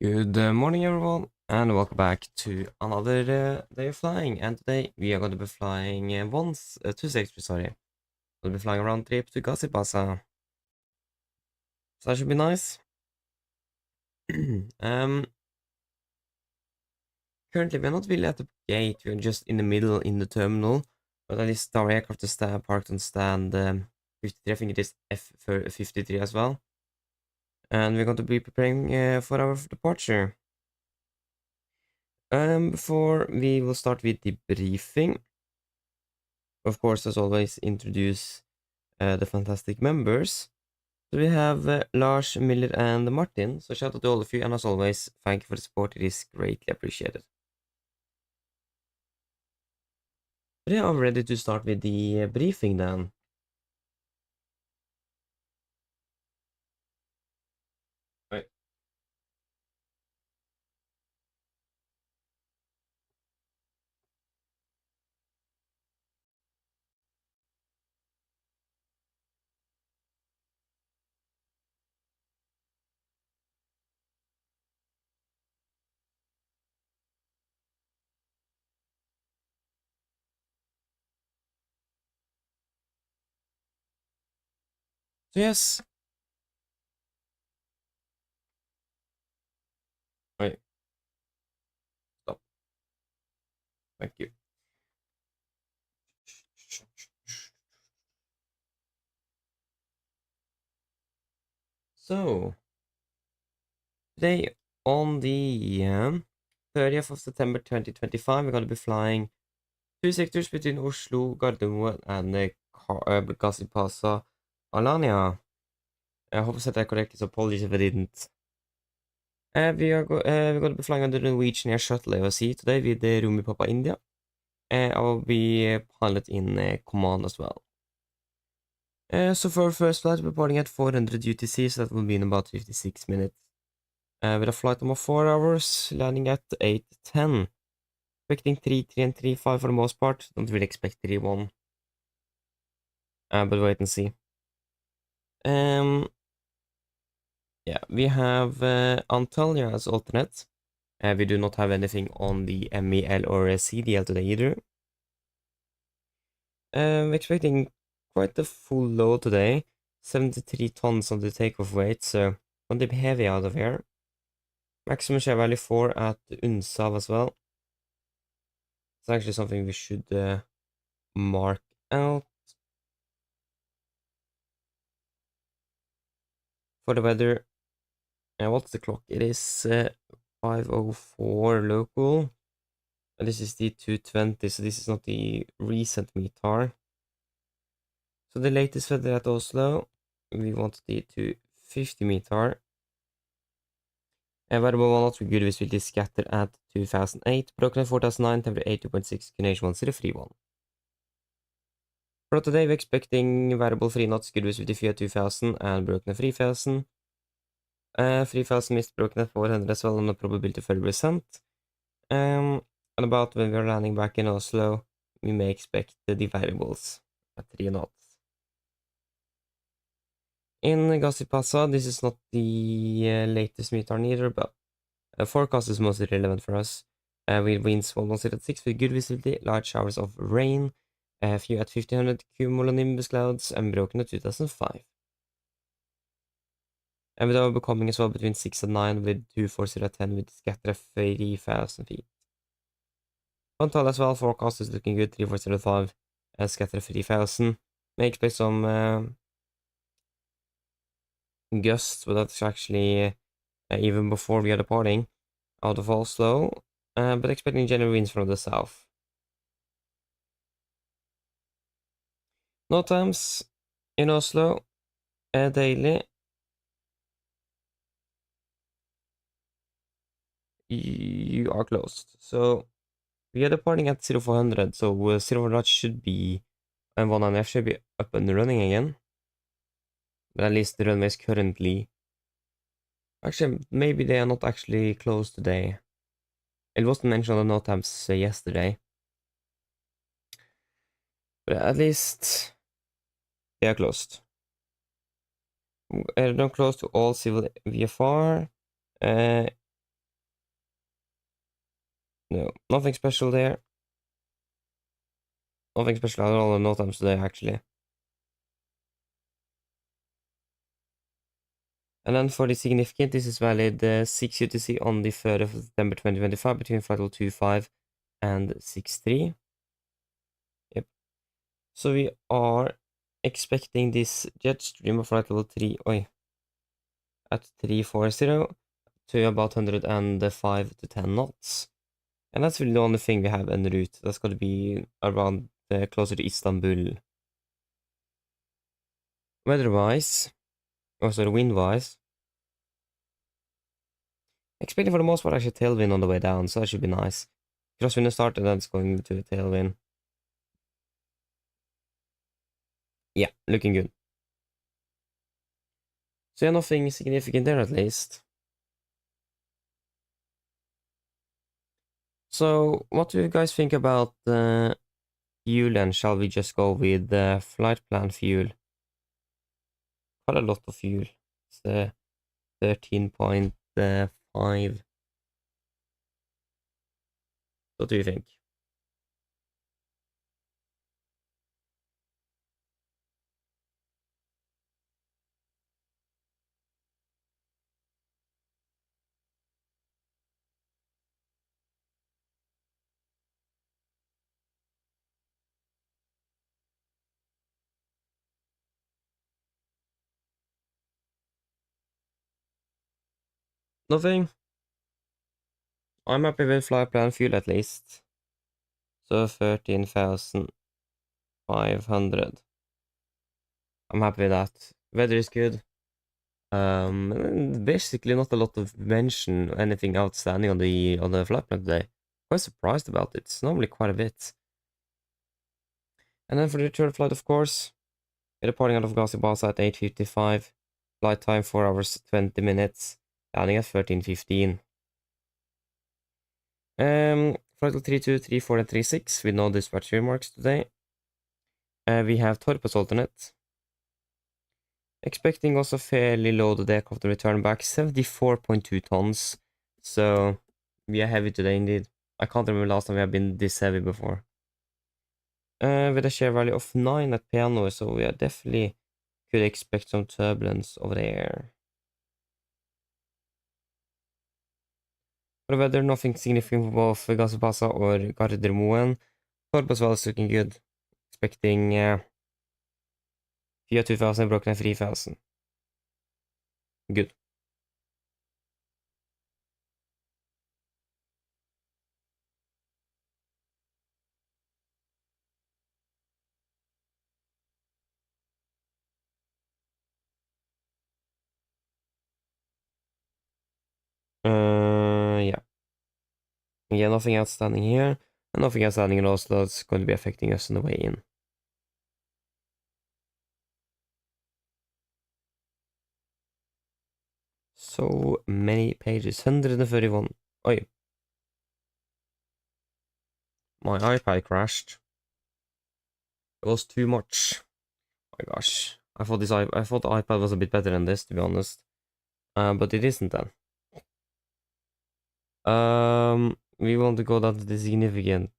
Good morning, everyone, and welcome back to another day of flying. And today we are going to be flying two sectors. Sorry, we'll be flying a round trip to Gazipasa. So that should be nice. um, Currently we're not really at the gate. We're just in the middle in the terminal, but at least our aircraft is parked on stand 53. I think it is F53 as well, and we're going to be preparing for our departure. Before we will start with the briefing, of course, as always, introduce the fantastic members. So we have Lars, Miller, and Martin. So shout out to all of you, and as always, thank you for the support. It is greatly appreciated. Today I'm ready to start with the briefing then. Right. So yes. Right. Stop. Thank you. So today on the 30th of September 2025, we're going to be flying two sectors between Oslo, Gardermoen, and Gazipasa, Alanya. I hope I said that correctly, so apologies if I didn't. We're going to be flying under the Norwegian Air Shuttle AOC today with the Rumi Papa India. I will be pilot in command as well. So for our first flight, we're boarding at 400 UTC, so that will be in about 56 minutes. With a flight time of 4 hours, landing at 8:10. Expecting 3.3 and 3.5 for the most part. Don't really expect 3.1. But wait and see. Yeah, we have Antalya as alternate. We do not have anything on the MEL or CDL today either. Expecting quite a full load today. 73 tons on the takeoff weight, so going to be heavy out of here. Maximum share value 4 at Unsav as well. It's actually something we should mark out. For the weather, what's the clock? It is 5:04 local. And this is the 220, so this is not the recent METAR. So the latest weather at Oslo, we want the 250 METAR. Variable will not be good visibility scattered at 2008, broken at 4009, temperature 80.6, Canadian 1031. For today, we're expecting variable 3 knots, good visibility at 2000, and broken at 3000. 3000 missed broken at 400 as well, on the probability 30%. And about when we're landing back in Oslo, we may expect the variables at 3 knots. In Gazipasa, this is not the latest METAR neither, but forecast is mostly relevant for us. With winds 106 with good visibility, large showers of rain, few at 1500 cumulonimbus clouds, and broken at 2005. And with our becoming as well between 6 and 9 with 240 at 10 with scatter 30,000 feet. Frontal as well, forecast is looking good, 3405 and scatter 30,000. May expect some gusts, but that's actually even before we are departing out of Oslo, but expecting general winds from the south. No times in Oslo, daily. You are closed. So we are departing at 0400, so 0400 should be, and 1NF should be up and running again. But at least the runway is currently. Actually, maybe they are not actually closed today. It wasn't mentioned on the no times yesterday. But at least they are closed. They're not closed to all civil VFR. No, nothing special there. Nothing special at all in no times today, actually. And then for the significant, this is valid 6 UTC on the 3rd of September 2025 between flight level 25 and 63. Yep. So we are expecting this jet stream of flight level 3, at 340 to about 105 to 10 knots. And that's really the only thing we have en route. That's going to be around closer to Istanbul. Weather-wise, wind-wise, expecting for the most part actually tailwind on the way down, so that should be nice. Crosswind started, then it's going to a tailwind. Yeah, looking good. So yeah, nothing significant there at least. So, what do you guys think about the fuel, and shall we just go with the flight plan fuel? Quite a lot of fuel. It's 13.5. What do you think? Nothing. I'm happy with flight plan fuel at least. So 13,500. I'm happy with that. Weather is good. Basically not a lot of mention anything outstanding on the flight plan today. Quite surprised about it. It's normally quite a bit. And then for the return flight, of course, we're departing out of Gazipasa at 8:55. Flight time 4 hours 20 minutes. Landing at 13:15. Flight 32, 34, and 36 with no dispatch remarks today. We have Torpus alternate. Expecting also fairly loaded aircraft to return back, 74.2 tons. So we are heavy today indeed. I can't remember last time we have been this heavy before. With a share value of 9 at piano, so we are definitely could expect some turbulence over there. For the weather, nothing significant for both Gazipasa or Gardermoen. Torpus well is looking good. Expecting Fiat 2000 broken at 3000. Good. Yeah. Yeah, nothing outstanding here. And nothing outstanding in Oslo that's going to be affecting us on the way in. So many pages. 131. Oi. My iPad crashed. It was too much. Oh my gosh. I thought the iPad was a bit better than this, to be honest. But it isn't then. We want to go down to the significant.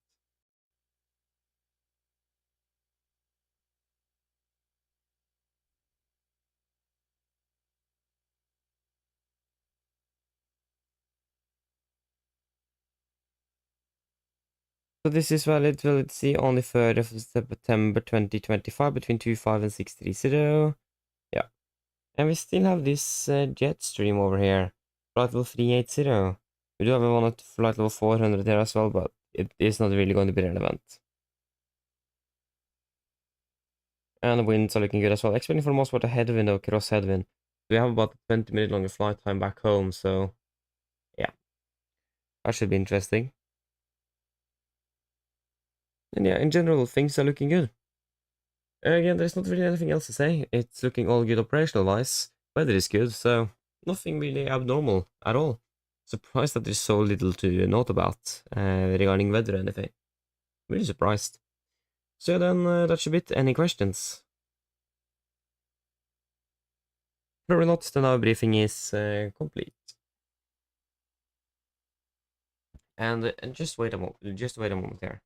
So this is validity on the 3rd of September 2025 between 25 and 630. Yeah. And we still have this jet stream over here. Flight level 380. We do have one at flight level 400 there as well, but it is not really going to be relevant. And the winds are looking good as well. Expecting for the most part a headwind or cross headwind. We have about 20-minute longer flight time back home, so yeah. That should be interesting. And yeah, in general, things are looking good. Again, there's not really anything else to say. It's looking all good operational-wise. Weather is good, so nothing really abnormal at all. Surprised that there's so little to note about regarding weather or anything. Really surprised. So then, that should be it. Any questions? Probably not. Then our briefing is complete. And just wait a moment. Just wait a moment there.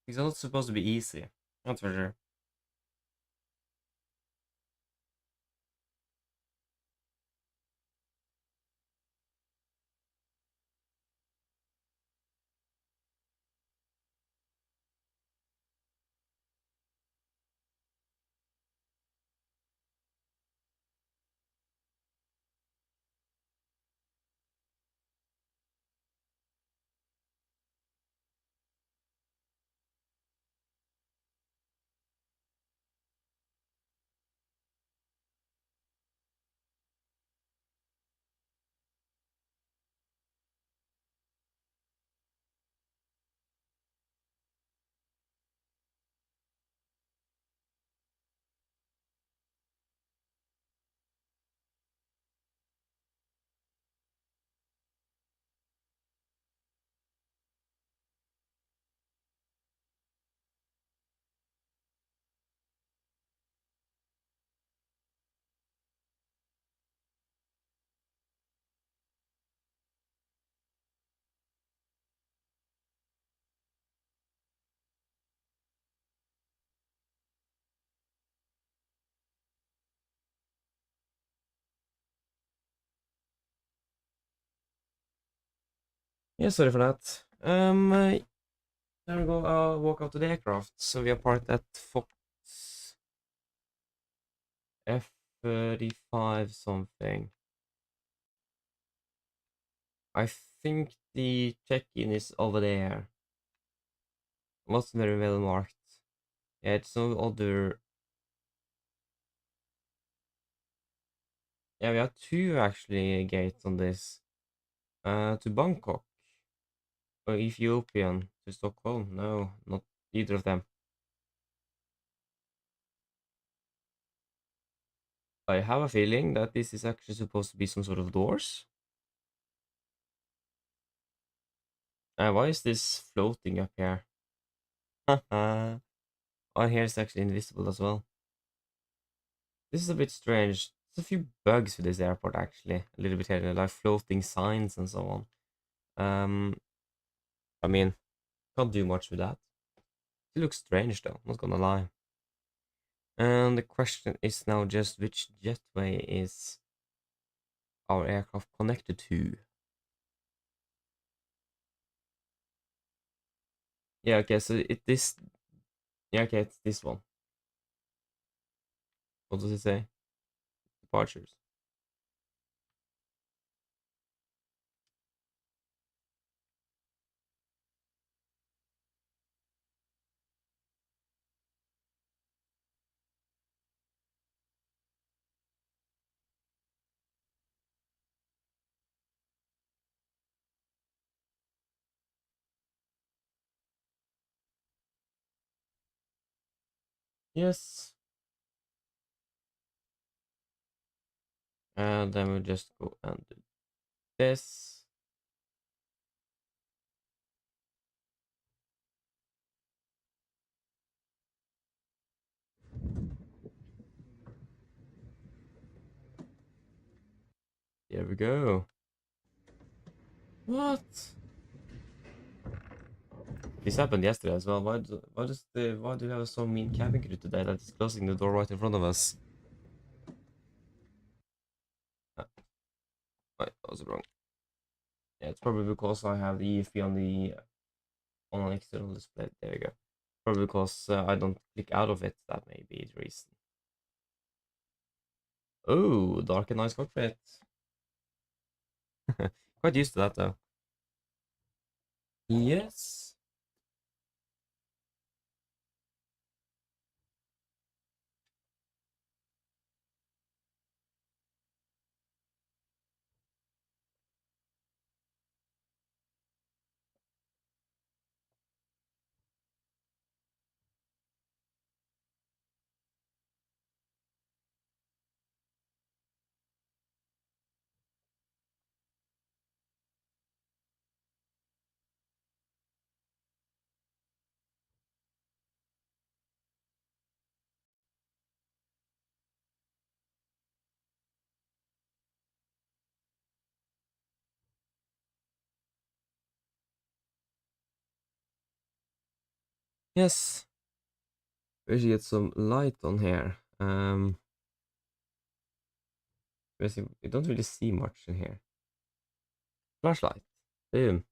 It's not supposed to be easy. That's for sure. Yeah, sorry for that. There we go. I'll walk out to the aircraft. So we are parked at Fox F-35 something. I think the check-in is over there. Wasn't very well marked. Yeah, it's no other. Yeah, we have two actually gates on this. To Bangkok or Ethiopian to Stockholm. No, not either of them. I have a feeling that this is actually supposed to be some sort of doors. Why is this floating up here? Haha. Oh, here it's actually invisible as well. This is a bit strange. There's a few bugs with this airport actually. A little bit here, like floating signs and so on. I mean, can't do much with that. It looks strange though, not gonna lie. And the question is now just which jetway is our aircraft connected to? Yeah, okay, so yeah, okay, it's this one. What does it say? Departures. Yes. And then we'll just go and do this. There we go. What? This happened yesterday as well. Why do we have so mean cabin crew today that is closing the door right in front of us? Wait, that was wrong. Yeah, it's probably because I have the EFB on an external display. There we go. Probably because I don't click out of it. That may be the reason. Oh, dark and nice cockpit. Quite used to that though. Yes. Yes. We should get some light on here. Basically, we don't really see much in here. Flashlight. Boom.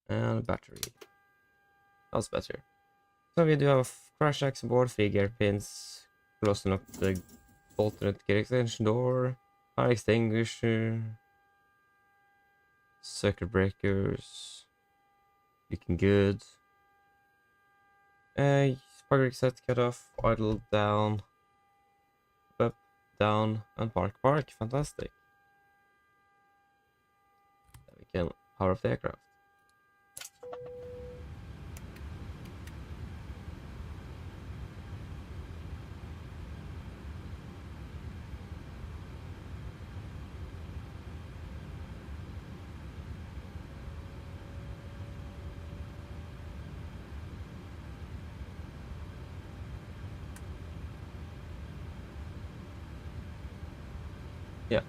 And battery. That's better. So we do have a crash axe board, figure pins, closing up the alternate gear extension door, fire extinguisher, circuit breakers, looking good. Spark reset, cut off, idle down, up, down, and park. Fantastic. Then we can power off the aircraft. Yeah.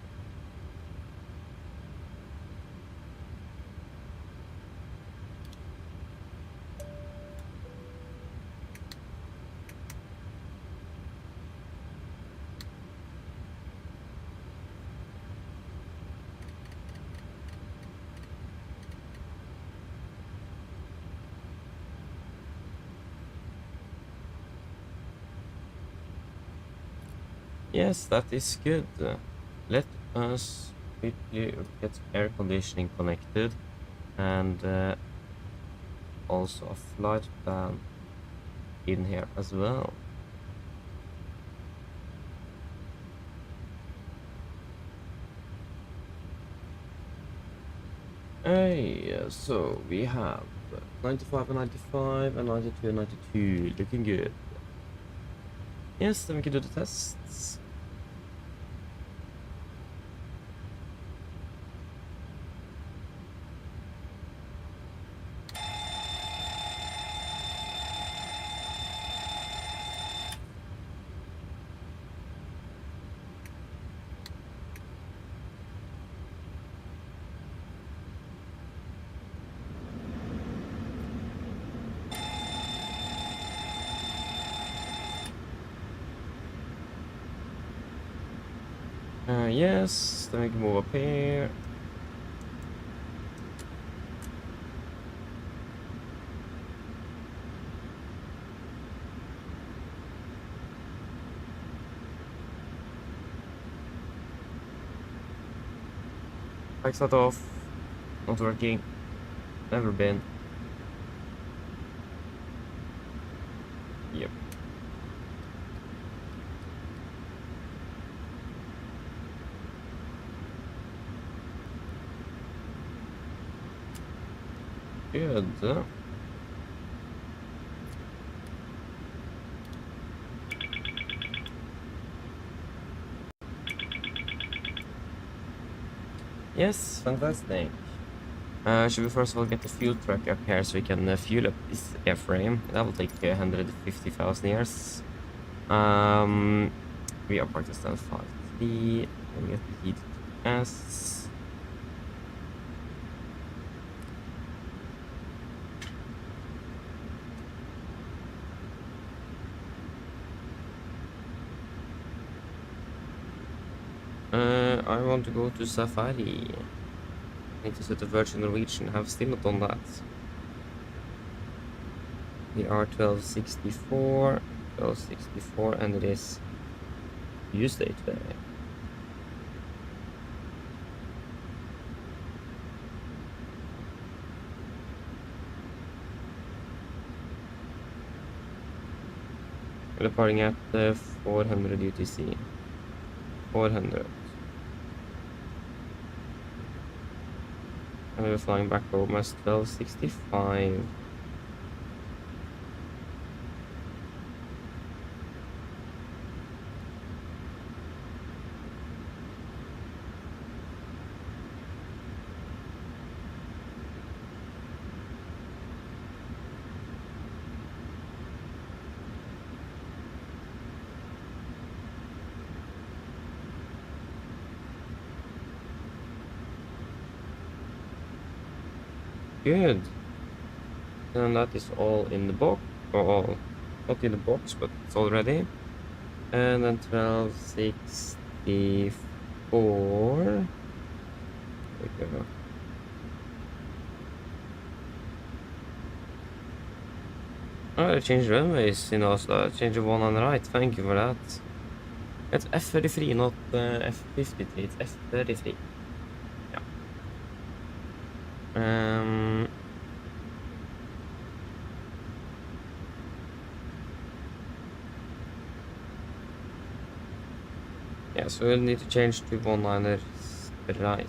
Yes, that is good. Let us quickly get air conditioning connected and also a flight plan in here as well. Hey, so we have 95 and 95 and 92 and 92 looking good. Yes, then we can do the tests. Yes, then we can move up here. Bike's not off. Not working. Never been. Yep. Good. Yes, fantastic. Should we first of all get the fuel truck up here so we can fuel up this airframe? That will take 150,000 years. We are parked at stand 5T. And we get the heat S. I want to go to Safari. I need to set the Virgin Norwegian. Have still not done that. We are 1264, and it is Tuesday today. We're departing at 400 UTC. 400. And we're flying back home as 1265. Good. And that is all in the box, or all, not in the box, but it's all ready. And then 1264. There we go. Oh, I changed runways in Oslo. I changed the one on the right. Thank you for that. It's F33, not F53. It's F33. Yeah. Yeah, so we'll need to change to one-liners right.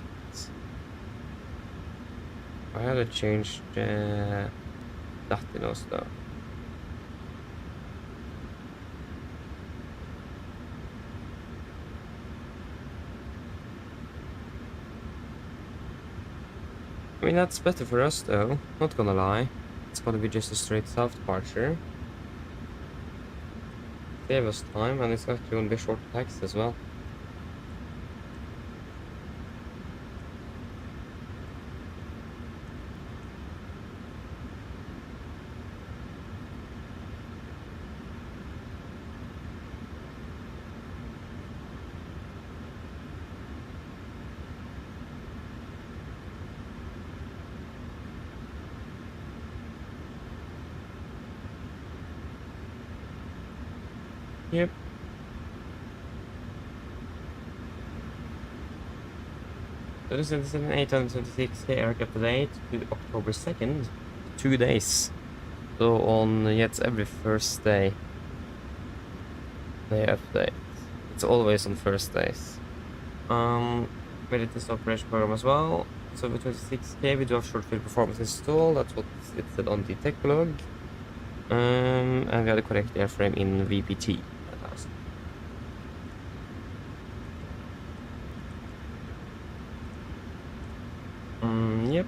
I had to change that in Oslo. I mean, that's better for us though, not gonna lie. It's gonna be just a straight south departure. Save us time, and it's actually gonna be short taxi as well. Yep. So this is an 826K aircraft today to October 2nd. 2 days. So on yet every first day. They update. It's always on first days. Made it this operation program as well. So with 26K we do have short field performance install. That's what it said on the tech blog. And we had the correct airframe in VPT. Yep.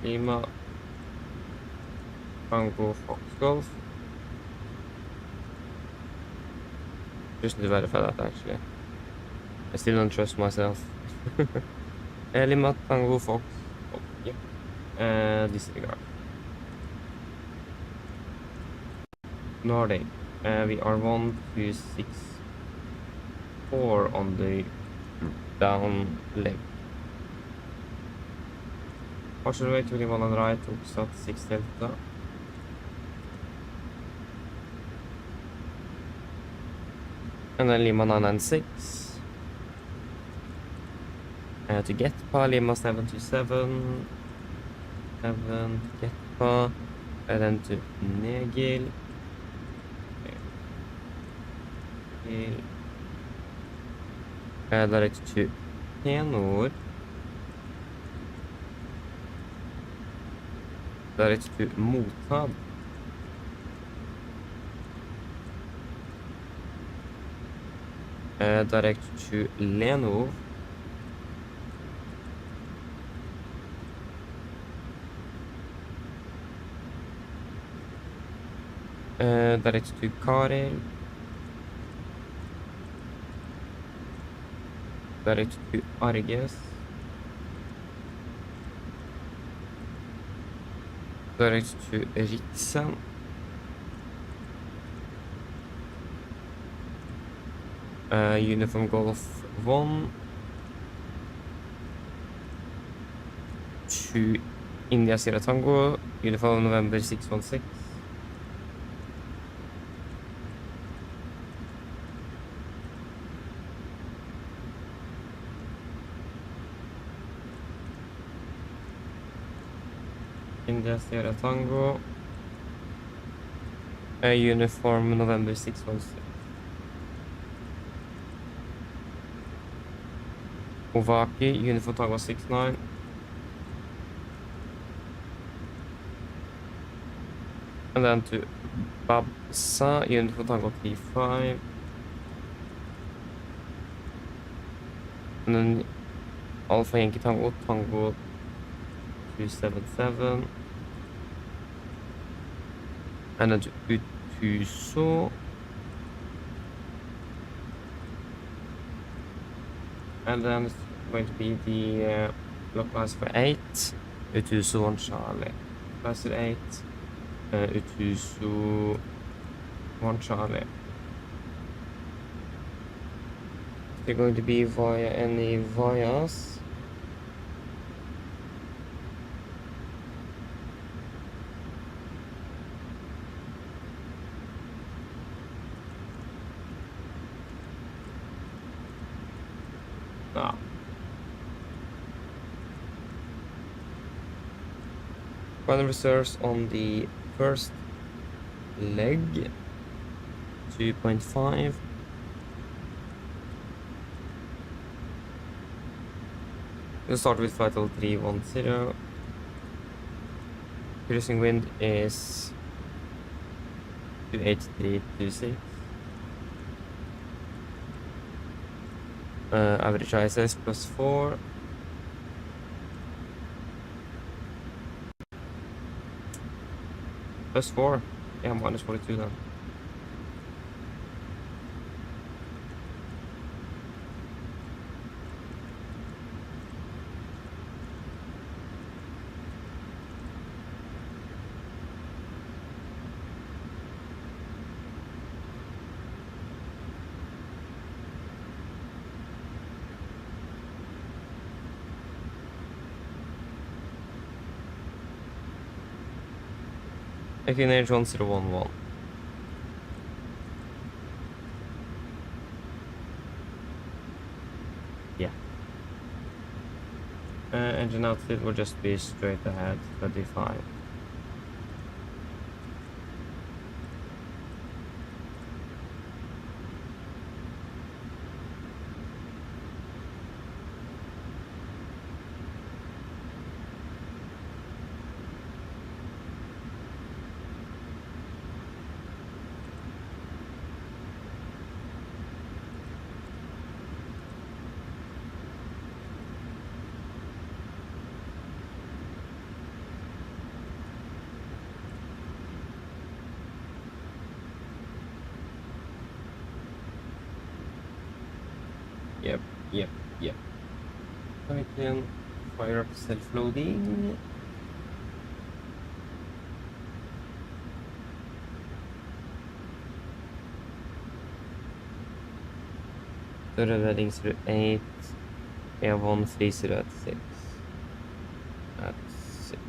Lima Tango Fox Golf. Just need to verify that actually. I still don't trust myself. Lima Tango Fox. Oh, yep. Disregard. Nordic. We are 1264 on the down leg. Partial way 21 on the right, start 6 delta. And then Lima 996. To Getpa, Lima 727. 7 Getpa. And then to Negil. Direct to Tenor. Direct to Motad. Direct to Leno. Direct to Karel. Direct to Arges. Direct to Riksen. Uniform Golf 1 to India Sierra Tango, Uniform November 616. India Sierra Tango, Uniform November 616. Ovaki, Uniform Tango 69. And then to Babsa, Uniform Tango T5. And then Alpha Yankee Tango, Tango 277. And then to Utuso. And then it's going to be the localizer for 8, Utuso 1 Charlie. Localizer 8, Utuso 1 Charlie. They're going to be via any vias. No. Final reserves on the first leg 2.5. We'll start with flight level 310. Cruising wind is 28326. Average ISS +4. +4. Yeah, -42 then. Equinage 1011. Yeah. Engine outfit will just be straight ahead, 25. Yep. So we can fire up self-loading. So the heading 08. We have 130 at 6. At 6.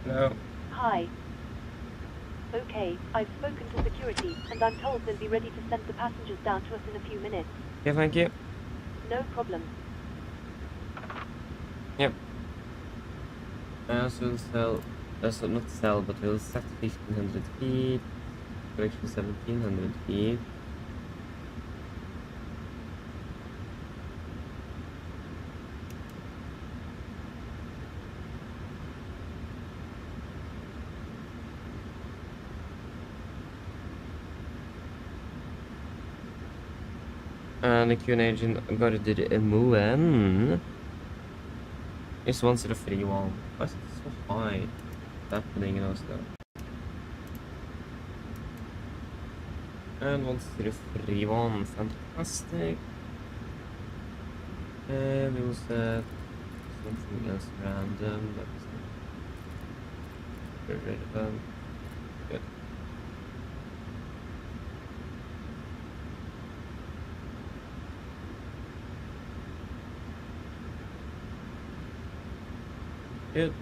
No. Hi. Okay, I've spoken to security, and I'm told they'll be ready to send the passengers down to us in a few minutes. Yeah, thank you. No problem. Yep. So we'll sell, so not sell, but we'll set 1500 feet, correction 1700 feet. And the Q engine got it to move in. It's 1031. Why is it so high? That's happening in Oslo. And 1031, fantastic. And we will set something else random. That's not relevant. Good. Good.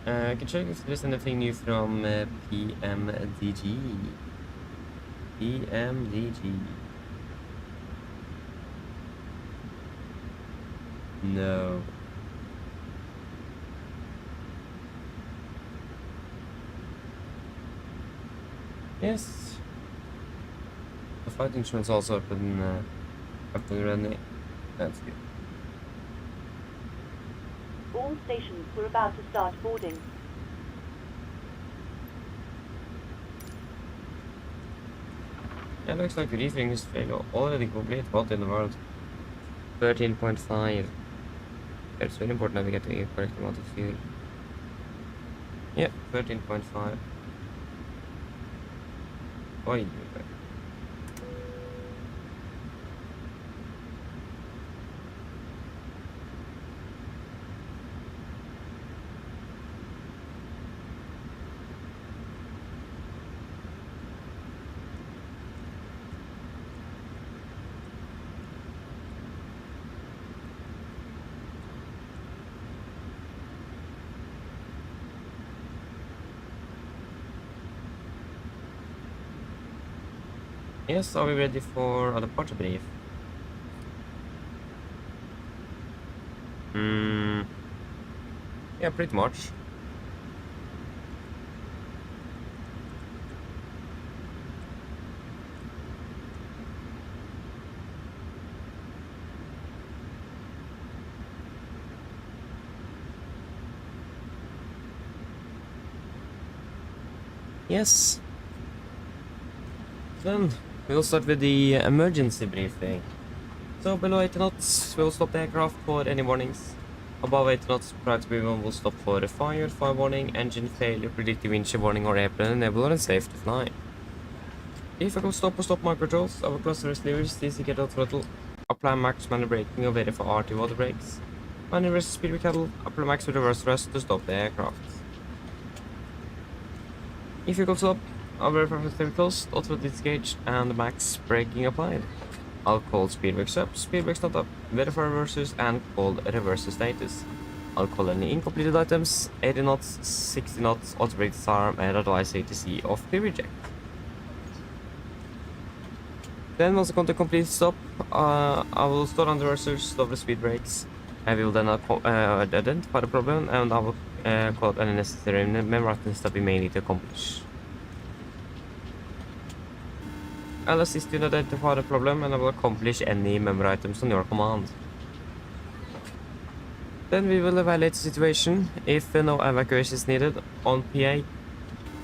I can check if there's anything new from PMDG. PMDG. No. Yes. The flight insurance also up and running. That's good. All stations were about to start boarding. Yeah, looks like the reefing is already complete. What in the world? 13.5. It's very important that we get the correct amount of fuel. Yeah, 13.5. Oi. Yes, are we ready for a departure brief? Yeah, pretty much. Yes. Then we'll start with the emergency briefing. So below 80 knots, we'll stop the aircraft for any warnings. Above 80 knots, prior to moving, we'll stop for a fire warning, engine failure, predictive windshield warning, or airplane enabler and safe to fly. If I go stop or stop my controls, I will close the rest levers, DC out throttle, apply max manual braking, or verify RT water brakes. Manual reverse speed cattle, apply max with reverse thrust to stop the aircraft. If you go stop, I'll verify for stay closed, auto disengage, and max braking applied. I'll call speed brakes up, speed brakes not up, verify reversers, and call reverser status. I'll call any incompleted items, 80 knots, 60 knots, auto brake disarm, and advise ATC off to reject. Then once I come to complete stop, I will start on the reversers, stop the speed brakes. I will then identify the problem, and I will call out any necessary member items that we may need to accomplish. I'll assist you in identify the problem and I will accomplish any member items on your command. Then we will evaluate the situation. If no evacuation is needed, on PA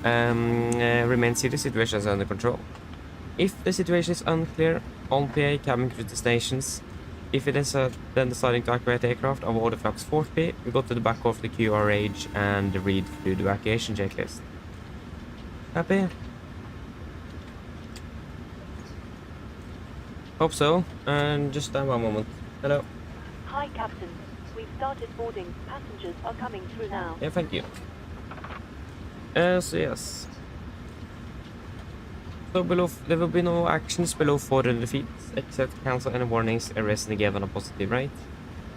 remain serious, situation is under control. If the situation is unclear, on PA cabin crew to stations. If it is then deciding to evacuate the aircraft of order flux 40, we go to the back of the QRH and read through the evacuation checklist. Happy? Hope so, and just stand one moment. Hello. Hi, Captain. We've started boarding. Passengers are coming through now. Yeah, thank you. So yes. So below, there will be no actions below 400 feet, except cancel any warnings, arrest and given a positive rate.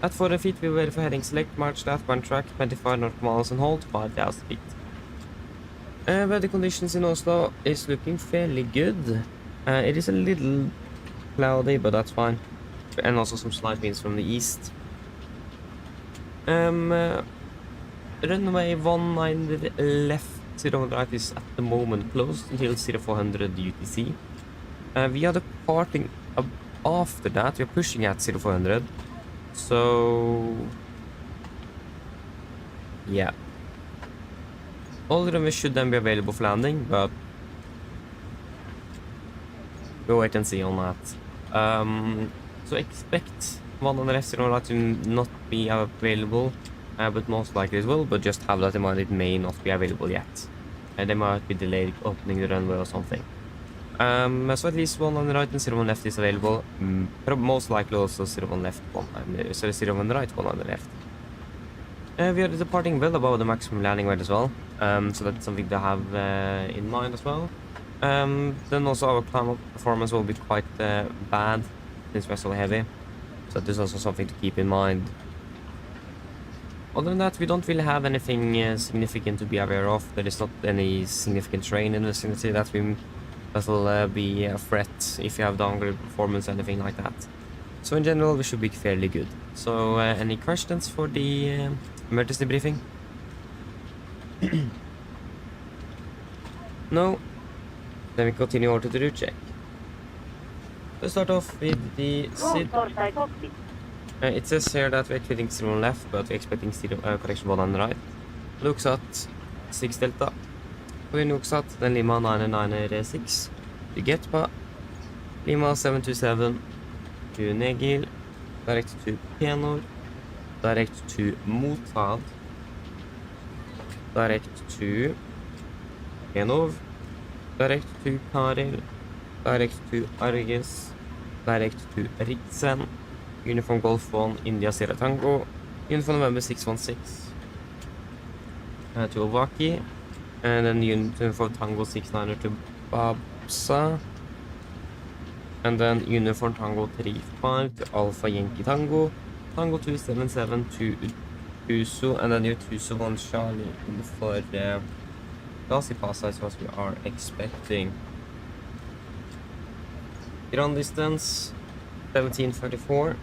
At 400 feet, we wait for heading select, march left, one track, 25 north miles and hold, 5,000 feet. Weather conditions in Oslo is looking fairly good. It is a little cloudy, but that's fine. And also some slight winds from the east. Runway 19 left 0 right is at the moment closed until 0400 UTC. We are departing after that. We are pushing at 0400. So yeah, all the runways should then be available for landing, but we'll wait and see on that. So expect 1 on the left 0 right to not be available. But most likely it will, but just have that in mind, it may not be available yet. They might be delayed opening the runway or something. So at least 1 on the right and 0 on the left is available. Most likely also 0 on the left, 0 on the right, 1 on the left. We are departing well above the maximum landing weight as well. So that's something to have in mind as well. Then also our climb performance will be quite bad since we're so heavy. So this is also something to keep in mind. Other than that, we don't really have anything significant to be aware of. There is not any significant terrain in the vicinity that will be a threat if you have downgrade performance or anything like that. So in general, we should be fairly good. So any questions for the emergency briefing? No? Then we continue on to the route check. Let's start off with the SID. It says here that we're expecting 0 on left, but we're expecting correction 1 on the right. Looks at 6 Delta. We looks at then Lima 996 to Getpa. Lima 727 to Negil. Direct to Penor. Direct to Motad. Direct to Penov. Direct to Karel. Direct to Arges. Direct to Ritsen. Uniform Golf 1, India Sierra Tango. Uniform November 616 to Ovaki. And then Uniform Tango 69 to Babsa. And then Uniform Tango 35 to Alpha Yankee Tango. Tango 277 to Uso. And then your Tuso 1 Charlie for Gazipasa is what we are expecting. Ground distance 1734.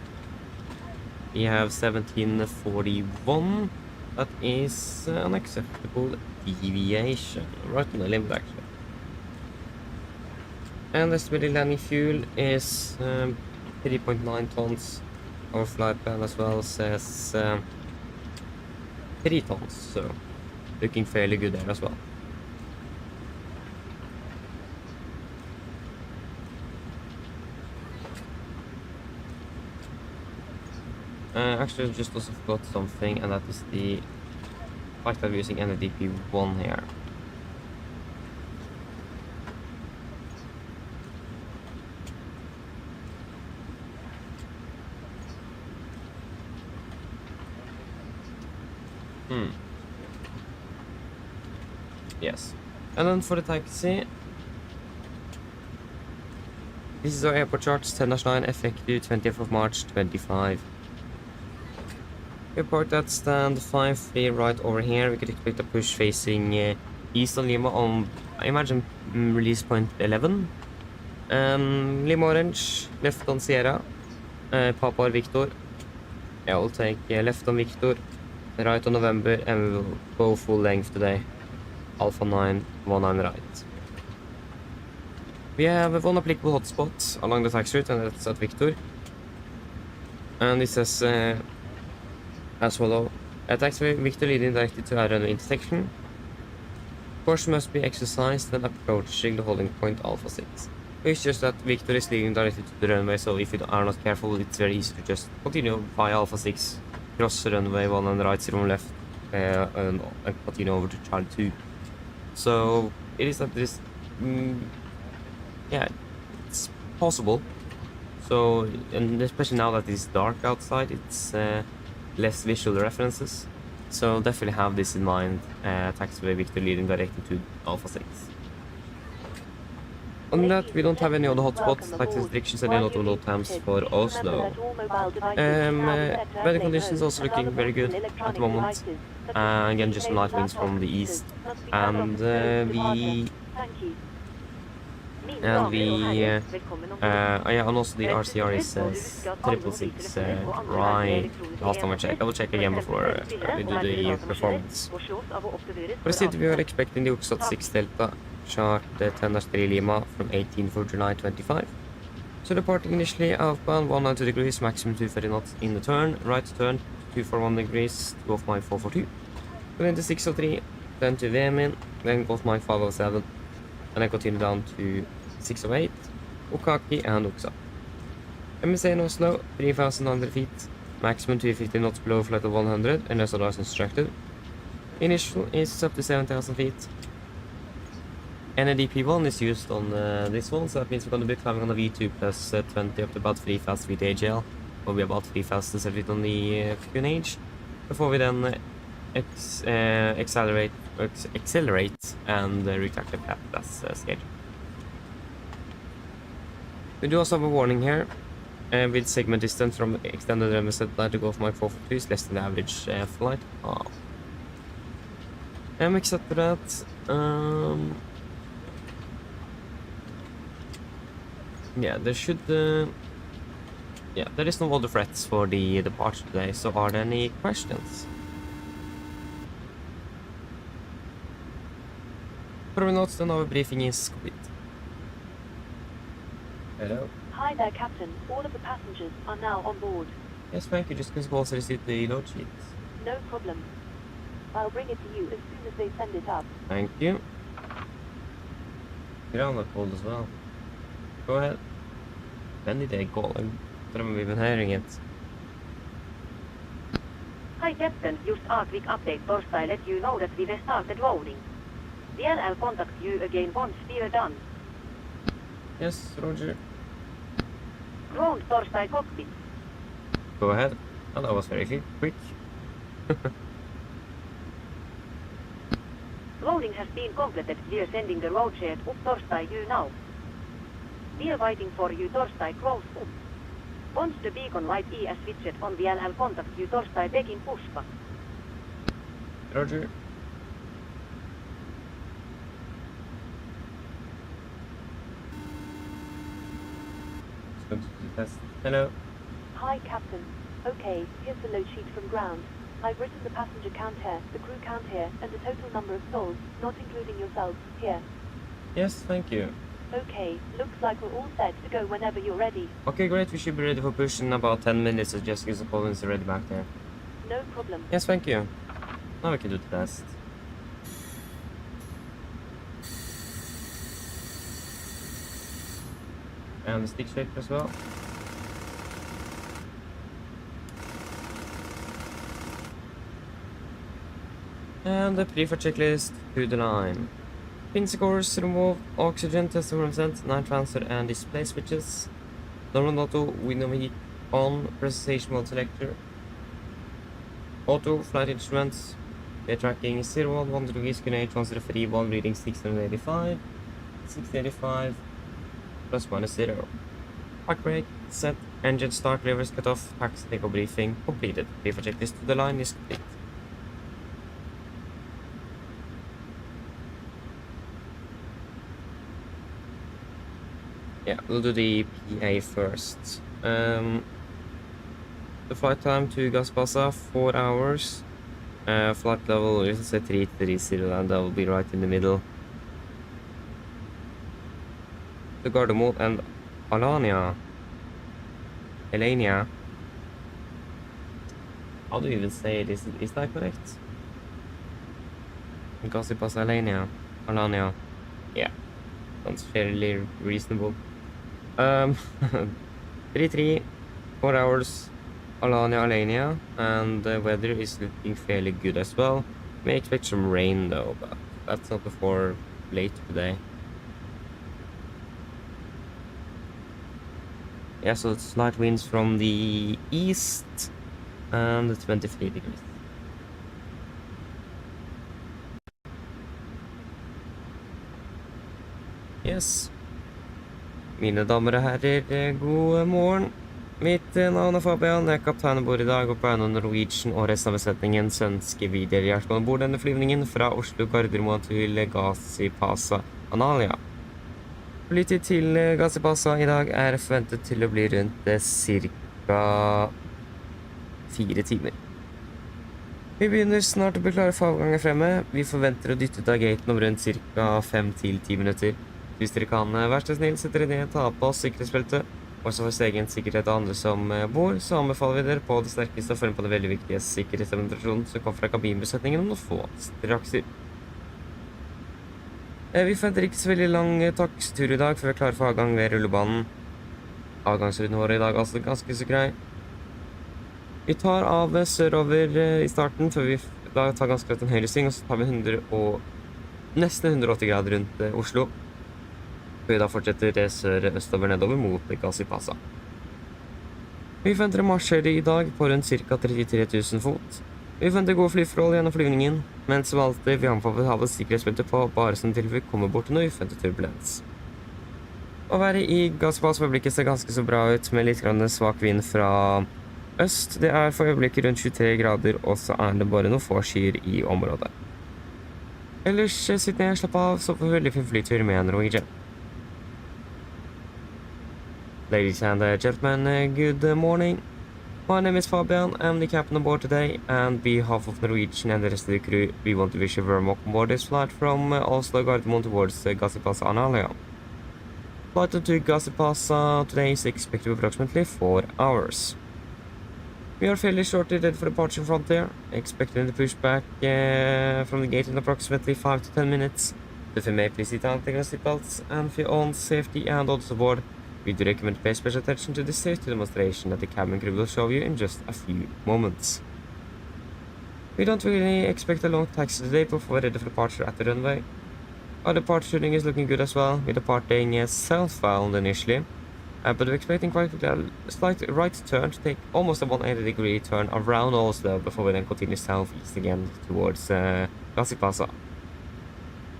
We have 1741. That is an acceptable deviation, right on the limit actually. And estimated landing fuel is 3.9 tons. Our flight plan as well says 3 tons, so looking fairly good there as well. Actually, I just also forgot something, and that is the fact that we're using NDP1 here. Yes. And then for the taxi, this is our airport charts 10-9 effective 20th of March 25. Airport at stand 5-3 right over here. We could expect a push facing east on Lima on, I imagine, release point 11. Lima Orange, left on Sierra, Papa Victor. I will take left on Victor, right on November, and we will go full length today. Alpha 9, 19 right. We have one applicable hotspot along the taxi route, and that's at Victor. And it says as follows: taxiway Victor leading directly to a runway intersection. Caution must be exercised when approaching the holding point Alpha 6. It's just that Victor is leading directly to the runway, so if you are not careful, it's very easy to just continue by Alpha 6, cross the runway 1 and right, 0 left, and continue over to Charlie 2. So it is that this, yeah, it's possible. So, and especially now that it's dark outside, it's less visual references. So definitely have this in mind, taxiway Victor leading directly to Alpha 6. On that, we don't have any other hotspots, taxi restrictions, and not load times for Oslo. Weather conditions also looking very good at the moment. Again, just some light winds from the east. And and also the RCR is 666 right. Last time I checked. I will check again before we do the performance. For the city, we are expecting the Oxford 6 Delta chart 10-3 Lima from 18 for July 25. So departing initially outbound 190 degrees, maximum 230 knots in the turn, right turn 241 degrees, go off mine 442. Then to 603, then to Vemin, then go off mine 507, and then continue down to 608, Okaki and Oksa. MSA in Oslo, 3,900 feet, maximum 250 knots below flight of 100, unless otherwise instructed. Initial is up to 7,000 feet. NADP1 is used on this one, so that means we're going to be climbing on the V2 plus 20 up to about 3,000 feet AGL, or be about 3,000 feet on the QNH, before we then accelerate and retract the path as scheduled. We do also have a warning here, with segment distance from extended runway satellite to go off my 442 is less than the average flight. Except for that, yeah, there should, yeah, there is no other threats for the departure today, so are there any questions? For notes, then our briefing is complete. Hello? Hi there, Captain. All of the passengers are now on board. Yes, thank you. Just because also received the load sheets. No problem. I'll bring it to you as soon as they send it up. Thank you. You're on the cold as well. Go ahead. When did they go? I don't remember even hearing it. Hi Captain, just a quick update. Torsday let you know that we have started loading. I'll contact you again once we are done. Yes, Roger. Ground Torsday cockpit. Go ahead. Oh, that was very quick. Loading has been completed. We are sending the road share up Torsday you now. We are waiting for you Torsday close up. Once the beacon light is switched on, I'll contact you Torsday back in Pushback. Roger. Let's go to the test. Hello. Hi, Captain. Okay, here's the load sheet from ground. I've written the passenger count here, the crew count here, and the total number of souls, not including yourself, here. Yes, thank you. Okay, looks like we're all set to go whenever you're ready. Okay, great. We should be ready for push in about 10 minutes, so just give us a call when it's ready back there. No problem. Yes, thank you. Now we can do the test. And the stick shaker as well. And the pre-flight checklist to the line. Pin scores, remove oxygen, test 100%, night transfer and display switches. Normal auto, window heat on, presentation mode selector. Auto, flight instruments, air tracking 011 degrees, QNH 1031, reading 685, 685, plus minus 0. Park brake, set, engine start, levers cut off, taxi takeoff briefing completed. Pre-flight checklist to the line is complete. Yeah, we'll do the PA first. The flight time to Gazipasa, 4 hours. Flight level is at 330 and that will be right in the middle. Oslo Gardermoen and Alania. Elania. How do you even say it? Is that correct? Gazipasa Elania. Alania. Yeah. Sounds fairly reasonable. 3-3, 4 hours, Alania, Alania, and the weather is looking fairly good as well. May expect some rain though, but that's not before late today. Yeah, so it's slight winds from the east and 23 degrees. Yes. Mine damer og herrer, god morgen. Mitt navn er Fabian, jeg er kaptein ombord i dag, og på Oslo Norwegian og resten av besetningen ønsker vi dere hjertelig ombord denne flyvningen fra Oslo Gardermoen til Gazipasa, Analia. Flytid til Gazipasa i dag er forventet til å bli rundt ca. 4 timer. Vi begynner snart å bli klare for avganger fremme. Vi forventer å dytte ut av gaten om rundt ca. 5-10 minutter. Hvis dere kan være så snill, setter dere ned, ta på sikkerhetsbeltet. Også for egen sikkerhet og andre som bor, så anbefaler vi dere på det sterkeste å følge på den veldig viktige sikkerhetsdemonstrasjonen som kom fra kabinbesetningen om noen få strakser. Vi forventer ikke så veldig lang takstur i dag, før vi er klare for avgang ved rullebanen. Avgangsruten vår i dag er altså ganske så grei. Vi tar av sørover i starten, før vi da tar ganske rett en høyre sving, og så tar vi nesten 180 grader rundt Oslo. Vi da fortsetter sør-østover nedover mot Gazipasa. Vi forventer en marsjere i dag på rundt ca. 33 000 fot. Vi forventer gode flyforhold gjennom flyvningen, men som alltid vi anbefaler å ha sikkerhetsbeltet på, bare som til vi kommer bort til når vi forventer turbulens. Å være i Gazipasa for øyeblikket ser ganske så bra ut, med litt svak vind fra øst. Det er for øyeblikket rundt 23 grader, og så er det bare noen få skyer i området. Ellers sitt ned, slapp av, så får vi veldig fin flytur med Norwegian. Ladies and gentlemen, good morning. My name is Fabian, I'm the captain on board today, and on behalf of Norwegian and the rest of the crew, we want to wish you very welcome aboard this flight from Oslo Gardermoen towards Gazipasa Analia. Flight to Gazipasa today is expected to be approximately 4 hours. We are fairly shortly ready for departure from there, expecting the pushback from the gate in approximately 5 to 10 minutes. If you may please sit down, take your seatbelts, and for your own safety and others aboard, we do recommend to pay special attention to the safety demonstration that the cabin crew will show you in just a few moments. We don't really expect a long taxi today before we're ready for departure at the runway. Our departure is looking good as well, with departing southbound initially, but we're expecting quite a slight right turn to take almost a 180-degree turn around Oslo before we then continue southeast again towards Gazipasa.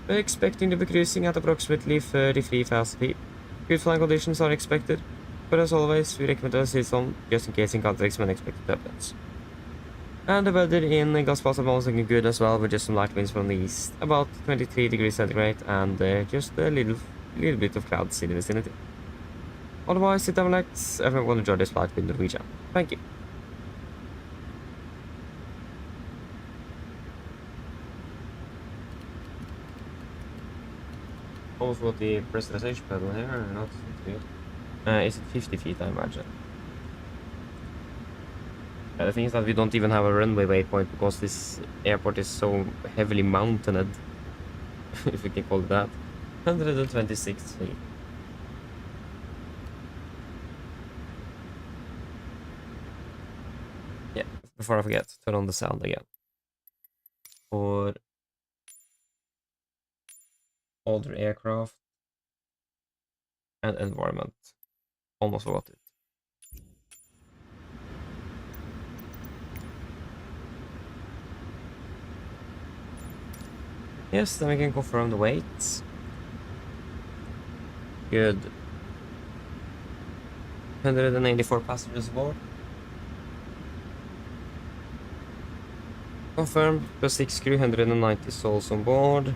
We're expecting to be cruising at approximately 33,000 feet. Good flying conditions are expected, but as always, we recommend to see some just in case encountering some unexpected turbulence. And the weather in Gazipasa is looking good as well, with just some light winds from the east, about 23 degrees centigrade, and just a little bit of clouds in the vicinity. Otherwise, sit down and relax. Everyone enjoy this flight with Norwegian. Thank you. Almost got the pressurization pedal here, or not? Is it 50 feet, I imagine? The thing is that we don't even have a runway waypoint because this airport is so heavily mountained, if we can call it that. 126 feet. Yeah, before I forget, turn on the sound again. For older aircraft and environment. Almost forgot it. Yes, then we can confirm the weights. Good. 184 passengers aboard. Confirmed, plus 6 crew, 190 souls on board.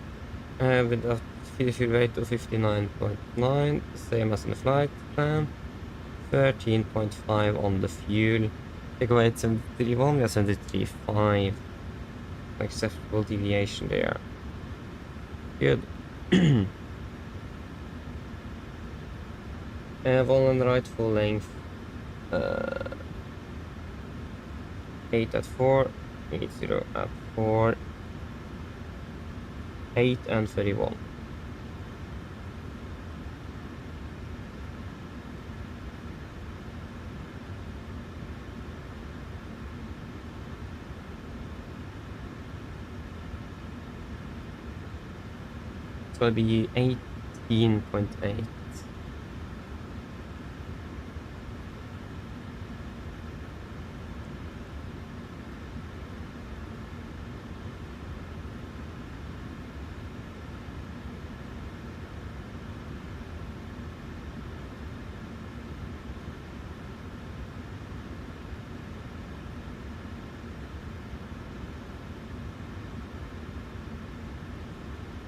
With a fuel weight of 59.9, same as in the flight plan. 13.5 on the fuel. Takeaway at 73.1, we have 73.5. Acceptable deviation there. Good. Volanta right full length. 8 at 4, 80 at 4, 8 and 31. It's gonna be 18.8.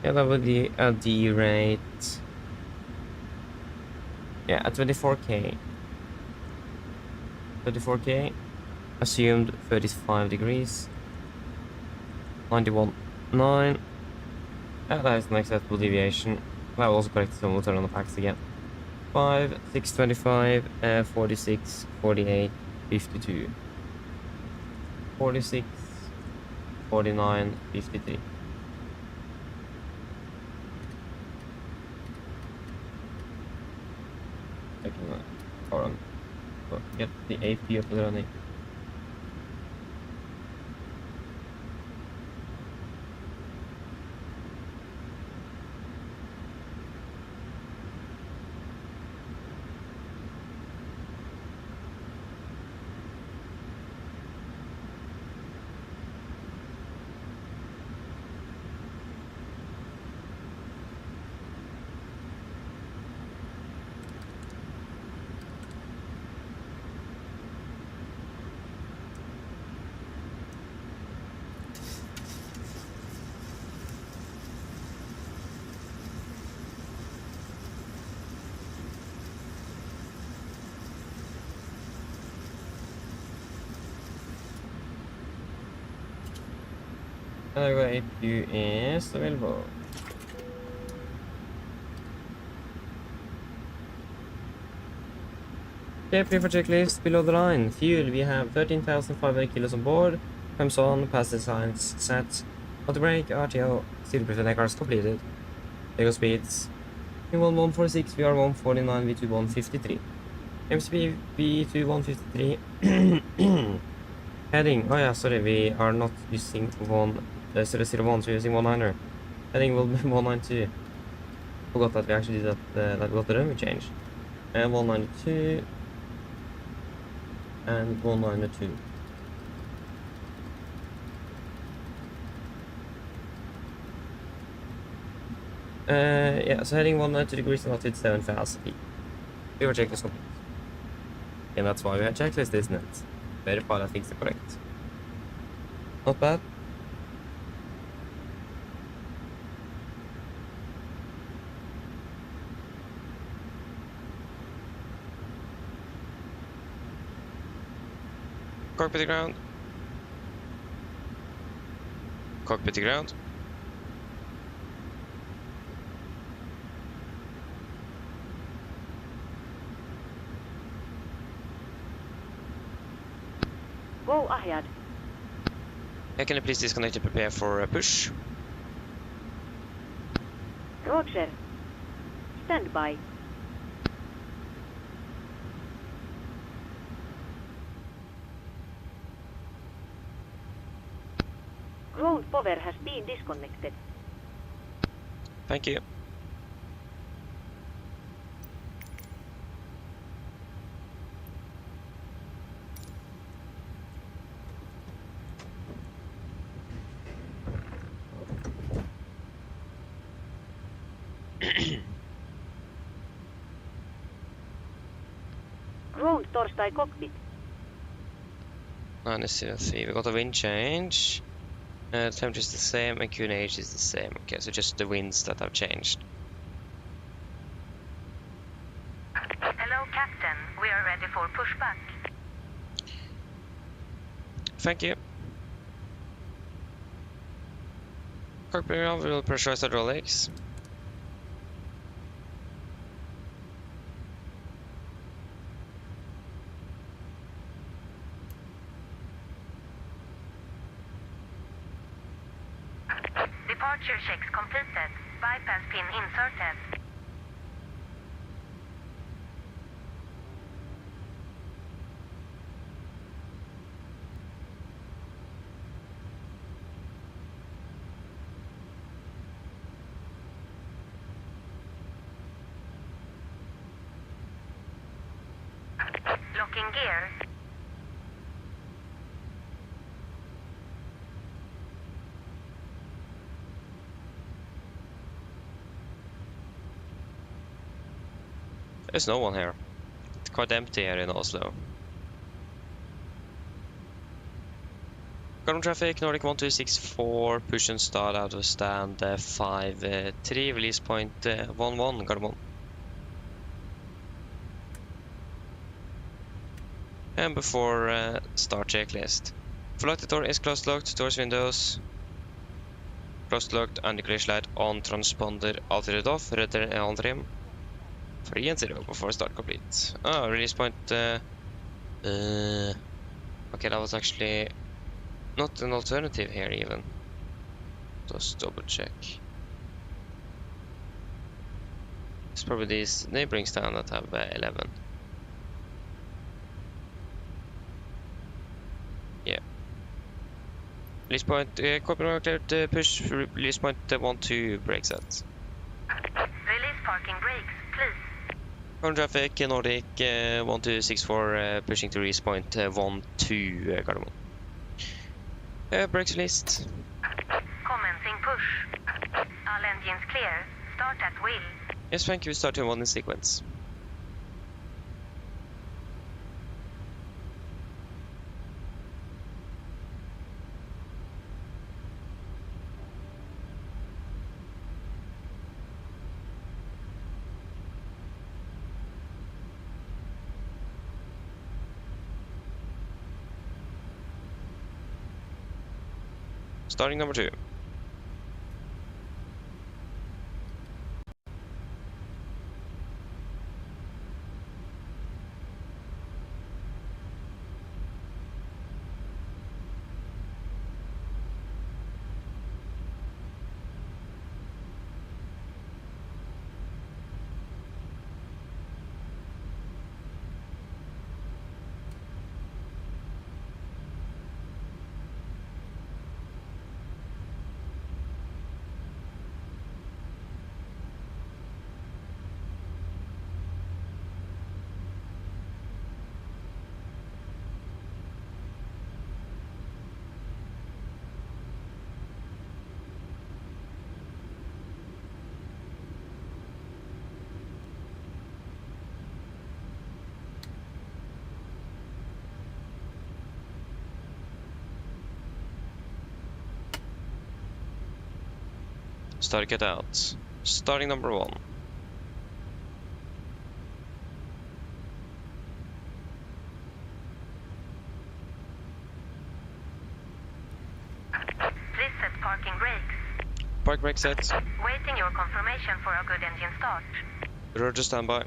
Yeah, that would be a D rate. Yeah, at 24K. 34K. Assumed 35 degrees. 91.9. That is an acceptable deviation. That will also correct some. We'll turn on the packs again. 5, 625, 46, 48, 52. 46, 49, 53. Taking that. Hold on. Get the AP up and running. APU is available. Okay, prepare for checklist below the line. Fuel, we have 13,500 kilos on board. Pumps on, passenger signs set. Auto brake, RTO, 0% cars completed. Takeoff speeds. V1 146, VR 149, V2 153. MCP V2 153. Heading, oh yeah, sorry, we are not using 001, we're using 19er. Heading will be 192. Forgot that we actually did that, that we got the runway change. 192 and 192. Yeah, so heading 192 degrees and altitude 7,000 feet. We were checklist complete. And that's why we had checklist, isn't it? Verify that things are correct. Not bad. Cockpit to ground. Cockpit to ground. Go ahead. Can you please disconnect and prepare for a push? Roger. Stand by. Ground power has been disconnected. Thank you. Ground Torstai cockpit. Let's see. We got a wind change. The temperature is the same and QNH is the same. Okay, so just the winds that have changed. Hello, Captain. We are ready for pushback. Thank you. Cockpit ground, we will pressurize hydraulics. Departure checks completed. Bypass pin inserted. Locking gear. There's no one here. It's quite empty here in Oslo. Gardermoen traffic, Nordic 1264, push and start out of stand 5-3, release point 11, Gardermoen. And before start checklist. Flight door is closed locked, doors windows closed locked, underclash light on, transponder altered off, rudder on trim. 3 and 0 before start complete. Oh, release point. Okay, that was actually not an alternative here even. Just double check. It's probably these neighboring stand that have 11. Yeah. Release point, Cockpit cleared, push, release point 1-2, brake set. Release parking brakes, please. Gardermoen traffic, Nordic 1264, pushing to release point 1-2, Gardermoen. Brakes released. Commencing push. All engines clear. Start at will. Yes, thank you. Start in 1 in sequence. Starting number 2. Start get out. Starting number 1. Please set parking brakes. Park brake set. Waiting your confirmation for a good engine start. Roger, standby.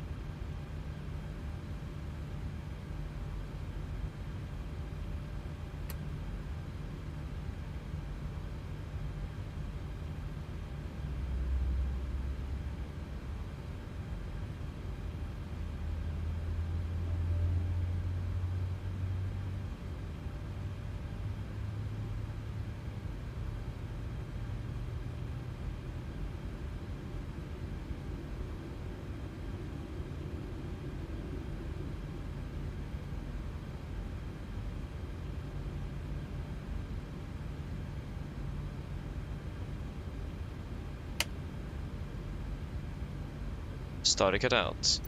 Starter cut out.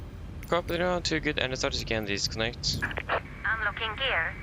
Copy around to good and start again, disconnect. Unlocking gear.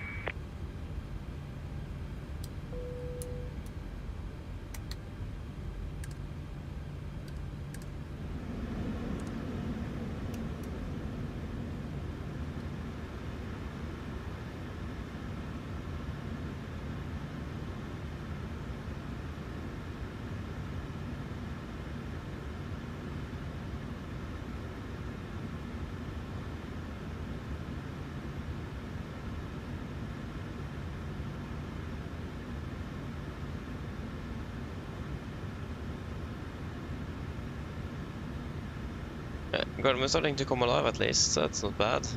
Garmin starting to come alive at least, so that's not bad.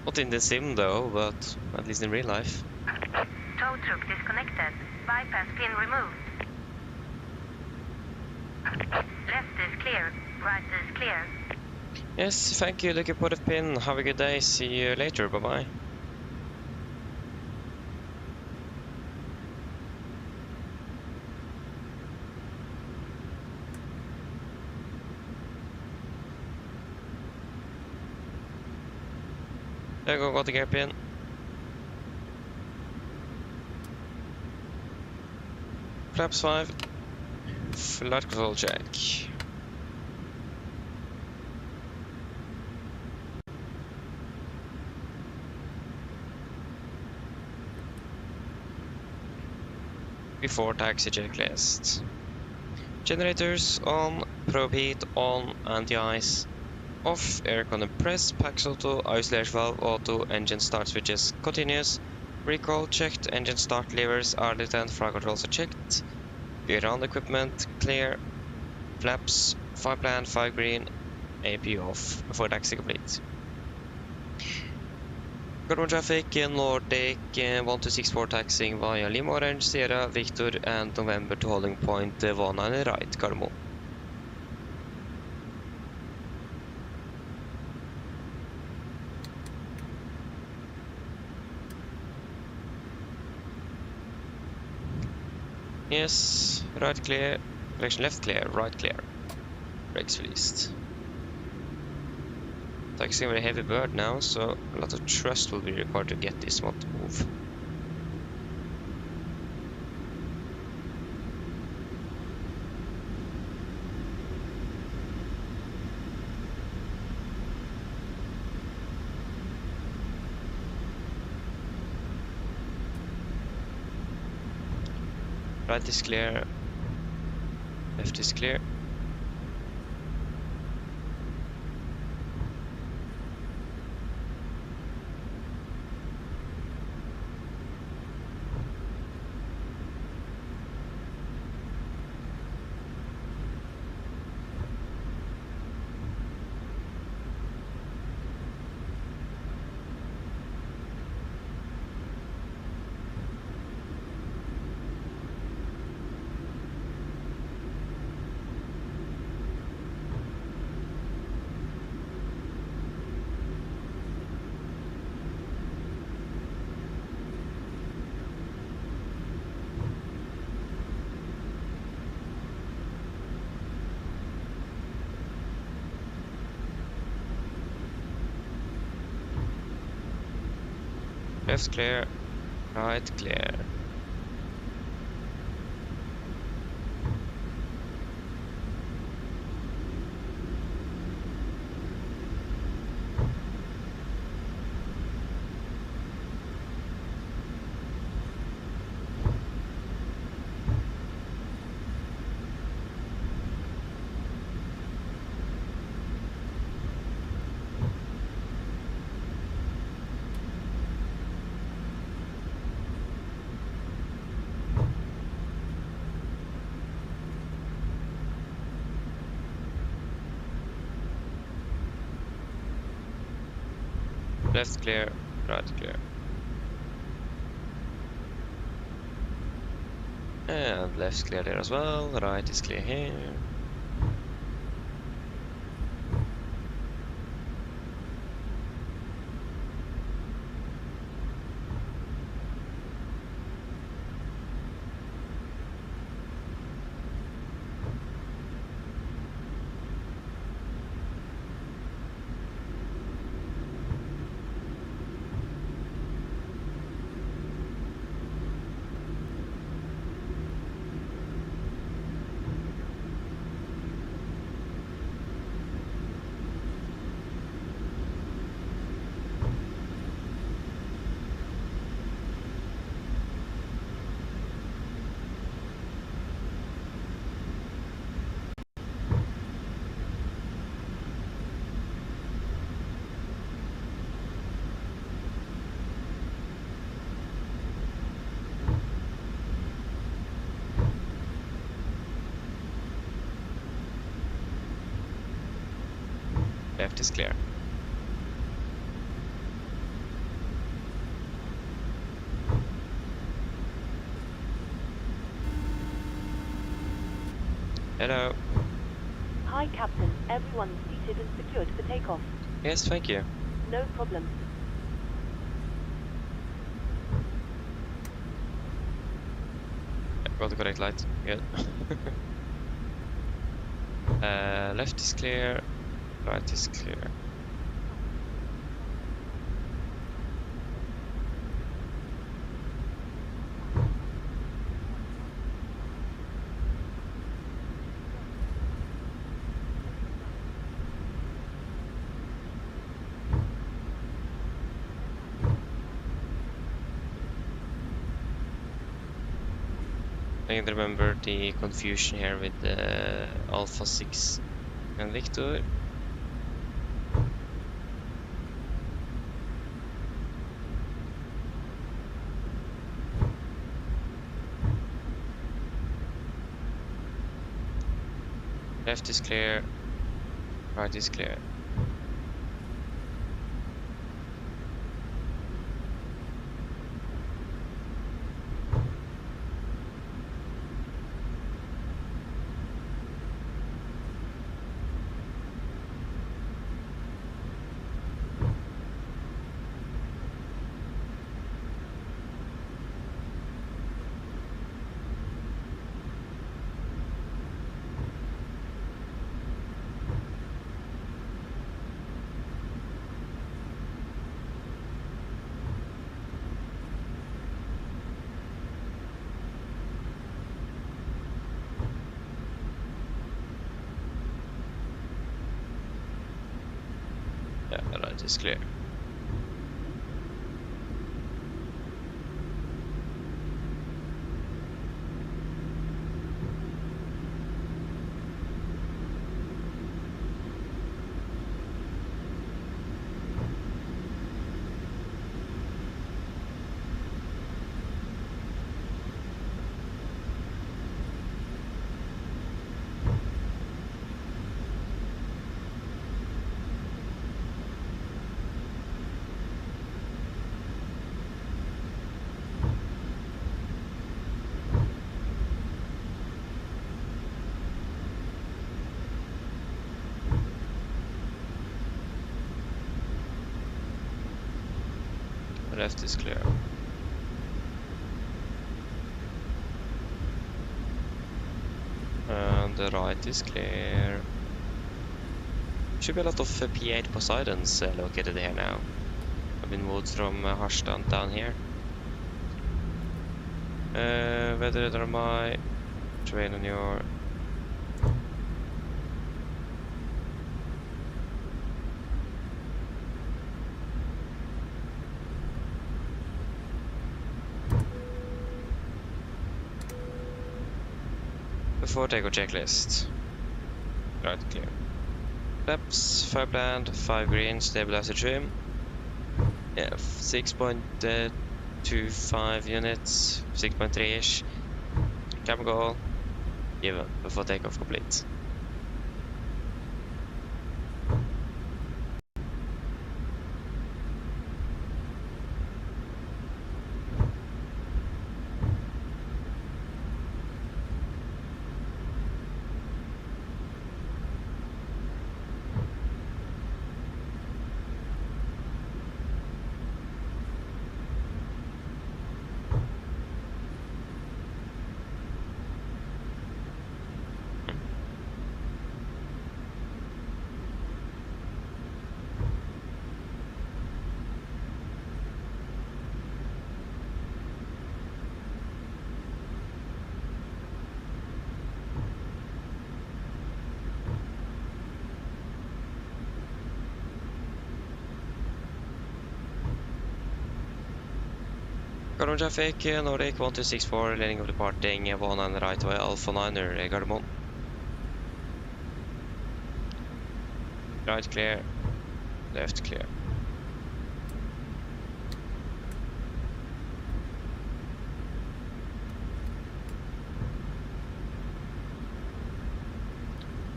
Not in the sim though, but at least in real life. Tow truck disconnected. Bypass pin removed. Left is clear. Right is clear. Yes, thank you, looking for the pin. Have a good day. See you later. Bye-bye. There you go, got the gear pin. Flaps 5. Flight control check. Before taxi checklist. Generators on, probe heat on, anti-ice off, aircon press, packs auto, isolation valve auto, engine start switches continuous, recall checked, engine start levers are lit and flight controls are checked, ground equipment clear, flaps 5 plan, 5 green, AP off before taxi complete. Carbon traffic, Nordic 1264 taxiing via Lima Orange, Sierra, Victor and November to holding point 190 right, Carmo. Yes, right clear, direction left clear, right clear. Brakes released. Taxiing a very heavy bird now, so a lot of thrust will be required to get this one to move. Right is clear, left is clear. Left clear, right clear. Left clear, right clear. And left clear there as well, right is clear here. Left is clear. Hello. Hi, Captain. Everyone's seated and secured for takeoff. Yes, thank you. No problem. Got the correct light. Good. Left is clear. Right is clear. I can remember the confusion here with the Alpha 6 and Victor. Left is clear, right is clear. Yeah, right is clear. Left is clear. And the right is clear. Should be a lot of P8 Poseidons located here now. I've been moved from Harstad down here. Weather my train on your. Before takeoff checklist. Right, clear. Flaps, 5 bland, 5 green, stabilizer trim. Yeah, 6.25 units, 6.3-ish. Camera goal, given before takeoff complete. Gardermoen traffic, Nordic 1264, landing of departing 1 and right away, Alpha 9er, Gardermoen. Right clear, left clear.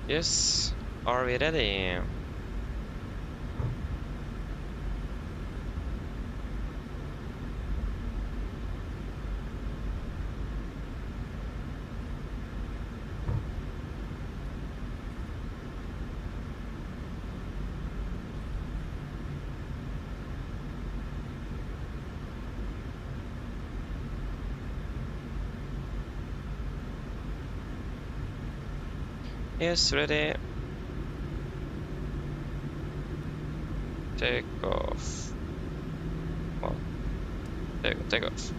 Yes, are we ready? Yes, ready. Take off. Well, take off.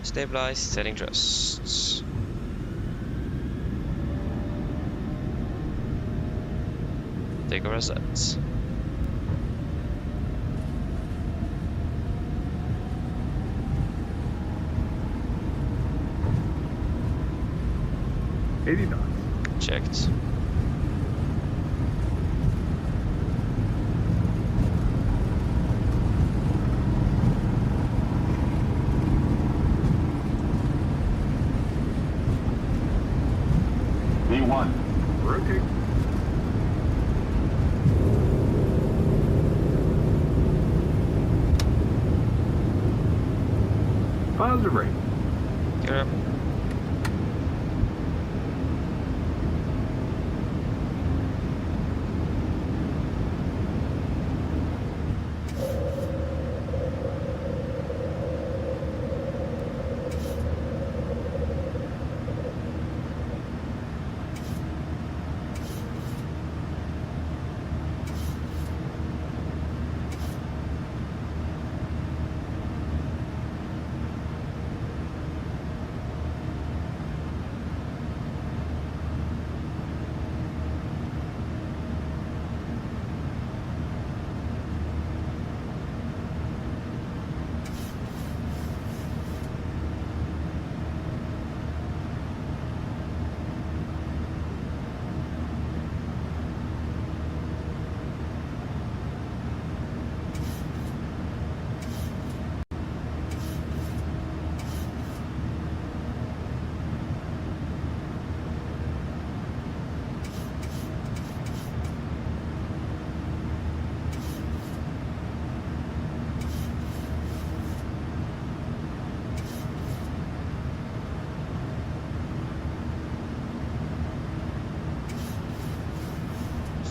Stabilize, setting thrusts. Take over set. $80. Checked. V1. Rotate. Positive rate. Gear up.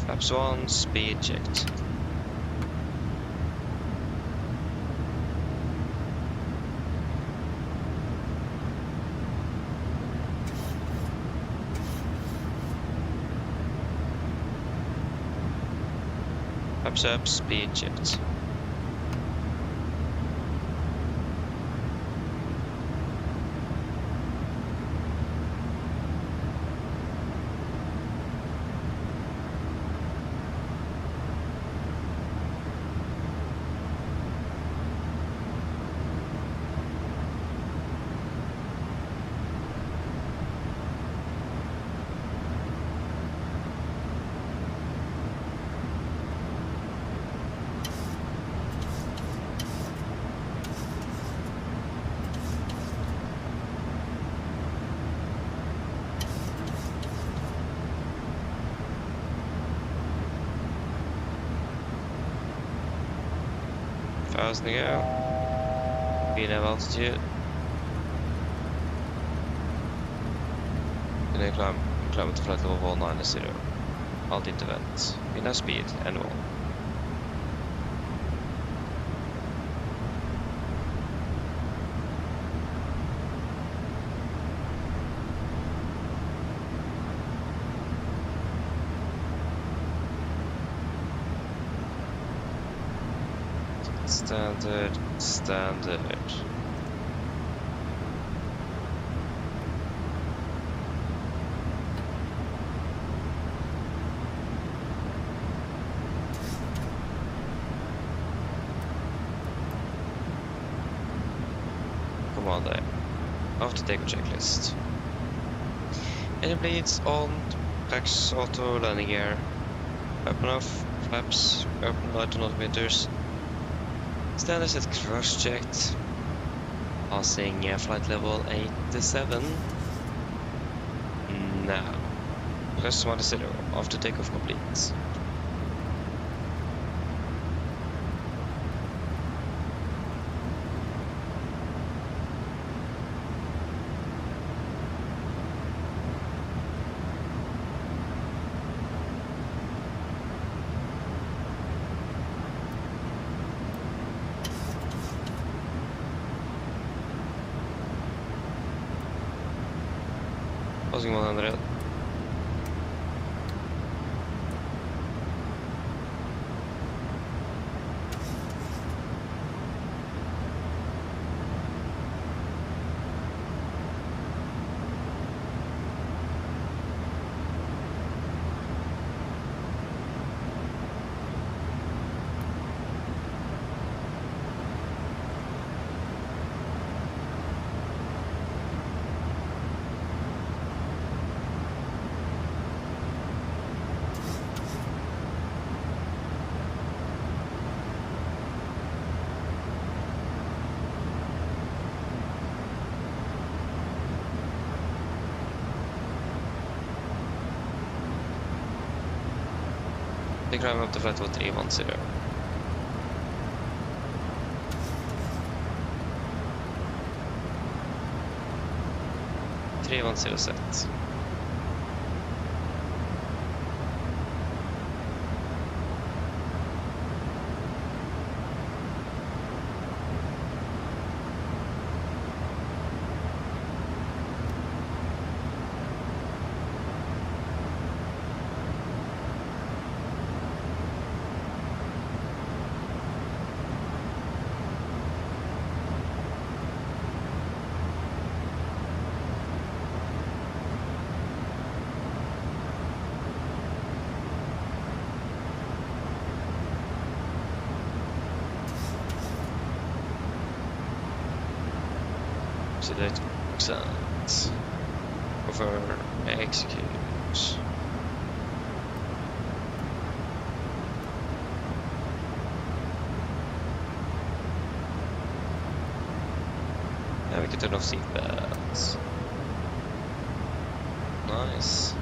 Flaps 1, speed checked. Flaps up, speed checked. Thousand to go. Being at altitude. Gonna climb to flight level 190. Alt intervent. Being at speed and all. Standard. Come on there. Off to takeoff checklist. Engine bleeds on, tracks auto, landing gear. Open off, flaps, open light on altimeters. Standard set crush checked. Passing flight level 87. Now. Press 1-0 after takeoff complete. Crossing 100. They climb up to flight level 310. Set. Select exit. Over execute. Now we can turn off seatbelts. Nice.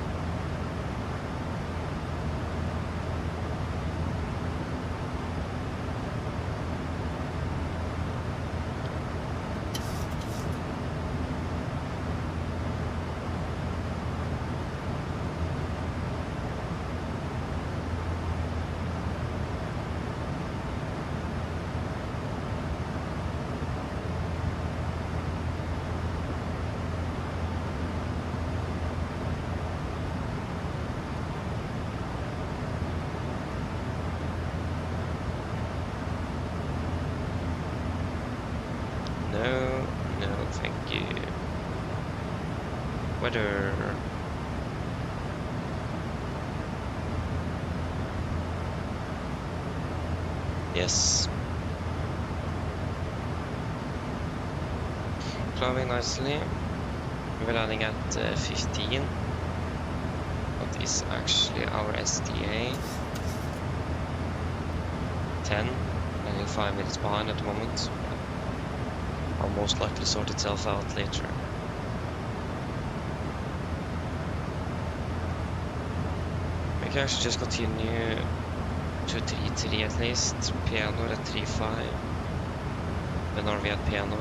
No, thank you. Weather. Yes. Climbing nicely. We're landing at 15. What is actually our SDA? 10. Landing 5 minutes behind at the moment. I'll most likely sort itself out later. We can actually just continue to 3.3 at least. Piano at 3.5. When are we at piano?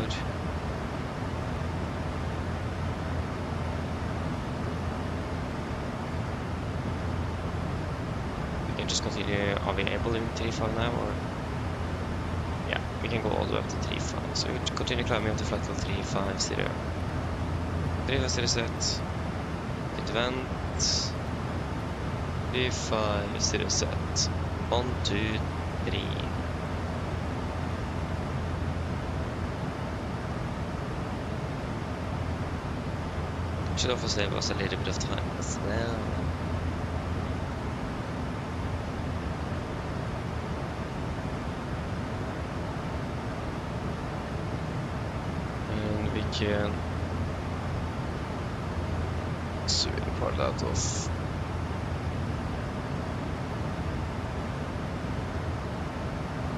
We can just continue. Are we able in 3.5 now or? Yeah, we can go all the way up to 3.5. So we continue climbing up to flight level 350. 350 set. Hit vent. 350 set. 1, 2, 3. Should also save us a little bit of time as well. And we can zoom part out of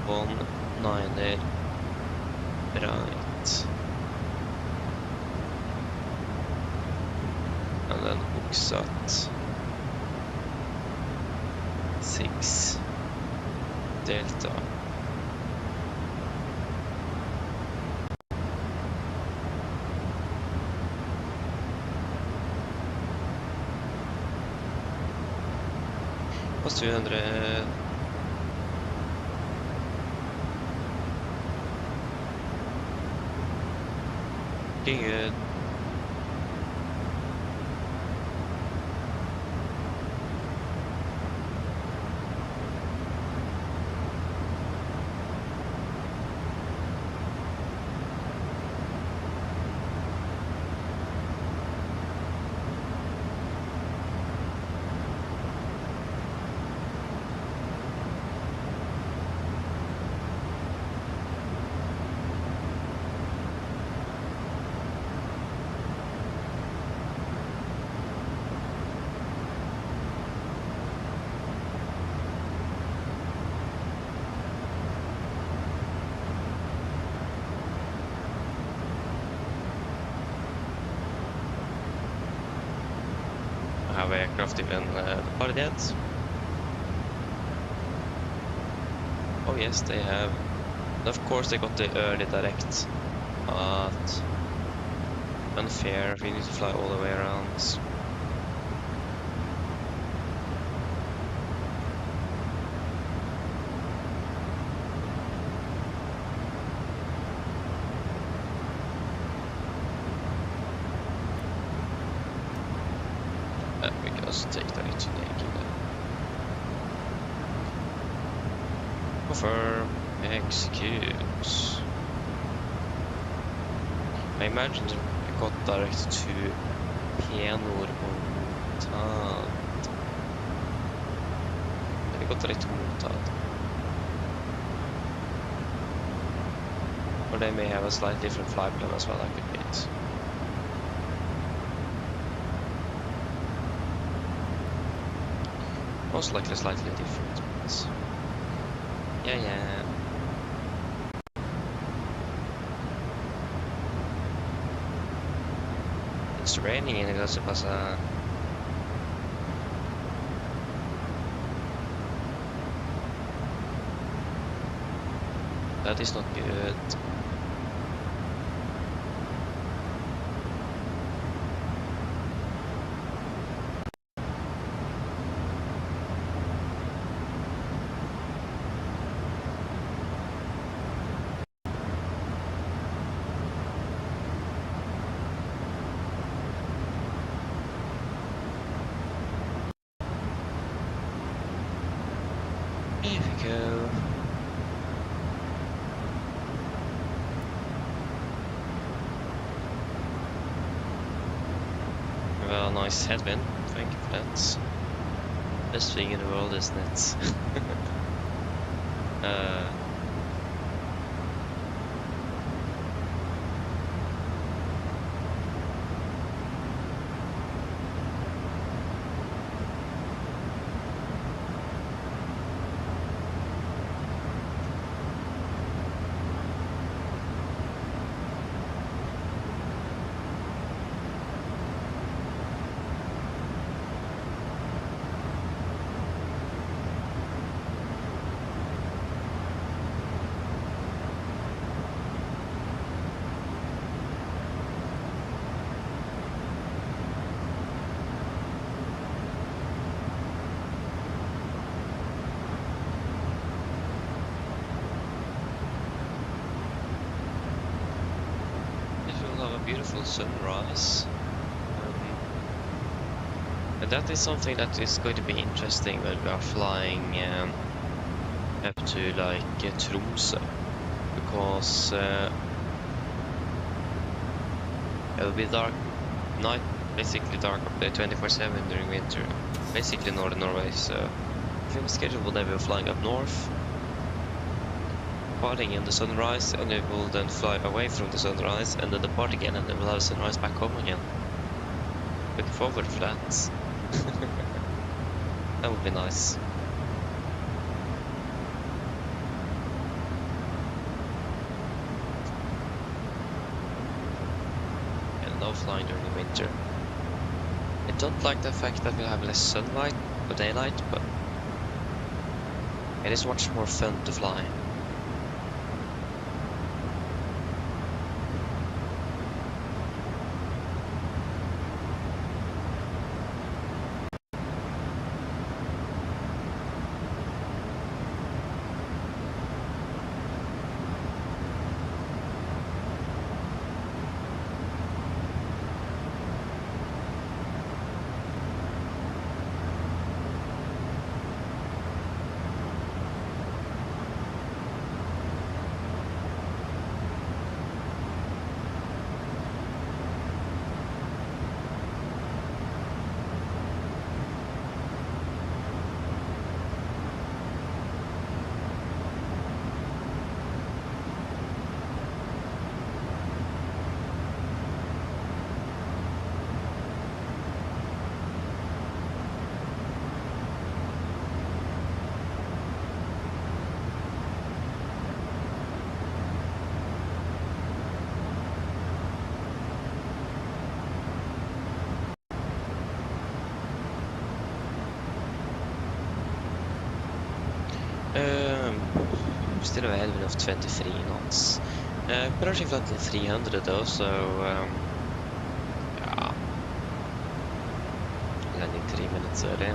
one 9er right, and then Oxat 6 Delta. Plus 200. Good. aircraft even departed yet. Oh yes, they have. And of course they got the early direct, but unfair, we need to fly all the way around. We can also take that into naked. Confirm, execute. I imagine it got direct to piano montad. It got direct to montad. Or they may have a slightly different flight plan as well, that could be it. Most likely slightly different, but yeah. It's raining in Gazipasa. That is not good. Here we go. Well, nice headwind. Thank you for that. Best thing in the world, isn't it? Beautiful sunrise, and that is something that is going to be interesting when we are flying up to like Tromsø, because it will be dark night, basically dark up there 24/7 during winter, basically northern Norway. So if your schedule will never be flying up north, departing in the sunrise, and it will then fly away from the sunrise and then depart again, and then we'll have sunrise back home again. Looking forward for that. That would be nice. And no flying during the winter. I don't like the fact that we'll have less sunlight or daylight, but it is much more fun to fly. Still ahead of 23 knots. Approaching flight in 300 though, so yeah. Landing 3 minutes early.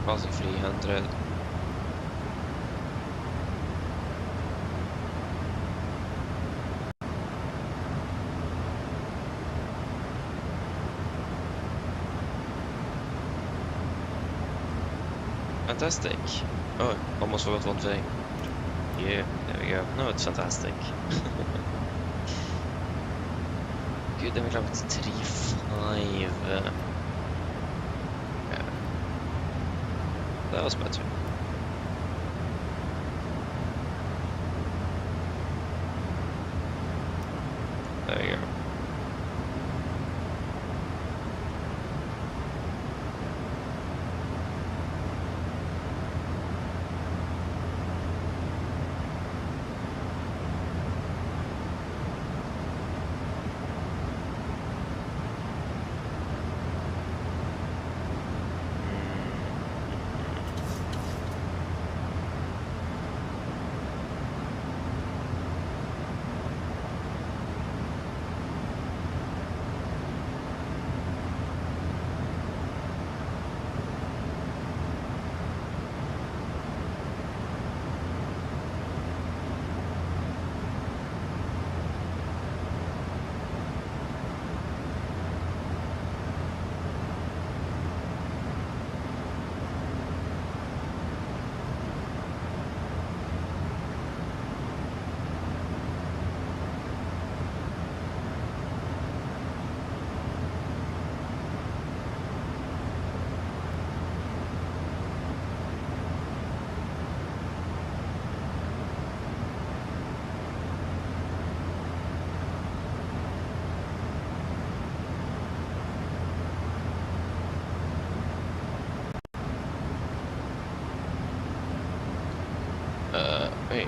Passing 300. Fantastic. Oh, almost forgot one thing. Yeah, there we go. No, it's fantastic. Good, then we got 3.5. Yeah. That was better. There we go. Hey.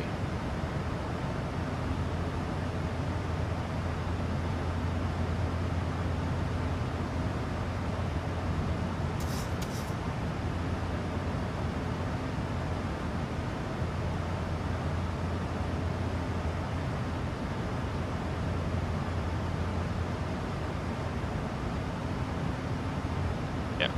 Yeah.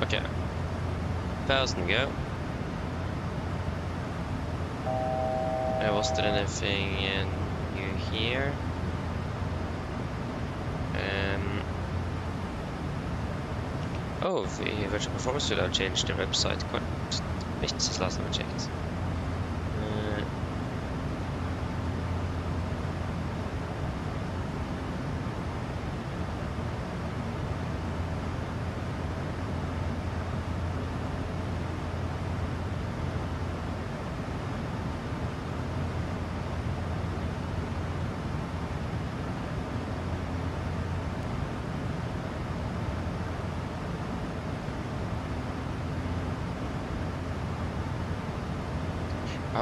Okay. 1,000 go. Was there anything new here? Oh, the virtual performance will have changed the website quite a bit since last time I checked.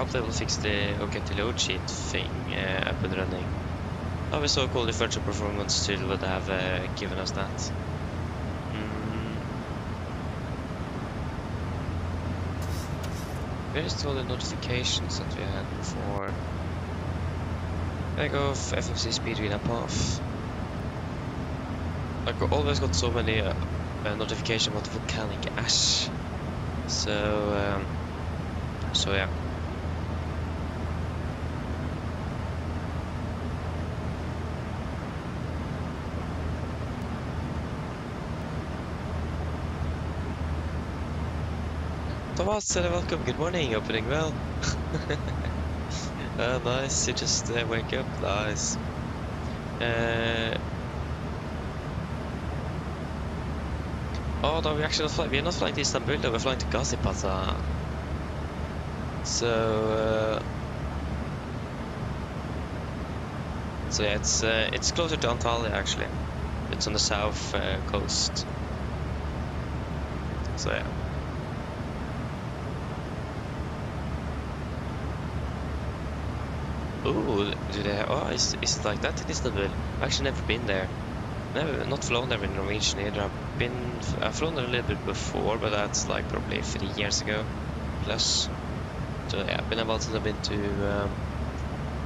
hope they will fix the or get the load sheet thing up and running. I was so cool if virtual performance still would have given us that. Where's all the notifications that we had before? Takeoff, FFC speed read up off. Like, we always got so many notifications about volcanic ash. So yeah. Thomas, welcome, good morning, opening well. Nice, you just wake up, nice. Oh no, we're not flying to Istanbul, though, we're flying to Gazipasa. So yeah, it's closer to Antalya actually. It's on the south coast. So yeah. Ooh, do they have, oh, is it like that in Istanbul? I've actually never been there. Not flown there in Norwegian either. I've flown there a little bit before, but that's like probably 3 years ago plus. So yeah, been a while since I've been to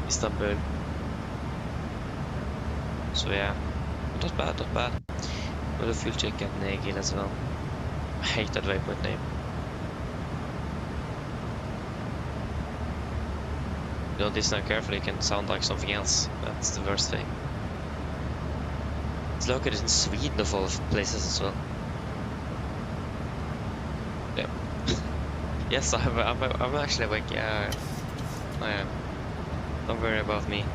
Istanbul. So yeah, not bad, not bad. With a fuel check at Negil as well. I hate that waypoint name. You don't listen carefully, it can sound like something else. That's the worst thing. It's located in Sweden of all places as well. Yeah. Yes, I'm actually awake. Yeah, I am. Don't worry about me.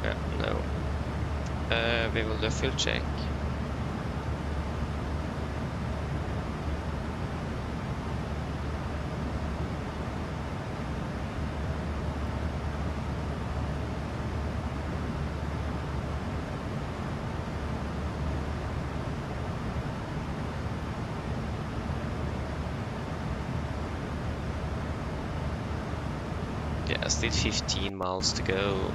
Yeah, no. We will do a fuel check. Yeah, still 15 miles to go.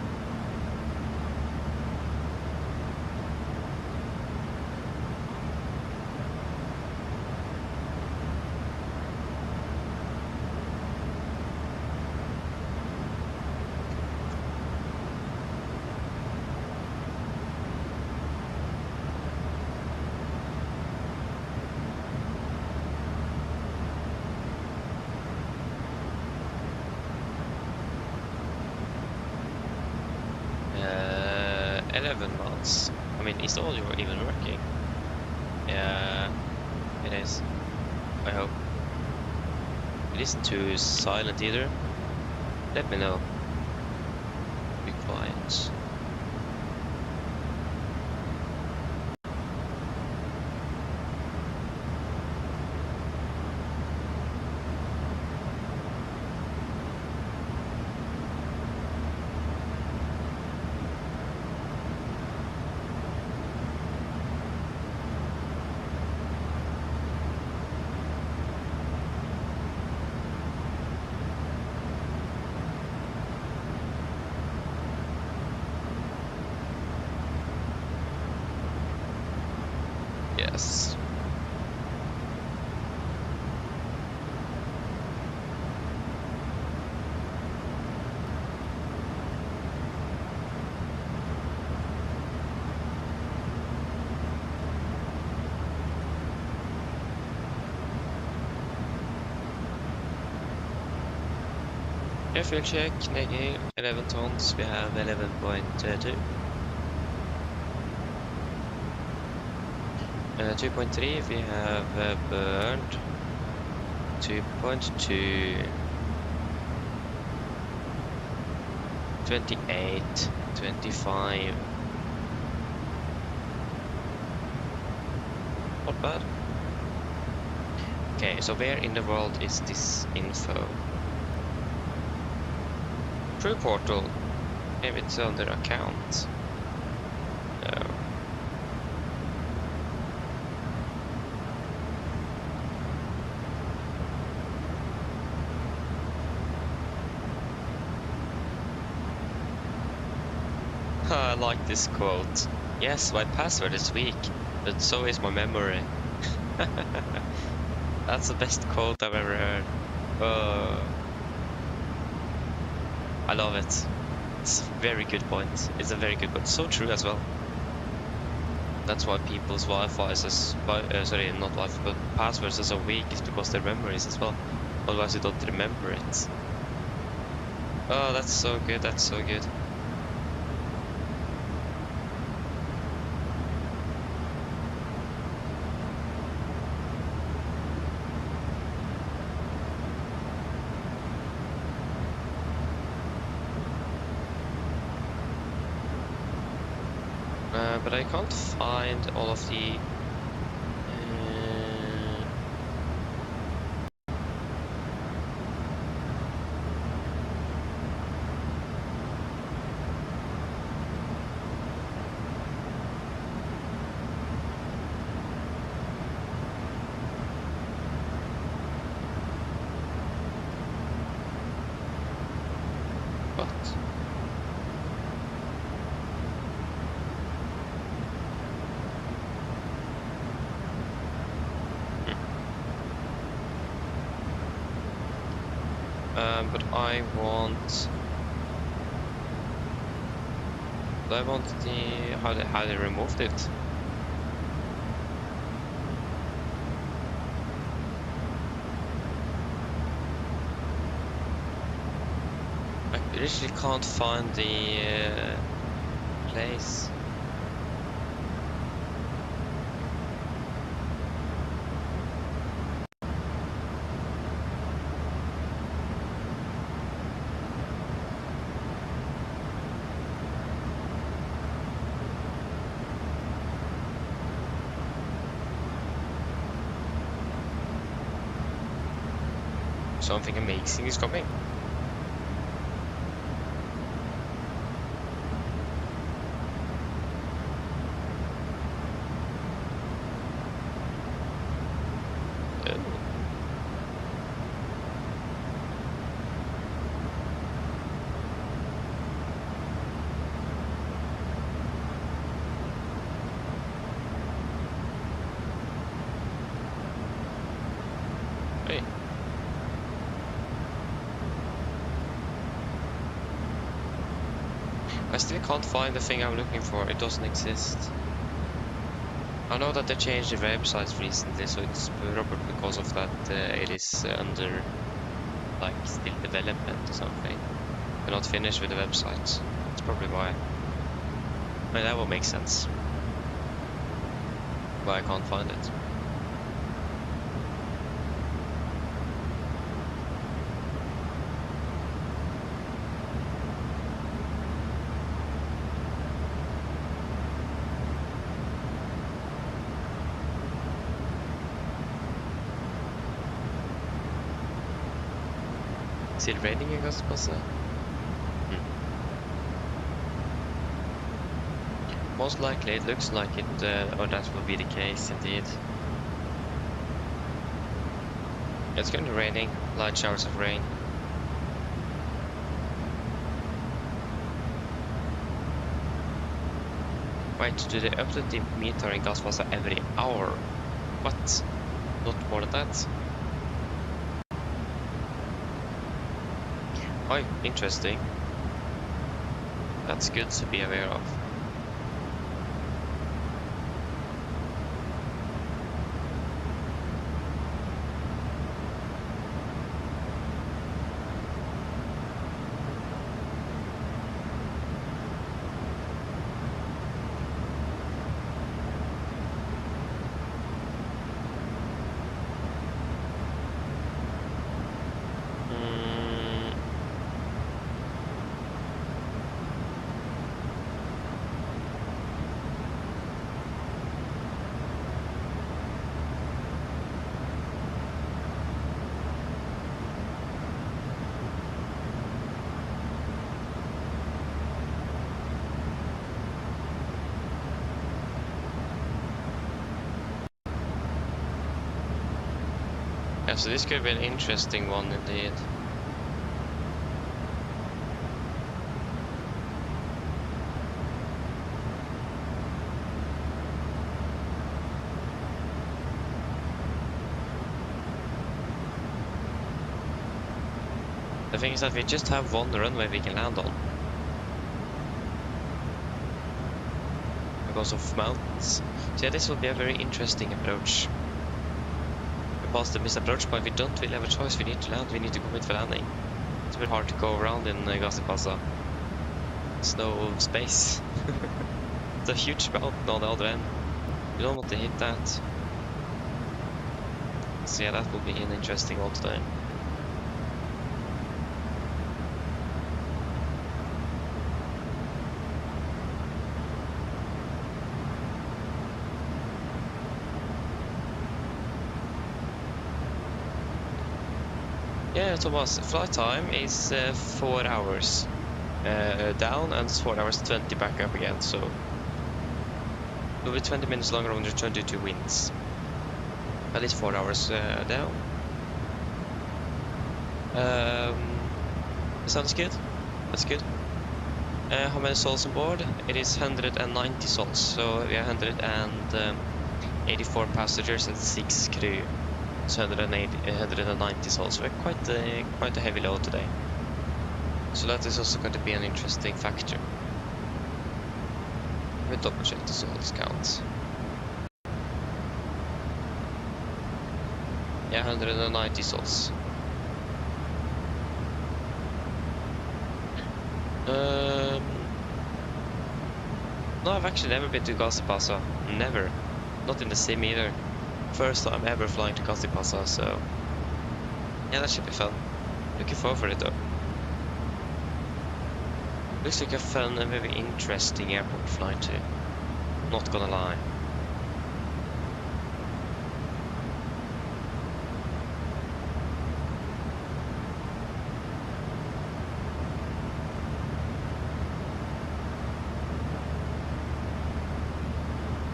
Uh, 11 months. I mean, is the audio even working? Yeah, it is. I hope. It isn't too silent either. Let me know. Be quiet. Yes. Air fuel check, negative 11 tons, we have 11.2. 2.3, we have burned 2.2, 28, 25. Not bad. Okay, so where in the world is this info? Crew portal. Maybe it's under account. No. I like this quote. Yes, my password is weak, but so is my memory. That's the best quote I've ever heard. I love it. It's a very good point. It's a very good point. So true as well. That's why people's Wi-Fi is sorry, not Wi-Fi, but passwords are so weak. Is because their memories as well. Otherwise, you don't remember it. Oh, that's so good. That's so good. But I can't find all of the... What? But I want... I want the... how they removed it. I literally can't find the place. Something amazing is coming. Hey. I still can't find the thing I'm looking for. It doesn't exist. I know that they changed the websites recently, so it's probably because of that it is under like still development or something. They're not finished with the website. That's probably why. I mean, that will make sense. Why I can't find it. Is it raining in Gazipasa? Most likely it looks like it, or that will be the case indeed. It's going to be raining, light showers of rain. Wait, do they update the meter in Gazipasa every hour? What? Not more than that? Oh, interesting. That's good to be aware of. Yeah, so this could be an interesting one indeed. The thing is that we just have one runway we can land on. Because of mountains. So yeah, this will be a very interesting approach. We passed the missed approach point, we don't really have a choice, we need to land, we need to commit for landing. It's a bit hard to go around in Gazipasa. There's no space. It's a huge mountain on the other end. You don't want to hit that. So yeah, that will be an interesting one today. Yeah, Thomas, flight time is 4 hours down and 4 hours 20 back up again, so it'll be 20 minutes longer on the 22 winds. At least 4 hours down. Sounds good. That's good. How many souls on board? It is 190 souls, so we have 184 passengers and 6 crew. It's 190 souls, so we're quite a heavy load today. So that is also going to be an interesting factor. Let me double check the souls count. Yeah, 190 souls. No, I've actually never been to Gazipasa. Never. Not in the sim either. First time ever flying to Gazipasa, so yeah, that should be fun. Looking forward for it though. Looks like a fun and very interesting airport to fly to. Not gonna lie.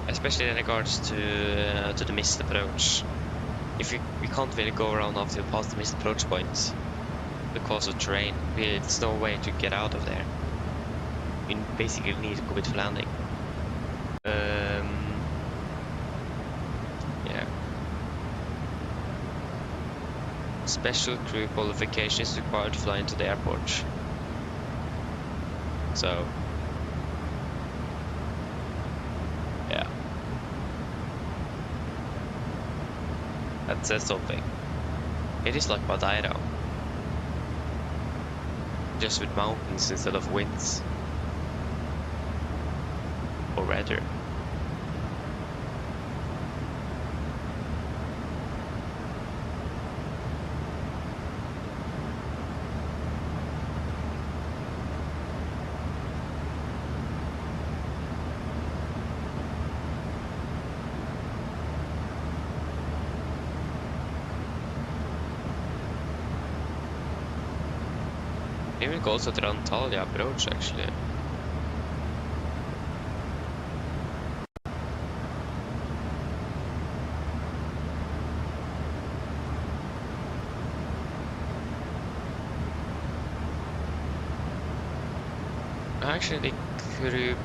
Especially in regards to the missed approach. If we can't really go around after we pass the missed approach point because of terrain, there's no way to get out of there. We basically need to commit for landing. Yeah. Special crew qualification is required to fly into the airport. So yeah. That says something. It is like Madeira. Just with mountains instead of winds. Or rather. Maybe it goes to the Antalya approach actually. Actually, the crew.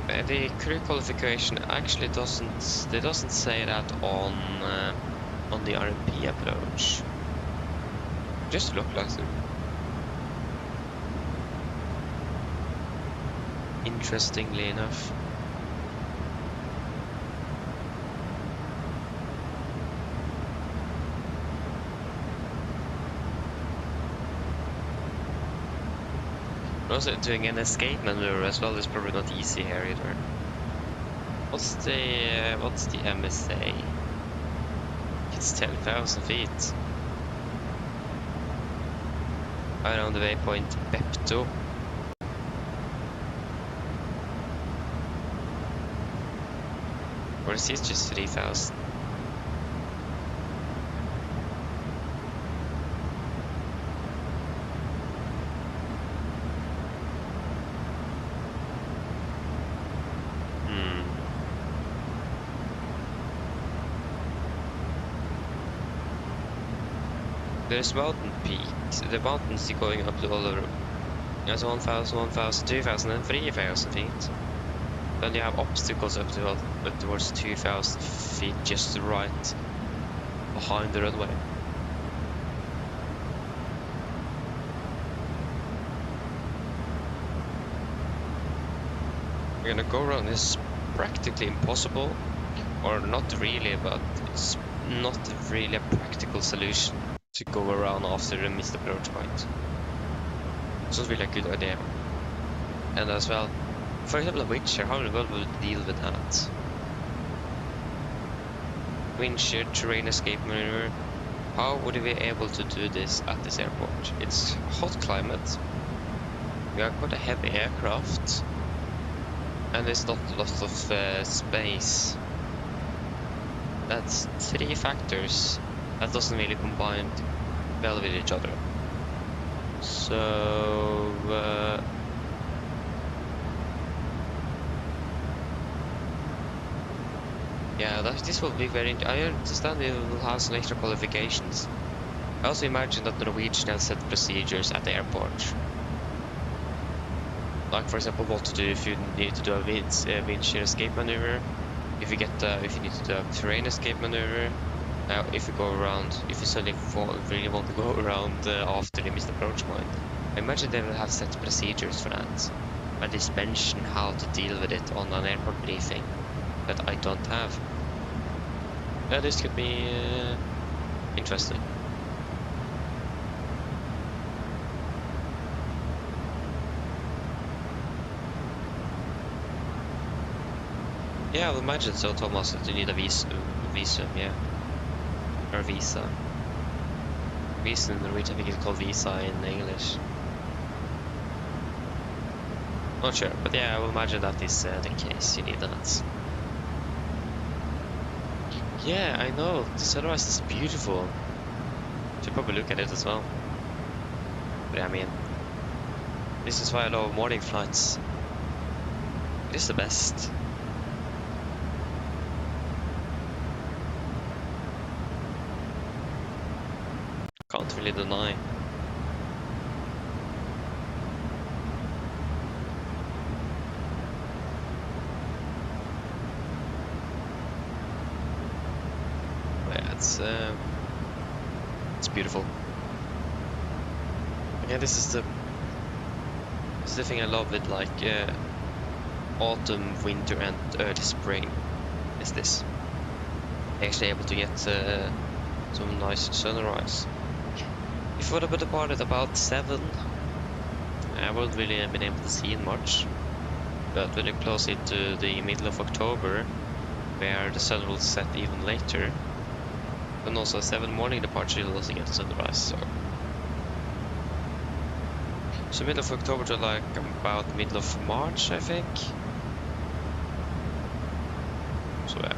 The crew qualification actually doesn't say that on the RMP approach. Just look like them. Interestingly enough. Also doing an escape maneuver as well is probably not easy here either. What's the MSA? It's 10,000 feet. Around the waypoint Bepto. Or is it just 3,000? There's mountain peaks. The mountains are going up to all over. There's 1,000, 1,000, 2,000 and 3,000 feet. Then you have obstacles up towards 2,000 feet just right behind the runway. We're gonna go around is practically impossible, or not really, but it's not really a practical solution to go around after the missed approach point. It's not really a good idea. And as well, for example, a windshear, how in the world will we deal with that? Windshear, terrain escape maneuver. How would we be able to do this at this airport? It's hot climate. We are quite a heavy aircraft. And there's not a lot of space. That's three factors that doesn't really combine well with each other. So yeah, this will be very. I understand we will have some extra qualifications. I also imagine that Norwegian has set procedures at the airport. Like, for example, what to do if you need to do a windshield escape maneuver, if you need to do a terrain escape maneuver, if you go around, if you suddenly really want to go around after the missed approach point. I imagine they will have set procedures for that. At least mention how to deal with it on an airport briefing that I don't have. This could be interesting. Yeah, I would imagine so, Thomas, that you need a visum, yeah. Or visa. Visa in Norwegian, I think it's called visa in English. Not sure, but yeah, I would imagine that is the case, you need that. Yeah, I know, the sunrise is beautiful. Should probably look at it as well. But I mean, this is why I love morning flights. It is the best. Can't really deny. Yeah, it's beautiful. Yeah, this is the thing I love with like autumn, winter, and early spring. Is this actually able to get some nice sunrise? If we would have departed about 7, I wouldn't really have been able to see it much. But when you close into the middle of October, where the sun will set even later, and also a 7 morning departure, you'll also get sunrise. So middle of October to like about middle of March, I think. So yeah.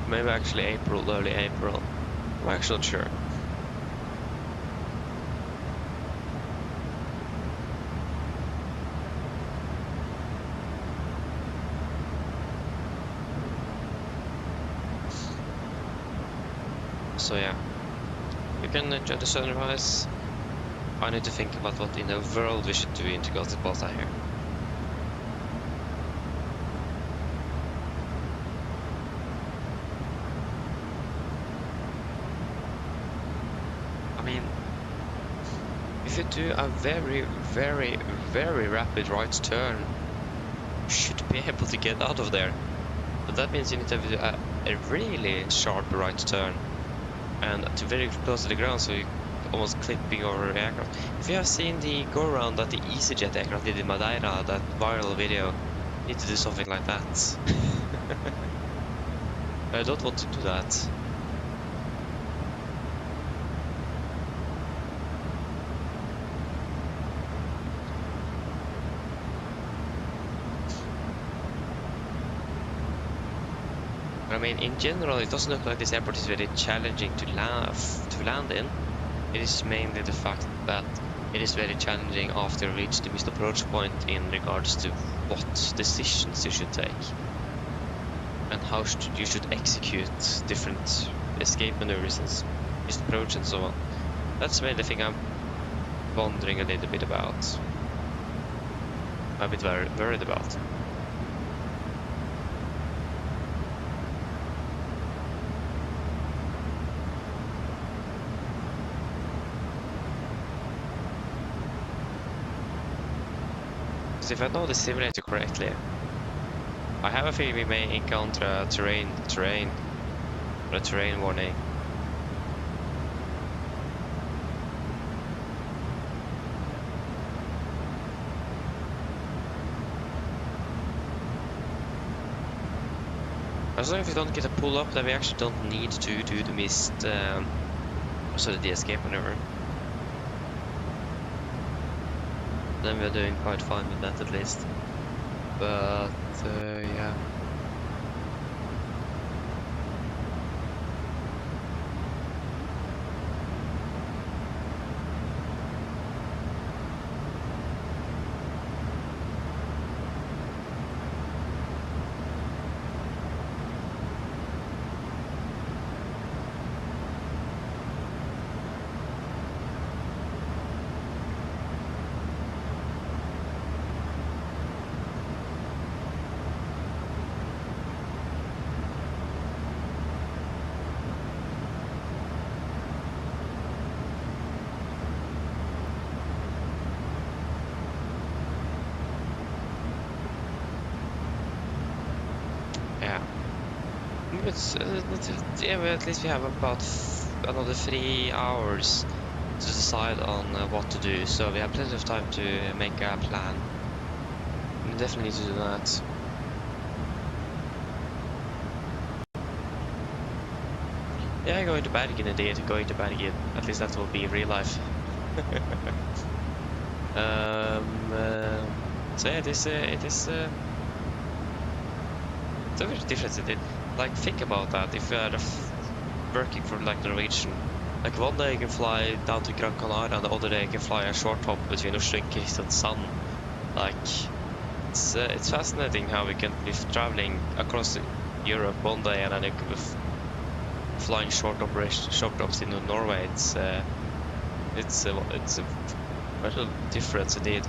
Maybe actually April, early April. I'm actually not sure. So yeah, you can enjoy the sunrise. I need to think about what in the world we should do into Gazipasa here. I mean, if you do a very, very, very rapid right turn, you should be able to get out of there. But that means you need to do a really sharp right turn. And very close to the ground, so you're almost clipping over the aircraft. If you have seen the go-around that the EasyJet aircraft did in Madeira, that viral video, you need to do something like that. I don't want to do that. I mean, in general, it doesn't look like this airport is very challenging to land in. It is mainly the fact that it is very challenging after you reach the missed approach point in regards to what decisions you should take and how you should execute different escape maneuvers and missed approach and so on. That's mainly the thing I'm wondering a little bit about. I'm a bit worried about. Because if I know the simulator correctly, I have a feeling we may encounter a terrain or a terrain warning. As long as we don't get a pull up, then we actually don't need to do the mist, the escape maneuver. Then we're doing quite fine with that at least. But yeah. Yeah, but at least we have about another 3 hours to decide on what to do, so we have plenty of time to make a plan. We definitely need to do that. Yeah, going to Bergen indeed, going to Bergen. At least that will be real life. So yeah, it's a very different indeed. Like, think about that. If you are working for like Norwegian, like one day you can fly down to Gran Canaria, and the other day you can fly a short hop between Oslo and Kristiansand. Like, it's fascinating how we can be traveling across Europe one day, and then you can be flying short hops into Norway. It's a little difference indeed.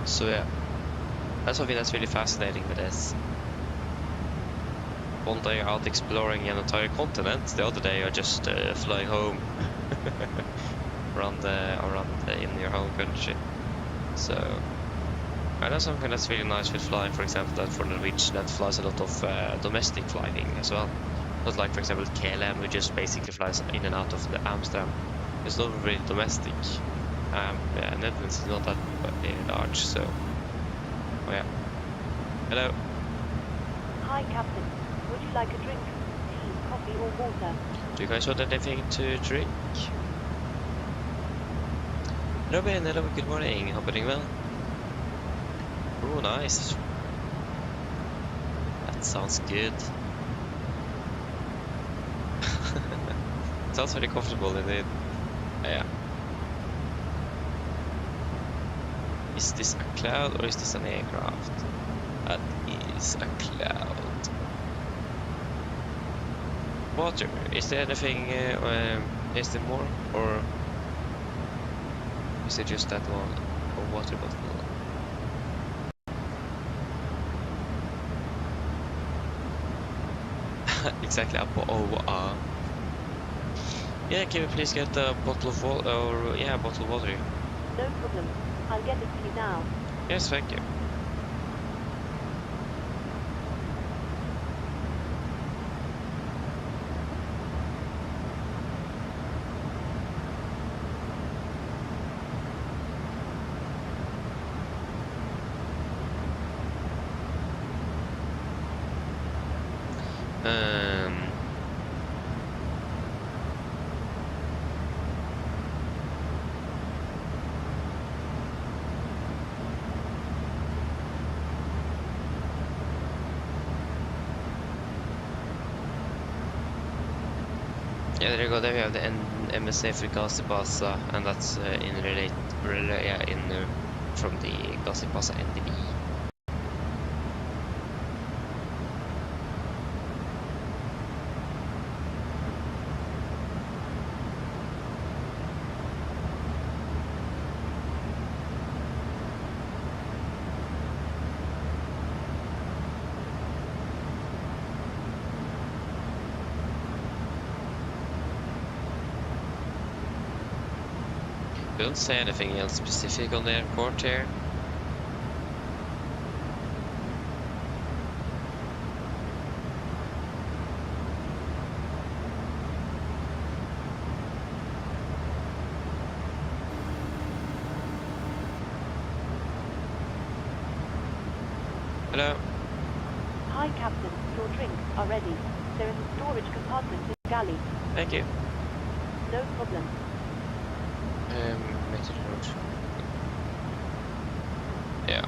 So yeah. That's something that's really fascinating with this. One day you're out exploring an entire continent, the other day you're just flying home around in your home country. So that's something that's really nice with flying. For example, that for Norwegian that flies a lot of domestic flying as well. Not like, for example, KLM, who just basically flies in and out of the Amsterdam. It's not really domestic. Yeah, Netherlands is not that large, so. Oh yeah. Hello. Hi, Captain. Would you like a drink? Tea, coffee, or water? Do you guys want anything to drink? Robin, hello, good morning. Hope you're doing well. Oh, nice. That sounds good. Sounds very comfortable indeed. Yeah. Is this a cloud or is this an aircraft? That is a cloud. Water. Is there anything? Is there more, or is it just that one? A water bottle. Exactly. Yeah, can we please get a bottle of water? Or yeah, a bottle of water. No problem. I'll get it to you now. Yes, thank you. Yeah, there you go. There we have the MSFF Gazipasa, and that's from the Gazipasa NDB. Don't say anything else specific on the airport here. Hello. Hi, Captain. Your drinks are ready. They're in the storage compartment in the galley. Thank you. No problem. Method road. Yeah.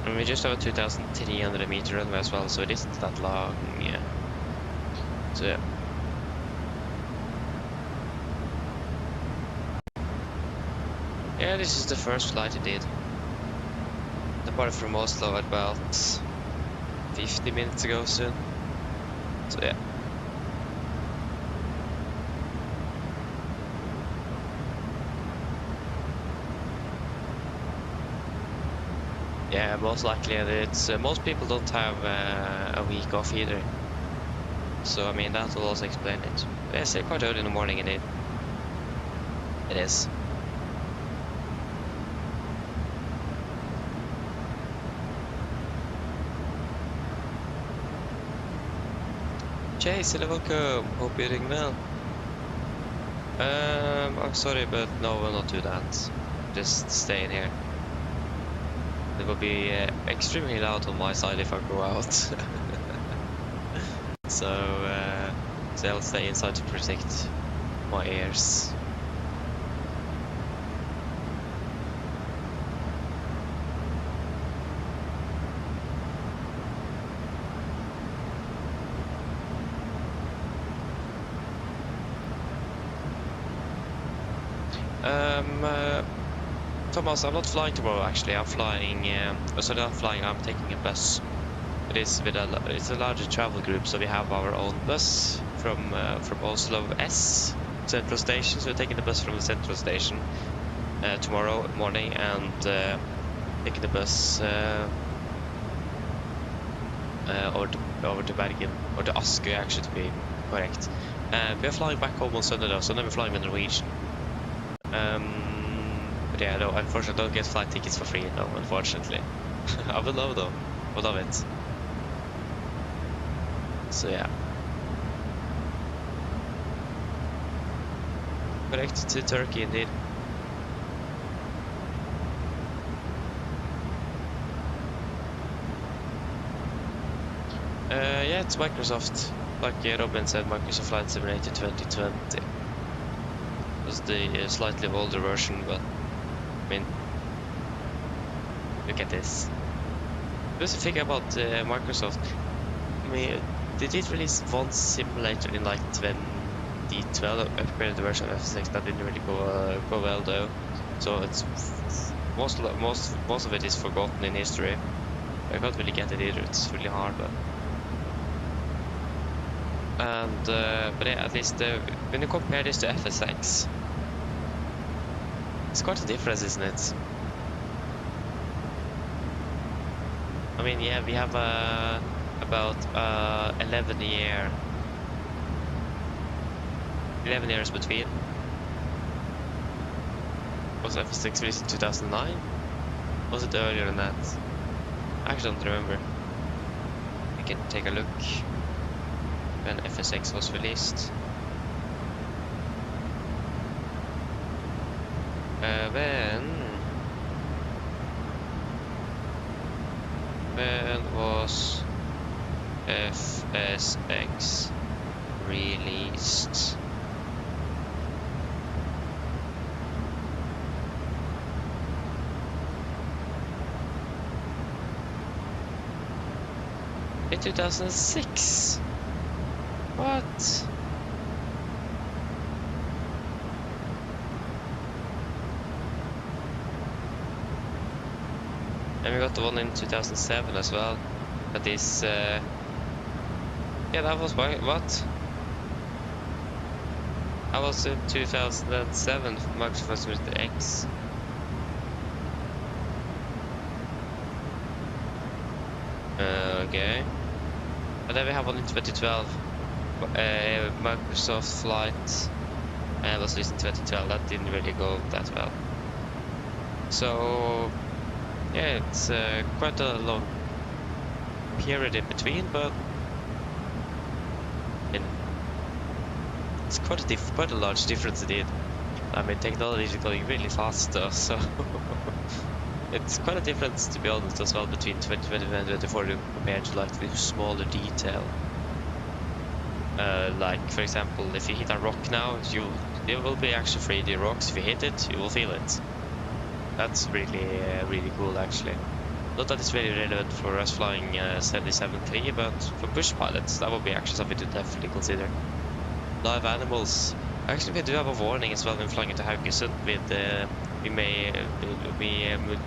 And we just have a 2,300 meter runway as well, so it isn't that long. Yeah. So yeah. Yeah, this is the first flight I did. Departed from Oslo at about 50 minutes ago soon. So yeah. Yeah, most likely it's most people don't have a week off either. So I mean that will also explain it. But yeah, still quite early in the morning indeed. It is. Chase, hello, welcome. Hope you're doing well. I'm sorry, but no, we'll not do that. Just stay in here. It will be extremely loud on my side if I go out. so I'll stay inside to protect my ears. Thomas, I'm not flying tomorrow actually. I'm flying. Sorry, not flying. I'm taking a bus. It's a larger travel group, so we have our own bus from Oslo S Central Station. So we're taking the bus from the Central Station tomorrow morning and taking the bus over to Bergen, or to Askøy actually to be correct. We're flying back home on Sunday though, so then we're flying with Norwegian. But yeah, no, unfortunately I don't get flight tickets for free, no, unfortunately. I would love though, I would love it. So yeah. Correct, to Turkey indeed. Yeah, it's Microsoft. Like Robin said, Microsoft Flight Simulator 2020. It's the slightly older version, but I mean, look at this. Just think about Microsoft. I mean, they did release one simulator in like 2012, upgraded version of FSX that didn't really go well though. So it's most of it is forgotten in history. I can't really get it either. It's really hard, but. And but yeah, at least when you compare this to FSX, it's quite a difference, isn't it? I mean, yeah, we have about 11 years between. Was FSX released in 2009? Was it earlier than that? I actually don't remember. We can take a look when FSX was released. When was FSX released? In 2006? What? And we got the one in 2007 as well. That is, yeah, that was what? That was in 2007 MSFS2020 X. Okay. And then we have one in 2012. Microsoft Flight was released in 2012. That didn't really go that well. So yeah, it's quite a long period in between, but it's quite a large difference indeed. I mean, technology is going really fast though, so it's quite a difference, to be honest, as well, between 2020 and 2040 compared to like the smaller detail. Like for example, if you hit a rock now, there will be actually 3D rocks. If you hit it, you will feel it. That's really really cool actually. Not that it's very relevant for us flying 773, but for bush pilots that would be actually something to definitely consider. Live animals. Actually, we do have a warning as well when flying into Haugesund. With we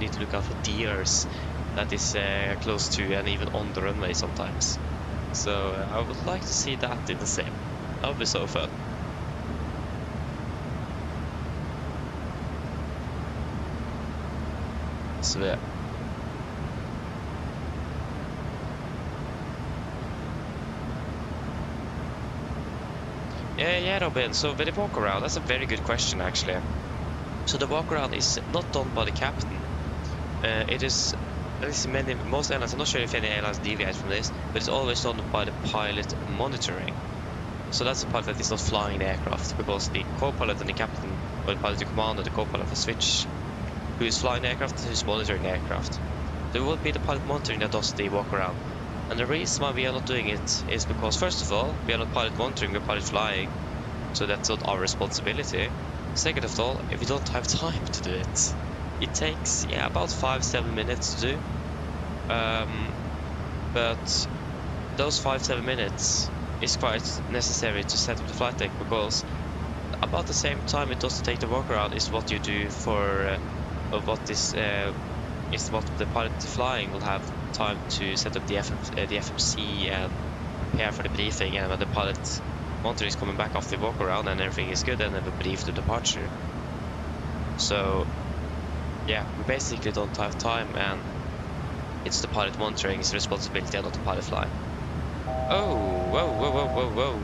need to look out for deers that is close to and even on the runway sometimes. So I would like to see that in the sim. That would be so fun. So yeah. Yeah, Robin. So with the walk around, that's a very good question actually. So the walk around is not done by the captain. It is. Most airlines. I'm not sure if any airlines deviate from this, but it's always done by the pilot monitoring. So that's the pilot that is not flying the aircraft, because the co-pilot and the captain, or the pilot in command and the co-pilot will switch. Who is flying the aircraft and who is monitoring the aircraft. There will be the pilot monitoring that does the walk around. And the reason why we are not doing it is because, first of all, we are not pilot monitoring, we're pilot flying. So that's not our responsibility. Second of all, if we don't have time to do it. It takes, yeah, about 5-7 minutes to do. But those 5-7 minutes is quite necessary to set up the flight deck, because about the same time it does to take the walk around is what you do for what is what the pilot flying will have time to set up the FMC and prepare for the briefing, and when the pilot monitor is coming back off the walk around and everything is good, and then we brief the departure. So yeah, we basically don't have time, and it's the pilot monitoring's responsibility and not the pilot flying. Oh, whoa.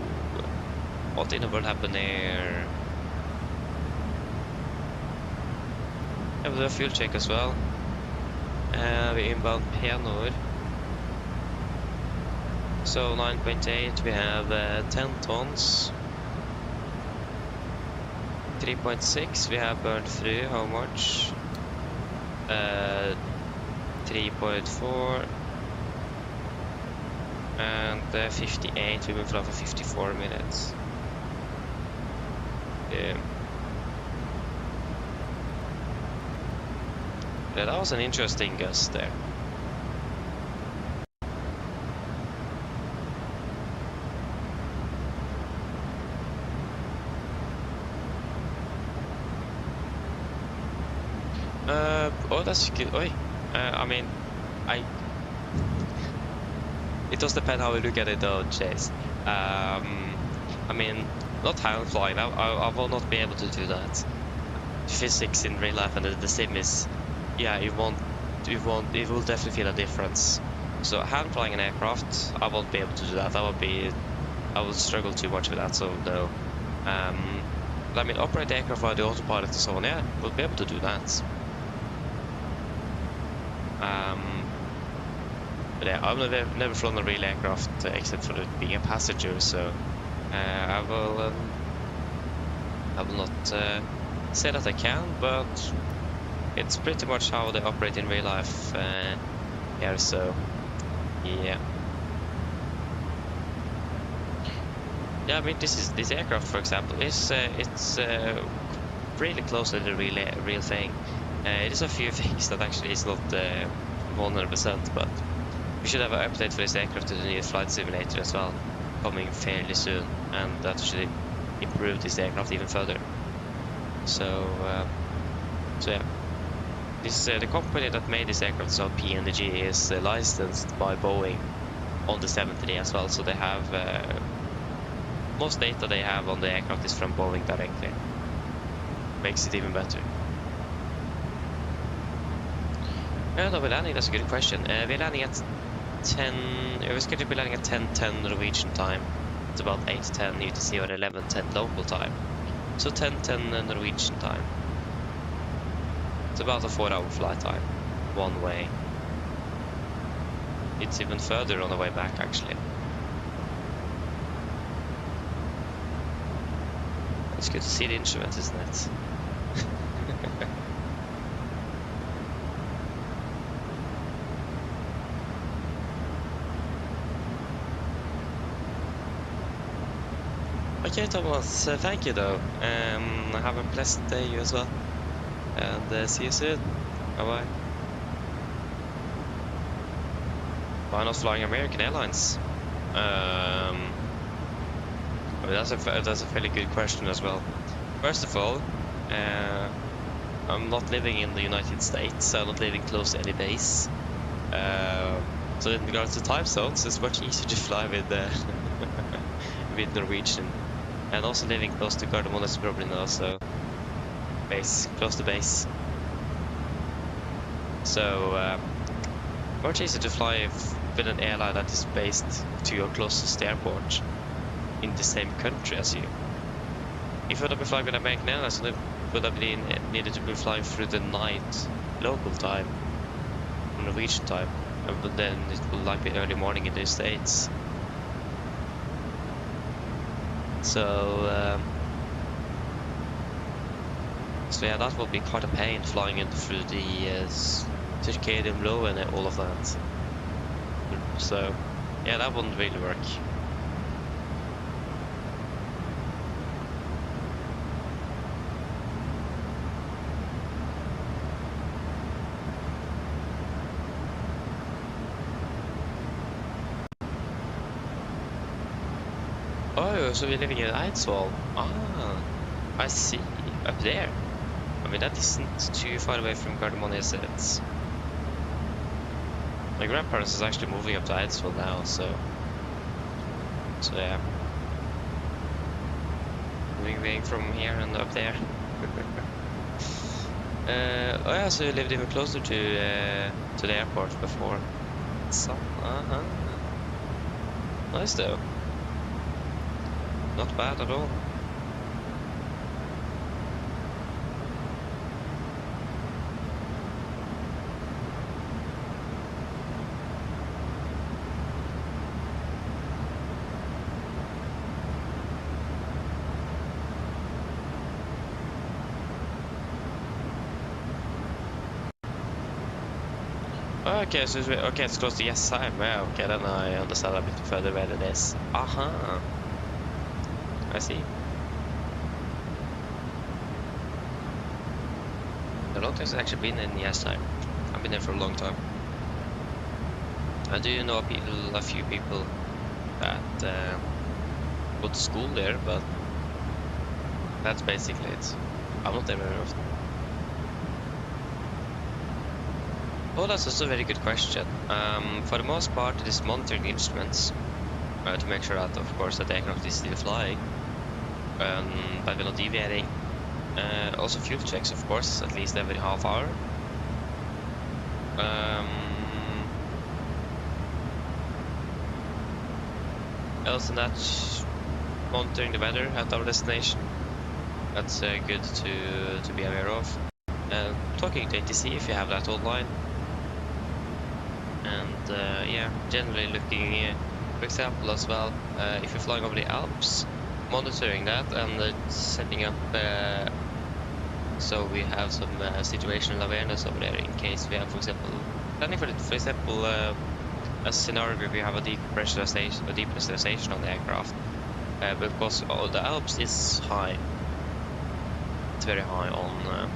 What in the world happened there? Yeah, we'll do a fuel check as well. We inbound P-Nord. So 9.8, we have 10 tons. 3.6, we have burned through, how much? 3.4. And 58, we will fly for 54 minutes. Yeah, that was an interesting gust there. Oh, that's good. Oi. I mean, it does depend how we look at it though, Chase. I mean, not hand flying, I will not be able to do that. Physics in real life and the sim is, yeah, it will definitely feel a difference. So hand flying an aircraft, I won't be able to do that. I will struggle too much with that, so no. But I mean, operate the aircraft via the autopilot and so on, yeah, we'll be able to do that. But yeah, I've never flown a real aircraft except for being a passenger, so I will not say that I can, but it's pretty much how they operate in real life here, so yeah. Yeah, I mean, this aircraft, for example, is it's really close to the real thing. It is a few things that actually is not 100%, but we should have an update for this aircraft to the new flight simulator as well, coming fairly soon, and that should improve this aircraft even further. So yeah, this the company that made this aircraft, so PMDG, is licensed by Boeing on the 73 as well. So they have most data they have on the aircraft is from Boeing directly. Makes it even better. No, we're landing. That's a good question. We're landing at 10. We're scheduled to be landing at 10:10 Norwegian time. It's about 8:10 UTC or 11:10 local time. So 10:10 Norwegian time. It's about a 4-hour flight time, one way. It's even further on the way back, actually. It's good to see the instruments, isn't it? Okay, Thomas, thank you though. Have a pleasant day, you as well. And see you soon. Bye bye. Why not flying American Airlines? I mean, that's a fairly good question as well. First of all, I'm not living in the United States. I'm not living close to any base. So in regards to time zones, it's much easier to fly with with Norwegian. And also living close to Gardermoen is probably also close to base. So much easier to fly with an airline that is based to your closest airport in the same country as you. If you would have been flying with American Airlines, it would have been needed to be flying through the night local time, Norwegian time, but then it would like be early morning in the States. So yeah, that would be quite a pain flying in through the circadian low and all of that. So yeah, that wouldn't really work. Oh, so we're living in Eidsvoll. Ah, I see. Up there. I mean, that isn't too far away from Gardermoen, is it? My grandparents is actually moving up to Eidsvoll now, so yeah. Moving from here and up there. Oh yeah, so you lived even closer to the airport before. So, nice though. Not bad at all. Okay, so it's close to yes time. Yeah, okay, then I understand a bit further where it is. Aha. I see. I don't think I've actually been in yes time. I've been there for a long time. I do know a few people that go to school there, but that's basically it. I'm not there very often. Oh, that's also a very good question. For the most part, it is monitoring the instruments to make sure that, of course, that the aircraft is still flying, but we're not deviating. Also fuel checks, of course, at least every half hour. Else than that, monitoring the weather at our destination. That's good to be aware of. Talking to ATC if you have that online. And yeah, generally looking, for example, as well, if you're flying over the Alps, monitoring that and setting up so we have some situational awareness over there in case we have, for example, planning for example, a scenario where we have a depressurization on the aircraft, because the Alps is high. It's very high on.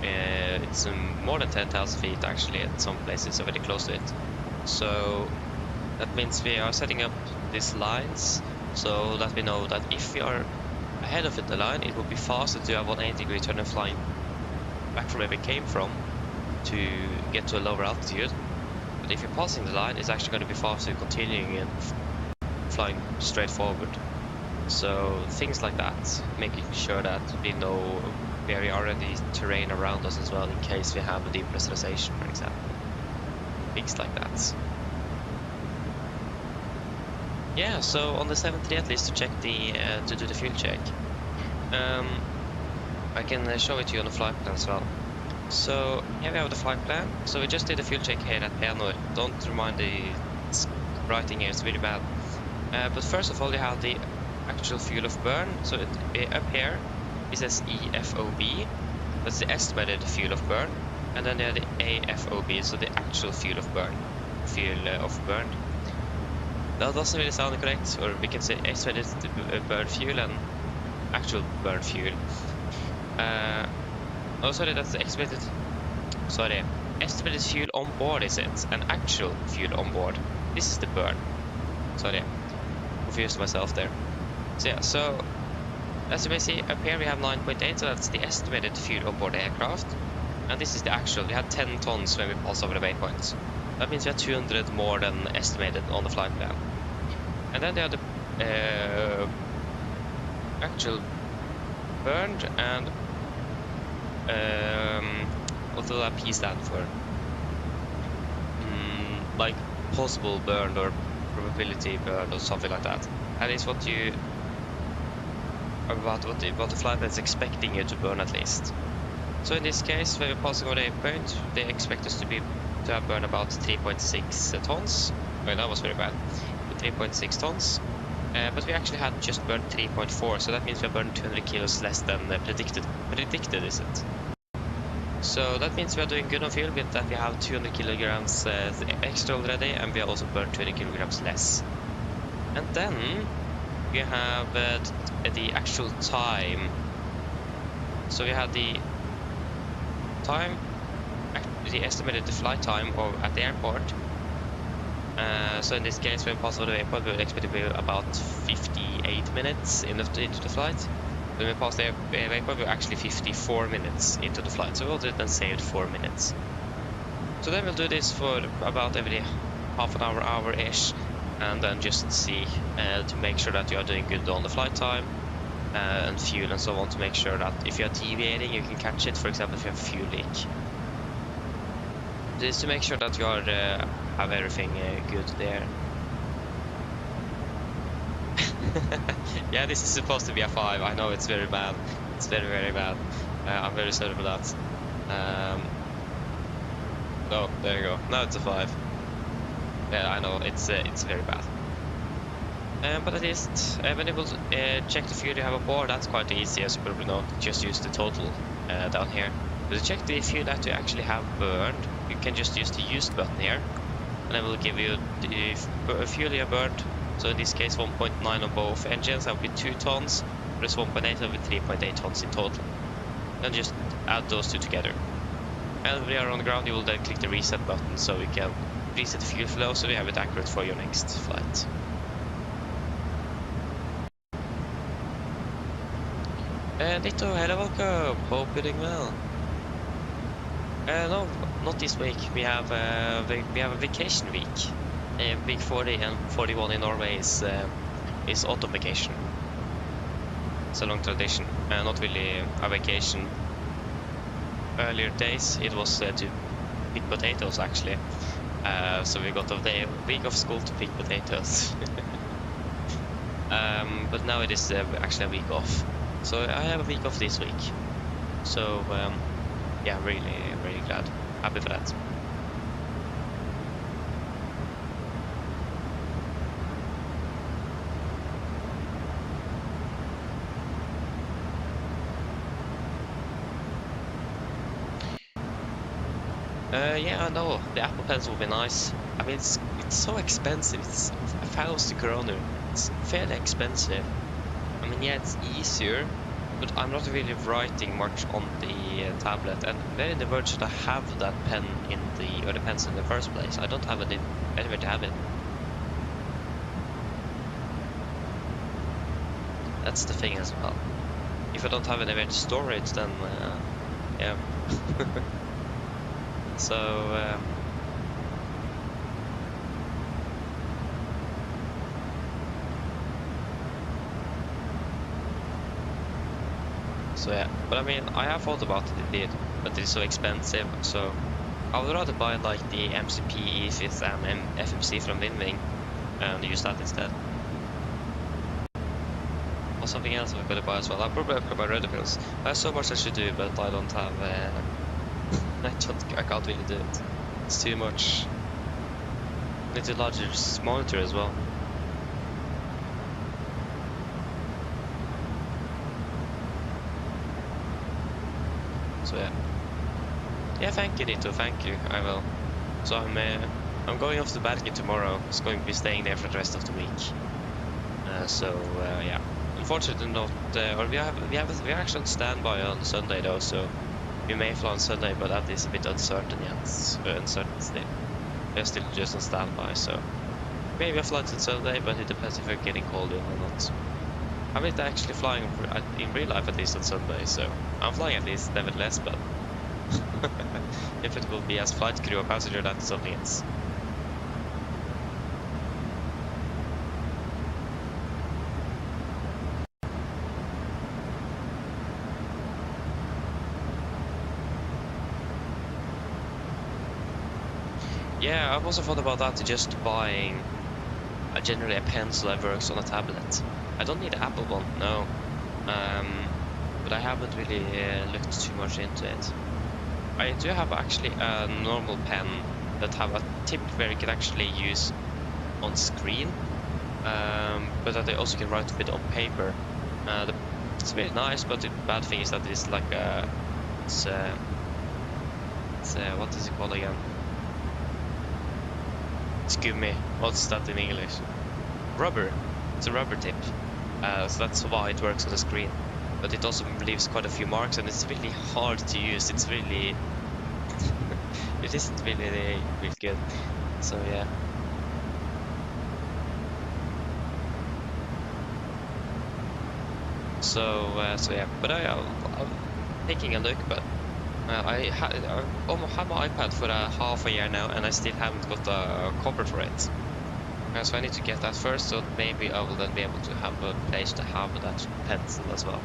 It's more than 10,000 feet actually at some places, so very close to it. So that means we are setting up these lines so that we know that if we are ahead of the line, it will be faster to have 180-degree turn and flying back from where we came from to get to a lower altitude. But if you're passing the line, it's actually going to be faster continuing and flying straight forward. So things like that, making sure that we know where we are in the terrain around us as well, in case we have a depressurization, for example. Things like that. Yeah, so on the 7.3 at least to check the to do the fuel check. I can show it to you on the flight plan as well. So here we have the flight plan. So we just did a fuel check here at Penor. Don't remind the writing here, it's really bad. But first of all, you have the actual fuel of burn. So up here it says EFOB. That's the estimated fuel of burn. And then you have the AFOB, so the actual fuel of burn. That doesn't really sound correct, or we can say estimated burn fuel and actual burn fuel. Oh, sorry, that's the estimated. Sorry, estimated fuel on board is it, and actual fuel on board. This is the burn. Sorry, confused myself there. So yeah, so as you may see up here we have 9.8, so that's the estimated fuel on board the aircraft, and this is the actual. We had 10 tons when we passed over the waypoints. That means we had 200 more than estimated on the flight plan. And then they have the actual burned and what will that P stand for? Like possible burned or probability burned or something like that. That is what you what the flight plan is expecting you to burn at least. So in this case, when we're passing over the waypoint, they expect us to have burned about 3.6 tons. Well, that was very bad. 3.6 tons. But we actually had just burned 3.4, so that means we have burned 200 kilos less than predicted. Predicted, is it? So that means we are doing good on fuel with that we have 200 kilograms extra already, and we have also burned 20 kilograms less. And then we have the actual time. So we have the time, the estimated flight time at the airport. So in this case, when we pass over the airport, we would expect to be about 58 minutes into the flight. When we pass the airport, we're actually 54 minutes into the flight. So we'll do it and saved 4 minutes. So then we'll do this for about every half an hour, hour-ish, and then just see to make sure that you are doing good on the flight time and fuel and so on, to make sure that if you are deviating, you can catch it. For example, if you have a fuel leak. This is to make sure that you are have everything good there. Yeah, this is supposed to be a 5. I know it's very bad. It's very, very bad. I'm very sorry for that. Oh, there you go. Now it's a 5. Yeah, I know it's very bad. But at least when you will check the fuel you have on board, that's quite easy, as you probably know. Just use the total down here. But to check the fuel that you actually have burned, you can just use the used button here, and I will give you the fuel you have burned. So in this case 1.9 on both engines, that will be 2 tons, plus 1.8, that will be 3.8 tons in total. And just add those two together. And when you are on the ground, you will then click the reset button, so we can reset the fuel flow, so we have it accurate for your next flight. Ditto, hello, welcome, hope you're doing well. No, not this week. We have a vacation week. Week 40 and 41 in Norway is autumn vacation. It's a long tradition. Not really a vacation. Earlier days it was to pick potatoes actually. So we got a week of school to pick potatoes. But now it is actually a week off. So I have a week off this week. So yeah, really, really glad. Happy for that. Yeah, I know. The Apple Pencil will be nice. I mean, it's so expensive. It's 1,000 kroner. It's fairly expensive. I mean, yeah, it's easier but I'm not really writing much on the tablet, and where in the world should I have that pen in the, or the pencil in the first place? I don't have it anywhere to have it. That's the thing as well. If I don't have anywhere to store it, then yeah. So yeah, but I mean, I have thought about it indeed, but it's so expensive, so I would rather buy like the MCP, EFIS and FMC from Winwing and use that instead. Or something else I could buy as well. I'll probably upgrade my Radeon bills. I have so much I should do, but I don't have I can't really do it. It's too much. I need a larger monitor as well. So yeah, thank you, Nito, thank you, I will. So I'm going off to Bergen tomorrow. It's going to be staying there for the rest of the week. Yeah, unfortunately not, or we are actually on standby on Sunday though, so we may fly on Sunday, but that is a bit uncertain yet, uncertain still. We're still just on standby, so maybe a flight on Sunday, but it depends if we're getting called in or not. I'm not actually flying in real life at least on Sunday, so I'm flying at least nevertheless, but if it will be as flight crew or passenger, that's something else. Yeah, I've also thought about that, just buying generally a pencil that works on a tablet. I don't need an Apple one, no. But I haven't really looked too much into it. I do have actually a normal pen that have a tip where you can actually use on screen, but that I also can write with on paper. It's very nice, but the bad thing is that it's like it's what is it called again? It's gummy. What's that in English? Rubber. It's a rubber tip. So that's why it works on the screen. But it also leaves quite a few marks, and it's really hard to use. It's really it isn't really good. So yeah. So yeah. But I'm taking a look, but I almost have my iPad for half a year now, and I still haven't got a cover for it. So I need to get that first, so maybe I will then be able to have a place to have that pencil as well.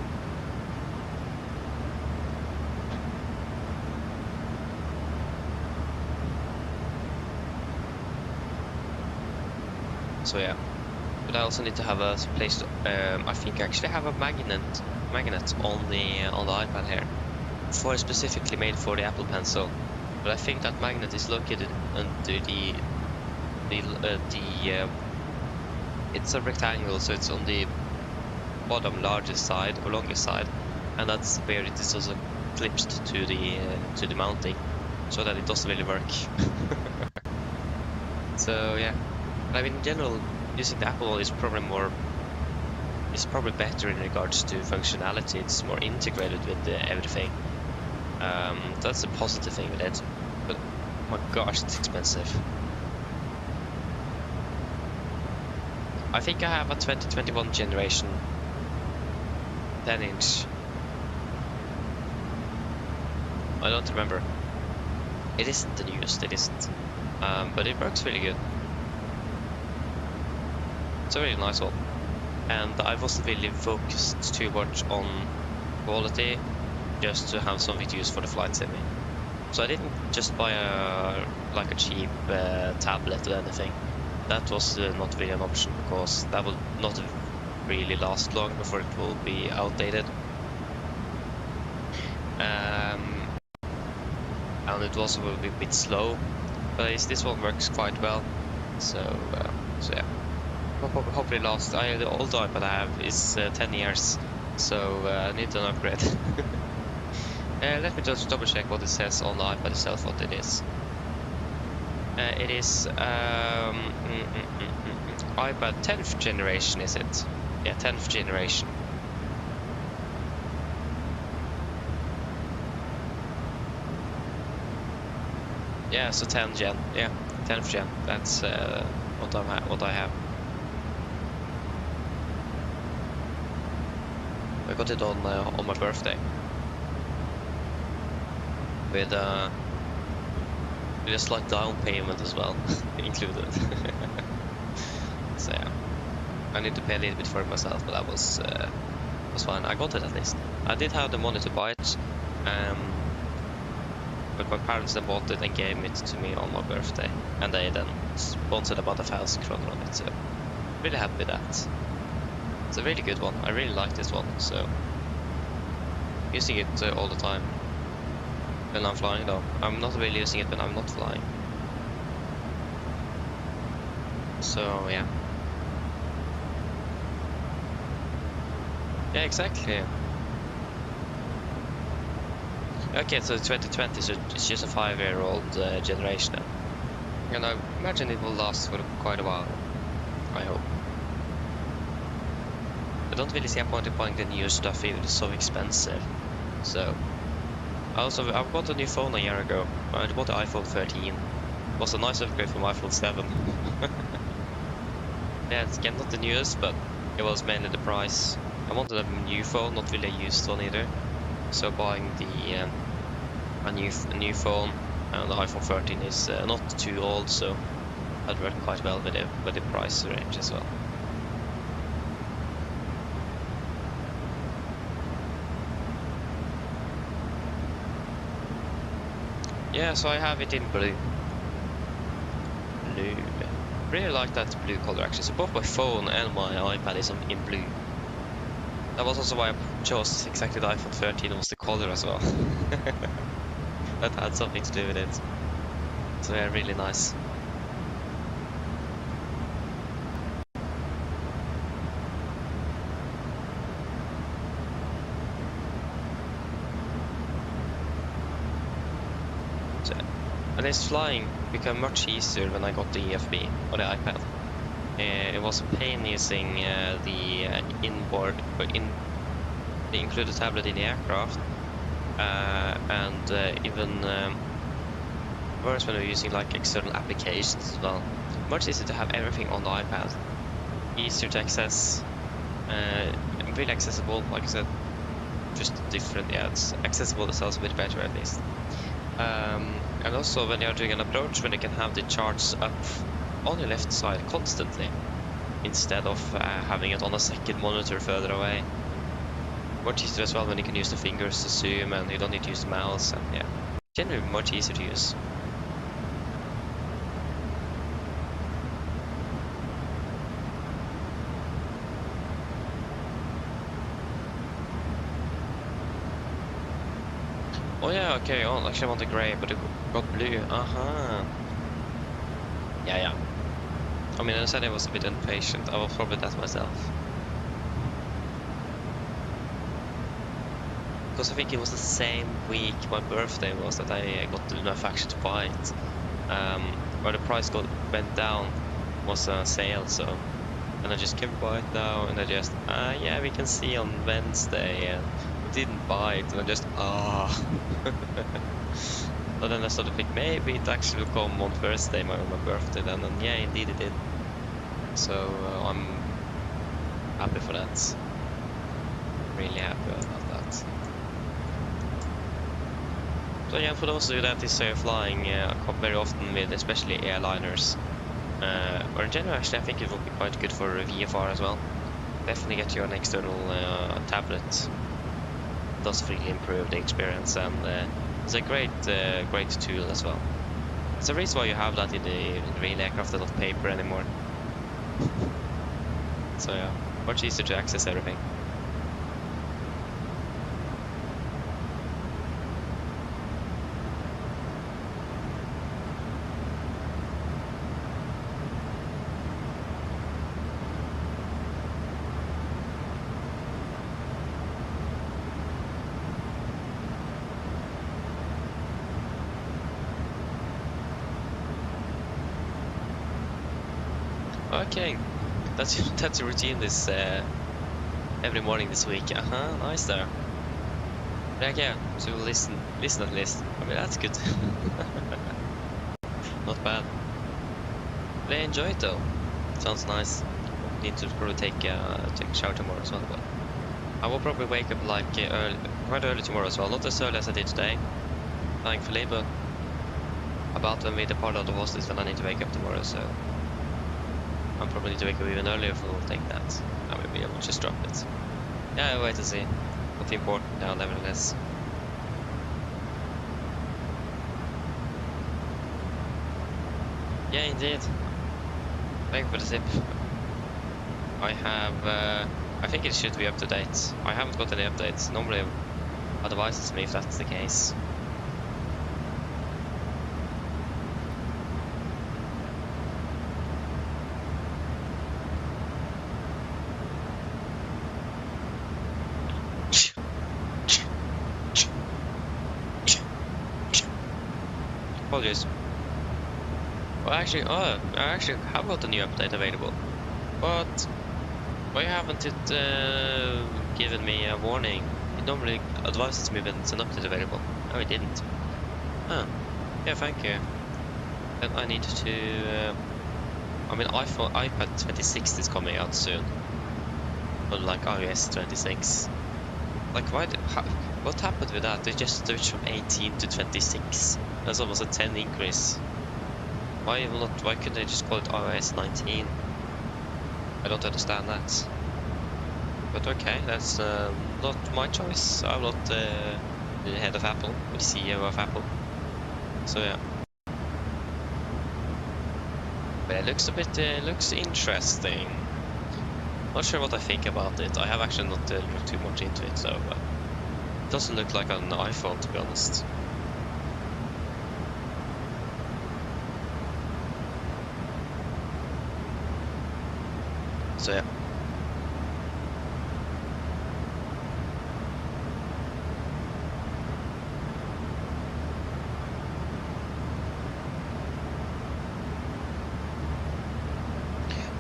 So yeah, but I also need to have a place to, I think I actually have a magnet on the iPad here, specifically made for the Apple Pencil. But I think that magnet is located under the it's a rectangle, so it's on the bottom largest side or longest side, and that's where it is also clipped to the mounting, so that it doesn't really work. So yeah, I mean in general, using the Apple is probably better in regards to functionality. It's more integrated with everything. That's a positive thing with it, but oh my gosh, it's expensive. I think I have a 2021 generation 10-inch. I don't remember. It isn't the newest, it isn't. But it works really good. It's a really nice one. And I wasn't really focused too much on quality, just to have something to use for the flight sim. So I didn't just buy a cheap tablet or anything. That was not really an option, because that will not really last long before it will be outdated. And it also will be a bit slow, but this one works quite well. So yeah, hopefully last. The old iPad I have is 10 years, so I need an upgrade. Let me just double check what it says on the iPad itself, what it is. It is iPad 10th generation, is it? Yeah, 10th generation. Yeah, so 10 gen. Yeah, 10th gen. That's what I have. I got it on my birthday with a slight down payment as well included. So yeah, I need to pay a little bit for it myself, but that was fine. I got it at least. I did have the money to buy it, but my parents then bought it and gave it to me on my birthday, and they then sponsored about 1,000 kroner on it. So really happy with that. It's a really good one. I really like this one. So using it all the time when I'm flying, though. I'm not really using it when I'm not flying. So yeah. Yeah, exactly. Okay, so 2020, so it's just a 5-year-old generation now. And I imagine it will last for quite a while. I hope. I don't really see a point in buying the new stuff either, it's so expensive. So I bought a new phone a year ago. I bought the iPhone 13. It was a nice upgrade from iPhone 7. Yeah, it's again not the newest, but it was mainly the price. I wanted a new phone, not really a used one either. So buying the a new phone, and the iPhone 13 is not too old, so that worked quite well with the price range as well. Yeah, so I have it in blue. Really like that blue color actually. So both my phone and my iPad is in blue. That was also why I chose exactly the iPhone 13, was the color as well. That had something to do with it. So yeah, really nice. And this flying became much easier when I got the EFB or the iPad. It was a pain using the inboard, the included tablet in the aircraft, and even worse when we were using like external applications as well. Much easier to have everything on the iPad. Easier to access, really accessible, like I said. Just different, yeah, it's accessible, it sounds a bit better at least. And also when you're doing an approach, when you can have the charts up on your left side constantly, instead of having it on a second monitor further away. Much easier as well when you can use the fingers to zoom and you don't need to use the mouse, and yeah, generally much easier to use. Oh yeah, okay, oh, actually I want the grey, but it got blue. Yeah. I mean, I said I was a bit impatient. I was probably that myself. Because I think it was the same week my birthday was that I got enough action to buy it. Where the price went down was a sale, so... And I just came buy it now, and I just... yeah, we can see on Wednesday, and didn't buy it, and I just... But then I started to think maybe it actually will come on Thursday, my birthday then, and yeah, indeed it did. So I'm happy for that. Really happy about that. So yeah, for those of you that is flying very often with especially airliners, or in general actually I think it will be quite good for VFR as well. Definitely get you an external tablet. It does really improve the experience, and it's a great tool as well. It's a reason why you have that in the real aircraft and not paper anymore. So yeah, much easier to access everything. Okay, that's a routine this every morning this week. Nice there. Yeah, to listen at least. I mean, that's good. not bad. But I enjoy it though. Sounds nice. Need to probably take a shower tomorrow as well. But I will probably wake up like quite early tomorrow as well. Not as early as I did today, thankfully, but about when we depart out of Oslo is when I need to wake up tomorrow, so I'll probably need to wake up even earlier if we'll take that. I will be able to just drop it. Yeah, I'll wait to see. Not important now, nevertheless. Yeah, indeed. Thank you for the tip. I have, I think it should be up to date. I haven't got any updates. Normally it advises me if that's the case. Apologies. Well, actually, I actually have got a new update available, but why haven't it given me a warning? It normally advises me when it's an update available. No, it didn't. Huh. Yeah, thank you. Then I need to. I mean, iPad 26 is coming out soon. Unlike iOS 26. Like, what happened with that? They just switched from 18 to 26. That's almost a 10 increase. Why couldn't they just call it iOS 19? I don't understand that. But okay, that's not my choice. I'm not the head of Apple, the CEO of Apple. So yeah. But it looks a bit, looks interesting. Not sure what I think about it. I have actually not looked too much into it, so it doesn't look like an iPhone, to be honest. So yeah.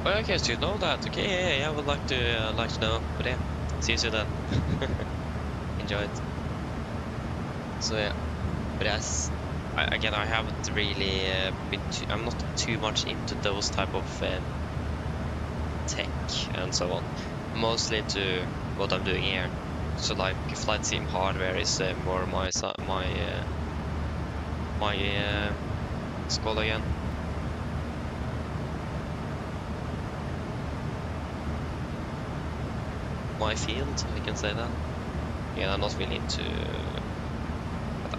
Well, okay, so you know that. Okay, yeah, I would like to know. But yeah, see you soon then. Enjoy it. So yeah, but yes, I haven't really I'm not too much into those type of tech and so on. Mostly into what I'm doing here. So like flight sim hardware is more my it's called again. My field, I can say that. Yeah, I'm not really into.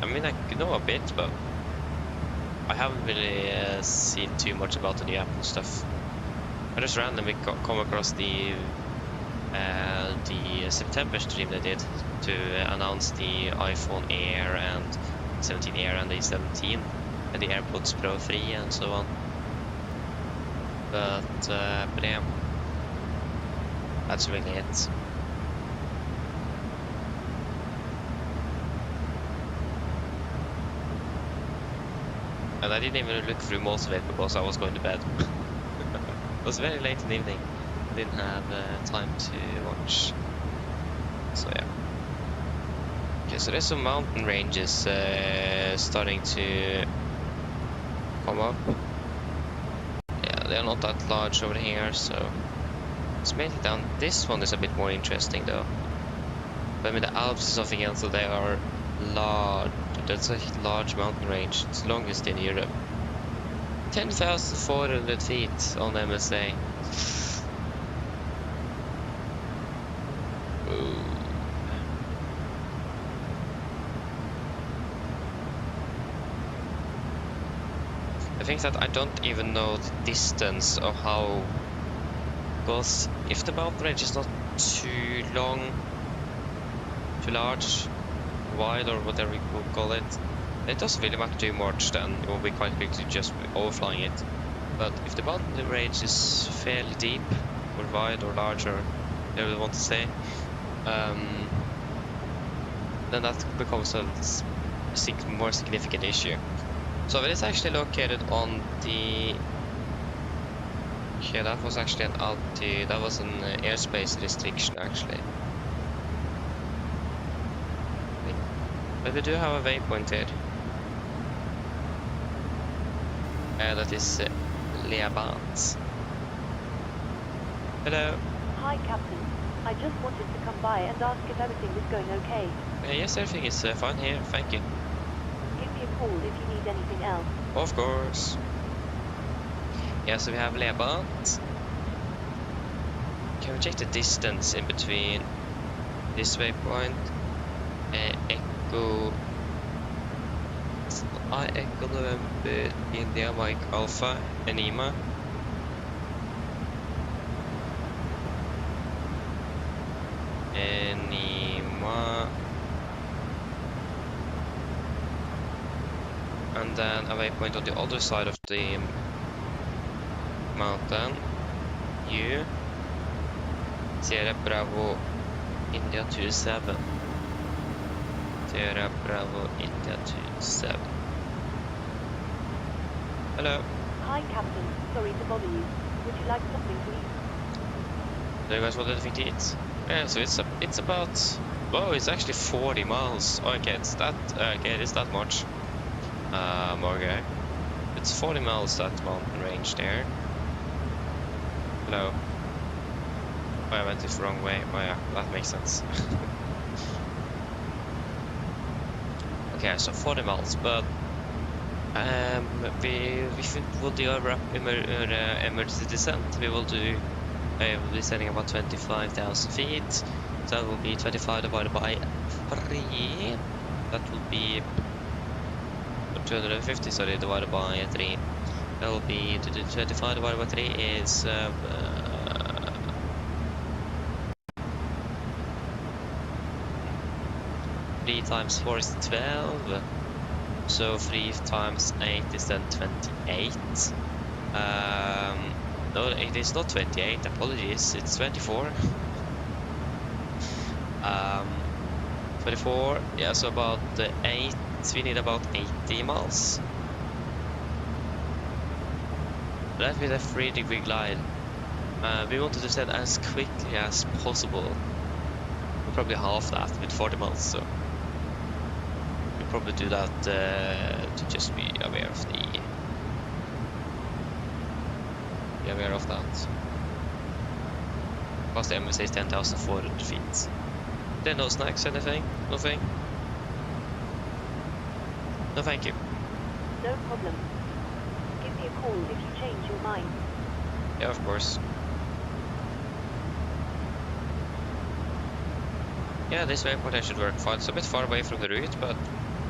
I mean, I know a bit, but I haven't really seen too much about the new Apple stuff. I just randomly come across the September stream they did to announce the iPhone Air and 17 Air and the 17 and the AirPods Pro 3 and so on. But yeah, that's really it. And I didn't even look through most of it because I was going to bed. It was very late in the evening. I didn't have time to watch. So yeah. Okay, so there's some mountain ranges starting to come up. Yeah, they're not that large over here, so it's mainly down. This one is a bit more interesting though. But I mean, the Alps is something else, so they are large. That's a large mountain range. It's the longest in Europe. 10,400 feet on MSA. Ooh. I think that I don't even know the distance of how, because if the mountain range is not too long, too large, wide or whatever you could call it, it doesn't really matter too much, then it will be quite quick to just overflying it. But if the mountain range is fairly deep or wide or large or whatever you want to say, then that becomes a more significant issue. So it is actually located on the. Yeah, that was actually that was an airspace restriction actually. But we do have a waypoint here. That is Leabans. Hello. Hi, Captain. I just wanted to come by and ask if everything was going okay. Yes, everything is fine here, thank you. Give me a call if you need anything else. Of course. Yeah, so we have Leabans. Can we check the distance in between this waypoint? Echo... Echo November, India, Mike Alpha, Enima. Enima. And then a waypoint on the other side of the mountain. You. Sierra Bravo, India 27. Sierra Bravo, India 27. Hello. Hi, Captain. Sorry to bother you. Would you like something to eat? Do you guys want anything to eat? Yeah, so it's about... Whoa, it's actually 40 miles. Okay, it's that... Okay, it's that much. Okay. It's 40 miles, that mountain range there. Hello. Oh, I went the wrong way. Oh yeah, that makes sense. Okay, so 40 miles, but... if we will do our emergency descent, we will do... we'll be sending about 25,000 feet. So that will be 25 divided by 3. That will be 250, sorry, divided by 3. That will be 25 divided by 3 is 3 times 4 is 12. So 3 times 8 is then 28. No, it is not 28, apologies, it's 24. 24, yeah, so about 8, we need about 80 miles. That with a 3-degree glide. We wanted to set as quickly as possible. We'll probably half that with 40 miles, so we'll probably do that to just be aware of that. Plus the MSA is 10,400 feet. There are no snacks, anything? Nothing? No, thank you. No problem. Give me a call if you change your mind. Yeah, of course. Yeah, this waypoint should work fine. It's a bit far away from the route, but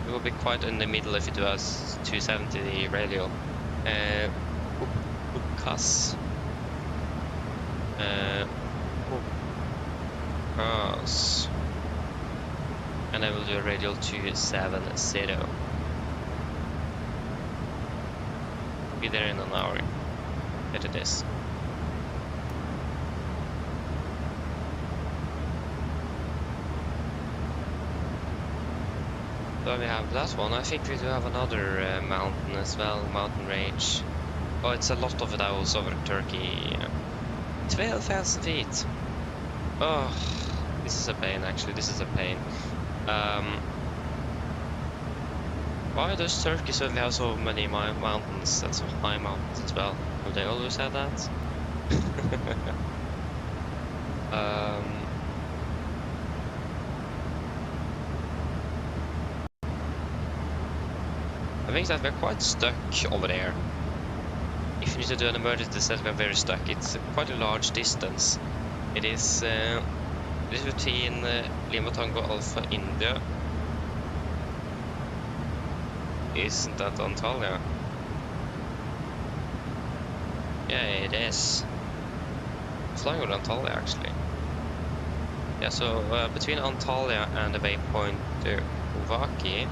it will be quite in the middle if you do a 270 radial. Ukas. Ukas. And I will do a radial 270. Be there in an hour. Get to this. So we have that one. I think we do have another mountain as well, mountain range. Oh, it's a lot of those over Turkey. 12,000 feet. Oh, this is a pain actually, this is a pain. Why does Turkey suddenly have so many mountains and so high mountains as well? Have they always had that? I think that we're quite stuck over there. If you need to do an emergency descent, we're very stuck. It's quite a large distance. It is between Lima Tango Alpha India. Isn't that Antalya? Yeah, it is. Flying over Antalya actually. Yeah, so between Antalya and the waypoint Uvaki,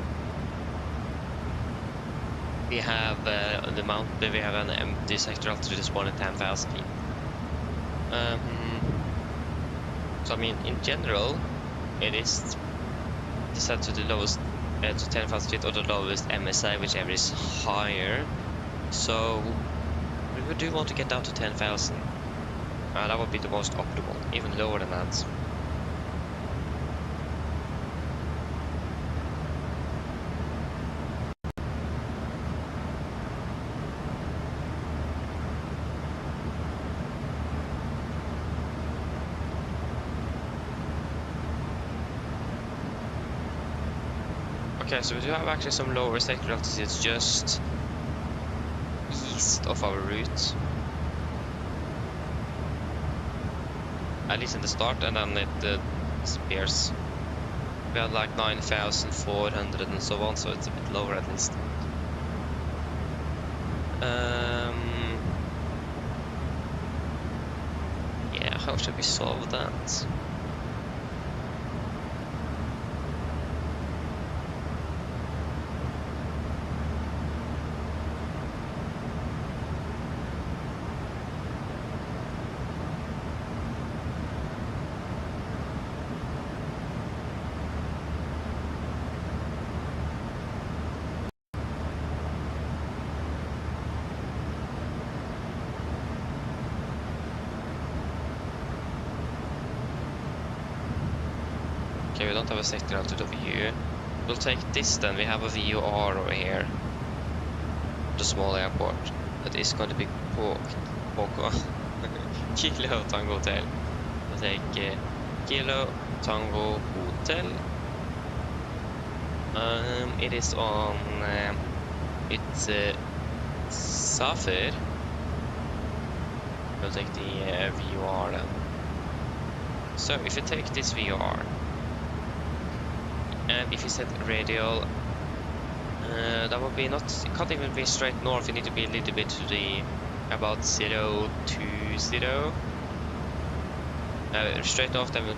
we have the mountain. We have an empty sector altitude is 1 in 10,000 feet. So I mean, in general, it is set to the lowest, to 10,000 feet, or the lowest MSI, whichever is higher. So we do want to get down to 10,000. That would be the most optimal. Even lower than that. Okay, so we do have actually some lower sector altitudes just east of our route. At least in the start, and then it disappears. We had like 9,400 and so on, so it's a bit lower at least. Yeah, how should we solve that? Okay, we don't have a sector altitude of view. We'll take this then. We have a VOR over here. The small airport. That is going to be Poco. Kilo Tango Hotel. We'll take Kilo Tango Hotel. It is on... it's Safir. We'll take the VOR then. So if you take this VOR, and if you set radial, that would be not, it can't even be straight north, you need to be a little bit to the, about 020. Straight north, then we'll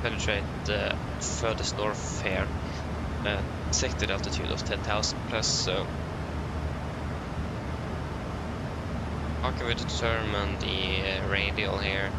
penetrate the furthest north here, sector altitude of 10,000 plus, so how can we determine the radial here?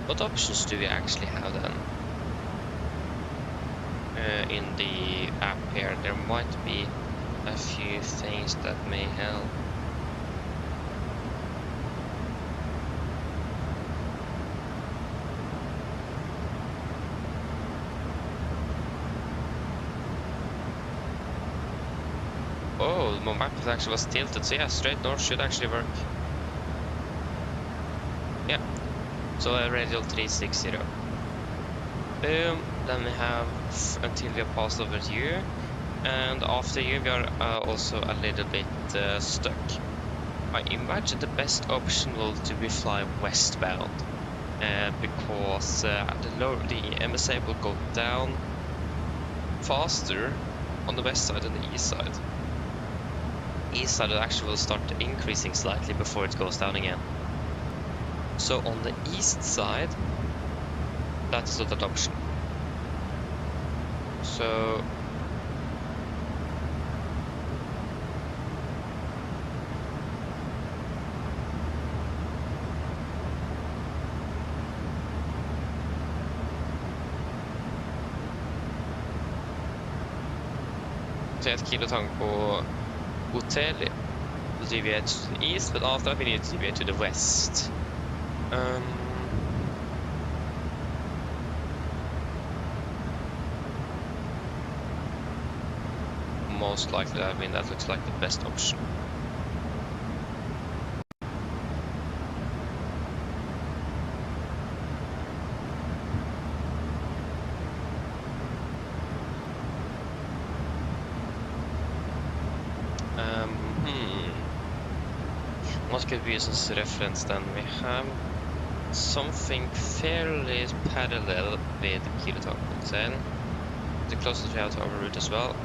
What options do we actually have then? In the app here, there might be a few things that may help. Oh, my map actually was tilted, so yeah, straight north should actually work. Yeah. So radial 360. Boom. Then we have until we are passed over U, and after U we are also a little bit stuck. I imagine the best option will to be fly westbound, because the MSA will go down faster on the west side than the east side. East side actually will start increasing slightly before it goes down again. So on the east side, that's not an option. So ett kilotang på hotel will deviate to the east, but after that we need to deviate to the west. Most likely, I mean, that looks like the best option. What could we use as reference then? We have something fairly parallel with Kilotang Hotel. The closest we have to our route as well.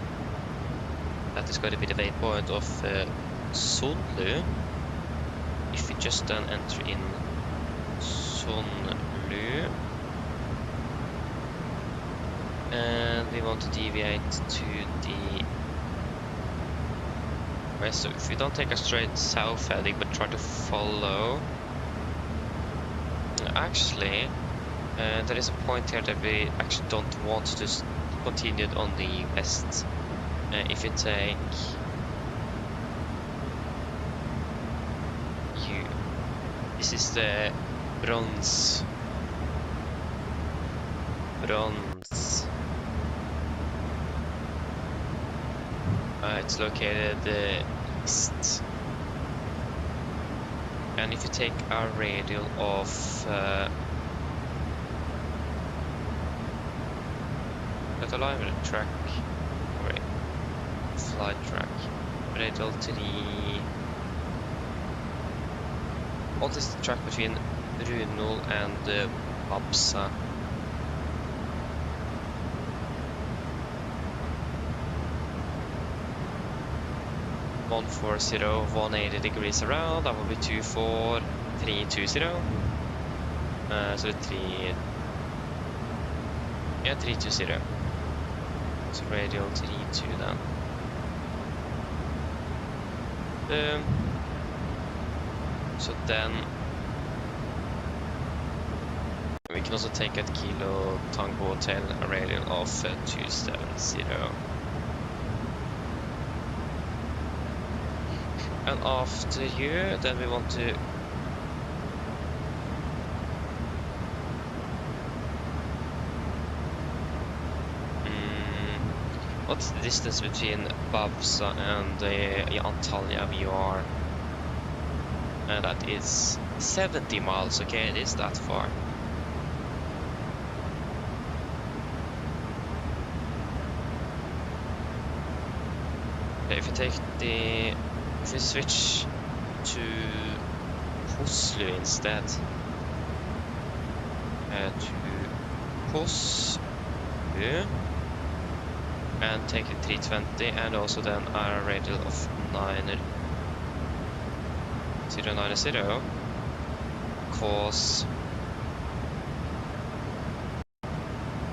That is going to be the waypoint of Sonlu. If we just then enter in Sonlu, and we want to deviate to the west. So if we don't take a straight south heading but try to follow, actually there is a point here that we actually don't want to continue on the west. if you take this is the bronze. It's located east. And if you take a radial of that align with the track, wait, flight track, radial to the what is the track between Runol and Babsa? 140, 180 degrees around, that will be 24320. So 320. So radial 32 then. So then we can also take at Kilo Tango Hotel a radial of 270. And after you, then we want to what's the distance between Babsa and Antalya VR? That is 70 miles, okay, it is that far. Okay, if you switch to Oslo instead, to Oslo, and take the 320 and also then a radial of 090, cause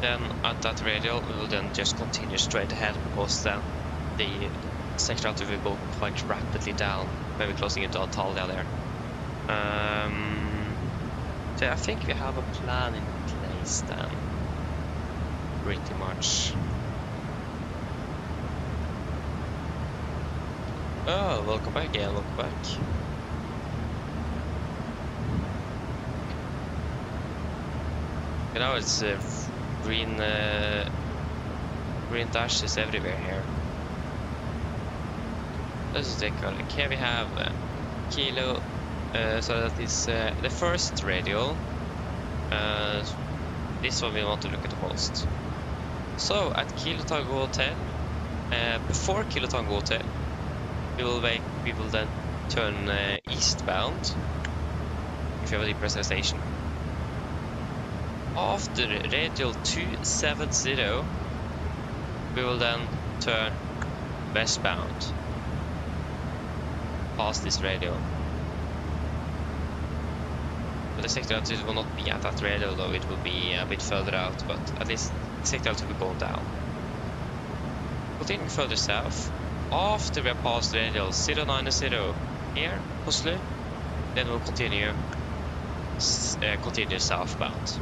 then at that radial we will then just continue straight ahead, because then the sector altitude will go quite rapidly down when we're closing into Antalya there. So I think we have a plan in place then, pretty much. Oh, welcome back, yeah, welcome back. You know, it's green dashes everywhere here. Let's take a look. Here we have Kilo, so that is the first radial. This one we want to look at the most. So at Kilo Tango Hotel, before Kilo Tango Hotel, we will then turn eastbound if you have a depressurization. After radial 270, we will then turn westbound past this radial. But the sector altitude will not be at that radial, though it will be a bit further out, but at least the sector altitude will go down. Continuing further south, after we have passed radial 090 here, Oslo, then we'll continue southbound.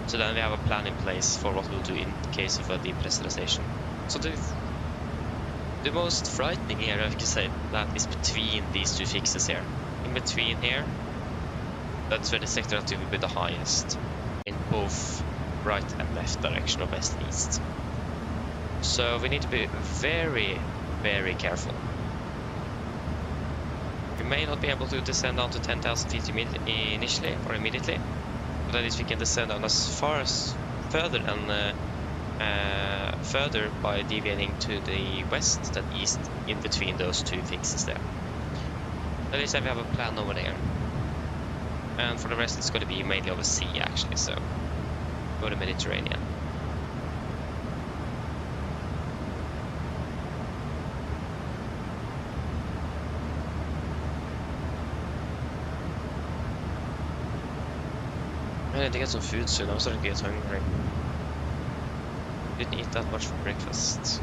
So then we have a plan in place for what we'll do in case of a depressurization. So the most frightening area, I can say, that is between these two fixes here. In between here, that's where the sector altitude will be the highest, in both right and left direction, or west and east. So we need to be very, very careful. We may not be able to descend down to 10,000 feet initially or immediately, but at least we can descend down as far as further and further by deviating to the west than east in between those two fixes there. At least we have a plan over there. And for the rest it's going to be mainly over sea actually, so go to Mediterranean. I need to get some food soon, I'm starting to get hungry. Didn't eat that much for breakfast.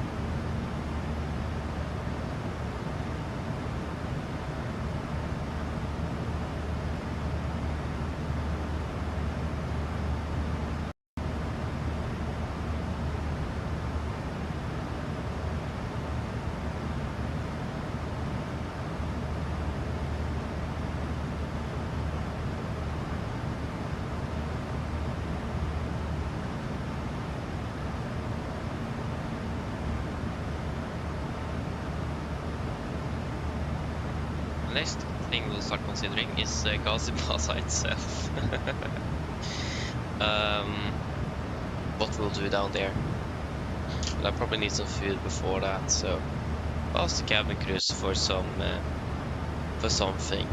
next thing we'll start considering is Gazipasa itself. What we'll do down there. But I probably need some food before that, so I'll ask the cabin crews for some for something.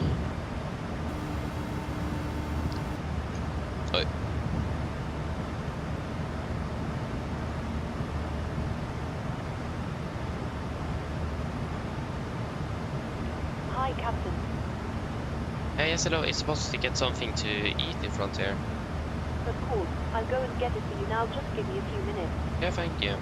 Oi. Hi, Captain. Hey, yes, hello. It's supposed to get something to eat in front here. Of course, I'll go and get it for you now. Just give me a few minutes. Yeah, thank you.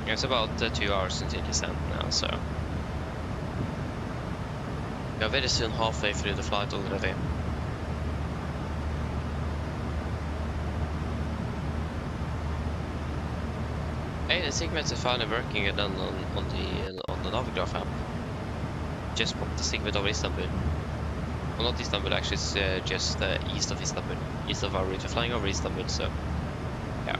It's about 2 hours until descent now, so we are very soon halfway through the flight already. Hey, the segments are finally working again on the Navigraph app. Just popped the segment over Istanbul. Well, not Istanbul actually, it's just east of Istanbul. East of our route, we're flying over Istanbul, so yeah.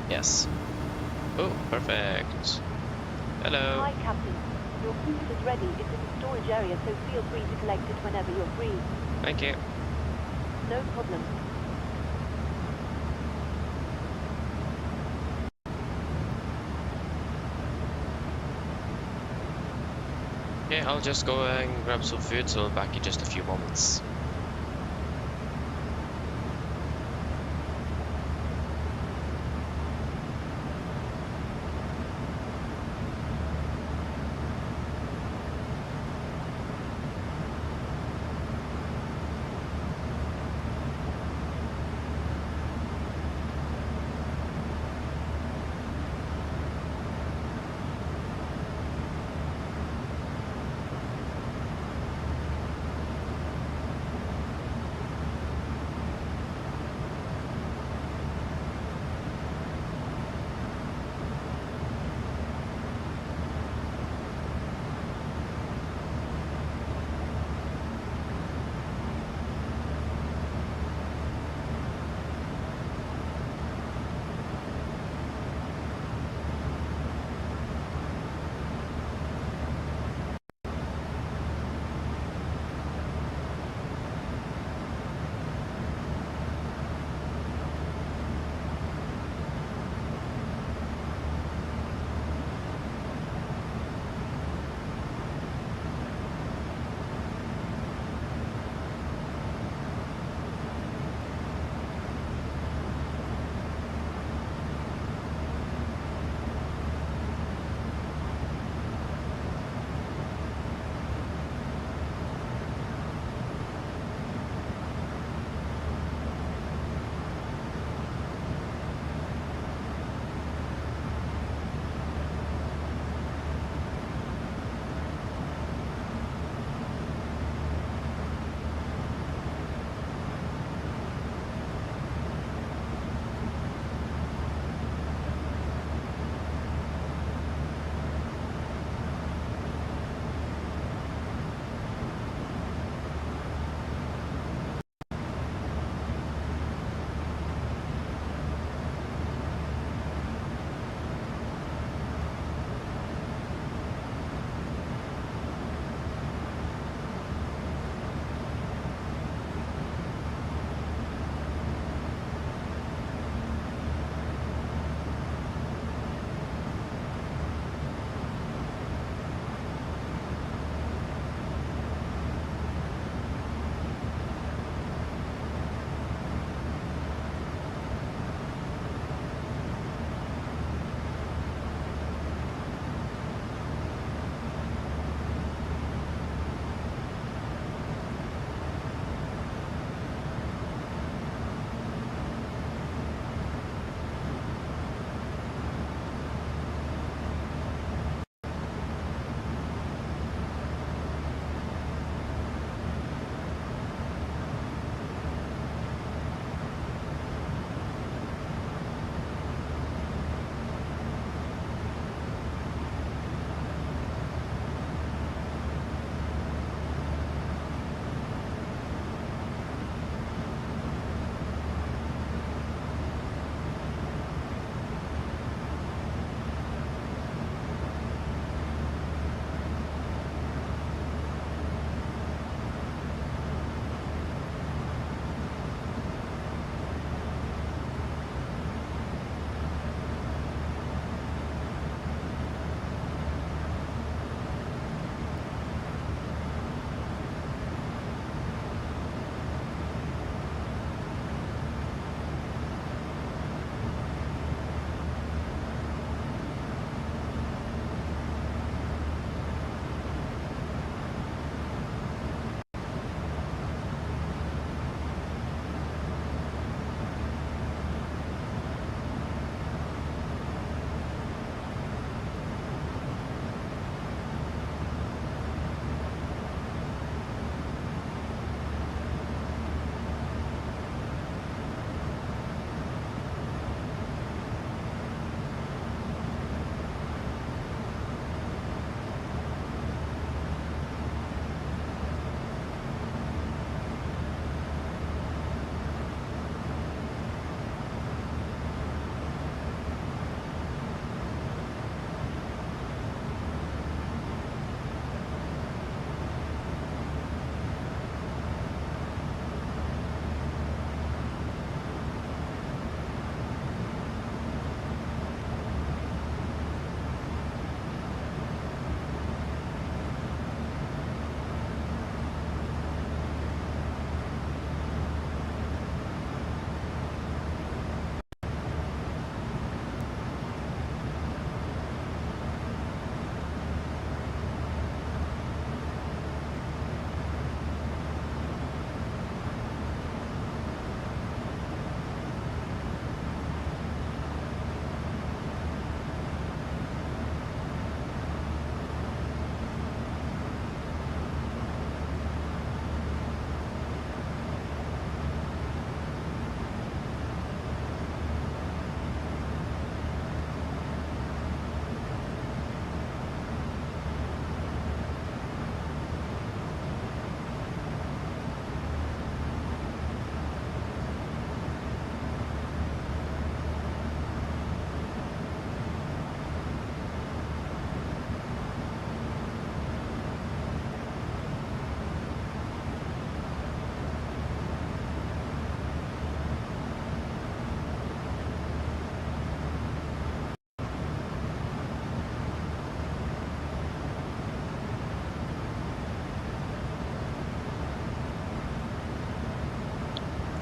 Yes. Oh, perfect. Hello. Hi, Captain. Your food is ready. It's in the storage area, so feel free to collect it whenever you're free. Thank you. No problem. Okay, I'll just go and grab some food, so I'm back in just a few moments.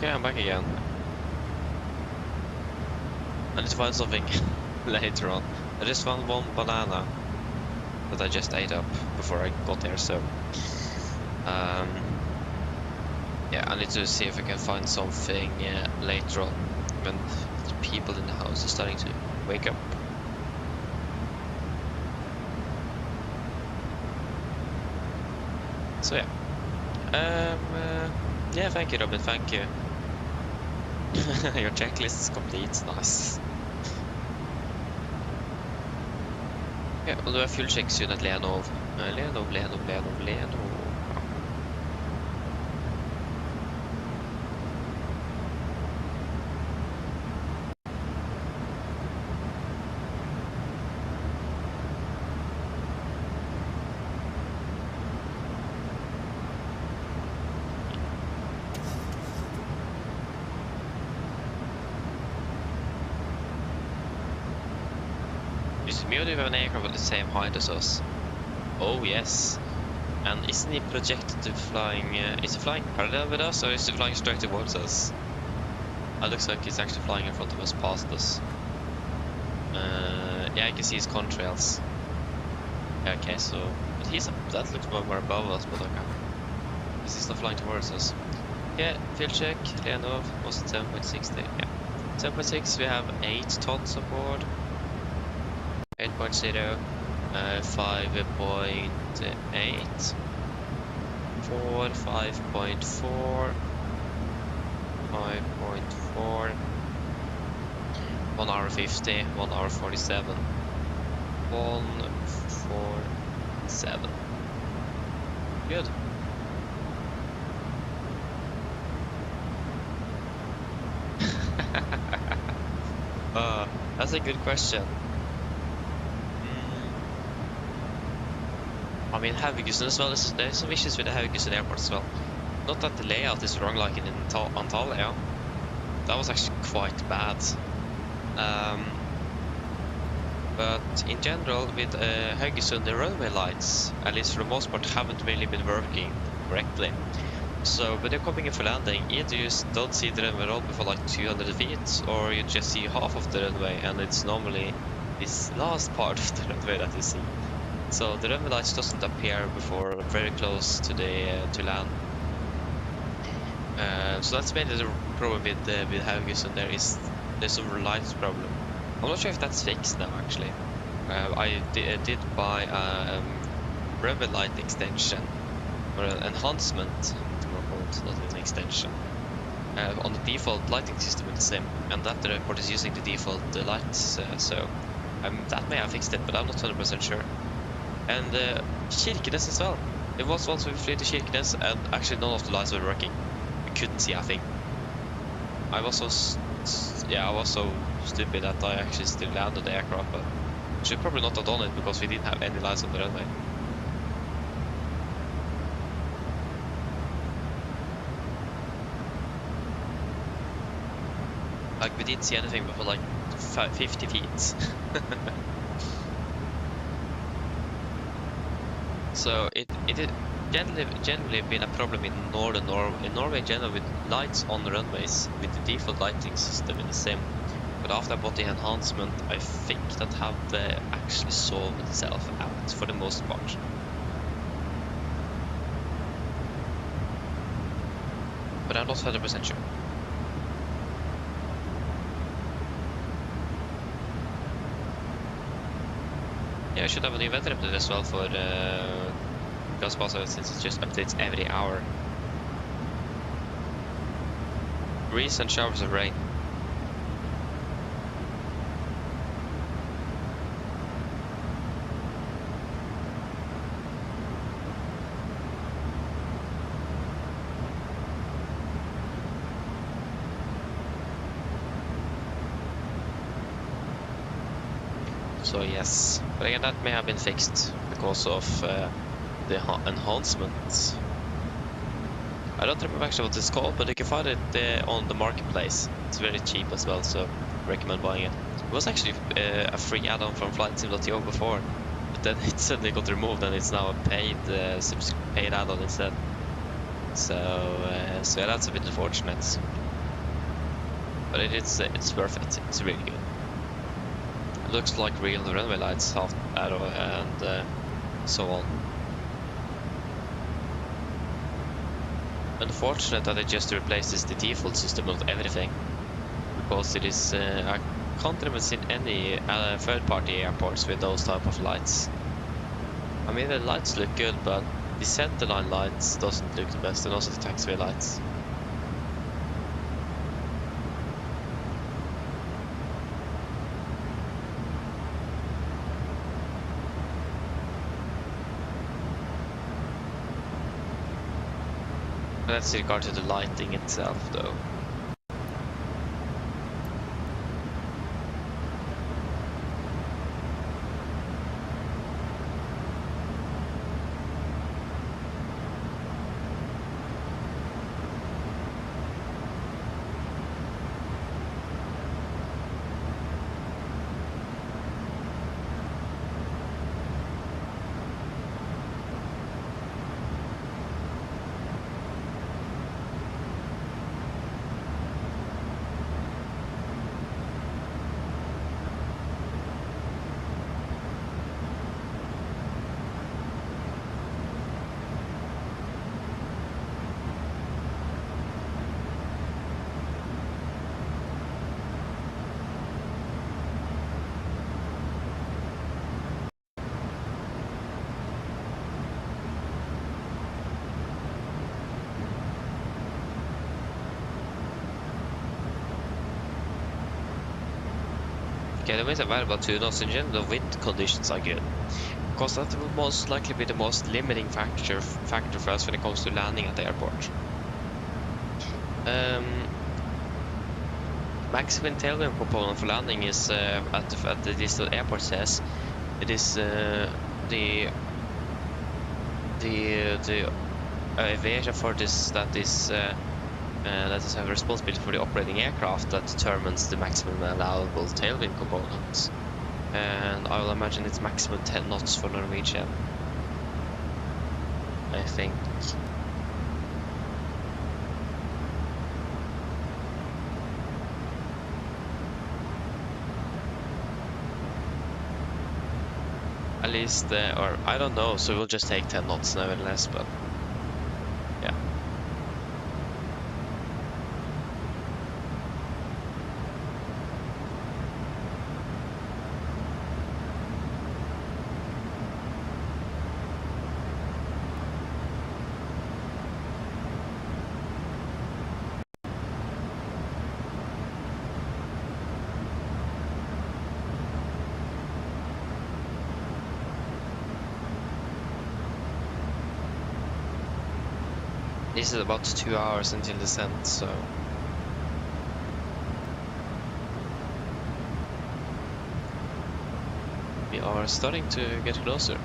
Okay, I'm back again. I need to find something later on. I just found one banana that I just ate up before I got here, so yeah, I need to see if I can find something later on when the people in the house are starting to wake up. So yeah. Yeah, thank you, Robin, thank you. Your checklist is complete, nice. Ja, og du er full checksyn at Lenov. Lenov. Is Mio have an aircraft at the same height as us? Oh yes. And isn't he projected to flying? Is he flying parallel with us, or is he flying straight towards us? It looks like he's actually flying in front of us, past us. Yeah, I can see his contrails. Yeah, okay, so but that looks more above us, but okay. Because he's not flying towards us. Yeah, field check. Leonov was 7.60. Yeah, 7.6. We have 8 tons aboard. 8.0, 5.8, 4, 5.4, 5.4, 1 hour 50, 1 hour 47, 147. Good. That's a good question. I mean, Haugesund as well, there's some issues with the Haugesund airport as well. Not that the layout is wrong like in Antalya. That was actually quite bad. But in general, with Haugesund, the runway lights, at least for the most part, haven't really been working correctly. So when you're coming in for landing, either you don't see the runway at all before like 200 feet, or you just see half of the runway, and it's normally this last part of the runway that you see. So the runway lights doesn't appear before very close to the to land. So that's mainly the problem with Haugesund. There's some lights problem. I'm not sure if that's fixed now actually. I did buy a runway light extension or an enhancement, not an extension. On the default lighting system in the sim, and that the airport is using the default lights. So that may have fixed it, but I'm not 100% sure. And Kirkenes as well. It was once we flew to Kirkenes and actually none of the lights were working. We couldn't see a thing. I was so stupid that I actually still landed the aircraft, but I should probably not have done it because we didn't have any lights on the runway. Like we didn't see anything before like 50 feet. So it generally been a problem in northern Norway. In Norway in general, with lights on the runways, with the default lighting system in the sim. But after I bought the enhancement, I think that have actually solved itself out for the most part. But I'm not 100% sure. Yeah, I should have a new weather update as well for Gazipasa, since it just updates every hour. Breeze and showers of rain. So yes, but again that may have been fixed because of the enhancements. I don't remember actually what it's called, but you can find it on the marketplace. It's very cheap as well, so I recommend buying it. It was actually a free add-on from FlightSim.io before, but then it suddenly got removed and it's now a paid paid add-on instead. So yeah, that's a bit unfortunate. But it's worth it. It's really good. It looks like real runway lights out and so on. Unfortunate that it just replaces the default system of everything, because it is I can't even see any third-party airports with those type of lights. I mean, the lights look good, but the centerline lights doesn't look the best, and also the taxiway lights. That's in regard to the lighting itself, though. Okay, the winds are variable to knots. In general, the wind conditions are good, because that will most likely be the most limiting factor for us when it comes to landing at the airport. Max wind tailwind component for landing is at the listed airport says it is the aviation for this that is have responsibility for the operating aircraft that determines the maximum allowable tailwind component, and I will imagine it's maximum 10 knots for Norwegian, I think. At least, or I don't know, so we'll just take 10 knots nevertheless, but yeah. This is about 2 hours until descent, so we are starting to get closer.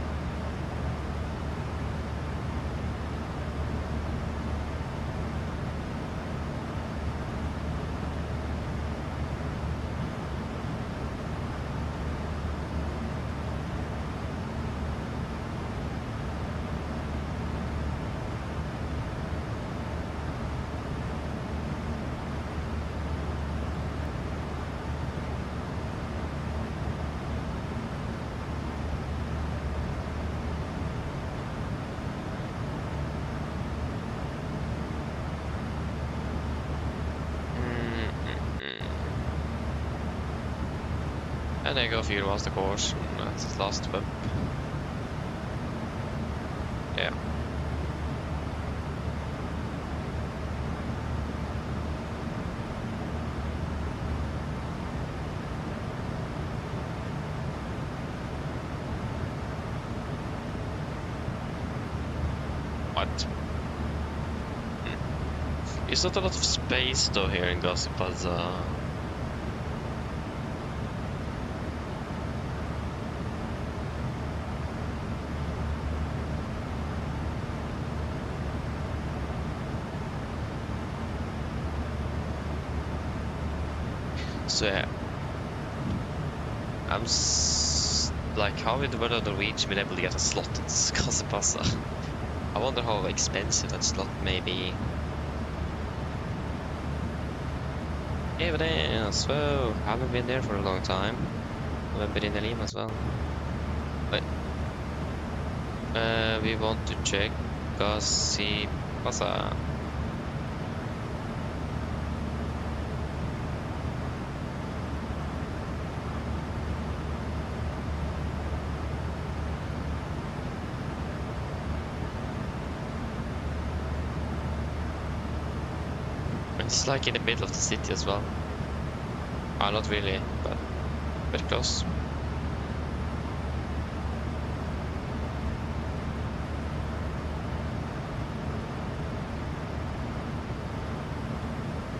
And I go fuel was the course, and that's his last bump. Yeah. What? It's not a lot of space though here in Gazipasa. So yeah, I'm like, how in the world are Norwegian been able to get a slot at Gazipasa? I wonder how expensive that slot may be. Evidence! Whoa, haven't been there for a long time. I've been in Elim as well. Wait. We want to check Gazipasa. It's like in the middle of the city as well. Not really, but very close.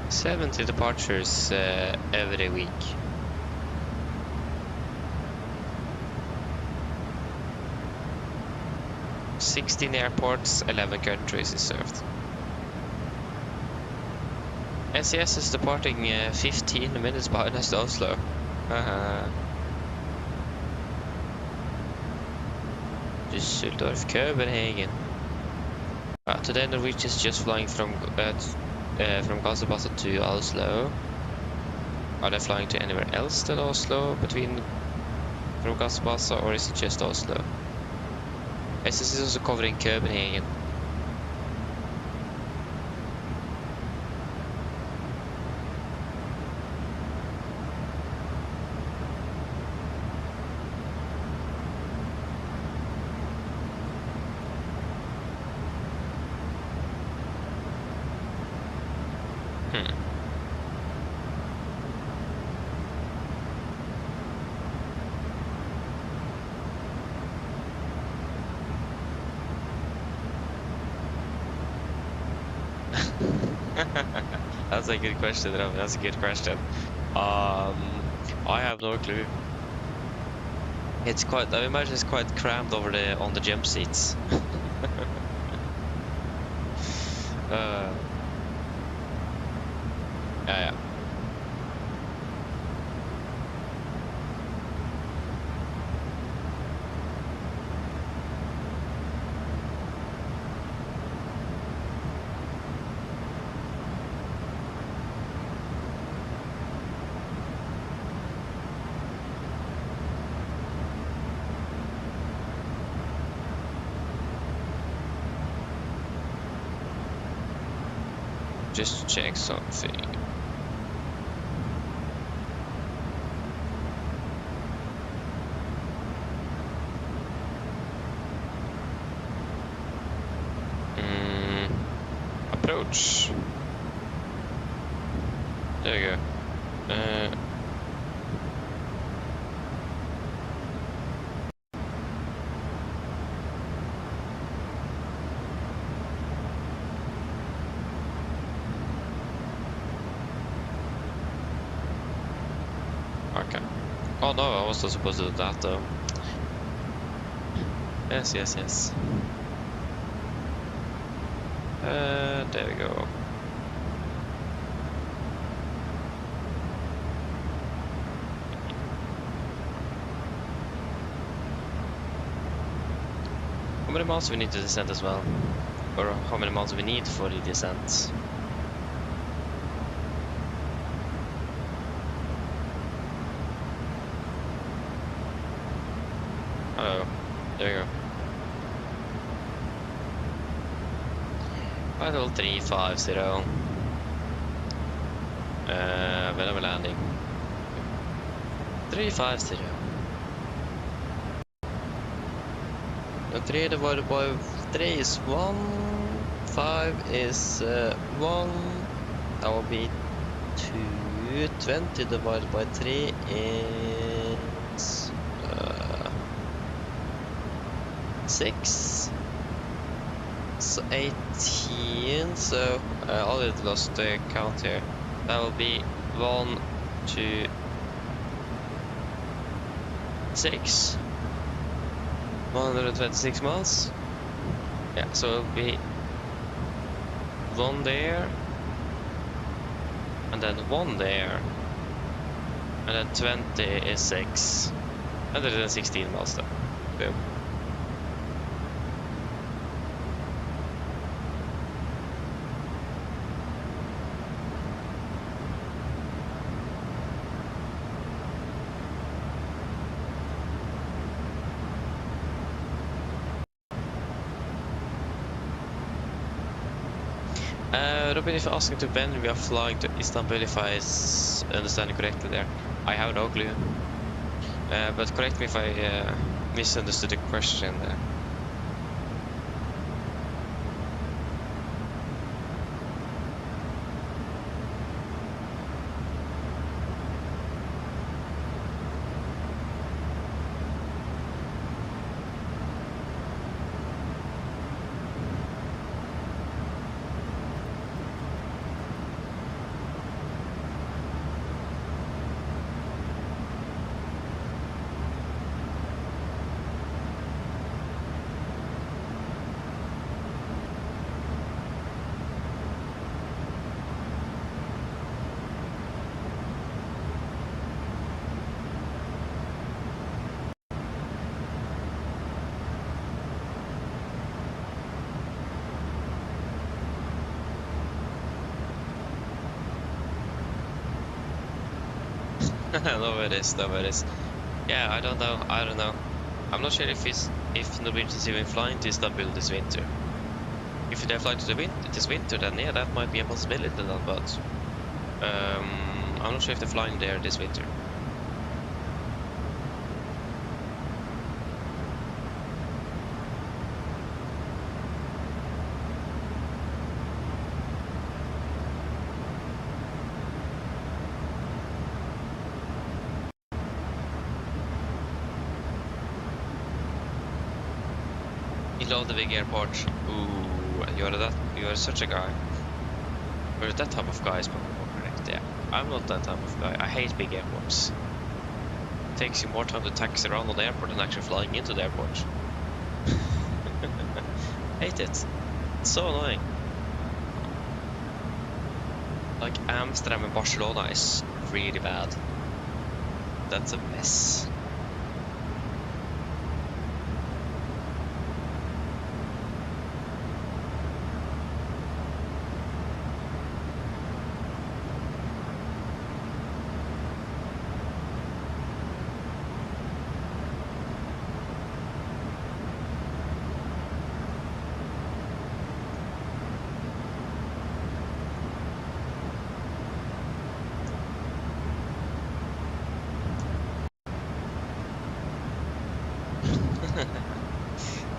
"70 departures every week. "16 airports, 11 countries is served. SES is departing 15 minutes behind us to Oslo. Düsseldorf, Copenhagen. Today Norwegian is just flying from Gazipasa to Oslo. Are they flying to anywhere else than Oslo from Gazipasa, or is it just Oslo? SES is also covering Copenhagen. That's a good question, Ravi. That's a good question. I have no clue. It's quite. I imagine it's quite crammed over on the jump seats. Yeah. Just to check something. Approach. There we go. Okay. Oh no, I was not supposed to do that though. Yes. There we go. How many miles do we need to descend as well? Or how many miles do we need for the descent? Oh, there you go. Final 350. When are we landing? 350. And 3 divided by 3 is 1. 5 is 1. That will be 2. 20 divided by 3 is 6. So 18. So I already lost the count here. That will be 1, 2, 6. 126 miles. Yeah, so it'll be 1 there, and then 1 there, and then 20 is 6. 116 miles though. Boom. Robin, if you're asking to when we are flying to Istanbul, if I understand it correctly there, I have no clue. But correct me if I misunderstood the question there. No, it is. Yeah, I don't know. I'm not sure if Norwegian is even flying to Istanbul this winter. If they fly to this winter, then yeah, that might be a possibility. But I'm not sure if they're flying there this winter. You love the big airport. Ooh, you are such a guy. Or that type of guy is probably more correct. Yeah, I'm not that type of guy. I hate big airports. It takes you more time to taxi around on the airport than actually flying into the airport. Hate it. It's so annoying. Like Amsterdam and Barcelona is really bad. That's a mess.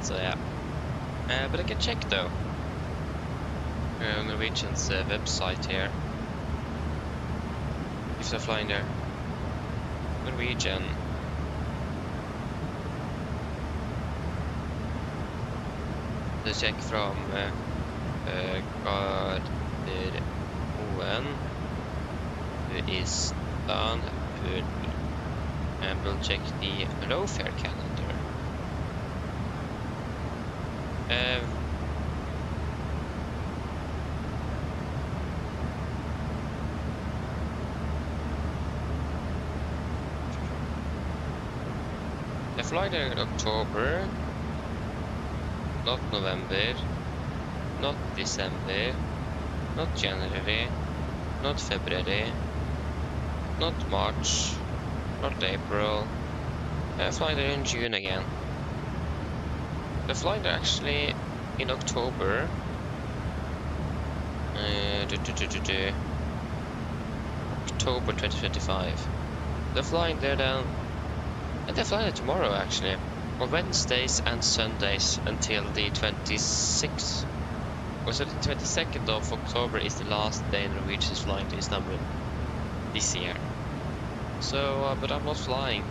So yeah, but I can check though. Norwegian's website here. If they're flying there. Norwegian. The check from Gardermoen to Istanbul, and we'll check the low fare calendar. They fly there in October, not November, not December, not January, not February, not March, not April. They fly there in June again. They fly there actually in October. October 2025. They're flying there then. And they're flying there tomorrow actually. On Wednesdays and Sundays until the 26th. Or so the 22nd of October is the last day Norwegian is flying to Istanbul this year. So, but I'm not flying.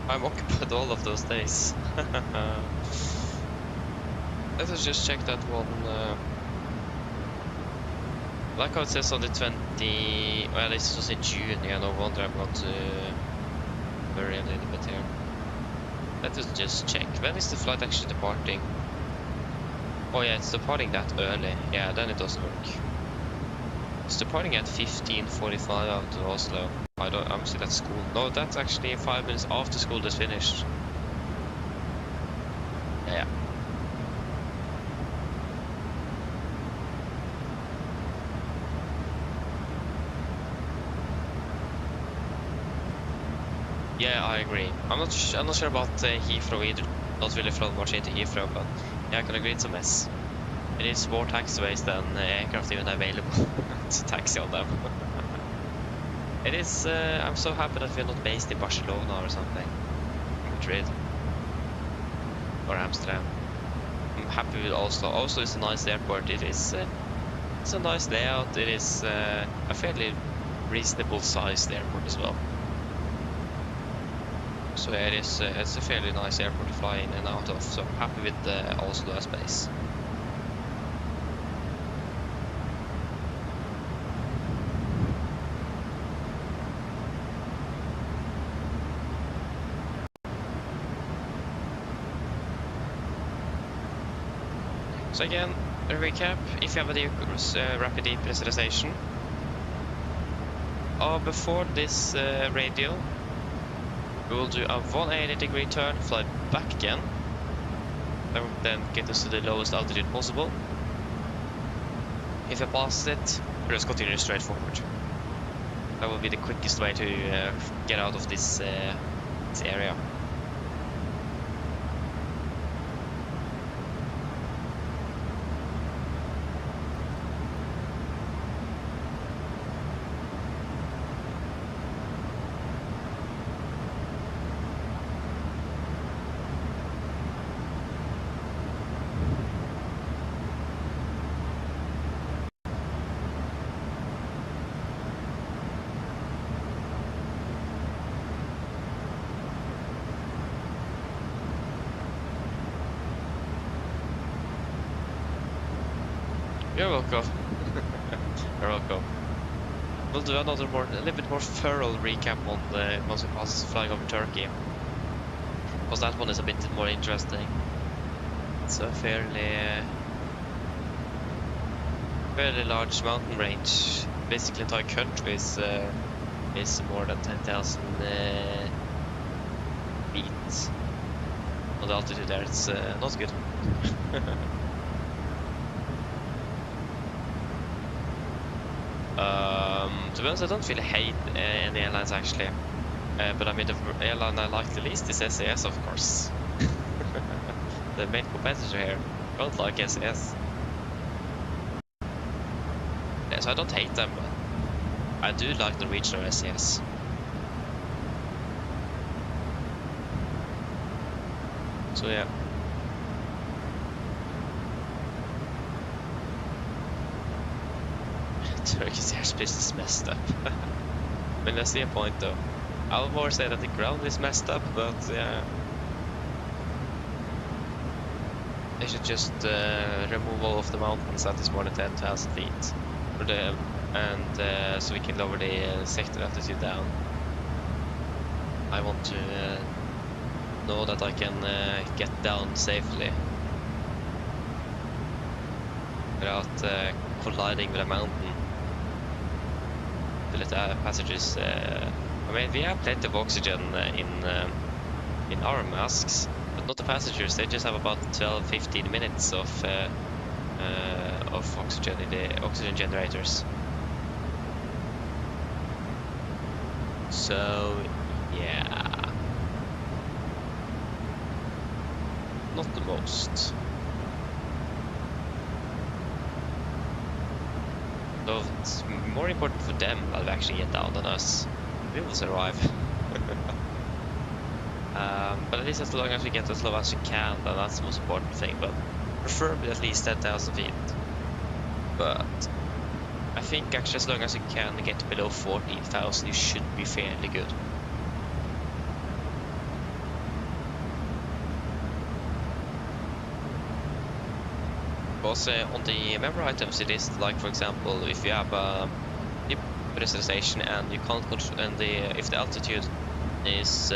I'm occupied all of those days. Let us just check that one. Like how it says on the 20... Well, this was in June. Yeah, no wonder I'm not worried a little bit here. Let us just check. When is the flight actually departing? Oh yeah, it's departing that early. Yeah, then it doesn't work. It's departing at 15:45 out of Oslo. I'm still at school. No, that's actually 5 minutes after school is finished. Yeah. Yeah, I agree. I'm not sure about Heathrow either. Not really from much into Heathrow, but yeah, I can agree it's a mess. It is more taxiways than aircraft even available to taxi on them. It is, I'm so happy that we're not based in Barcelona or something. Madrid. Or Amsterdam. I'm happy with Oslo. Oslo is a nice airport. It is, it's a nice layout. It is a fairly reasonable sized airport as well. So yeah, it's a fairly nice airport to fly in and out of. So I'm happy with Oslo as base. So again, a recap, if you have a rapid depressurization, before this radial, we will do a 180-degree turn, fly back again, that will then get us to the lowest altitude possible. If I pass it, we'll just continue straight forward. That will be the quickest way to get out of this area. You're welcome. You're welcome. We'll do another a little bit more thorough recap on the Gazipasa flying over Turkey, because that one is a bit more interesting. It's a fairly large mountain range. Basically, the entire country is more than 10,000 feet. On the altitude there, it's not good. To be honest, I don't really hate any airlines actually, but I mean the airline I like the least is SAS, of course. The main competitor here. I don't like SAS. Yeah, so I don't hate them, but I do like Norwegian or SAS. So yeah. Turkey's airspace is messed up. I mean, I see a point though. I would more say that the ground is messed up, but yeah. They should just remove all of the mountains that is more than 10,000 feet. So we can lower the sector altitude down. I want to know that I can get down safely without colliding with a mountain. To let passengers. I mean, we have plenty of oxygen in our masks, but not the passengers. They just have about 12-15 minutes of oxygen in the oxygen generators. So yeah, not the most. So it's more important for them that we actually get down than us. We will survive. But at least as long as we get as low as we can, then that's the most important thing. But preferably at least 10,000 feet. But I think actually as long as you can get below 14,000, you should be fairly good. Because on the member items it is like, for example, if you have a depressurization and you can't control, and if the altitude is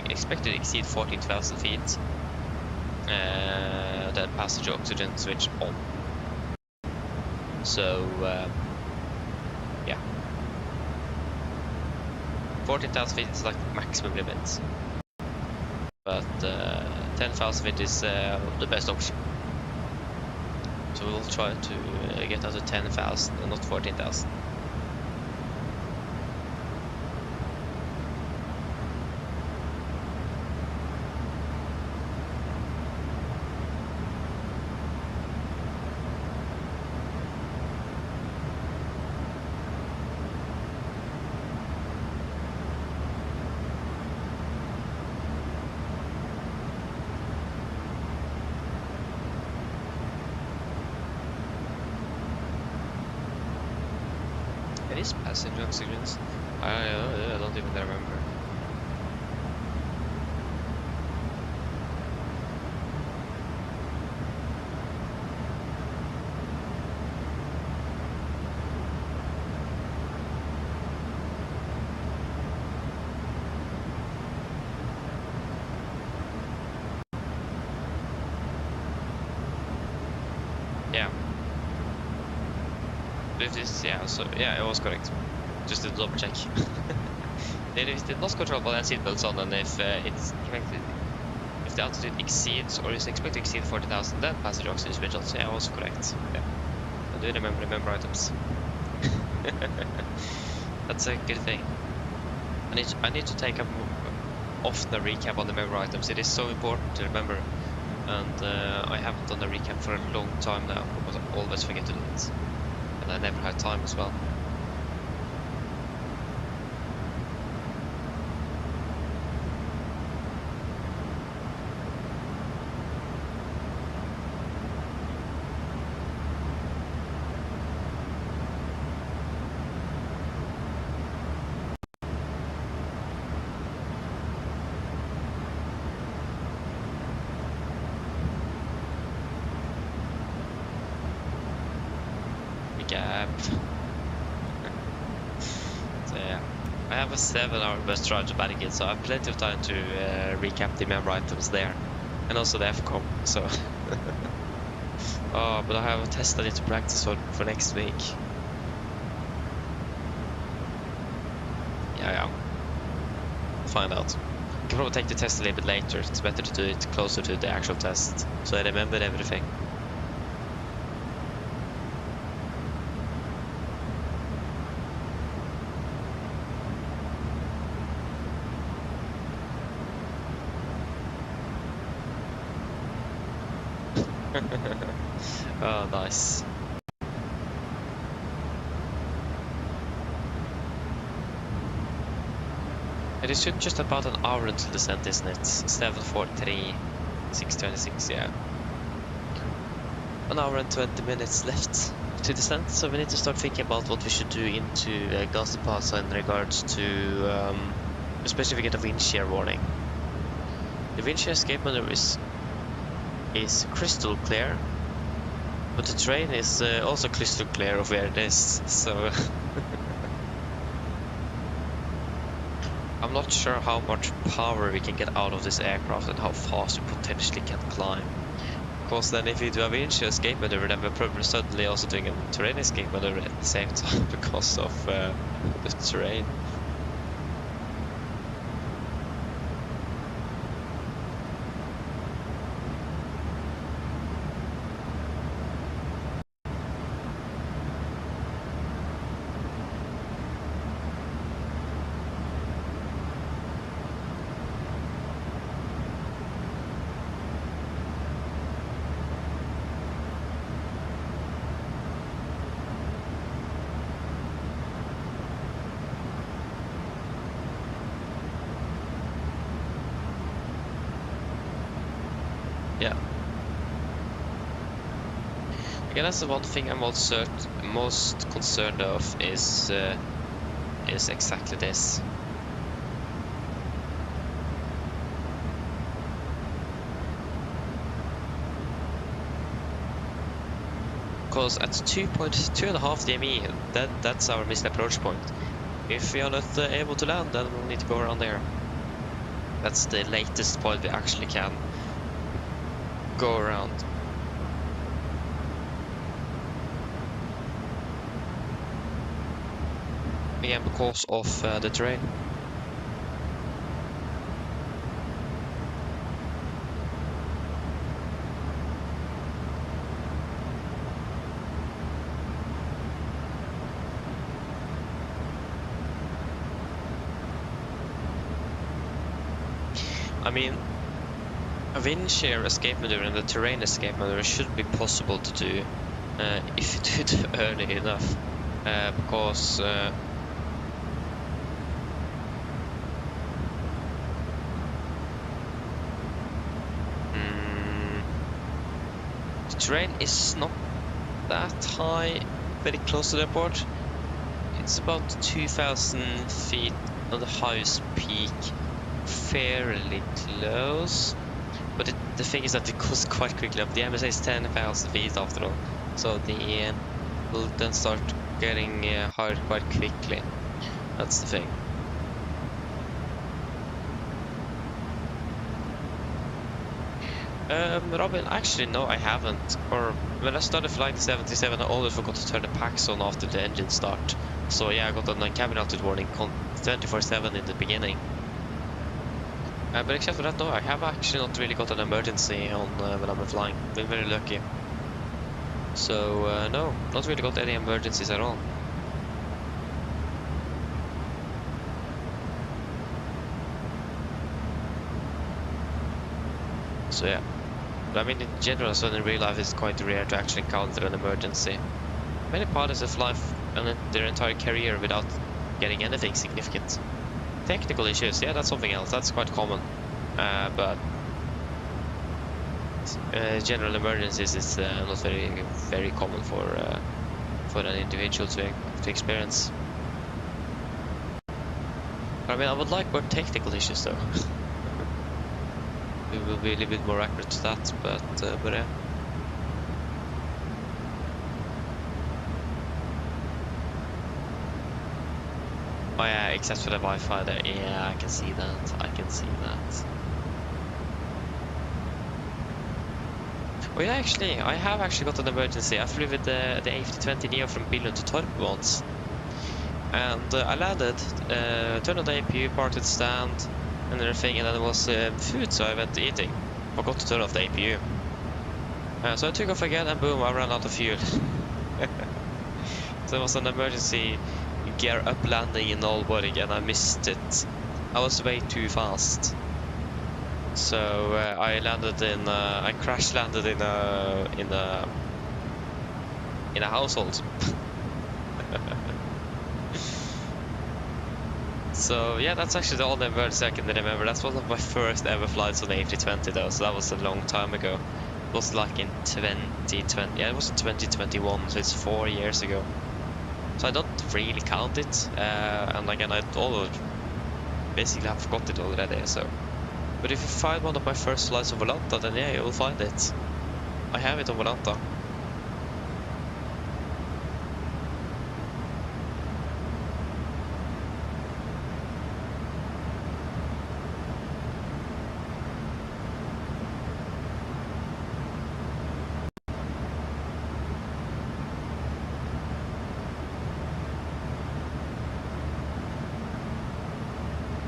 expected to exceed 14,000 feet, then passenger oxygen switch on. So yeah, 14,000 feet is like the maximum limit, but 10,000 feet is the best option. So we'll try to get out to 10,000 and not 14,000. is passenger oxygens? I don't even remember. Yeah. If this, yeah, so yeah, it was correct. Just to double check. Then if the loss control button and seatbelts on, and if it's connected, if the altitude exceeds or is expected to exceed 40,000, then passenger oxygen switch also. Yeah, also correct. Yeah. I do remember items. That's a good thing. I need to take off the recap on the member items. It is so important to remember, and I haven't done a recap for a long time now because I always forget to do it, and I never had time as well. Gap. So yeah, I have a 7-hour bus ride to Bergen, so I have plenty of time to recap the member items there, and also the FCOM. So, oh, but I have a test I need to practice for next week. Yeah, find out. I can probably take the test a little bit later. It's better to do it closer to the actual test, so I remembered everything. Oh, nice. It is just about an hour until descent, isn't it? 7:43, 6:26, yeah. An hour and 20 minutes left to descent, so we need to start thinking about what we should do into Gazipasa in regards to, especially if we get a wind shear warning. The wind shear escape maneuver is crystal clear, but the terrain is also crystal clear of where it is, so I'm not sure how much power we can get out of this aircraft and how fast we potentially can climb. Because then if we do a wind shear escape maneuver, then we're probably suddenly also doing a terrain escape maneuver at the same time because of the terrain. Yeah. Again, that's the one thing I'm most concerned of is exactly this. Because at 2.5 DME, that's our missed approach point. If we are not able to land, then we'll need to go around there. That's the latest point we actually can go around. Again, because of the terrain. I mean, a wind shear escape maneuver and a terrain escape maneuver should be possible to do if you do it early enough, because the terrain is not that high, very close to the airport. it's about 2,000 feet on the highest peak, fairly close. But the thing is that it goes quite quickly up. The MSA is 10,000 feet after all, so the will then start getting higher quite quickly. That's the thing. Robin, actually no, I haven't. Or when I started flying the 77, I always forgot to turn the packs on after the engine start. So yeah, I got a cabin altitude warning 24/7 in the beginning. But except for that, no, I have actually not really got an emergency on when I'm flying. Been very lucky. So no, not really got any emergencies at all. So yeah, but I mean in general, so in real life it's quite rare to actually encounter an emergency. Many pilots have fly their entire career without getting anything significant. Technical issues, yeah, that's something else. That's quite common, but general emergencies is not very common for an individual to experience. I mean, I would like more technical issues though. We will be a little bit more accurate to that, but yeah. Oh yeah, except for the Wi-Fi there. Yeah, I can see that. I can see that. Oh yeah, actually, I have actually got an emergency. I flew with the A320 Neo from Billund to Torp once. And I landed, turned on the APU, parted stand, and everything, and then there was food, so I went eating. Forgot to turn off the APU. So I took off again, and boom, I ran out of fuel. So it was an emergency gear up landing in Aalborg, and I missed it. I was way too fast. So I landed in, I crash landed in a household. So yeah, that's actually the only emergency I can remember. That's one of my first ever flights on the A320 though, so that was a long time ago. It was like in 2020, yeah, it was in 2021, so it's 4 years ago. So I don't really count it, and again, I basically have forgot it already, so. But if you find one of my first flights on Volanta, then yeah, you will find it. I have it on Volanta.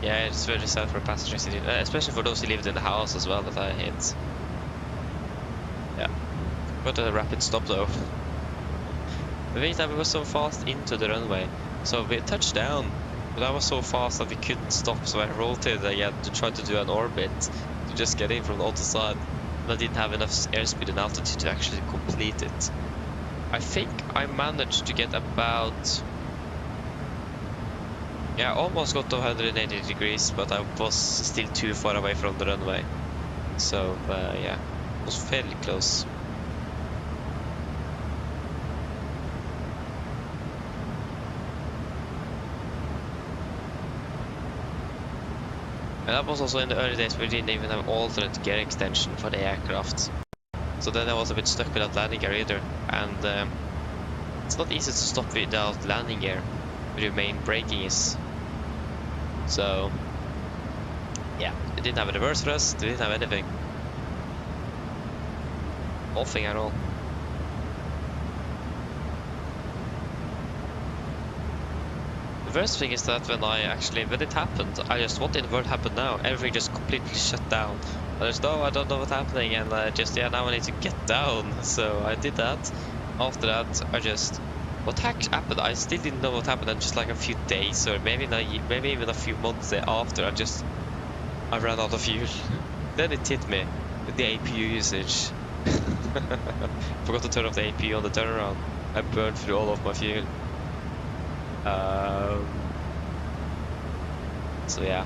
Yeah, it's very sad for passengers, especially for those who lived in the house as well that I hit. Yeah, got a rapid stop though. The thing is that we were so fast into the runway, so we touched down, but I was so fast that we couldn't stop, so I rotated again to try to do an orbit to just get in from the other side, and I didn't have enough airspeed and altitude to actually complete it. I think I managed to get about... yeah, almost got to 180 degrees, but I was still too far away from the runway. So, yeah, it was fairly close. And that was also in the early days where we didn't even have alternate gear extension for the aircraft. So then I was a bit stuck without landing gear either. And it's not easy to stop without landing gear, where your main braking is. So, yeah, it didn't have a reverse thrust, it didn't have anything. Nothing at all. The worst thing is that when it happened, I just, what in the world happened now? Everything just completely shut down. I just, oh, I don't know what's happening, and I just, yeah, now I need to get down. So I did that. After that, I just... what happened? I still didn't know what happened, and just like a few days or maybe even a few months after, I ran out of fuel. Then it hit me with the APU usage. Forgot to turn off the APU on the turnaround. I burned through all of my fuel. So yeah.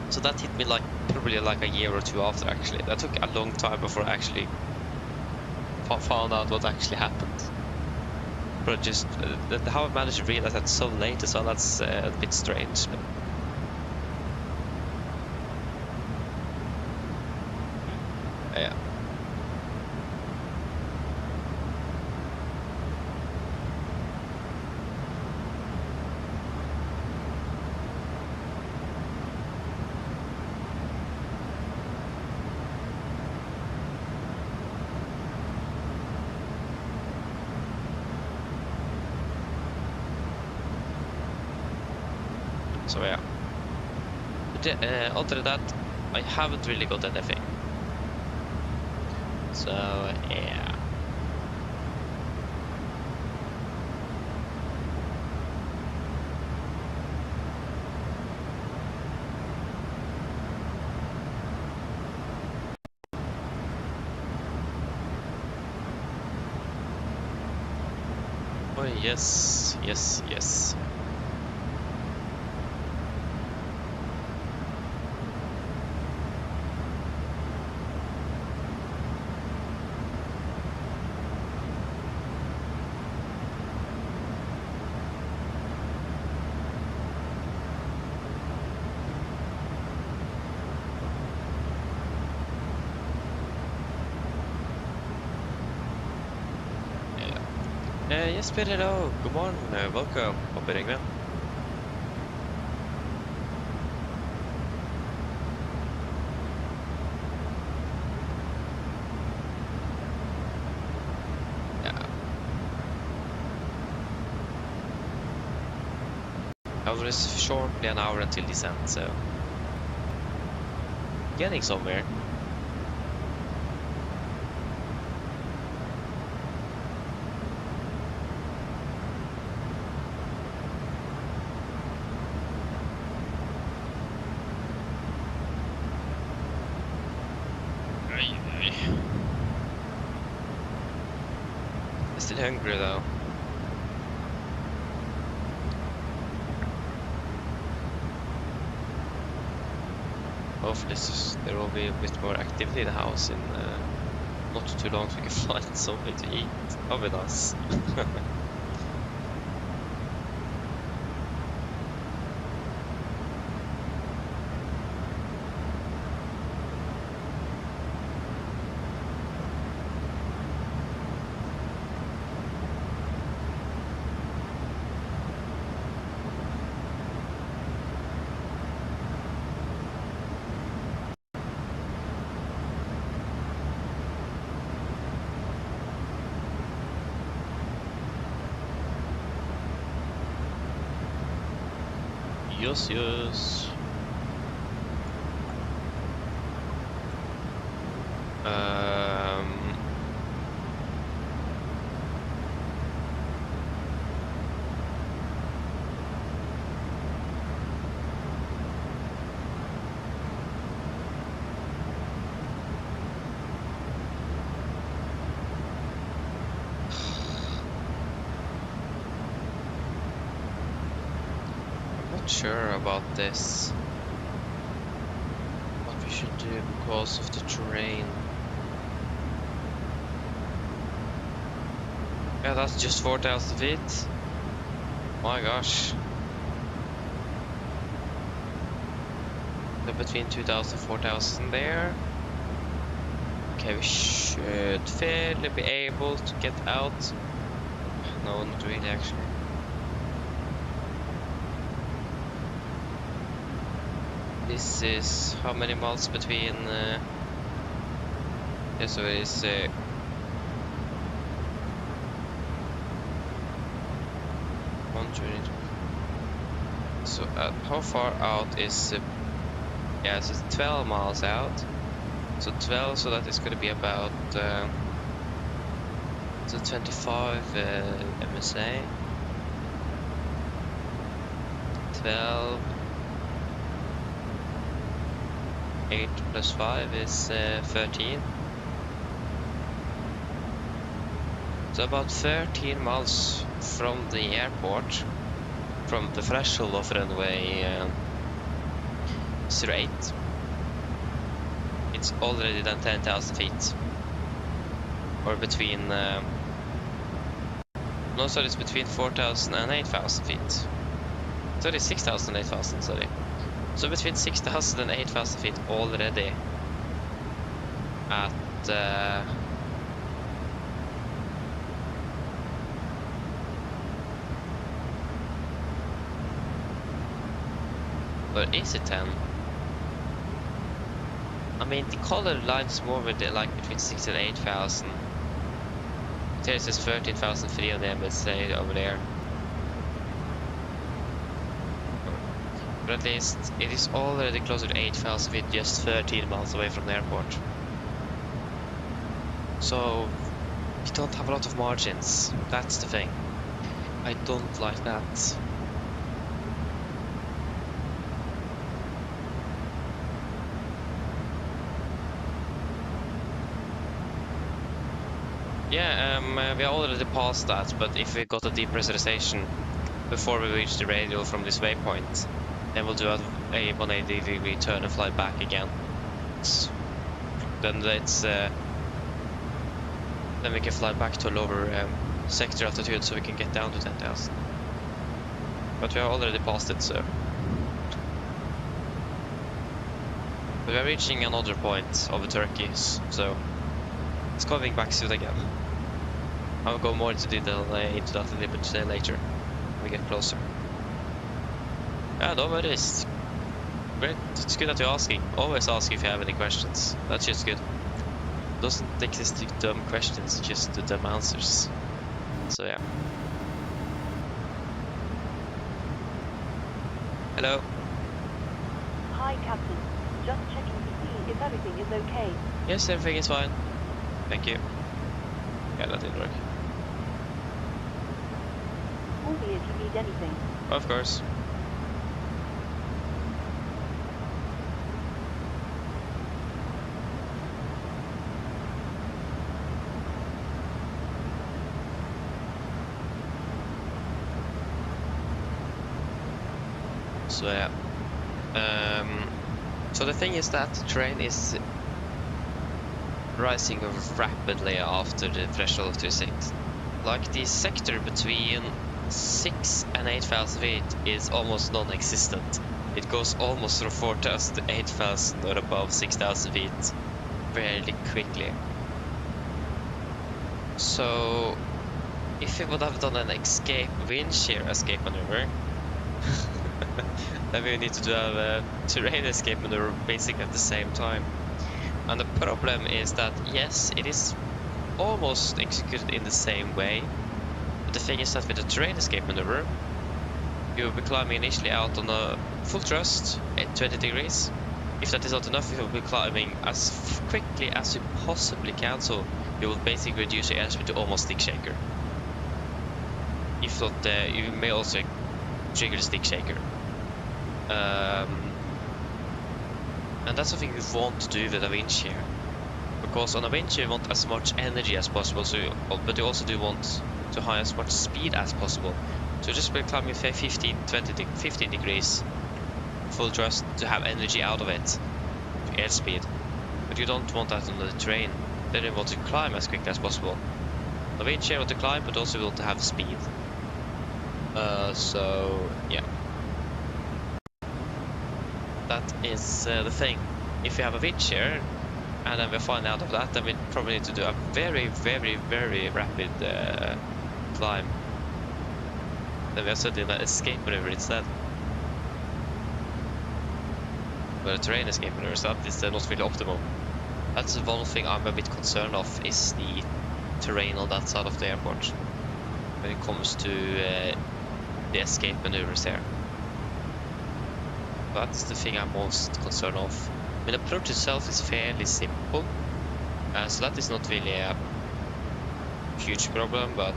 So that hit me like probably like a year or two after actually. That took a long time before I actually found out what actually happened. But just how I managed to realize that so late as well, that's a bit strange. But yeah. So yeah. But other than that, I haven't really got anything. So yeah. Oh yes, yes, yes. Yes, Peter, hello. Good morning. Welcome. Hope you're well. Yeah. However, it's shortly an hour until descent, so getting somewhere. Still hungry though. Hopefully there will be a bit more activity in the house in not too long so we can find something to eat. That'll be nice. Yes, yes. Sure about this, what we should do because of the terrain. Yeah, that's just 4,000 feet. My gosh. So between 2,000 and 4,000 there. Okay, we should fairly be able to get out. No, not really actually. This is how many miles between? Yeah, so it is 120. So how far out is? Yeah, so it's 12 miles out. So 12, so that is going to be about so 25 MSA. 12. 8 plus 5 is 13. So about 13 miles from the airport, from the threshold of runway 08. It's already done 10,000 feet. Or between, No, sorry, it's between 4,000 and 8,000 feet. Sorry, 6,000 and 8,000, sorry. So between 6,000 and 8,000 feet already at or is it 10? I mean, the color lines more with it, like between 6 and 8,000. There it says 13,003 on the MSA over there. But at least it is already closer to 8,000 feet, just 13 miles away from the airport. So we don't have a lot of margins. That's the thing. I don't like that. Yeah, we are already past that, but if we got a depressurization before we reach the radial from this waypoint, then we'll do a 180-degree turn and fly back again. Then then we can fly back to a lower sector altitude, so we can get down to 10,000. But we are already past it, so. But we are reaching another point over Turkey, so it's coming back soon again. I'll go more into detail into that a little bit later when we get closer. Yeah, no worries. Great. It's good that you're asking. Always ask if you have any questions. That's just good. Doesn't exist dumb questions, just the dumb answers. So yeah. Hello. Hi, Captain. Just checking to see if everything is okay. Yes, everything is fine. Thank you. Yeah, that didn't work. Call me if you need anything. Of course. So yeah. So the thing is that the terrain is rising rapidly after the threshold of 26. Like the sector between 6 and 8,000 feet is almost non-existent. It goes almost from 4,000 to 8,000 or above 6,000 feet fairly quickly. So if we would have done an wind shear escape maneuver, then we need to do a terrain escape maneuver basically at the same time. And the problem is that, yes, it is almost executed in the same way. But the thing is that with the terrain escape maneuver, you will be climbing initially out on a full thrust at 20 degrees. If that is not enough, you will be climbing as quickly as you possibly can, so you will basically reduce your airspeed to almost stick shaker. If not, you may also trigger the stick shaker. And that's something you want to do with a wind shear, because on a wind shear you want as much energy as possible, but you also do want to high as much speed as possible. So just by climbing 15 degrees full thrust to have energy out of it, to airspeed. But you don't want that on the terrain. Then you want to climb as quickly as possible. The wind shear you want to climb, but also you want to have speed. So yeah. That is the thing. If you have a wind shear, and then we find out of that, then we probably need to do a very, very, very rapid climb. Then we are studying an escape maneuver instead. But a terrain escape maneuver, so that is not really optimal. That's the one thing I'm a bit concerned of, is the terrain on that side of the airport when it comes to the escape maneuvers there. That's the thing I'm most concerned of. I mean, the approach itself is fairly simple, so that is not really a huge problem, but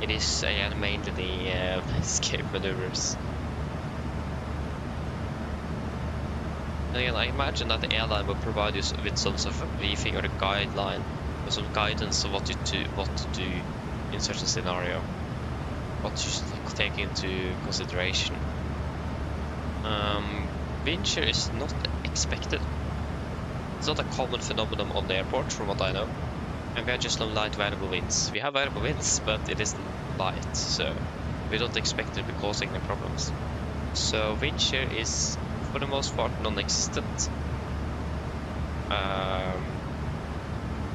it is again mainly the escape maneuvers. And again, I imagine that the airline will provide you with some sort of a briefing or a guideline, or some guidance on what to do in such a scenario, what you should take into consideration. Wind shear is not expected. It's not a common phenomenon on the airport, from what I know. And we have just no light variable winds. We have variable winds, but it is light, so we don't expect it to be causing any problems. So wind shear is for the most part non-existent.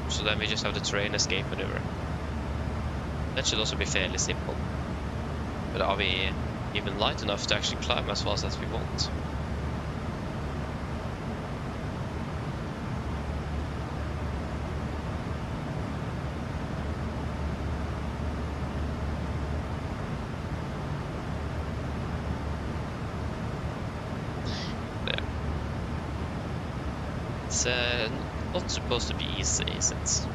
So then we just have the terrain escape maneuver. That should also be fairly simple. But are we even light enough to actually climb as fast as we want? There. It's not supposed to be easy, is it?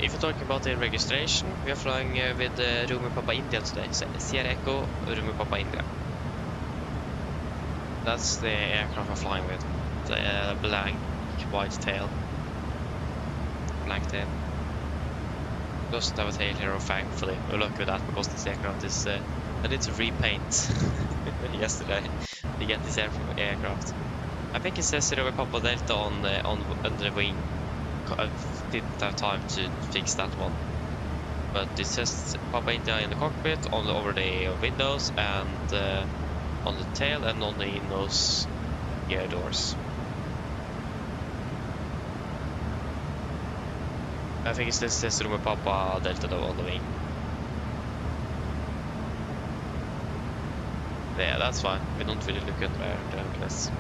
If you're talking about the registration, we are flying with Rumor Papa India today. So Sierra Echo, Rumor Papa India. That's the aircraft we're flying with. The blank white tail. Blank tail. Doesn't have a tail here, thankfully. We're lucky with that because this aircraft is. I need to repaint yesterday to get this aircraft. I think it says Rumor Papa Delta on under the wing. I didn't have time to fix that one, but it says Papa India in the cockpit, on the over the windows, and on the tail, and on the nose gear doors. I think it says Rumor Papa Delta though on the wing. Yeah, that's fine. We don't really look at the place.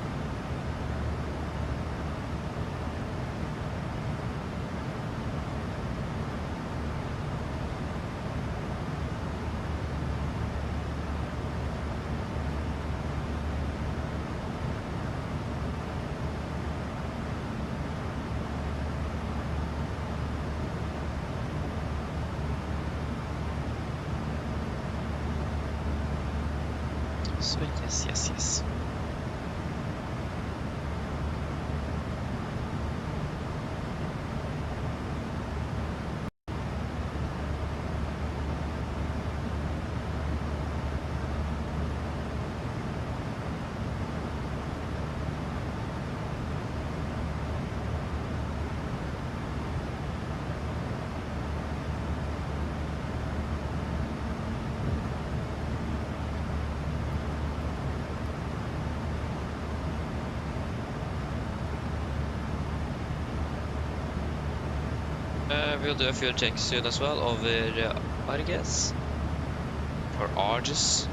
So yes. We'll do a fuel check soon as well over Arges or Arges.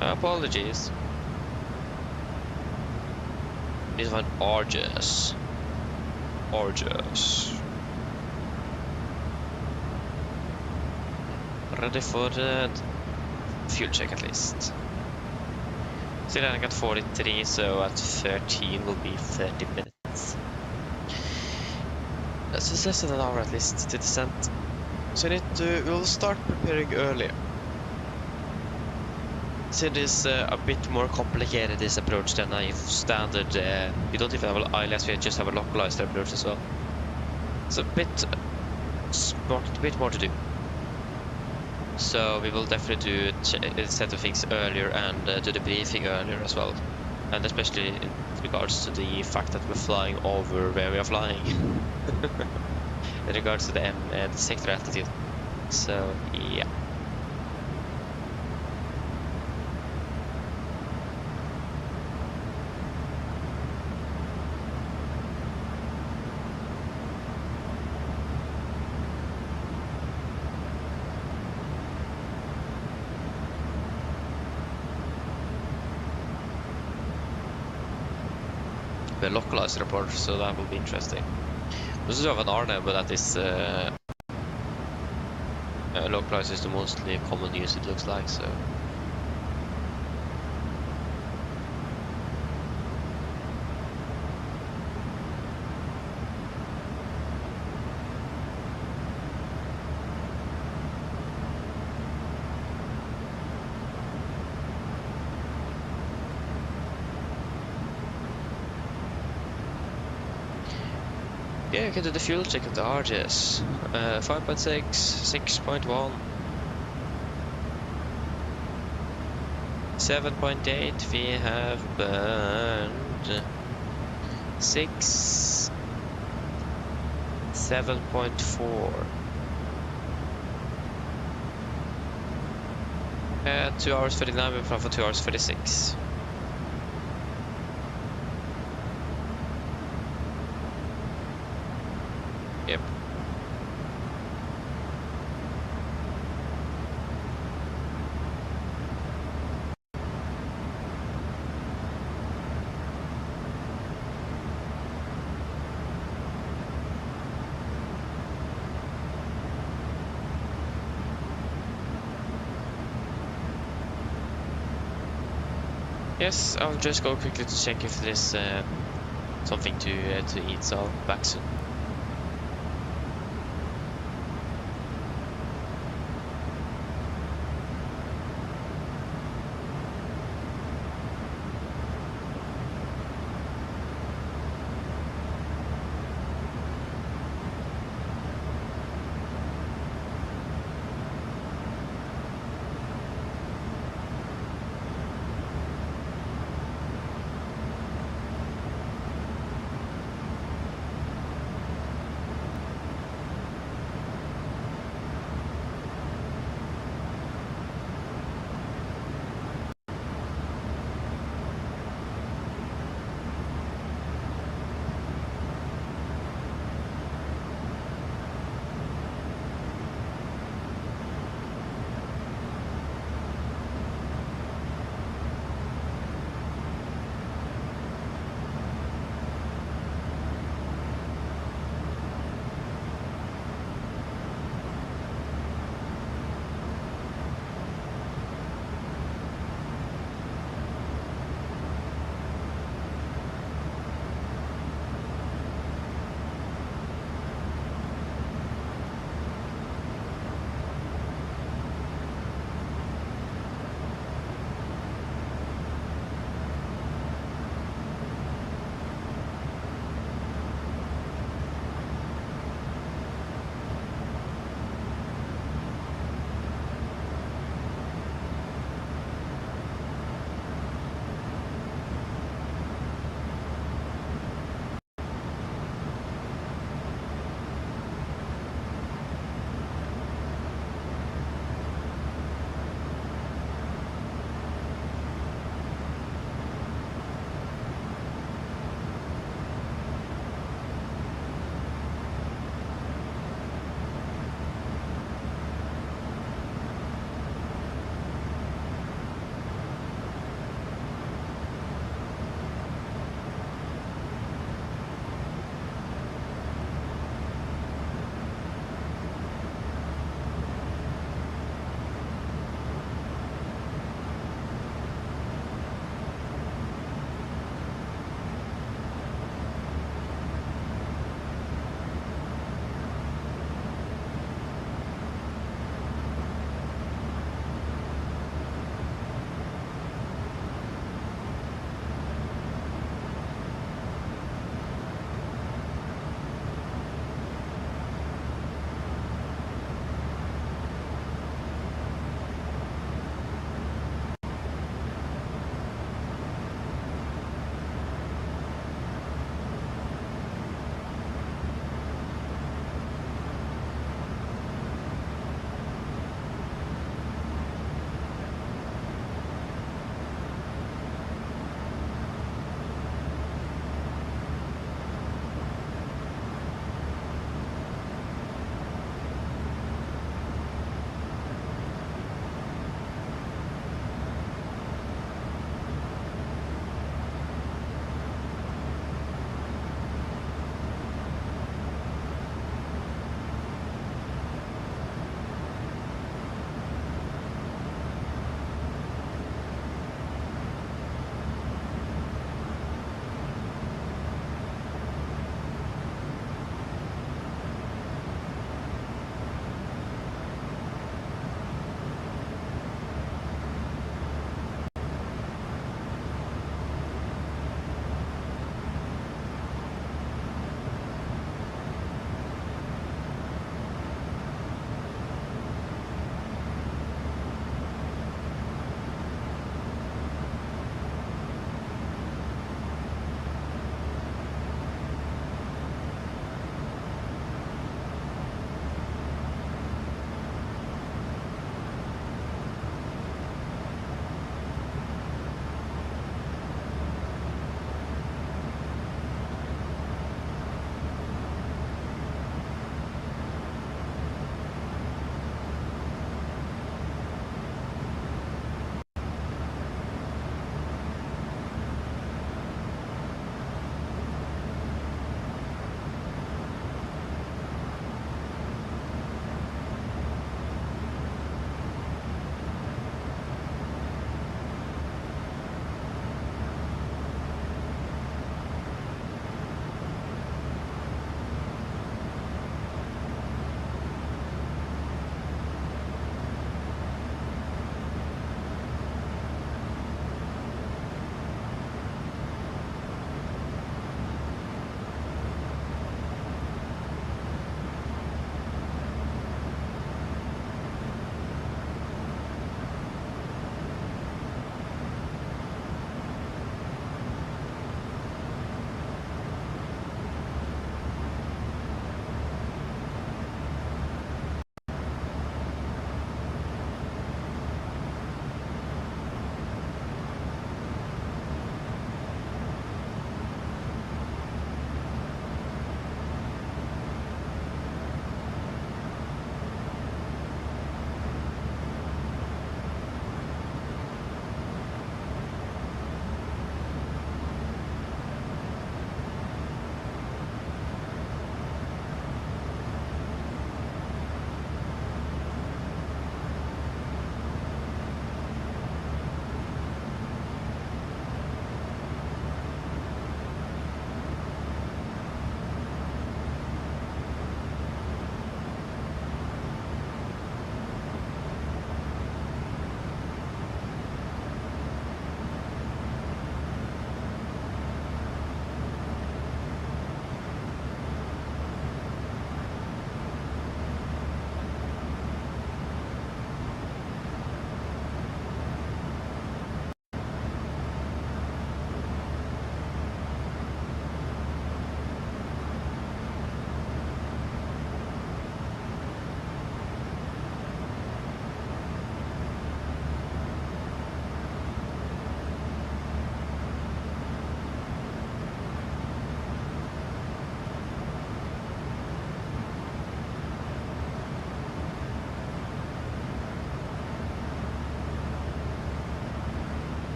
Apologies. This one Arges. Ready for the fuel check at least. Still I got 43, so at 13 will be 30 minutes. So it's less than an hour at least to descent. So we'll start preparing earlier. So it is a bit more complicated, this approach, than a standard. We don't even have an ILS, we just have a localized approach as well. It's a bit more to do. So we will definitely do set of things earlier and do the briefing earlier as well, and especially in regards to the fact that we're flying over where we are flying, in regards to the sector altitude. So yeah. the localized report, so that will be interesting. We also have an RNAV, but that is localized is the mostly common use, it looks like, so. Yeah, I can do the fuel check at the RGS. 5.6, 6.1, 7.8, we have burned 6, 7.4. 2 hours 39, we're planning for 2 hours 36. Yep. Yes, I'll just go quickly to check if there's something to eat, so I'll be back soon.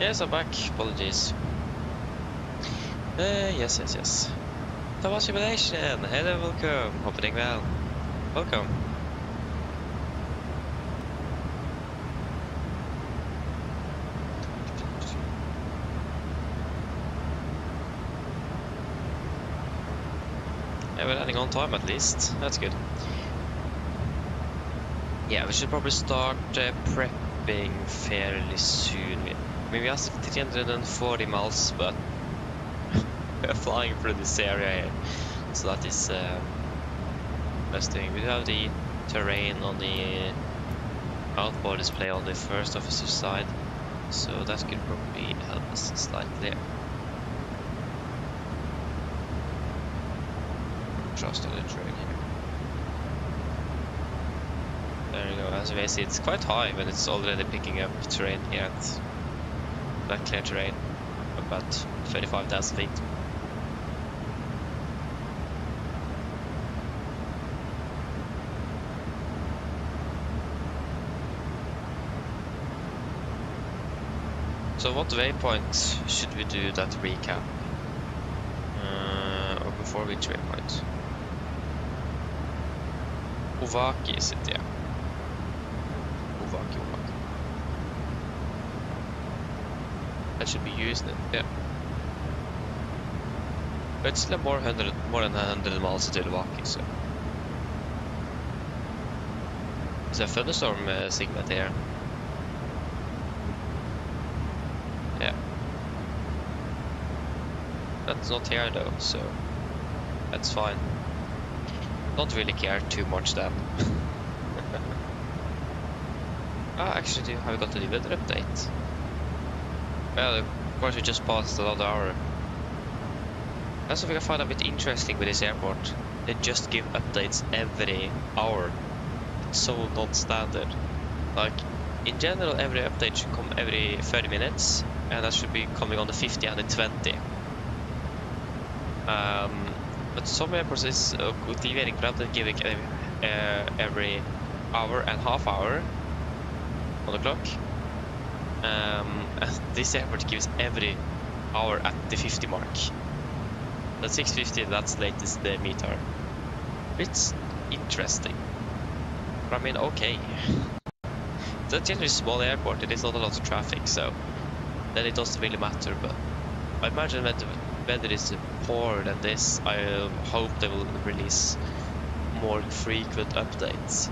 Yes, I'm back. Apologies. Yes. That was simulation. Hello, welcome. Hope you're doing well. Welcome. Yeah, we're landing on time at least. That's good. Yeah, we should probably start prepping fairly soon. I mean, we have 340 miles, but we're flying through this area here. So that is best thing. We have the terrain on the outboard display on the first officer side. So that could probably help us slightly. Trust on the train here. There you go. As you may see, it's quite high when it's already picking up terrain here at that clear terrain, about 35,000 feet. So what waypoint should we do that recap? Or before which waypoint? Ovaki is it, yeah. Ovaki. That should be used then, yeah. But it's still more than 100 miles to Ovaki, so. Is there a thunderstorm segment here? Yeah. That's not here though, so that's fine. Don't really care too much then. Actually, have we got the weather update? Well, of course we just passed another hour. That's something I find a bit interesting with this airport. They just give updates every hour. It's so non-standard. Like, in general, every update should come every 30 minutes, and that should be coming on the 50 and the 20. But some airports is giving every hour and half hour on the clock. And this airport gives every hour at the 50 mark. That's 6:50, that's the latest meter. It's interesting. But I mean, okay. It's a generally small airport, it is not a lot of traffic, so then it doesn't really matter. But I imagine that the weather is poor than this, I hope they will release more frequent updates.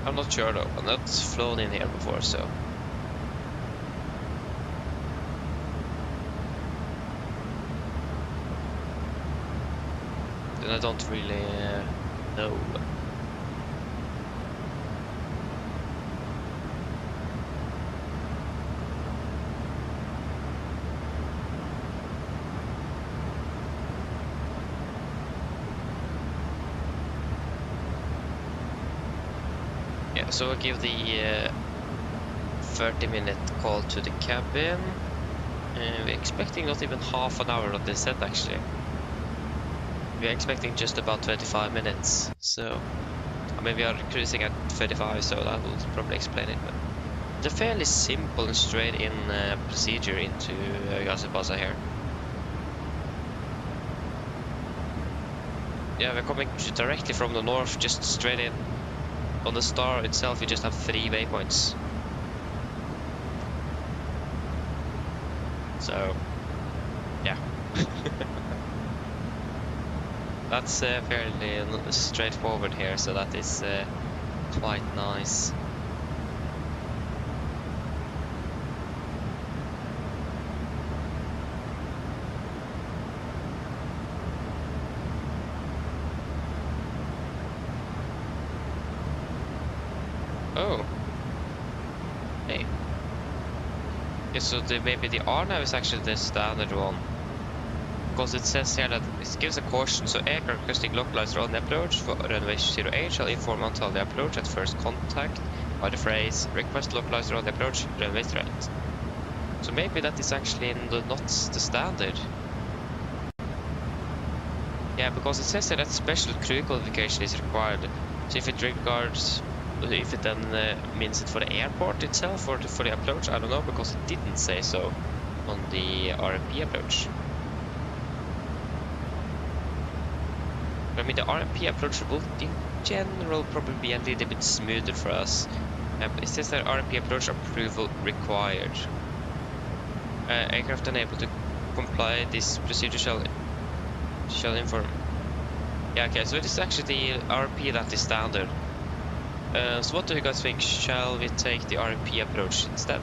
I'm not sure though, I've not flown in here before, so. Then I don't really know. So we'll give the 30-minute call to the cabin. We're expecting not even half an hour on this set actually. We're expecting just about 25 minutes. So, I mean, we are cruising at 35, so that will probably explain it. But it's a fairly simple and straight-in procedure into Gazipasa here. Yeah, we're coming directly from the north, just straight in. On the star itself, you just have 3 waypoints. So, yeah. That's fairly straightforward here, so that is quite nice. Oh. Hey. Yeah, so maybe the RNAV is actually the standard one. Because it says here that it gives a caution, so aircraft requesting localized on the approach for runway 08 shall inform until the approach at first contact by the phrase request localized on the approach runway 08. So maybe that is actually in the, not the standard. Yeah, because it says that special crew qualification is required. So if it regards, if it then means it for the airport itself or for the approach, I don't know, because it didn't say so on the RMP approach. But I mean, the RMP approach will in general probably be a little bit smoother for us. But it says that RMP approach approval required. Aircraft unable to comply this procedure shall inform. Yeah, okay, so it is actually the RMP that is standard. So what do you guys think? Shall we take the RMP approach instead?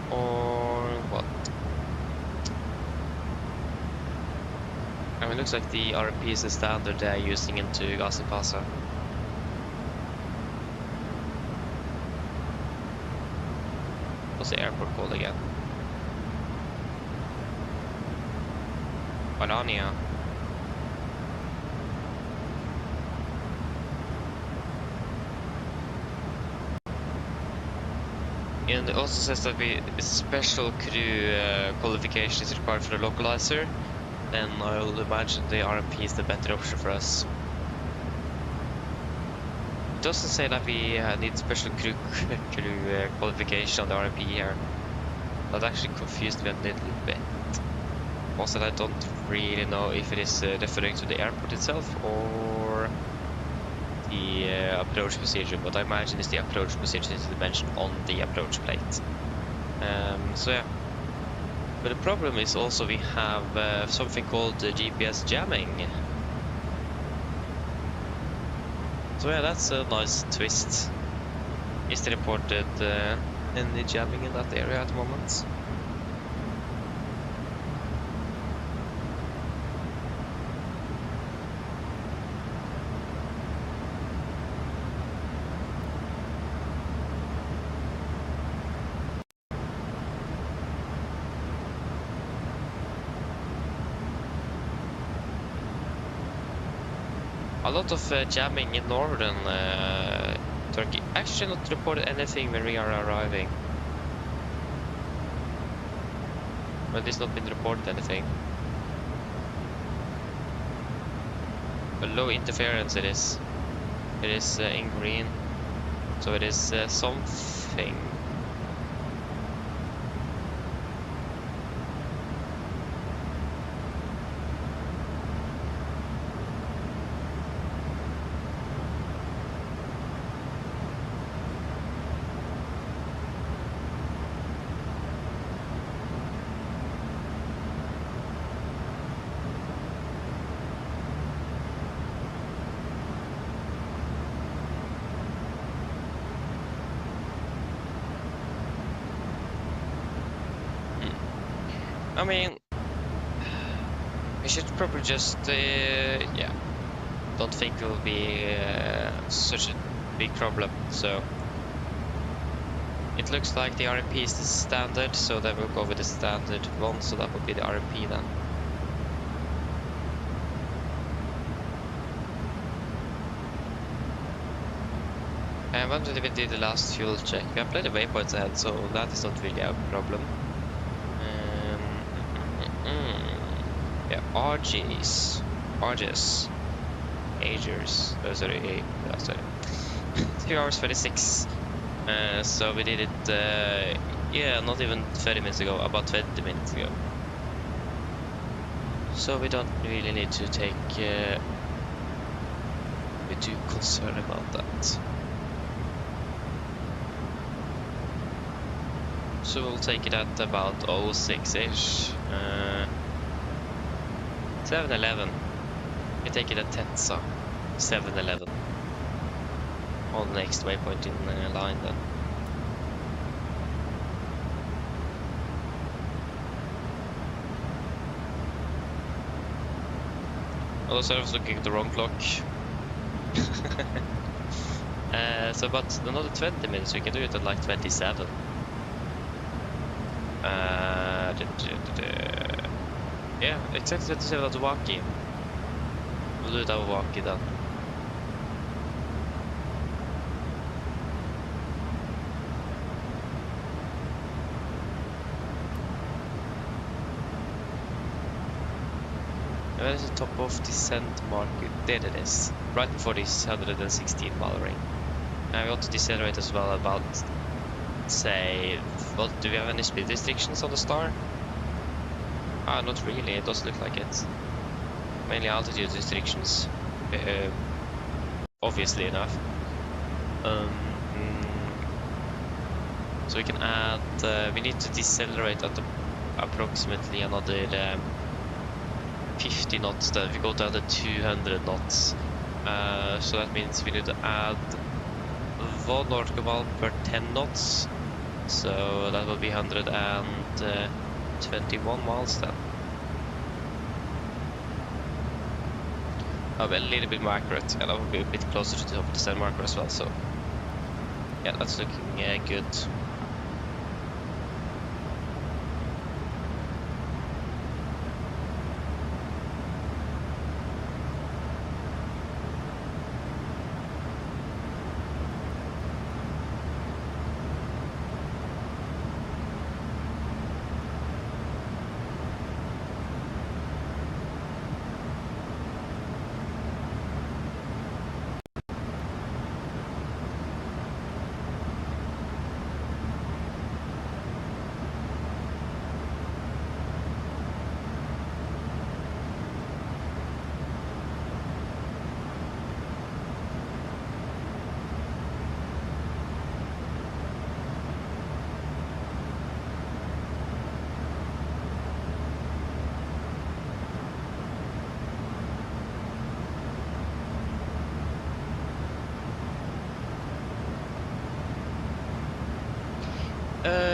Or what? I mean, it looks like the RMP is the standard they're using into Gazipasa. What's the airport called again? Valania. And it also says that a special crew qualification is required for the localizer, and I'll imagine the RMP is the better option for us. It doesn't say that we need special crew qualification on the RMP here. That actually confused me a little bit. Also, I don't really know if it is referring to the airport itself or the approach procedure, but I imagine it's the approach procedure is mentioned on the approach plate. So yeah. But the problem is also we have something called GPS jamming. So yeah, that's a nice twist. Is there reported any jamming in that area at the moment? A lot of jamming in northern Turkey. Actually not reported anything when we are arriving. Well, it's not been reported anything. But low interference it is. It is in green. So it is something. I mean, we should probably just, yeah, don't think it will be such a big problem. So it looks like the RMP is the standard, so then we'll go with the standard one, so that will be the RMP then. And when did we do the last fuel check? We have plenty of waypoints ahead, so that is not really a problem. Yeah, RGs, Agers, oh sorry, sorry. 2 hours 26, so we did it, yeah, not even 30 minutes ago, about 20 minutes ago. So we don't really need to take, be too concerned about that. So we'll take it at about 06-ish. 7-11. We take it at Tetsa. 7-11. On the next waypoint in line then. Also, I was looking at the wrong clock. So about another 20 minutes, we can do it at like 27. Yeah, exactly 27 at Waki. We'll do it at Waki then. Where is the top of descent marker? There it is. Right before this 116 mile ring. And we want to decelerate as well about, say, what, do we have any speed restrictions on the star? Ah, not really, it doesn't look like it. Mainly altitude restrictions, obviously enough. So we can add, we need to decelerate at approximately another 50 knots, then we go down to 200 knots. So that means we need to add 1 nautical mile per 10 knots. So that will be 121 miles then. I'll be a little bit more accurate, and I will be a bit closer to the top of the descent marker as well. So yeah, that's looking good.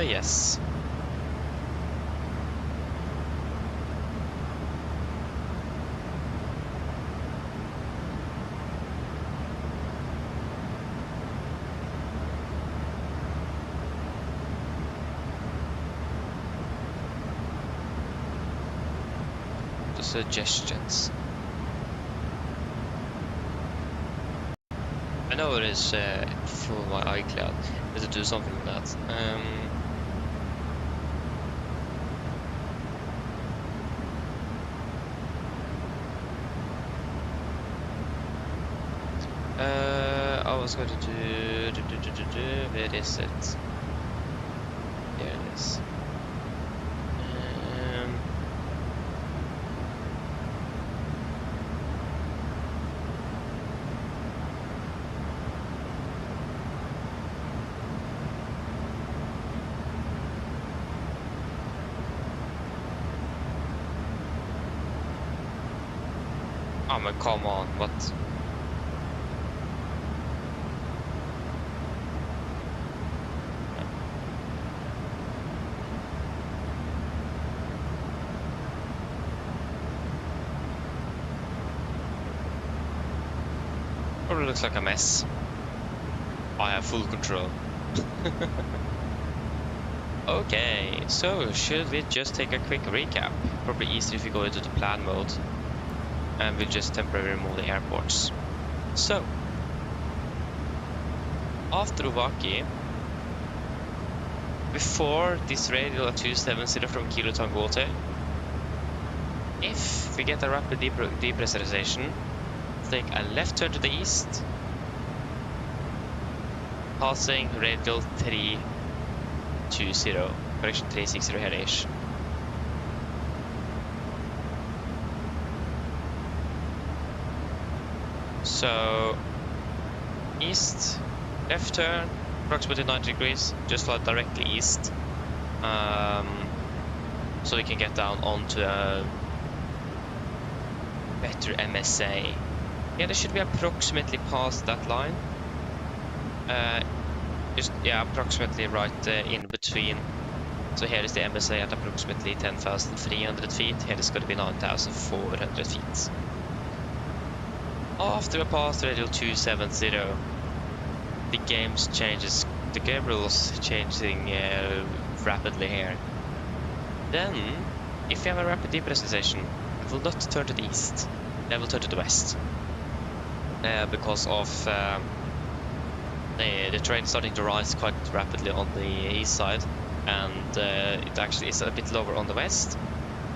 Yes. The suggestions. I know it is for my iCloud, but to do something with that. I was going to do where is it? There it is. Oh man, come on, what? Probably looks like a mess. I have full control. Okay, so should we just take a quick recap? Probably easier if we go into the plan mode. And we'll just temporarily remove the airports. So, after Uvaki, before this radial at 270 from Kilo Tango Hotel, if we get a rapid depressurization, take a left turn to the east, passing radial 320, correction 360 here-ish. So, east, left turn, approximately 90 degrees, just fly directly east, so we can get down onto a better MSA. Yeah, they should be approximately past that line. Approximately right in between. So here is the MSA at approximately 10,300 feet. Here is going to be 9,400 feet. After we pass radial 270, the game changes. The game rules changing rapidly here. Then, if we have a rapid depressurization, it will not turn to the east. It will turn to the west. Because of the terrain starting to rise quite rapidly on the east side, and it actually is a bit lower on the west.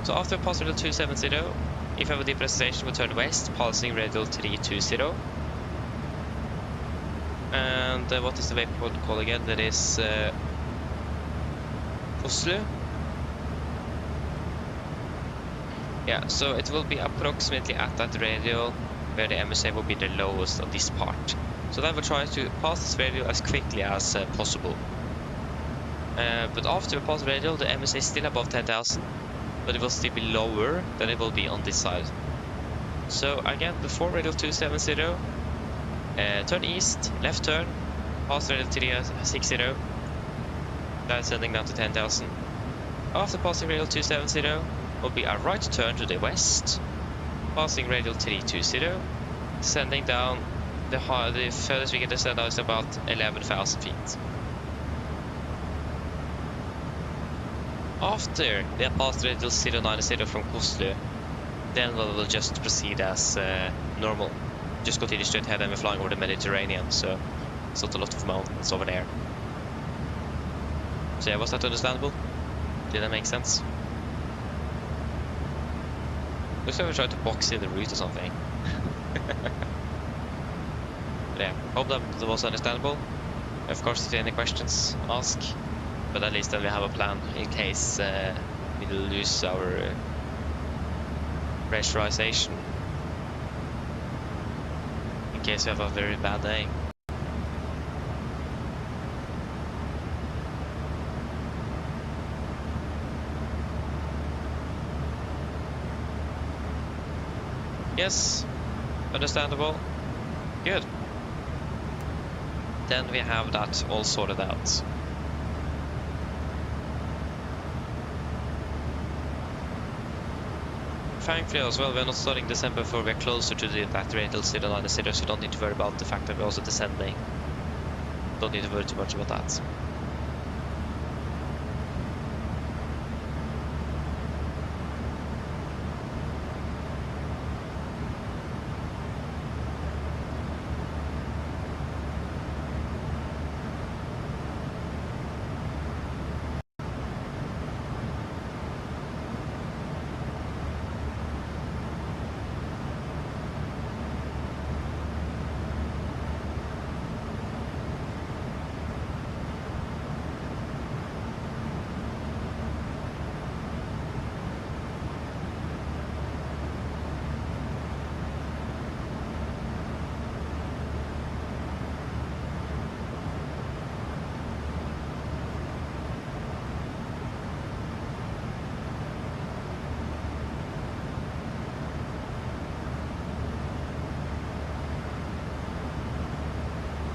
So after pass radial 270, IFLY presentation will turn west, passing radial 320. And what is the waypoint called again? That is Oslo. Yeah, so it will be approximately at that radial where the MSA will be the lowest on this part. So then we'll try to pass this radial as quickly as possible. But after we pass the radial, the MSA is still above 10,000, but it will still be lower than it will be on this side. So again, before radial 270, turn east, left turn, pass radial 360, that's sending down to 10,000. After passing radial 270, will be a right turn to the west, passing radial 320, descending down. The furthest we can descend now is about 11,000 feet. After we have passed radial 090 from Oslo, then we will just proceed as normal. Just continue straight ahead and we're flying over the Mediterranean, so it's not a lot of mountains over there. So yeah, was that understandable? Did that make sense? Looks like we tried to box in the route or something. But yeah, hope that was understandable. Of course, if you have any questions, ask. But at least then we have a plan in case we lose our pressurization. In case we have a very bad day. Yes, understandable. Good. Then we have that all sorted out. Thankfully as well, we're not starting December before we're closer to that radial 090, so you don't need to worry about the fact that we're also descending. Don't need to worry too much about that.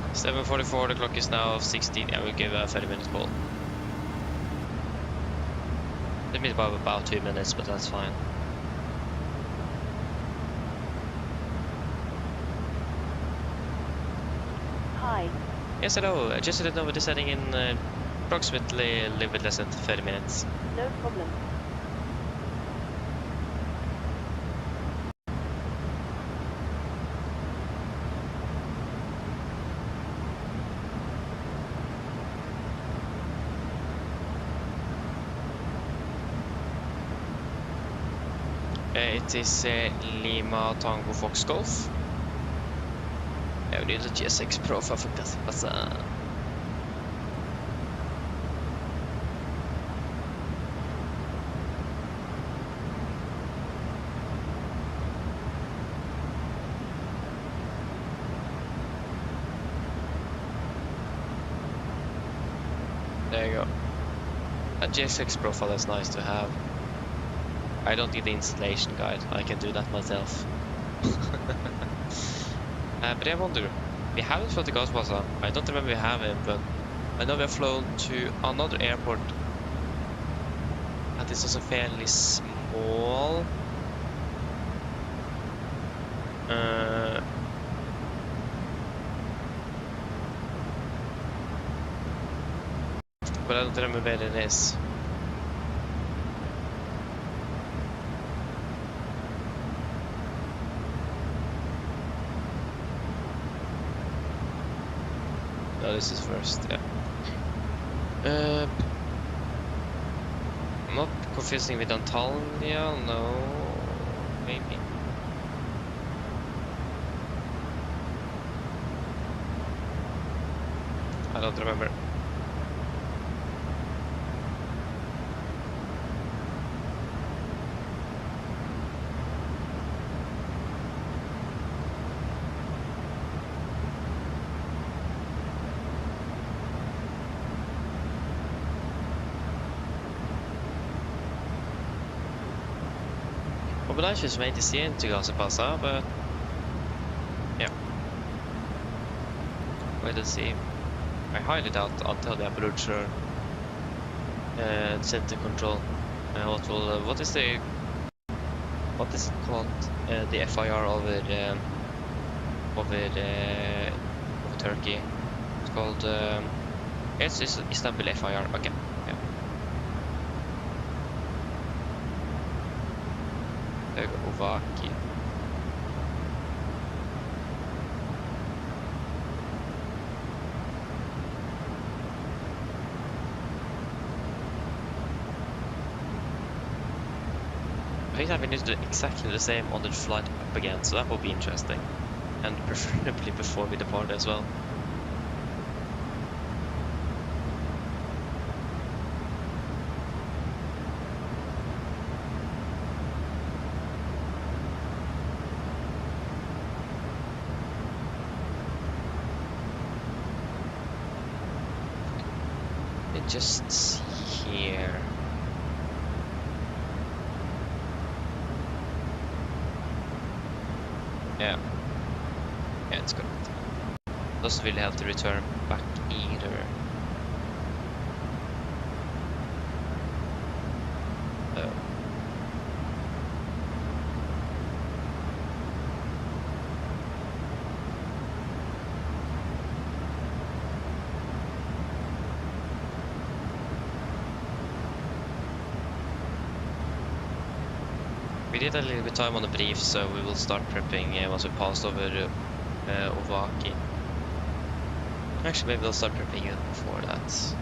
It's 7:44, the clock is now 16. Yeah, we'll give a 30-minute call. It means about 2 minutes, but that's fine. Hi. Yes, hello. Just so that know, we're descending in approximately a little bit less than 30 minutes. No problem. It is Lima Tango Fox Golf. Yeah, we need a GSX profile for Gazipasa. There you go. A GSX profile is nice to have. I don't need the installation guide, I can do that myself. But I wonder, we haven't flown to Gazipasa. I don't remember we have him, but I know we have flown to another airport. And this is also fairly small. But I don't remember where it is. No, this is first, yeah. Not confusing with Antalya, no. maybe. I don't remember. Well, I just made this into Gazipasa, but yeah. Wait and see. I highly doubt until the approacher center control. What is it called? The FIR over Turkey. It's called it's Istanbul FIR. Okay. Yeah. Ovaki. I think that we need to do exactly the same on the flight up again, so that will be interesting. And preferably before we depart as well. Just see here. Yeah, it's good. Doesn't really have to return back either. Oh. We did a little bit of time on the brief, so we will start prepping once we passed over Ovaki. Actually, maybe we'll start prepping it before that.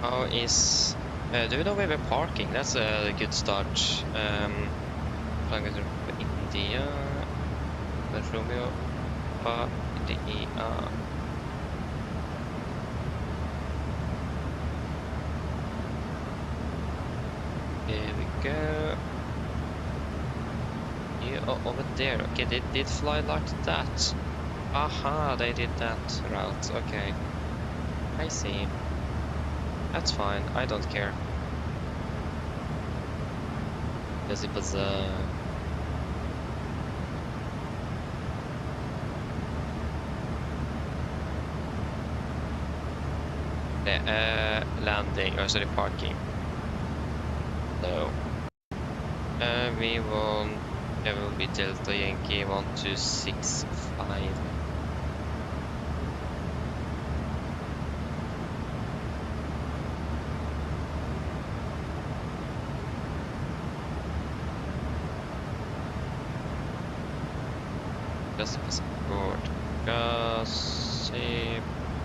How is... do we know where we're parking? That's a good start. Flying with India... Romeo... India... There we go. Yeah, over there. Okay, they did fly like that. Aha, they did that route. Okay. I see. That's fine, I don't care. Gazipasa. Landing, or sorry, parking. No. We want... It will be Delta Yankee 1265. Gazipasa Airport.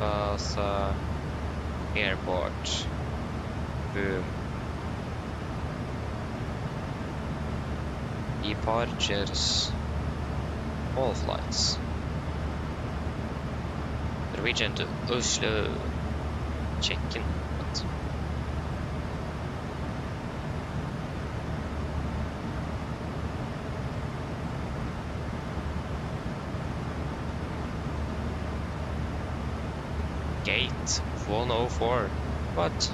Gazipasa Airport. Boom. Departures. All flights. Norwegian to Oslo. Check-in. What? Gate 104. What?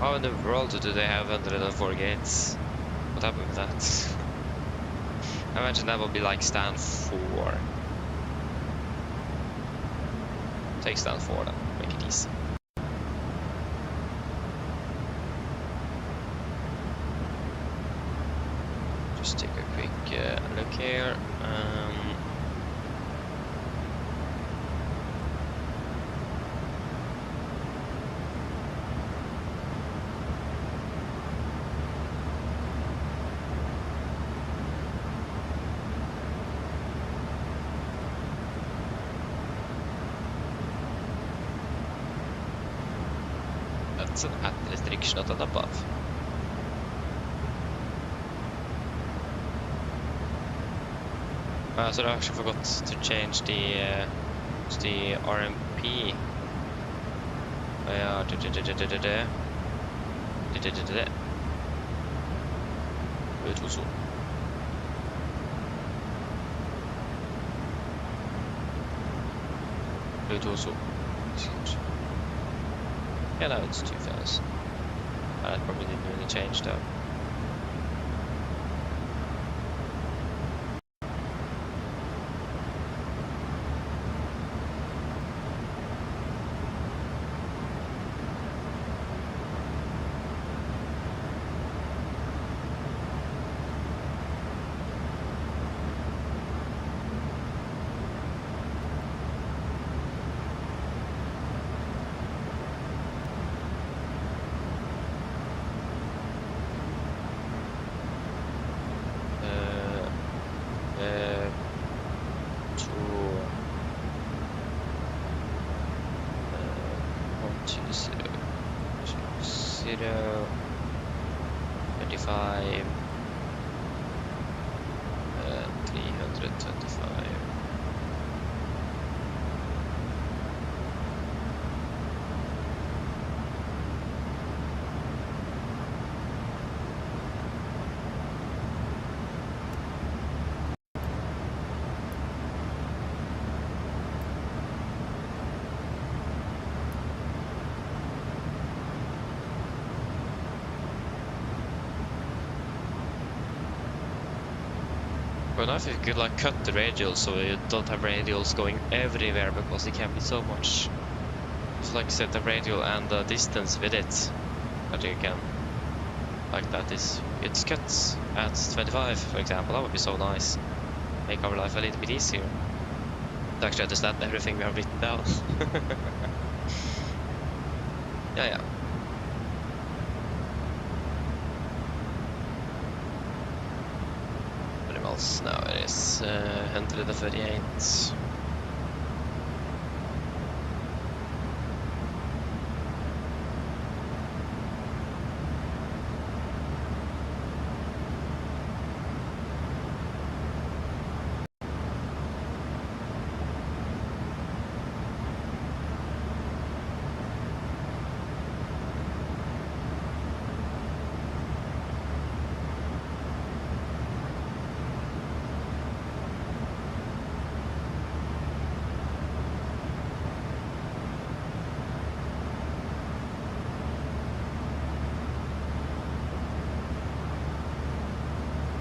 How in the world do they have 104 gates? What happened with that? I imagine that will be like stand 4. Take stand 4 then, make it easy. Just take a quick look here. That's an at restriction, not an above. So I actually forgot to change the RMP. Yeah, no, it's 2000. I probably didn't really change though. Zero 25 325. But if you could like cut the radials so you don't have radials going everywhere, because it can be so much. Just like set the radial and the distance with it, that you can, like that is, it's cut at 25 for example. That would be so nice. Make our life a little bit easier to actually understand everything we have written down. Yeah. Now it is 138.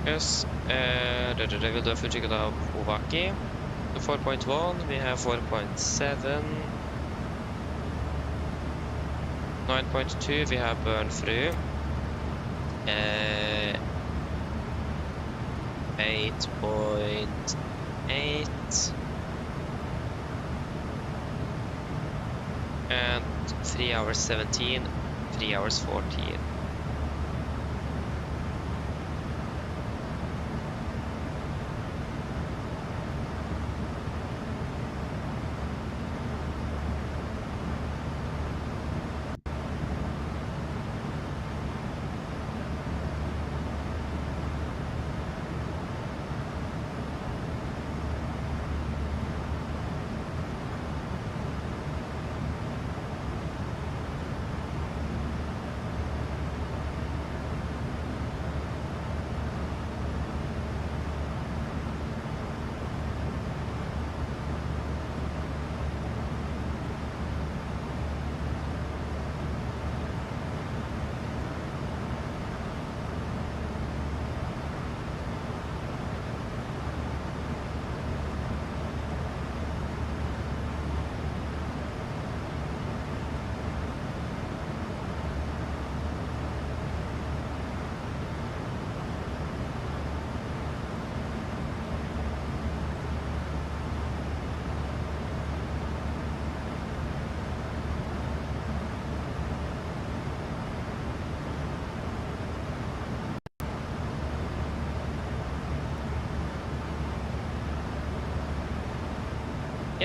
Yes, we will do a Fujikata of Owaki. The 4.1, we have 4.7. 9.2, we have Burnfru. 8.8. And 3 hours 17, 3 hours 14.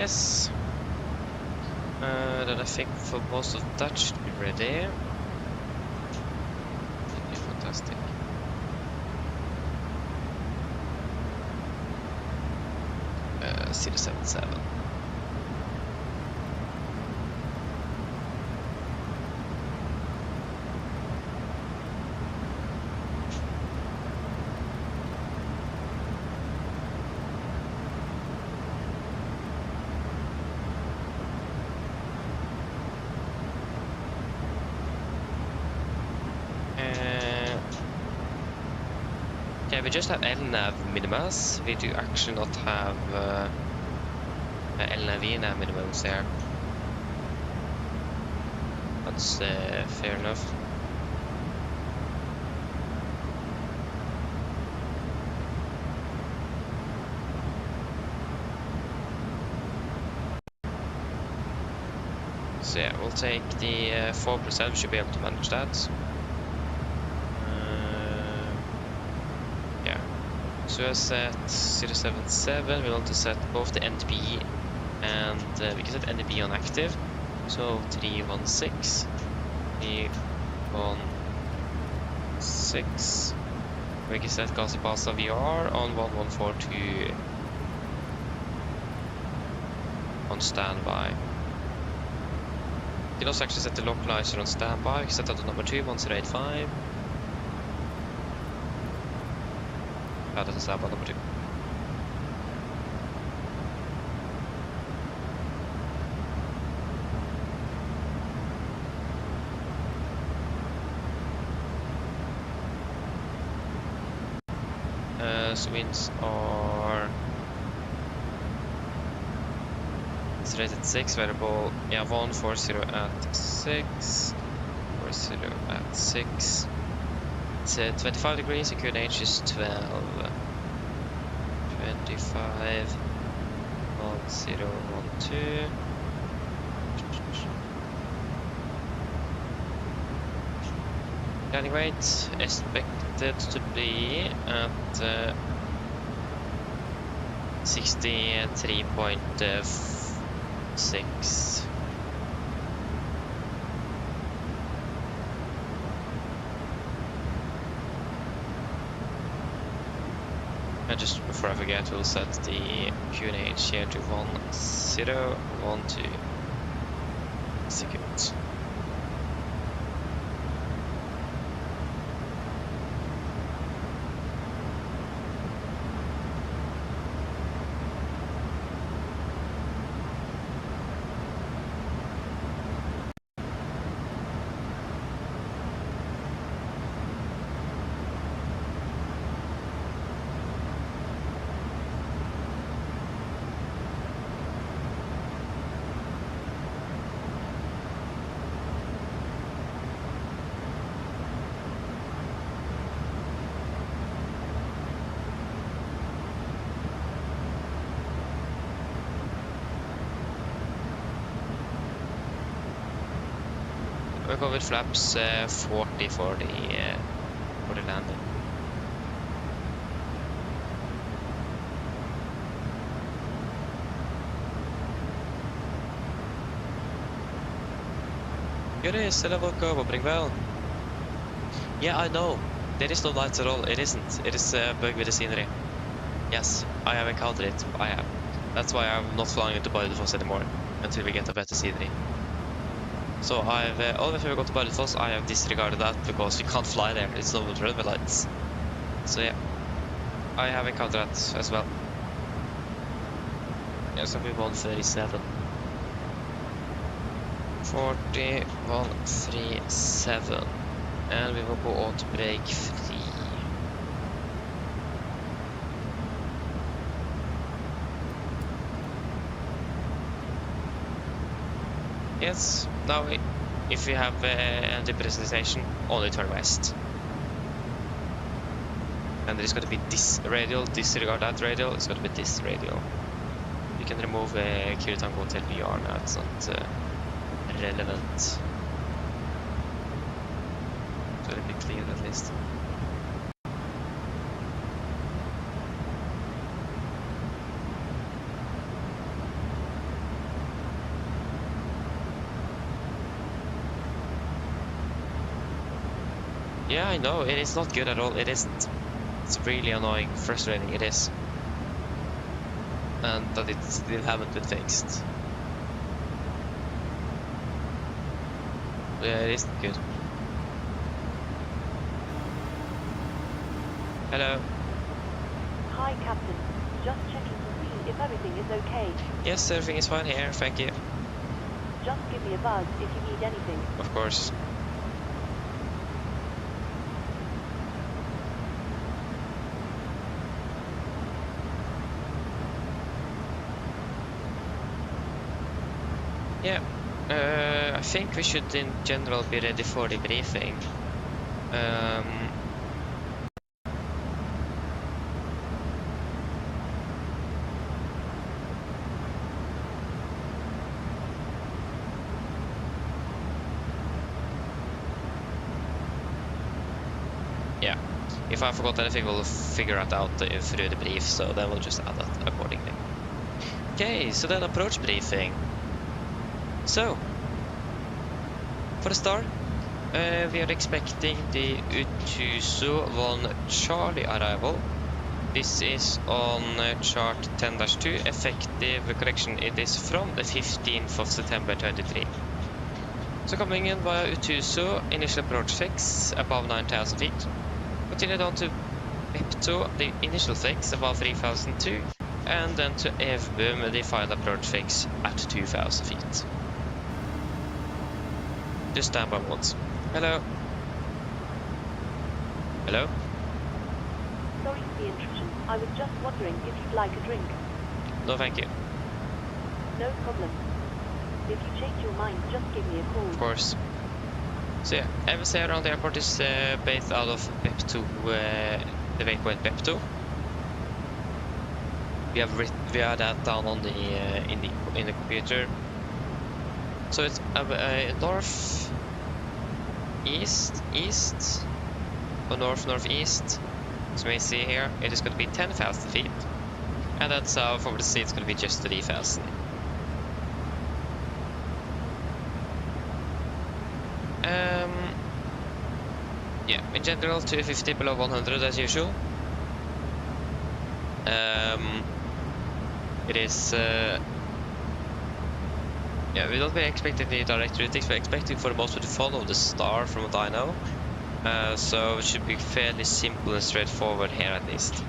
Yes. Then I think for most of that should be ready. Okay, fantastic. CD77. Yeah, we just have LNAV minimas. We do actually not have LNAV nav minimums there. That's fair enough. So yeah, we'll take the 4%, we should be able to manage that. Yeah. So I set 077, we want to set both the NDB and we can set NDB on active. So 316, 316. We can set Gazipasa VR on 1142 on standby. You can also actually set the localizer on standby. You can set that to number 2, 1085. That is standby number 2. So winds are it's rated 6 variable, yeah, 140 at 6, 40 at 6. It's 25 degrees, the QNH is 12, 25, 1012. Landing rate expected to be at 63.6. And just before I forget, we'll set the QNH here to 1012. Execute. We'll go with flaps 40 for the landing. Boris, hello, welcome, bring well. Yeah, I know. There is no lights at all. It isn't. It is a bug with the scenery. Yes, I have encountered it. I have. That's why I'm not flying into Bardufoss anymore until we get a better scenery. So I've all the time we got to Bardufoss, I have disregarded that because we can't fly there. It's no runway lights. So yeah, I have encountered that as well. Yeah, so we 137. 40, 137. And we will go auto brake free. Yes, now if you have the presentation, only turn west. And there is going to be this radial, disregard that radial, it's going to be this radial. You can remove Kiri Tango Hotel VR now, it's not relevant. So it'll be clear at least. Yeah, I know, it is not good at all. It isn't. It's really annoying, frustrating, it is. And that it still haven't been fixed. Yeah, it isn't good. Hello. Hi, Captain. Just checking to see if everything is okay. Yes, everything is fine here, thank you. Just give me a buzz if you need anything. Of course. Yeah, I think we should in general be ready for the briefing. Yeah, if I forgot anything, we'll figure it out through the brief, so then we'll just add that accordingly. Okay, so then approach briefing. So, for the start, we are expecting the Utuso 1 Charlie arrival. This is on chart 10-2. Effective correction, it is from the 15th of September 23. So coming in via Utuso, initial approach fix above 9,000 feet. Continue down to Bepto, the initial fix above 3,002. And then to Evbum, the final approach fix at 2,000 feet. Just stand by once. Hello. Hello? Sorry for the intrusion. I was just wondering if you'd like a drink. No, thank you. No problem. If you change your mind, just give me a call. Of course. So yeah, MSA around the airport is based out of Bepto, the waypoint Bepto. We have that down on the in the computer. So it's north east or northeast. As you may see here, it is going to be 10,000 feet, and then south over the sea it's going to be just 3,000. Yeah, in general 250 below 100 as usual. It is yeah, we don't really expect any direct routings. We're expecting for the most part to follow the star from what I know. So it should be fairly simple and straightforward here at least.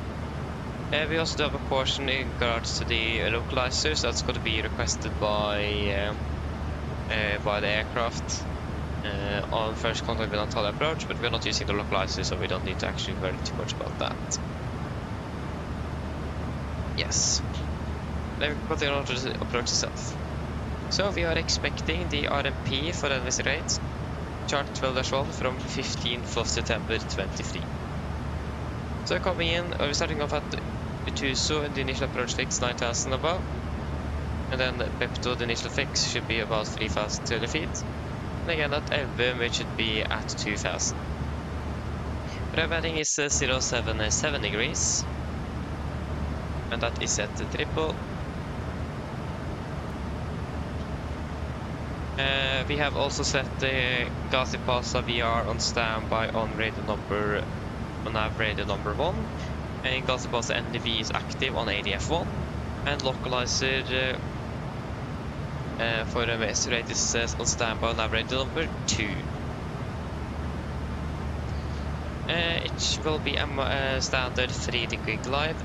We also do have a portion in regards to the localizers that's going to be requested by the aircraft on first contact with Antalya approach, but we're not using the localizers, so we don't need to actually worry too much about that. Yes. Then we continue on to the approach itself. So we are expecting the RMP for NVC rates, chart 12-1 from 15th of September 23. So coming in, we're starting off at Utuso and the initial approach fix 9,000 above, and then Bepto, the initial fix should be about 3,200 feet, and again at Evbum it should be at 2,000. Rev heading is 077 degrees, and that is at the triple. We have also set the Gazipasa VR on standby on nav radio number 1, and Gazipasa NDV is active on ADF1, and localizer for MS rate is on standby on nav radio number 2. It will be a standard 3-degree glide,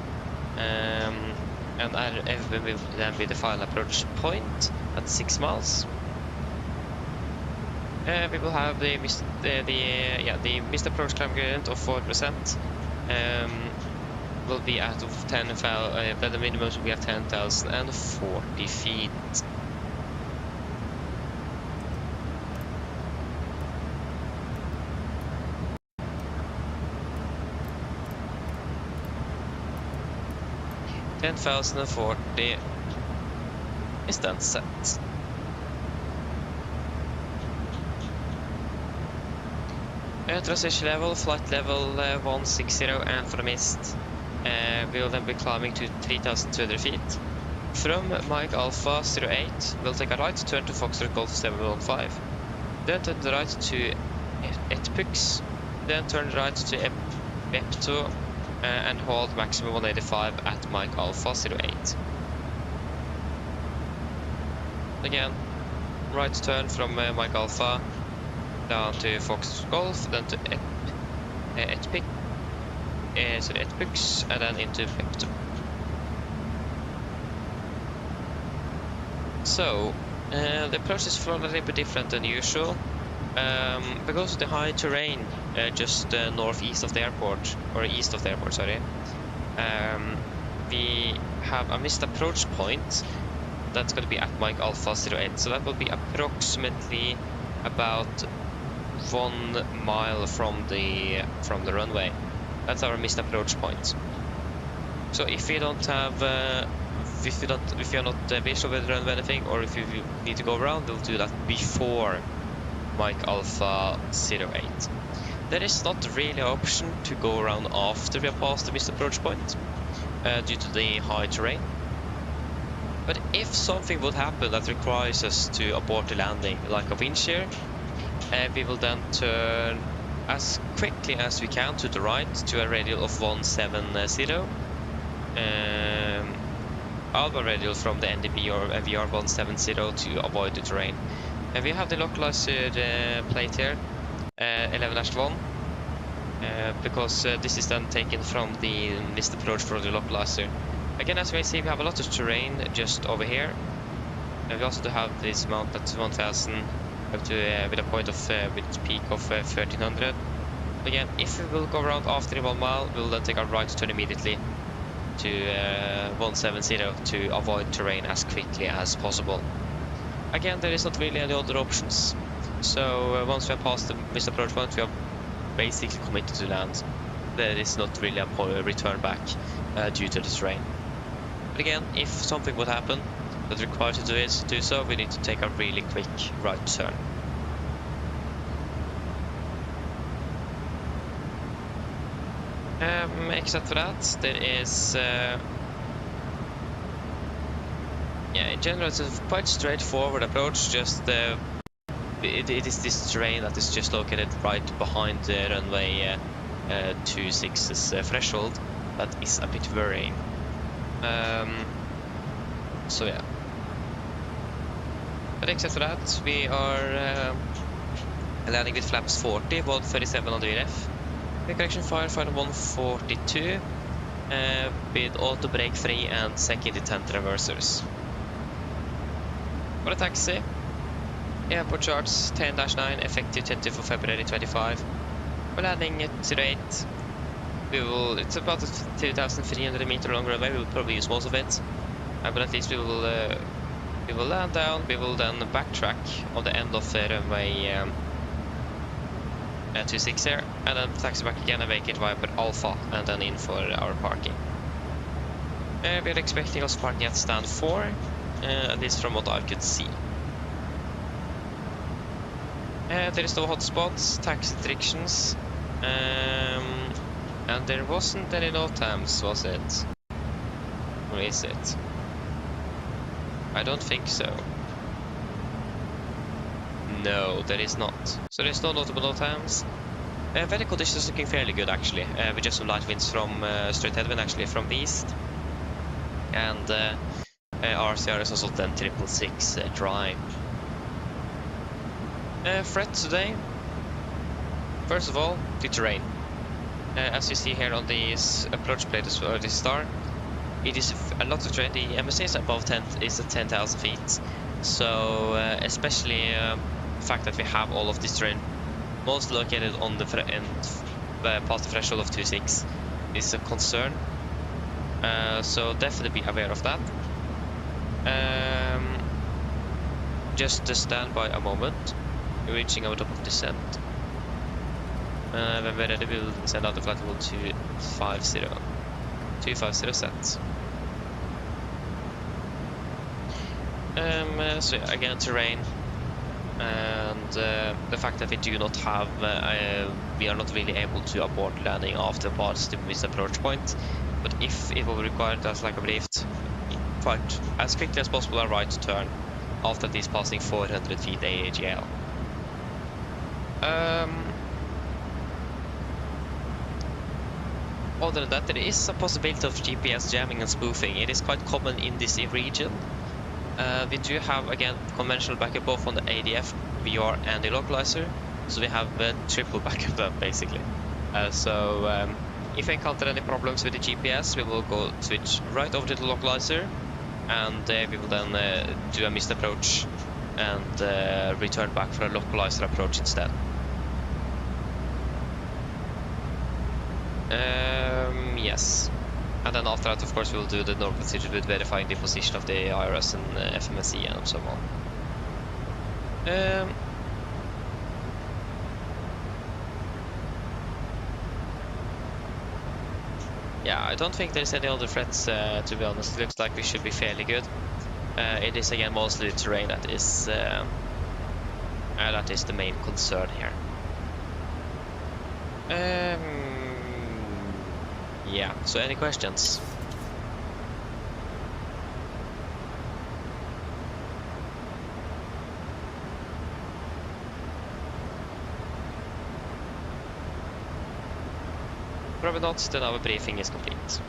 and FB will then be the final approach point at 6 miles. We will have the missed approach climb gradient of 4%. Will be out of 10,000. The minimum will be at 10,040 feet. $10,040 is then set. Transition level, flight level 160, and for the mist, we will then be climbing to 3,200 feet. From Mike Alpha 08, we'll take a right turn to Foxtrot Golf 715, then to the right to Etpux, then turn right to Epto and hold maximum 185 at Mike Alpha 08. Again, right turn from Mike Alpha down to Fox Golf, then to Etpix, and then into Epto. So, the approach is a little bit different than usual. Because of the high terrain just northeast of the airport, or east of the airport, sorry, we have a missed approach point that's going to be at Mike Alpha 08. So that will be approximately about 1 mile from the runway. That's our missed approach point. So if we don't have if you're not visual with the runway or anything, or if you need to go around, we'll do that before Mike Alpha 08. There is not really an option to go around after we have passed the missed approach point due to the high terrain. But if something would happen that requires us to abort the landing, like a wind shear, we will then turn as quickly as we can to the right to a radial of 170. Alba radial from the NDB or VR 170 to avoid the terrain. And we have the localizer plate here, 11-1, because this is then taken from the missed approach for the localizer. Again, as you may see, we have a lot of terrain just over here. And we also do have this mount at 1000 up to with a point of with peak of 1300. Again, if we will go around after the 1 mile, we'll then take a right turn immediately to 170 to avoid terrain as quickly as possible. Again, there is not really any other options. So once we have passed the missed approach point, we are basically committed to land. There is not really a return back due to the terrain. But again, if something would happen that requires us to do so, we need to take a really quick right turn. Except for that, there is yeah, in general it's a quite straightforward approach. Just it is this terrain that is just located right behind the runway 26's threshold that is a bit worrying. So yeah, but except for that, we are landing with flaps 40, 137 on the VRF. Correction firefighter 142 with auto brake free and second intent reversers. For the taxi, airport charts 10-9, effective 20th of February 25. We're landing at 08. It's about a 2,300 meter long runway. We will probably use most of it, but at least we will land down. We will then backtrack on the end of the runway 26 here, and then taxi back again and vacate Viper Alpha, and then in for our parking. We're expecting us parking at stand 4, at least from what I could see. There is no hotspots, taxi restrictions, and there wasn't any NOTAMs, was it? Or is it? I don't think so. No, there is not. So there's no notable NOTAMs. Weather conditions looking fairly good actually, with just some light winds from straight headwind actually from the east. And RCR is also then 666 dry. Threat today, first of all, the terrain. As you see here on this approach plate as well, this star, it is a lot of terrain. The MSA is above 10, is at 10,000 feet. So especially the fact that we have all of this terrain mostly located on the past the threshold of 26 is a concern. So definitely be aware of that. Just to stand by a moment. We're reaching our top of descent. When we're ready, we'll send out the flight level 250 sets. So yeah, again, terrain, and the fact that we do not have, we are not really able to abort landing after past the missed approach point. But if it will require us, like I believed, quite as quickly as possible a right turn after this passing 400 feet AAGL. other than that, there is a possibility of GPS jamming and spoofing. It is quite common in this region. We do have, again, conventional backup both on the ADF, VR, and the localizer. So we have triple backup then, basically. If we encounter any problems with the GPS, we will go switch right over to the localizer, and we will then do a missed approach and return back for a localizer approach instead. Yes. And then after that, of course, we will do the normal procedure with verifying the position of the IRS and FMSE and so on. Yeah, I don't think there's any other threats, to be honest. It looks like we should be fairly good. It is, again, mostly the terrain that is the main concern here. Yeah, so any questions? Probably not, then our briefing is complete.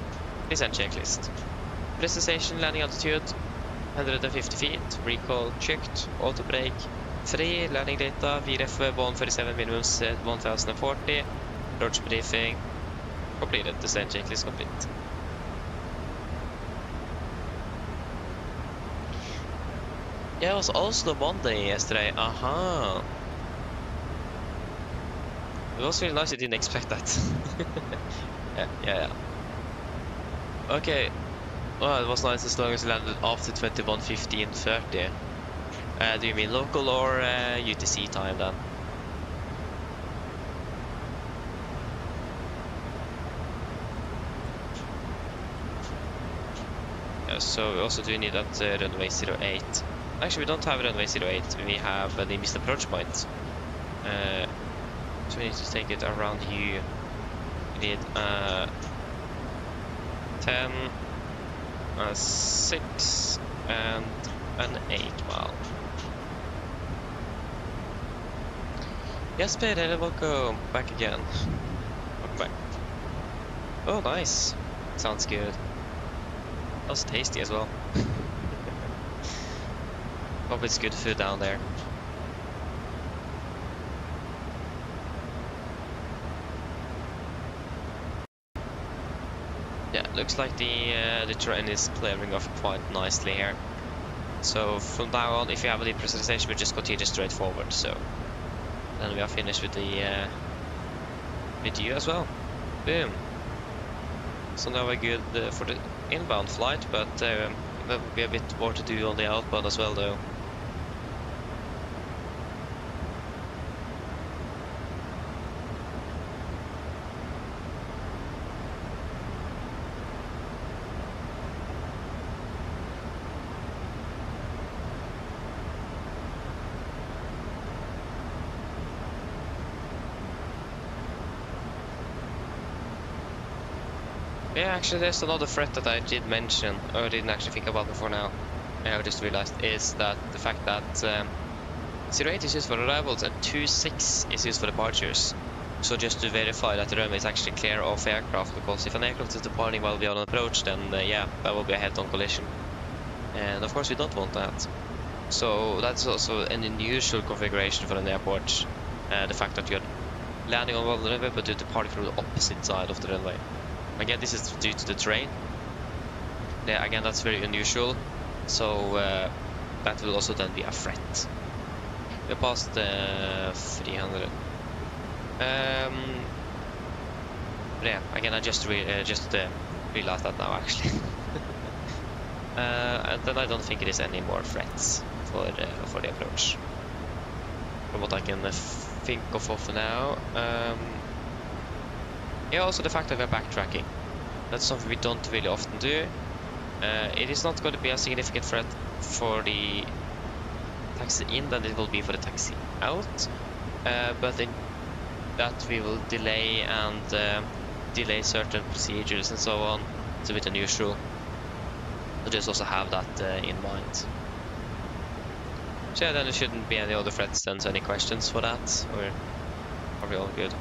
Please end checklist. Presentation, landing altitude, 150 feet, recall checked, auto brake, 3, landing data, VRF 147 minimums 1040, approach briefing, completed, descent checklist complete. Yeah, it was Oslo Monday yesterday, aha. It was really nice, I didn't expect that. yeah. Okay. Well, it was nice as long as it landed after 21:15:30. Do you mean local or UTC time then? Yeah, so we also do need that runway 08. Actually, we don't have runway 08, we have the missed approach point. So we need to take it around here. We need 10, 6, and an 8 mile. Yes, Peter, welcome back again. Welcome back. Oh, nice. Sounds good. That was tasty as well. Hope it's good food down there. Yeah, looks like the terrain is clearing off quite nicely here. So from now on, if you have any presentation, we just continue straight forward. So then we are finished with the video as well. Boom. So now we're good for the inbound flight, but there will be a bit more to do on the outbound as well, though. Yeah, actually there's another threat that I did mention, or didn't actually think about before now. I just realized, is that the fact that 08 is used for arrivals and 26 is used for departures. So just to verify that the runway is actually clear of aircraft, because if an aircraft is departing while we are on approach, then yeah, that will be a head-on collision. And of course we don't want that. So that's also an unusual configuration for an airport. The fact that you're landing on one runway but you're departing from the opposite side of the runway. Again, this is due to the terrain. Yeah, again, that's very unusual. So that will also then be a threat. We're past 300. Yeah, again, I just realized that now, actually. And then I don't think it is any more threats for the approach, from what I can think of for now. Yeah, also the fact that we're backtracking. That's something we don't really often do. It is not going to be a significant threat for the taxi in than it will be for the taxi out. But in that we will delay and delay certain procedures and so on. It's a bit unusual. So just also have that in mind. So yeah, then there shouldn't be any other threats then. So any questions for that? Or are we all good?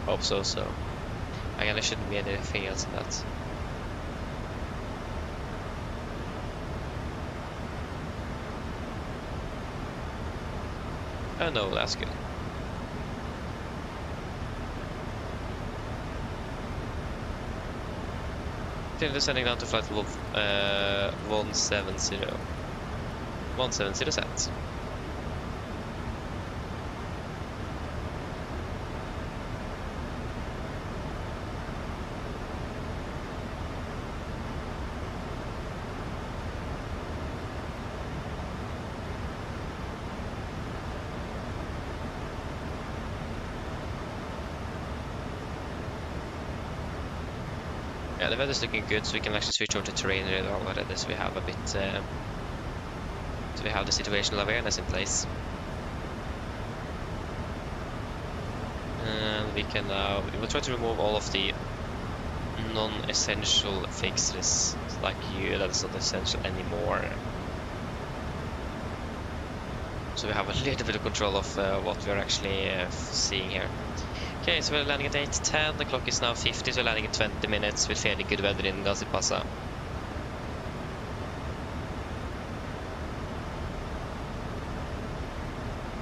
Hope so, so. Again, there shouldn't be anything else in that. Oh no, that's good. Still descending down to flight level 170. 170 set. Yeah, the weather's looking good, so we can actually switch over to terrain radar already, so we have a bit, so we have the situational awareness in place. And we can now, we will try to remove all of the non-essential fixtures, like you, that is not essential anymore. So we have a little bit of control of what we are actually seeing here. Okay, so we're landing at 8:10, the clock is now 50, so we're landing in 20 minutes with fairly good weather in Gazipasa.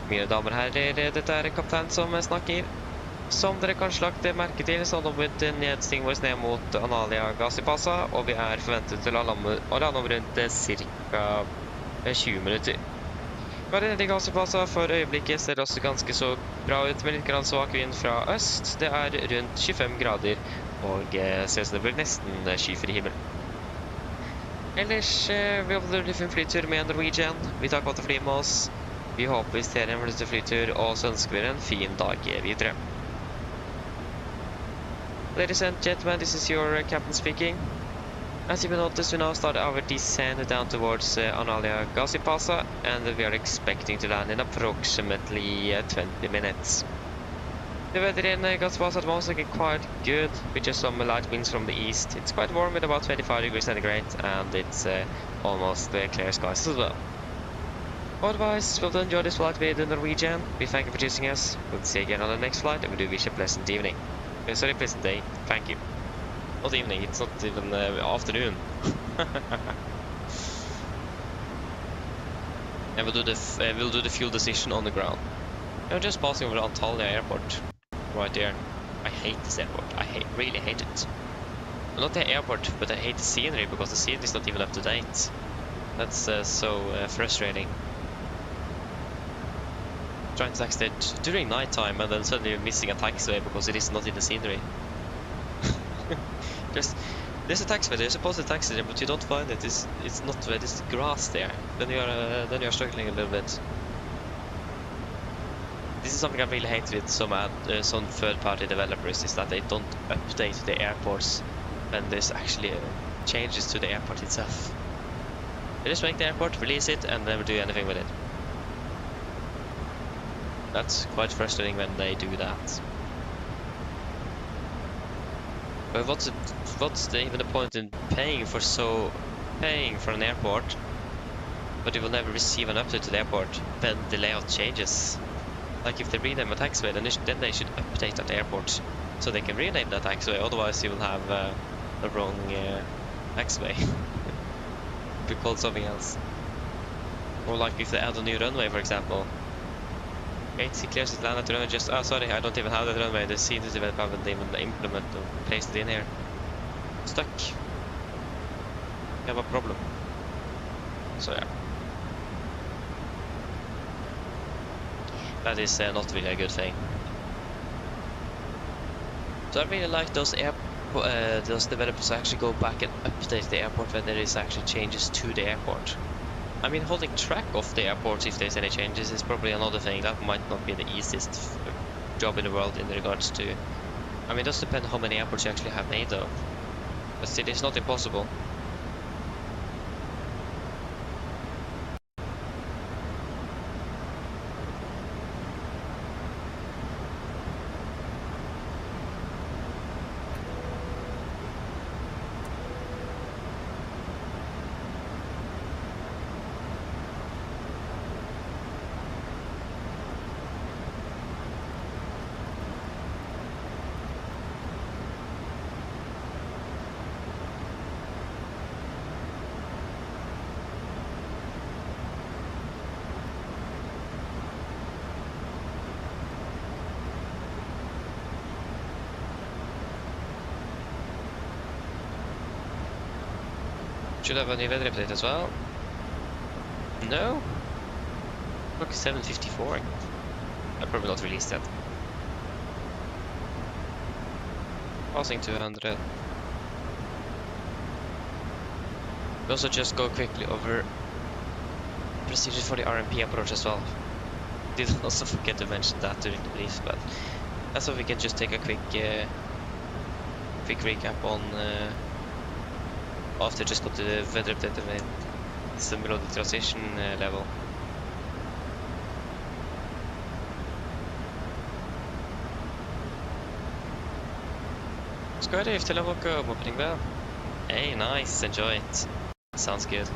Mine damer og herrer, dette er kaptein som snakker. Som dere kanskje lagt merke til, så har det blitt nedstigning vår ned mot Analia Gazipasa, og vi er forventet til å lande om rundt ca. 20 minutter. Vi er nede i Gazipasa. For øyeblikket ser det også ganske så bra ut, med litt grann svak vind fra øst. Det er rundt 25 grader, og ser ut som det blir nesten skyfri himmel. Ellers, vi holder en flytur med Norwegian. Vi tar godt å fly med oss. Vi håper vi ser en fleste flytur, og så ønsker vi en fin dag videre. Ladies and gentlemen, this is your captain speaking. As you can notice, we now start our descent down towards Analia Gazipasa, and we are expecting to land in approximately 20 minutes. The weather in Gazipasa at once looking quite good, with just some light winds from the east. It's quite warm with about 25 degrees centigrade, and it's almost clear skies as well. Otherwise, we'll enjoy this flight with the Norwegian. We thank you for choosing us. We'll see you again on the next flight, and we do wish a pleasant evening. Sorry, pleasant day. Thank you. Not evening, it's not even afternoon. And we'll do the fuel decision on the ground. I'm just passing over Antalya airport, right there. I hate this airport. Really hate it. Well, not the airport, but I hate the scenery, because the scenery is not even up to date. That's so frustrating. Trying to taxi it during night time, and then suddenly you're missing a taxiway because it is not in the scenery. There's a taxiway, there's supposed to be a taxi there, but you don't find it. It's not there. There's grass there. Then you're struggling a little bit. This is something I really hate with some third-party developers, is that they don't update the airports when there's actually changes to the airport itself. They just make the airport, release it, and never do anything with it. That's quite frustrating when they do that. But what's even the point in paying for an airport, but you will never receive an update to the airport when the layout changes? Like if they rename a taxiway, then they should update that airport so they can rename that taxiway. Otherwise, you will have the wrong taxiway. Be called something else. Or like if they add a new runway, for example. ATC clears it land at the runway just... Oh, sorry, I don't even have that runway. The scenes developer haven't even implemented or placed it in here. Stuck. We have a problem. So yeah. That is not really a good thing. So I really like those developers actually go back and update the airport when there is actually changes to the airport. I mean, holding track of the airports if there's any changes is probably another thing. That might not be the easiest job in the world in regards to... I mean, it does depend on how many airports you actually have made though. But still, it's not impossible. Should have a new weather update as well. No? Look, 754. I probably not released that. Passing 200. We also just go quickly over procedures for the RMP approach as well. Did also forget to mention that during the brief, but that's what we can just take a quick recap on after just got to the weather update and it's the middle of the transition level. Ska det till att åka opening bell? Hey, nice, enjoy it. Sounds good.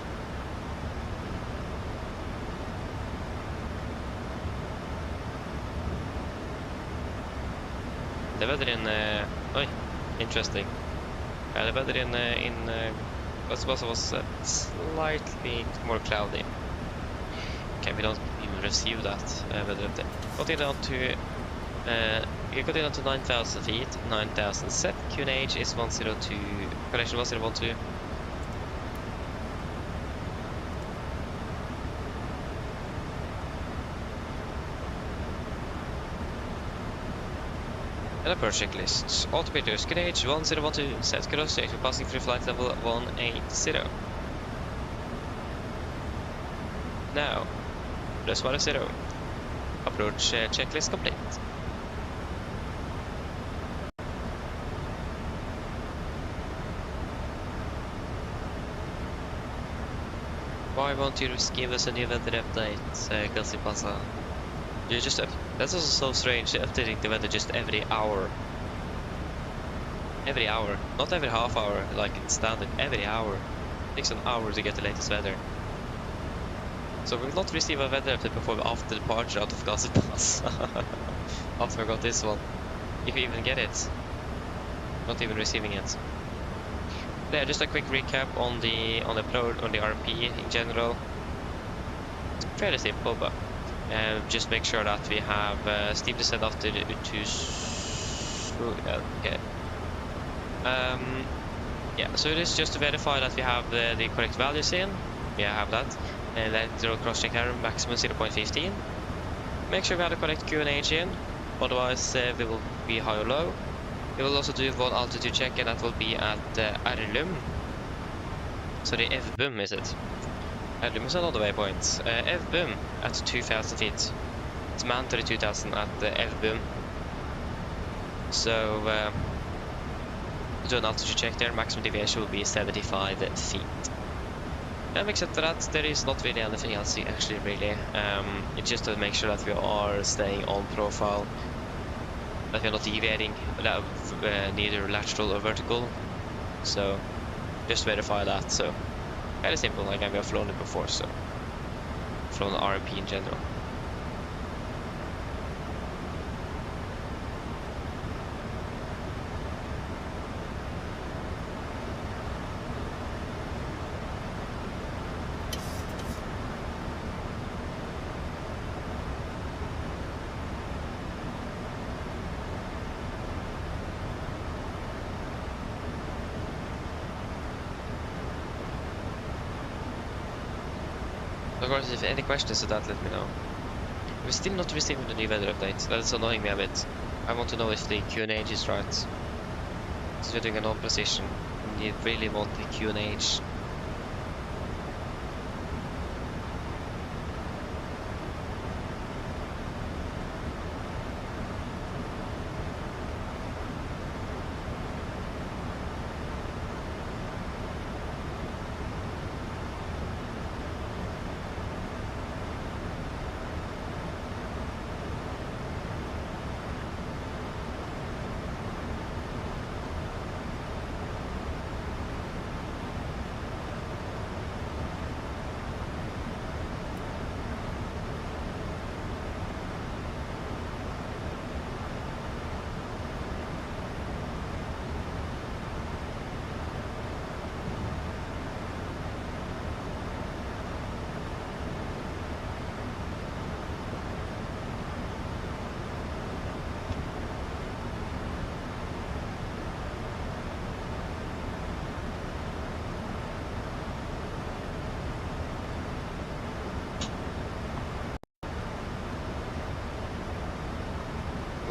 The weather in interesting. The weather in Gazipasa was slightly more cloudy. Okay, we don't even receive that weather update. Got down to 9,000 feet, 9,000 set. QNH is 102. Correction 1012. And approach checklists. Altimeters, QNH 1012, set cross stage, we're passing through flight level 180. Now, plus 10. Approach checklist complete. Why won't you just give us a new weather update, Gazipasa? You just that's also so strange, updating the weather just every hour. Every hour, not every half hour like it's standard, every hour. It takes an hour to get the latest weather. So we will not receive a weather update before after the departure out of Gazipasa. After I got this one. If you even get it. Not even receiving it. Yeah, just a quick recap on the RP in general. It's fairly simple, but just make sure that we have steep descent after the okay. Yeah, so it is just to verify that we have the correct values in. We have that. And then cross check error maximum 0.15. Make sure we have the correct QNH in, otherwise we will be high or low. We will also do one altitude check, and that will be at Erlum. Sorry, Evbum is it? Erlum is another waypoint. Evbum at 2,000 feet. It's mandatory 2,000 at Evbum. So, do an altitude check there. Maximum deviation will be 75 feet. Except for that, there is not really anything else actually, really. It's just to make sure that we are staying on profile. That we're not deviating neither lateral or vertical, so just verify that. So very simple, like I've flown it before, so flown RMP in general. Of course, if any questions to that, let me know. We're still not receiving the new weather update. That's annoying me a bit. I want to know if the QNH is right. So we're doing an on position, and you really want the QNH.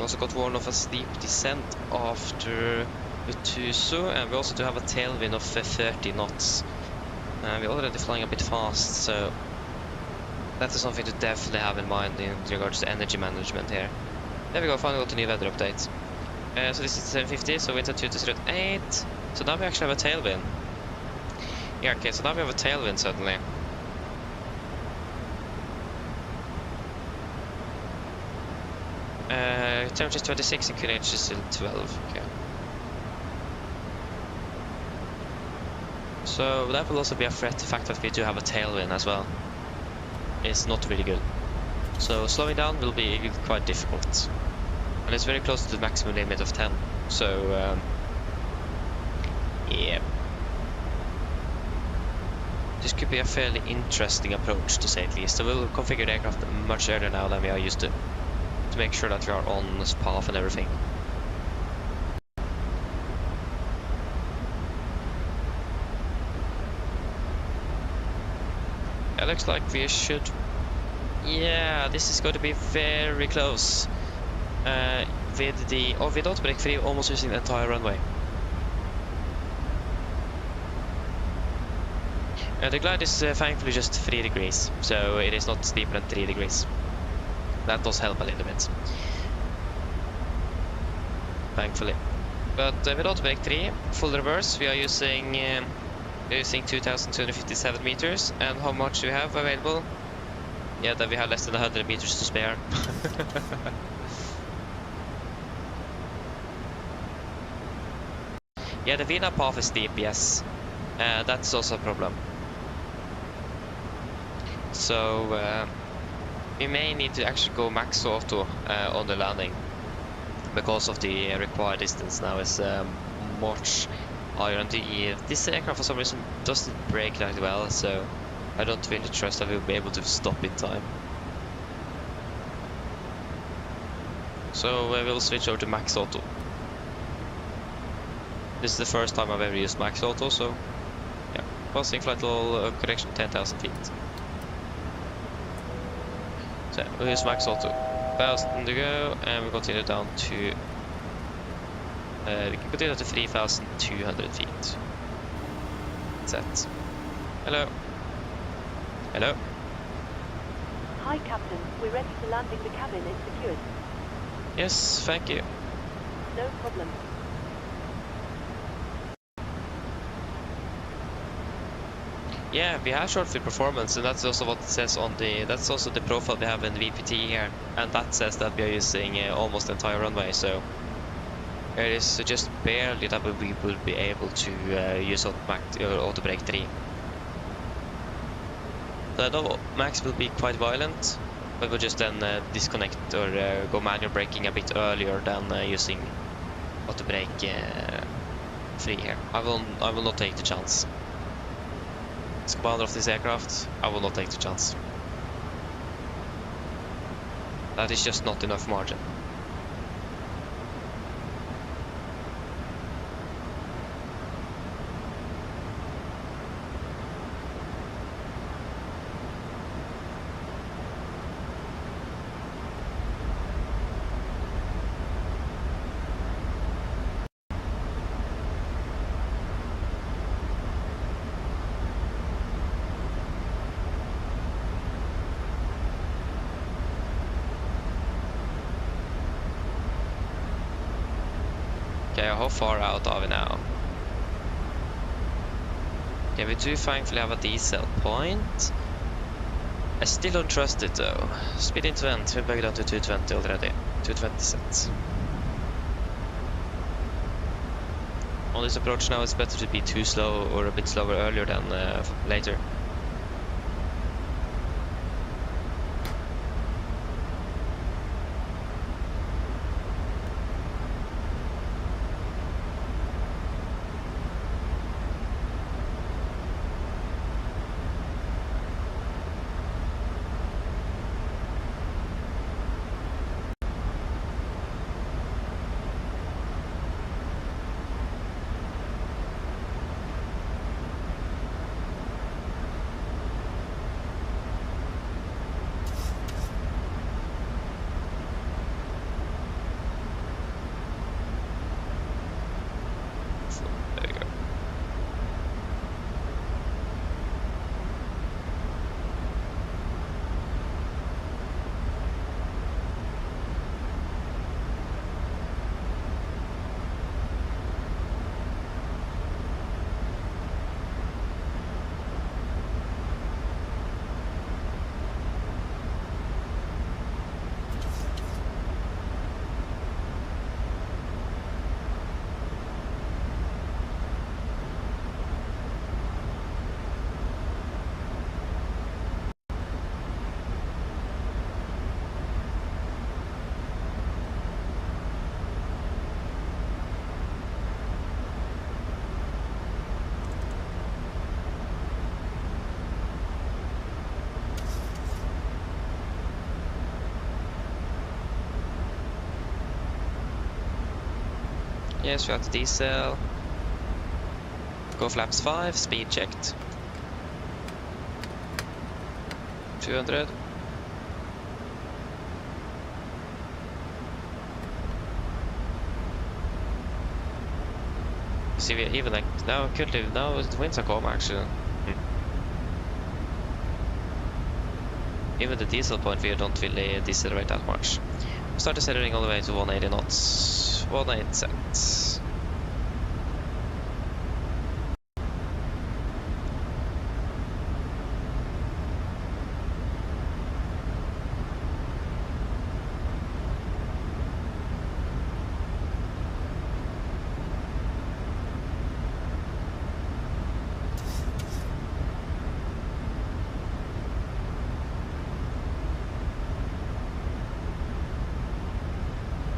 also got warned of a steep descent after Utuso, and we also do have a tailwind of 30 knots. We're already flying a bit fast, so that is something to definitely have in mind in regards to energy management here. There we go, finally got a new weather update. So this is 750, so winds at 2-8. So now we actually have a tailwind. Yeah, okay, so now we have a tailwind suddenly. Temperature is 26 and QNH is still 12, okay. So that will also be a threat, the fact that we do have a tailwind as well. It's not really good. So slowing down will be quite difficult. And it's very close to the maximum limit of 10. So, yeah. This could be a fairly interesting approach, to say the least. So we'll configure the aircraft much earlier now than we are used to make sure that we are on this path and everything. It looks like we should... Yeah, this is going to be very close. With the... Oh, we don't break free, almost using the entire runway. The glide is thankfully just 3 degrees, so it is not steeper than 3 degrees. That does help a little bit. Thankfully. But we don't break 3, full reverse, we are using 2,257 meters. And how much do we have available? Yeah, then we have less than 100 meters to spare. Yeah, the VNAV path is steep, yes. That's also a problem. So we may need to actually go max auto on the landing, because of the required distance now is much higher. And this aircraft for some reason doesn't brake that well, so I don't really trust that we'll be able to stop in time. So we'll switch over to max auto. This is the first time I've ever used max auto, so yeah, passing flight level correction 10,000 feet. So we'll use max auto, 1,000 to go, and we'll continue down to we can continue to 3,200 feet. Set. Hello. Hello. Hi, Captain. We're ready for landing. The cabin is secured. Yes, thank you. No problem. Yeah, we have short field performance, and that's also what it says on the. That's also the profile we have in the VPT here, and that says that we are using almost the entire runway. So it is just barely that we will be able to use auto brake 3. So I know max will be quite violent, but we'll just then disconnect or go manual braking a bit earlier than using auto brake 3 here. I will not take the chance. As commander of this aircraft, I will not take the chance. That is just not enough margin. Okay, how far out are we now? Okay, we do thankfully have a diesel point. I still don't trust it though. Speed into vent, we're back down to 220 already. 220 set. On this approach now, it's better to be too slow or a bit slower earlier than later. Yes, we have the diesel. Go flaps 5, speed checked. 200. See, we even like now could live now the winds are calm actually. Even the diesel point we don't really decelerate that much. Start decelerating all the way to 180 knots. 18 set.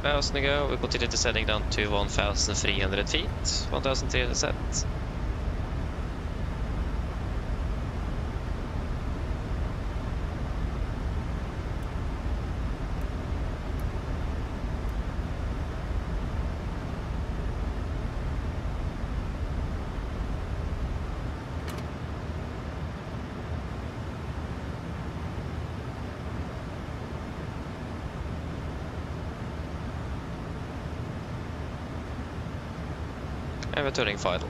Thousand to go, we continue descending down to 1,300 feet, 1,300 set. And we're turning final.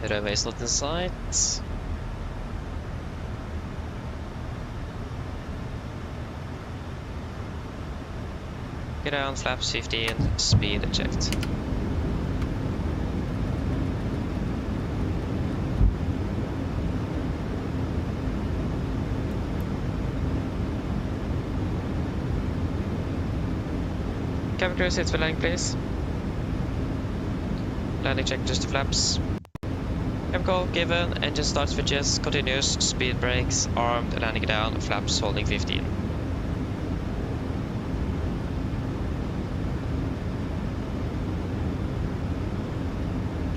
Runway is not in sight. Get down, flaps 15, speed checked. Cabin crew, sit for landing, please. Landing check, just the flaps. Call given, engine start switches, continuous, speed brakes, armed, landing down, flaps holding 15.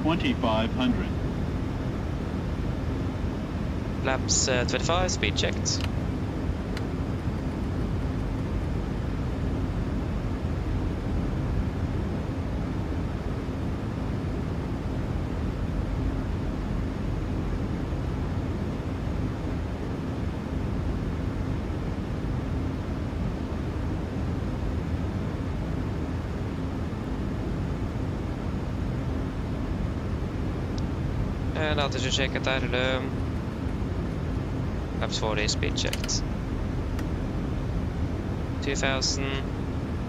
$2,500. Flaps 25, speed checked. And altitude check at Addons. Flaps 40, speed checked. 2000,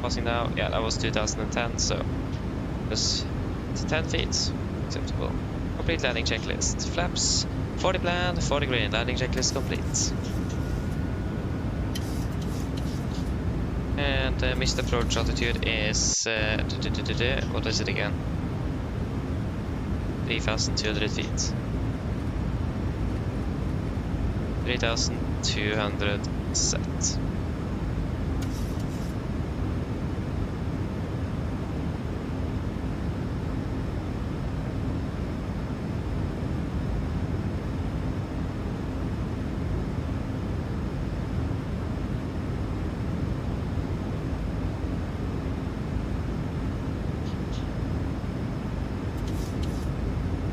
passing now. Yeah, that was 2010, so it was 10 feet. Acceptable. Complete landing checklist. Flaps 40 planned, 40 green. Landing checklist complete. And missed approach altitude is what is it again? 3,200 feet. 3,200 set.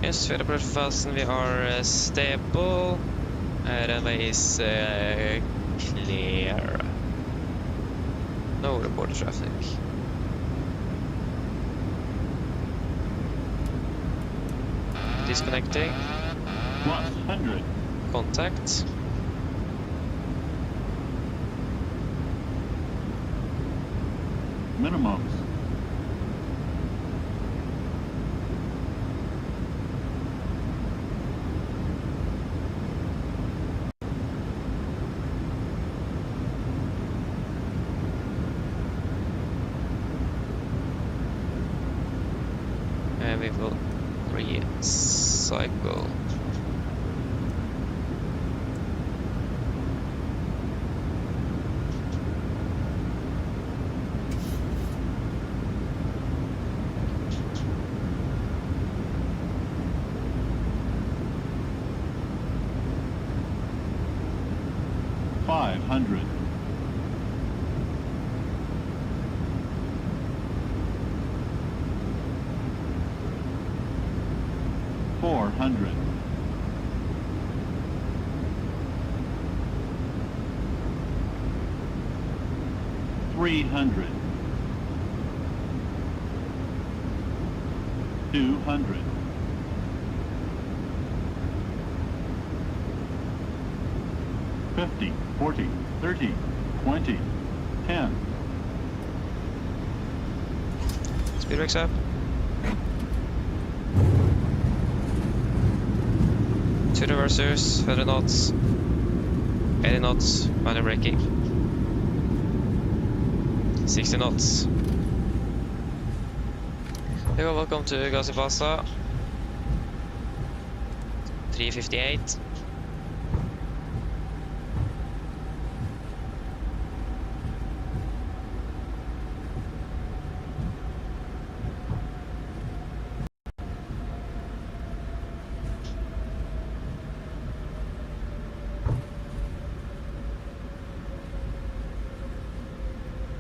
Yes, we are approaching fast and we are stable. Runway is clear. No reported traffic. Disconnecting. 100. Contact. Minimums. we will recycle. $500. $400. $300. $200. $50, $40, $30, $20, $10. Speed brakes up. 2 reversers, 100 knots, 80 knots, minor braking, 60 knots. Hello, welcome to Gazipasa. 358.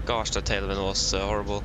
Gosh, that tailwind was horrible.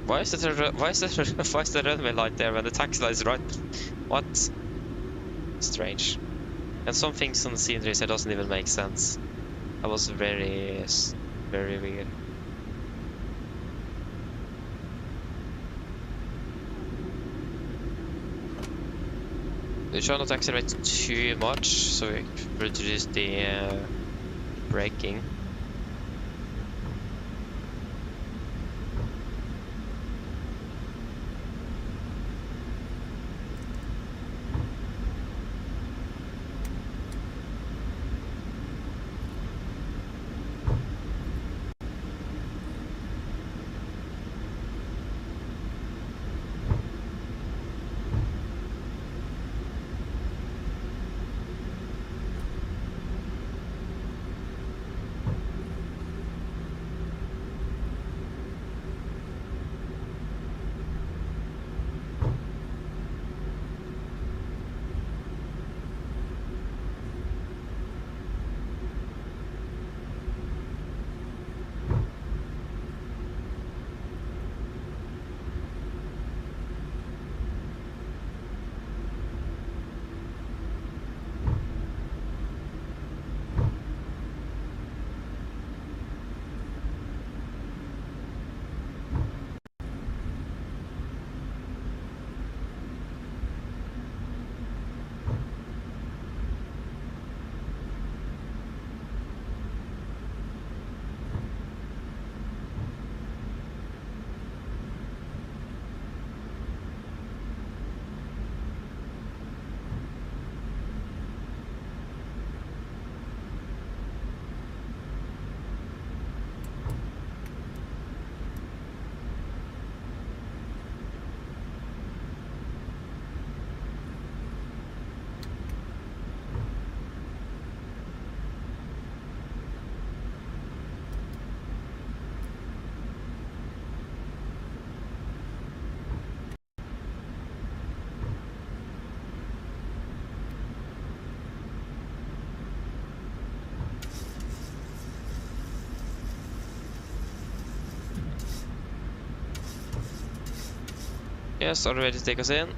Why is the runway light there when the taxi light is right? What? Strange. And some things on the scenery that doesn't even make sense. That was very weird. We try not to accelerate too much, so we reduce the braking. Yes, are you ready to take us in?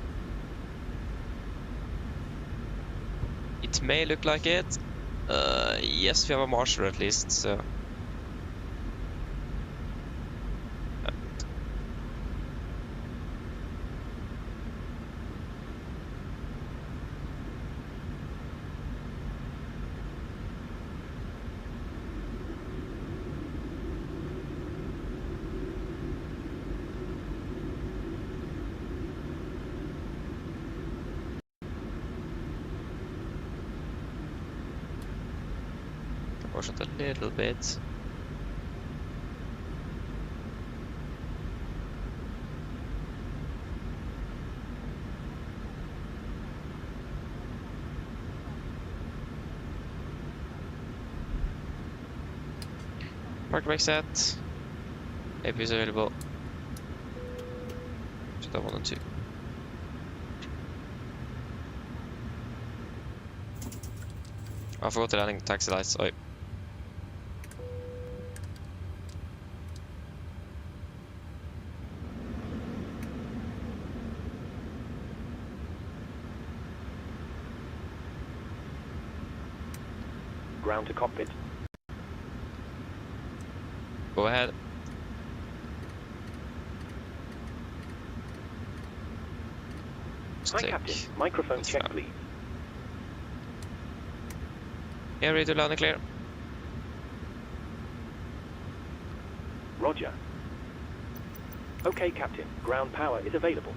It may look like it. Yes, we have a marsher at least, so... Push it a little bit. Park brake set. AP is available. Should have 1 and 2. I forgot the landing taxi lights. Oi. Ground to cockpit. Go ahead. Hi, Captain. Microphone check, please. Yeah, ready to land and clear. Roger. Okay, Captain. Ground power is available.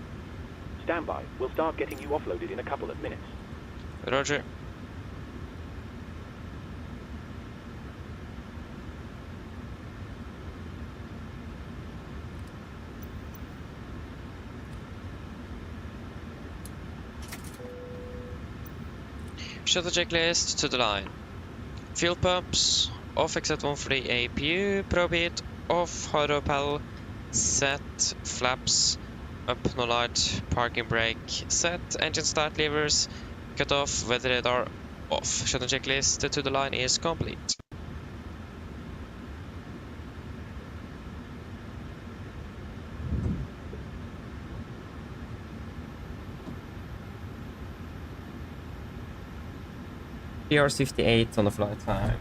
Stand by. We'll start getting you offloaded in a couple of minutes. Roger. Shuttle checklist to the line. Fuel pumps, off exit 1 for the APU, probe it, off hydro panel, set, flaps, up no light, parking brake, set, engine start levers, cut off, weather radar, off. Shuttle checklist to the line is complete. PR 58 on the flight time.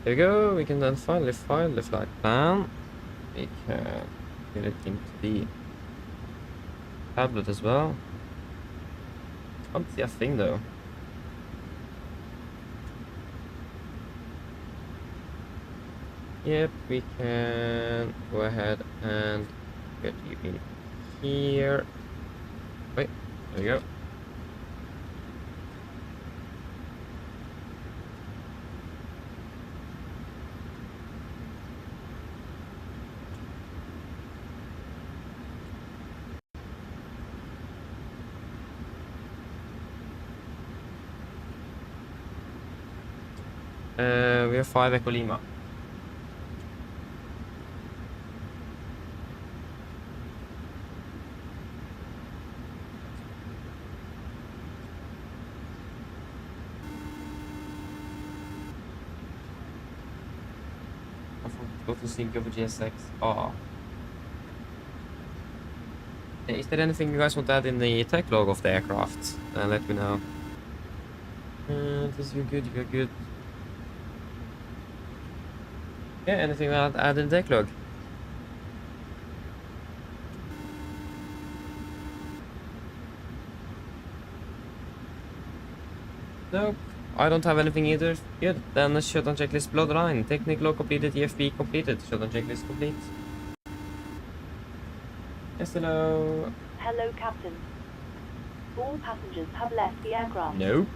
There we go, we can then finally file the flight plan. We can get it into the tablet as well. Can't see a thing though. Yep, we can go ahead and get you in here. Wait, there we go. We have 5 Echo Lima. I forgot to sync over GSX. Ah. Is there anything you guys want to add in the tech log of the aircraft? Let me know. This you're good, you're good. Yeah, anything to add in the tech log? Nope. I don't have anything either. Good. Then shutdown checklist below the line. Technical log completed, EFB completed. Shutdown checklist complete. Yes, hello. Hello, Captain. All passengers have left the aircraft. Nope.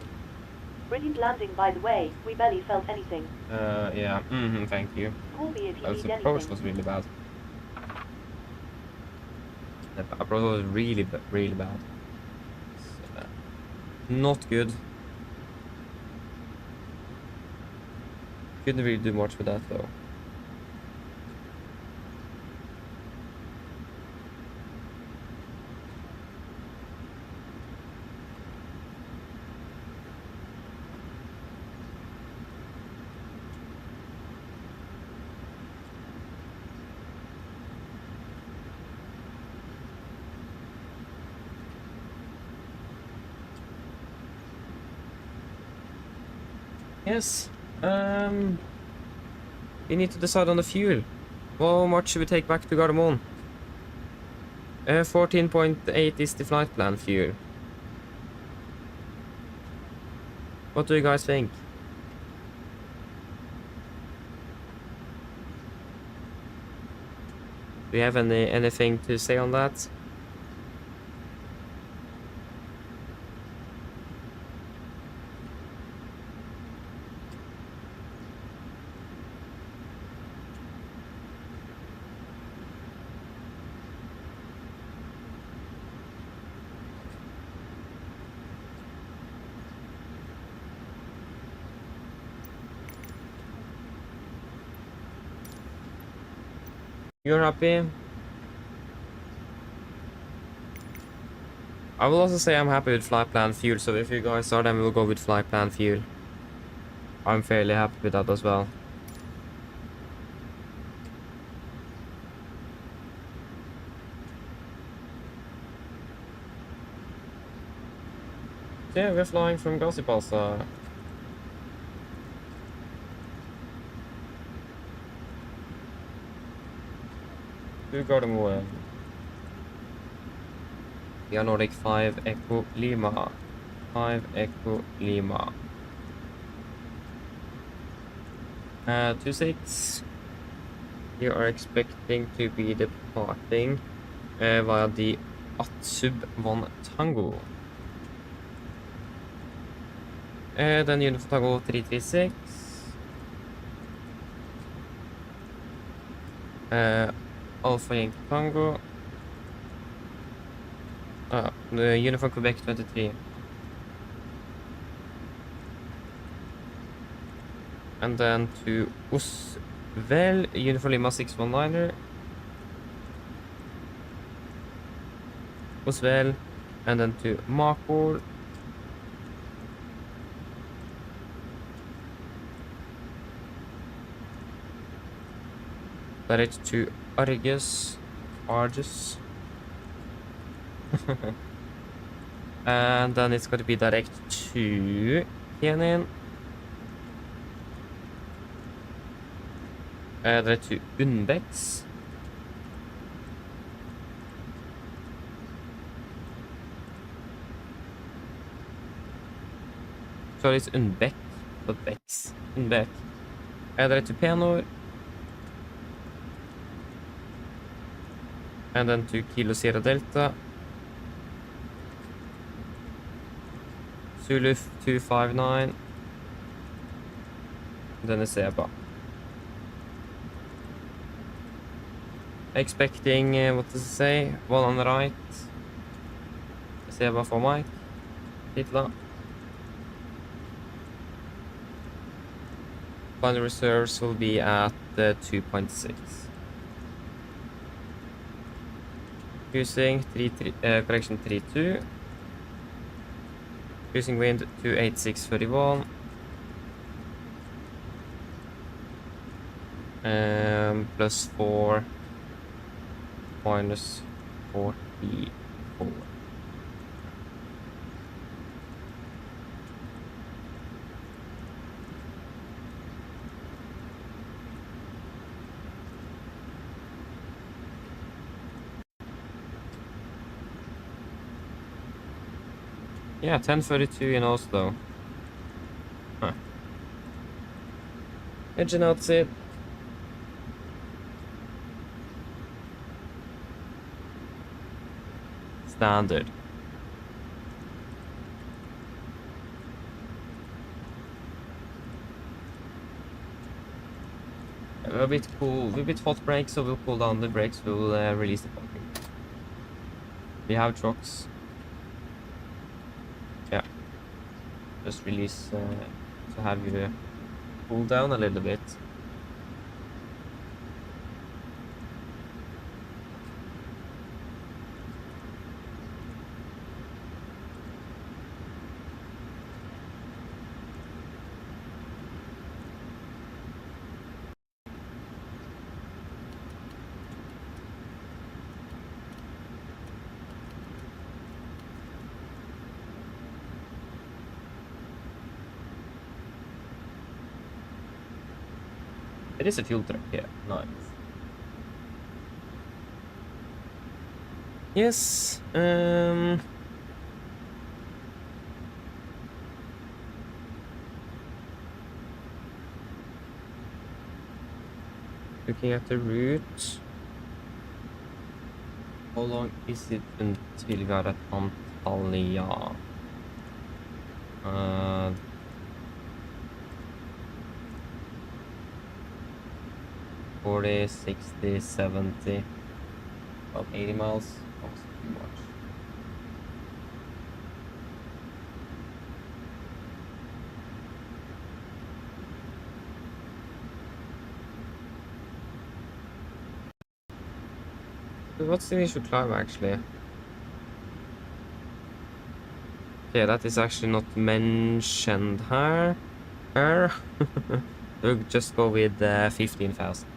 Brilliant landing, by the way. We barely felt anything. Yeah. Thank you. Call me if you The need approach anything. was really bad. The approach was really bad. So, not good. Couldn't really do much with that though. Yes. We need to decide on the fuel. How much should we take back to Gardermoen? 14.8 is the flight plan fuel. What do you guys think? Do you have anything to say on that? You're happy? I will also say I'm happy with flight plan fuel, so if you guys are, then we'll go with flight plan fuel. I'm fairly happy with that as well. Yeah, we're flying from Gazipasa. To Gardermoen. Yeah, Nordic 5 Echo Lima. 5 Echo Lima. 26. You are expecting to be departing via the Atsub 1 Tango. Then Uniform Tango 336. Alpha Yankee Tango. The Uniform Quebec 23. And then to Oslo Uniform Lima 619er. Oslo, and then to Makor. Direct to Argus. And then it's going to be direct to Kenin. Direct to Unbex. Sorry, it's Unbeck, not Bex. Unbeck. Direct to Penor. And then to Kilo Sierra Delta. Zulu 259. Then it's Seba. Expecting, what does it say? One on the right. Seba for Mike. Hitler. Final reserves will be at 2.6. Cruising 32. Cruising wind 28631. Plus 4 minus 40 forward. Yeah, 10:32 in Oslo. Huh. Engine outside. Standard. We're a bit cool. We're a bit hot brakes, so we'll pull down the brakes. We'll release the parking. We have trucks. Yeah. Just release to have you cool down a little bit. It is a fuel truck, yeah. Nice. Yes, looking at the route. How long is it until we are at Antalya? 40, 60, 70, about 80 miles. Almost too much. So what's the initial climb actually? Okay, that is actually not mentioned here. We'll just go with 15,000.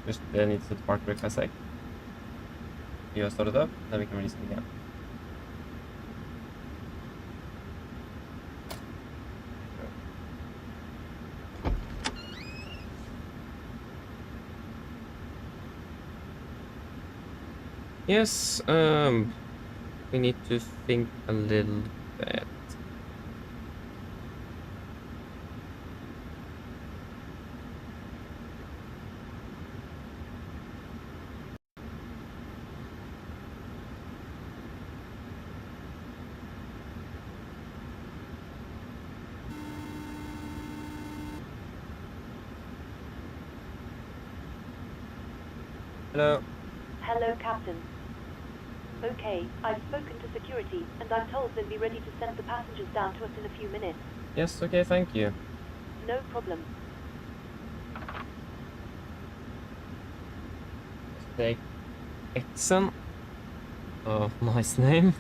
Just need to park brake for a sec. You start it up, then we can release it again. Yes, we need to think a little bit. Hello. Hello, Captain. Okay, I've spoken to security, and I'm told they'll be ready to send the passengers down to us in a few minutes. Yes, okay, thank you. No problem. Take Exxon. Oh, nice name.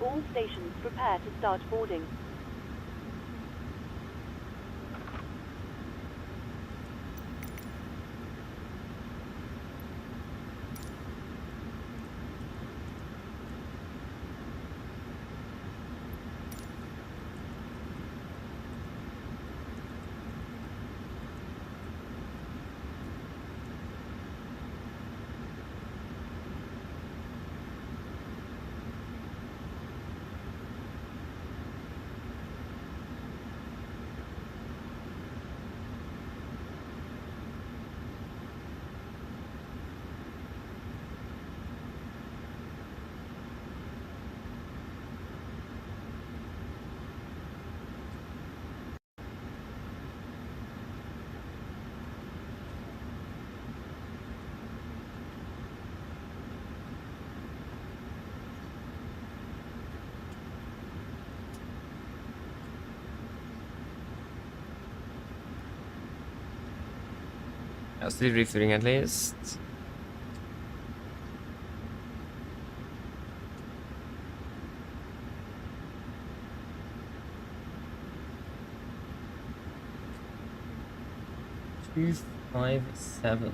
All stations prepare to start boarding. Still refueling at least. Two, 5, 7.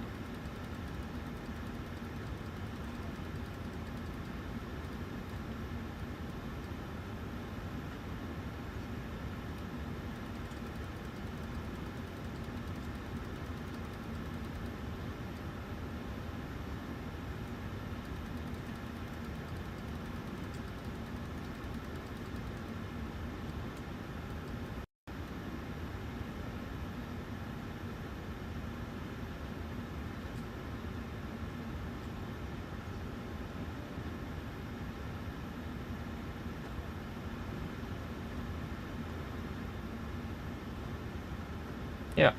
Yeah.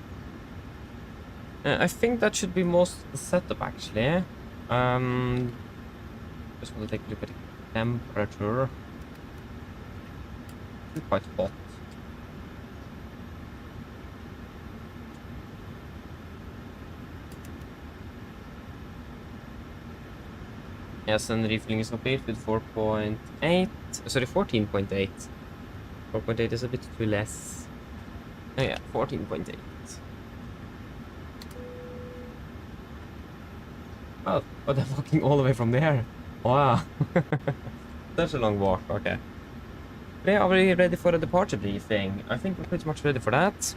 I think that should be most of the setup actually. Just want to take a look at the temperature. It's quite hot. Yes, and refueling is complete with 4.8. Sorry, 14.8. 4.8 is a bit too less. Oh yeah, 14.8. Oh, but they're walking all the way from there. Wow. Such a long walk, okay. Yeah, are we ready for a departure briefing? I think we're pretty much ready for that.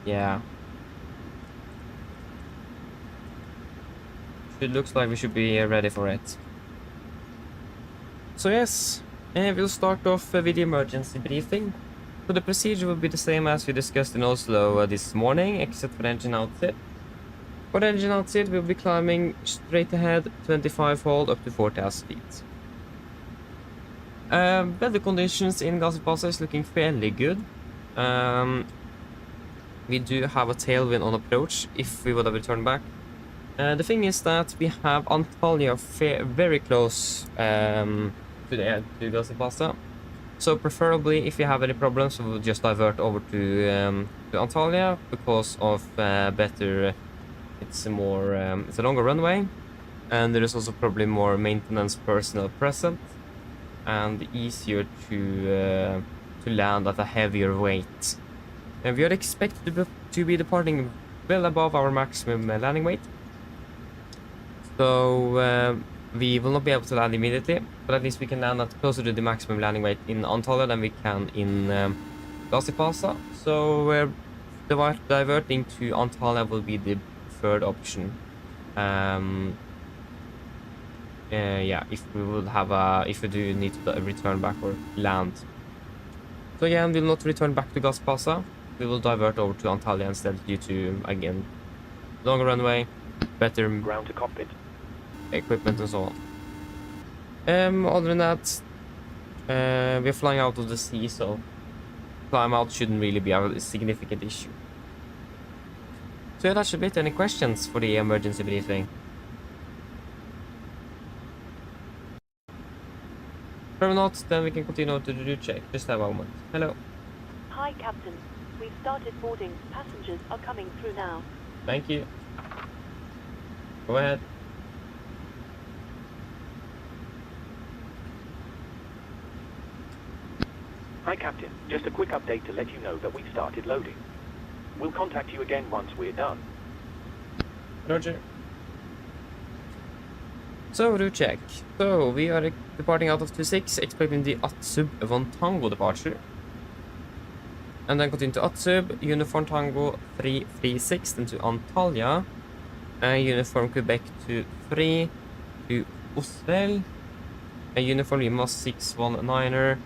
Yeah. It looks like we should be ready for it. So yes, we'll start off with the emergency briefing. So the procedure will be the same as we discussed in Oslo this morning, except for engine outset. For the engine outset, we'll be climbing straight ahead, 25 hold up to 4,000 feet. Weather conditions in Gazipasa is looking fairly good. We do have a tailwind on approach if we would have returned back. The thing is that we have Antalya very close to Gazipasa. So preferably, if you have any problems, we'll just divert over to Antalya because of better. It's a longer runway, and there is also probably more maintenance personnel present, and easier to land at a heavier weight. And we are expected to be departing well above our maximum landing weight. So we will not be able to land immediately, but at least we can land at closer to the maximum landing weight in Antalya than we can in Gazipasa. So diverting to Antalya will be the preferred option. Yeah, if we do need to return back or land. So again, we'll not return back to Gazipasa. We will divert over to Antalya instead due to, again, longer runway, better Ground to cockpit. equipment and so on. Other than that, we're flying out of the sea, so climb out shouldn't really be a significant issue. So yeah, that should be it. Any questions for the emergency briefing? If not, then we can continue to the route check. Just a moment. Hello. Hi, Captain. We've started boarding. Passengers are coming through now. Thank you. Go ahead. Hi, Captain. Just a quick update to let you know that we've started loading. We'll contact you again once we're done. Roger. So, route check. So, we are departing out of 26, expecting the Atsub Von Tango departure. And then continue to Atsub, Uniform Tango 336, then to Antalya. Uniform Quebec to 3, to Oslo. Uniform Lima 619er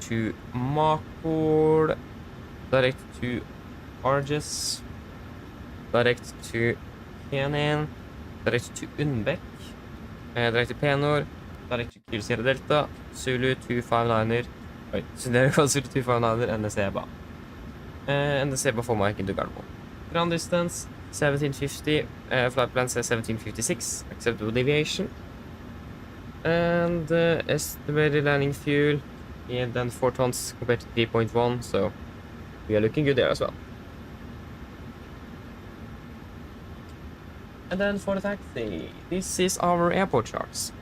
to Makor. Direct to Arges. Direct to Kenin. Direct to Unbek. Direct to Penor. Direct to Kiel Sierra Delta. Zulu 259er. Wait, so there was Zulu 259er and the Seba. And the Seba for Mike into Garbo. Ground distance 1750. Flight plan says 1756. Acceptable deviation. And estimated landing fuel and then 4 tons compared to 3.1, so we are looking good there as well. And then for the taxi, this is our airport charts.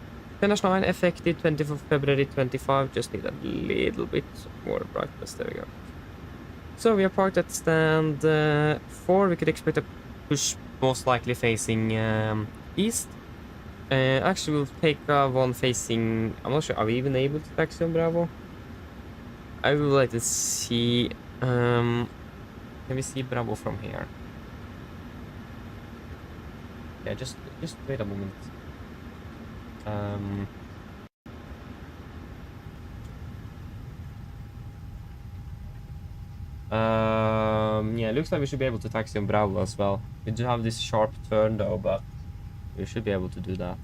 10-9 effective 20th of February 25, just need a little bit more brightness, there we go. So we are parked at stand 4, we could expect a push most likely facing east. Actually we'll take one facing, I'm not sure, are we even able to taxi on Bravo? I would like to see, can we see Bravo from here? Yeah, just wait a moment. Yeah, looks like we should be able to taxi on Bravo as well. We do have this sharp turn though, but we should be able to do that.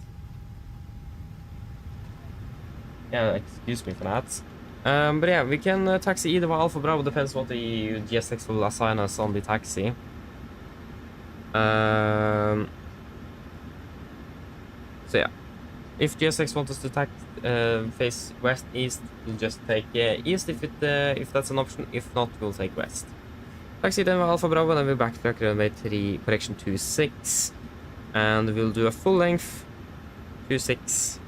Yeah, excuse me for that. But yeah, we can taxi either way. Alpha Bravo, depends what the GSX will assign us on the taxi. So yeah, if GSX wants us to face west east, we'll just take east if that's an option. If not, we'll take west. Taxi then Alpha Bravo, then we'll backtrack runway 3 correction 26, and we'll do a full length 26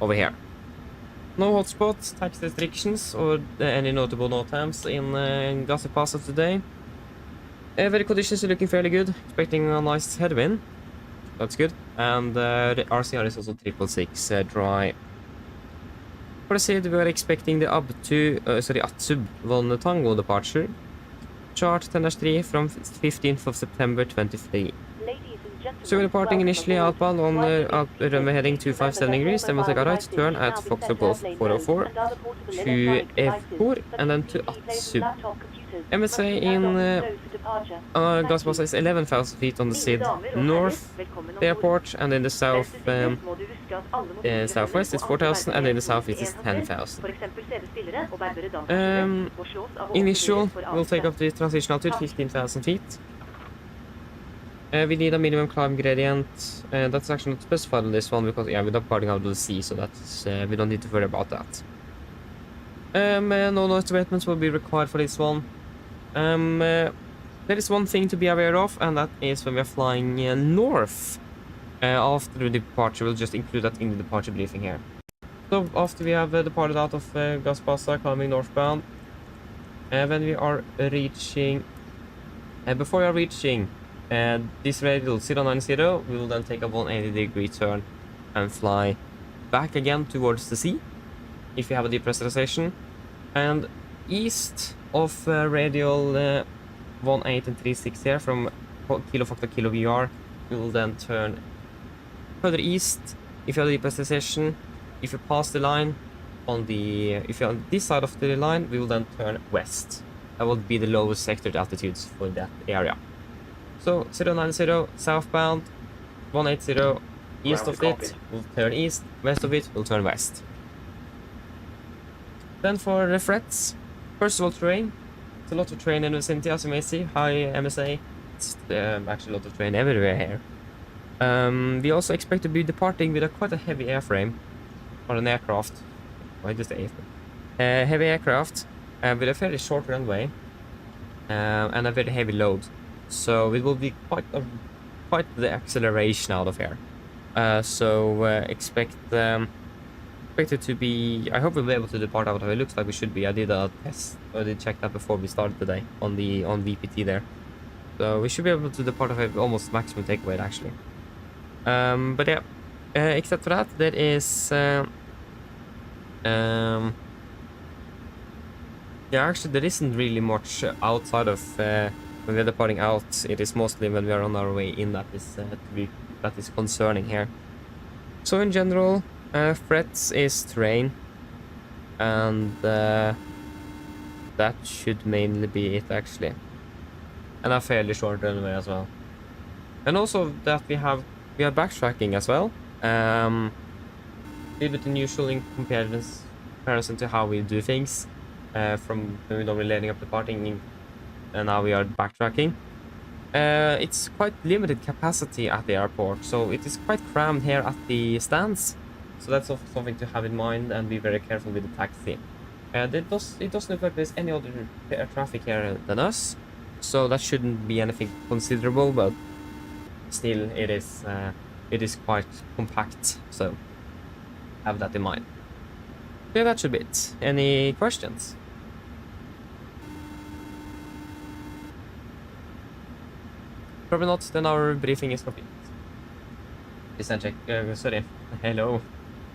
over here. No hotspots, tax restrictions, or any notable no times in Gazipasa today. Weather conditions are looking fairly good, expecting a nice headwind. That's good. And the RCR is also 666 dry. For the SID, we are expecting the Atsub Von Tango departure. Chart 10-3 from 15th of September 23. So we're departing initially outbound on runway heading 257 degrees, then we'll take a right turn at Foxtrot Golf 404 to F4 and then to Atsub. MSA in Gazipasa is 11,000 feet on the SID north airport, and in the south southwest it's 4,000, and in the southeast is 10,000. Initial, we'll take up the transition altitude 15,000 feet. We need a minimum climb gradient. That's actually not specified on this one because yeah, we're not parting out of the sea, so that's we don't need to worry about that. No noise abatements will be required for this one. There is one thing to be aware of, and that is when we are flying north after the departure. We'll just include that in the departure briefing here. So after we have departed out of Gazipasa, climbing northbound, when we are reaching, before we are reaching this radial 090, we will then take a 180-degree turn and fly back again towards the sea if you have a depressurization, and east of radial 18 and 36 here from kilo factor kilo VR, we will then turn further east if you have a depressurization. If you pass the line on the, if you're on this side of the line, we will then turn west. That will be the lowest sectored altitudes for that area. So 090 southbound, 180 east of it, we'll turn east, west of it, we'll turn west. Then for the threats, first of all terrain. It's a lot of terrain in the vicinity, as you may see, high MSA. It's actually a lot of terrain everywhere here. We also expect to be departing with quite a heavy airframe on an aircraft. Why just the airframe? Heavy aircraft with a fairly short runway and a very heavy load. So it will be quite the acceleration out of here. Expect it to be. I hope we'll be able to depart out of it. It looks like we should be. I did a test. I did check that before we started today on VPT there. So we should be able to depart of it almost maximum takeaway actually. But yeah, except for that, there is. Yeah, actually, there isn't really much outside of when we're departing out. It is mostly when we are on our way in that is concerning here. So in general, threats is terrain, and that should mainly be it actually, and a fairly short runway as well. And also that we are backtracking as well. A little bit unusual in comparison to how we do things from when we normally landing up departing, and now we are backtracking. It's quite limited capacity at the airport, so it is quite crammed here at the stands. So that's also something to have in mind and be very careful with the taxi. It doesn't look like there's any other traffic here than us, so that shouldn't be anything considerable, but still it is quite compact, so have that in mind. Yeah, that should be it. Any questions? Probably not, then our briefing is complete. Check. Sorry. Hello.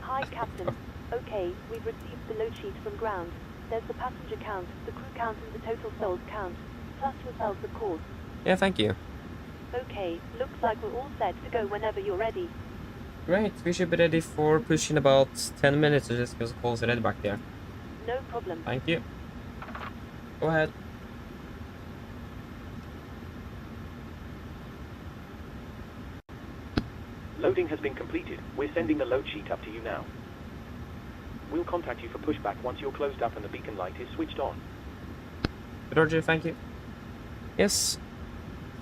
Hi, Captain. Okay, we've received the load sheet from ground. There's the passenger count, the crew count, and the total souls count, plus yourselves, of course. Yeah, thank you. Okay, looks like we're all set to go whenever you're ready. Great, we should be ready for push in about 10 minutes, so just because calls ready back there. No problem. Thank you. Go ahead. Loading has been completed. We're sending the load sheet up to you now. We'll contact you for pushback once you're closed up and the beacon light is switched on. Roger, thank you. Yes,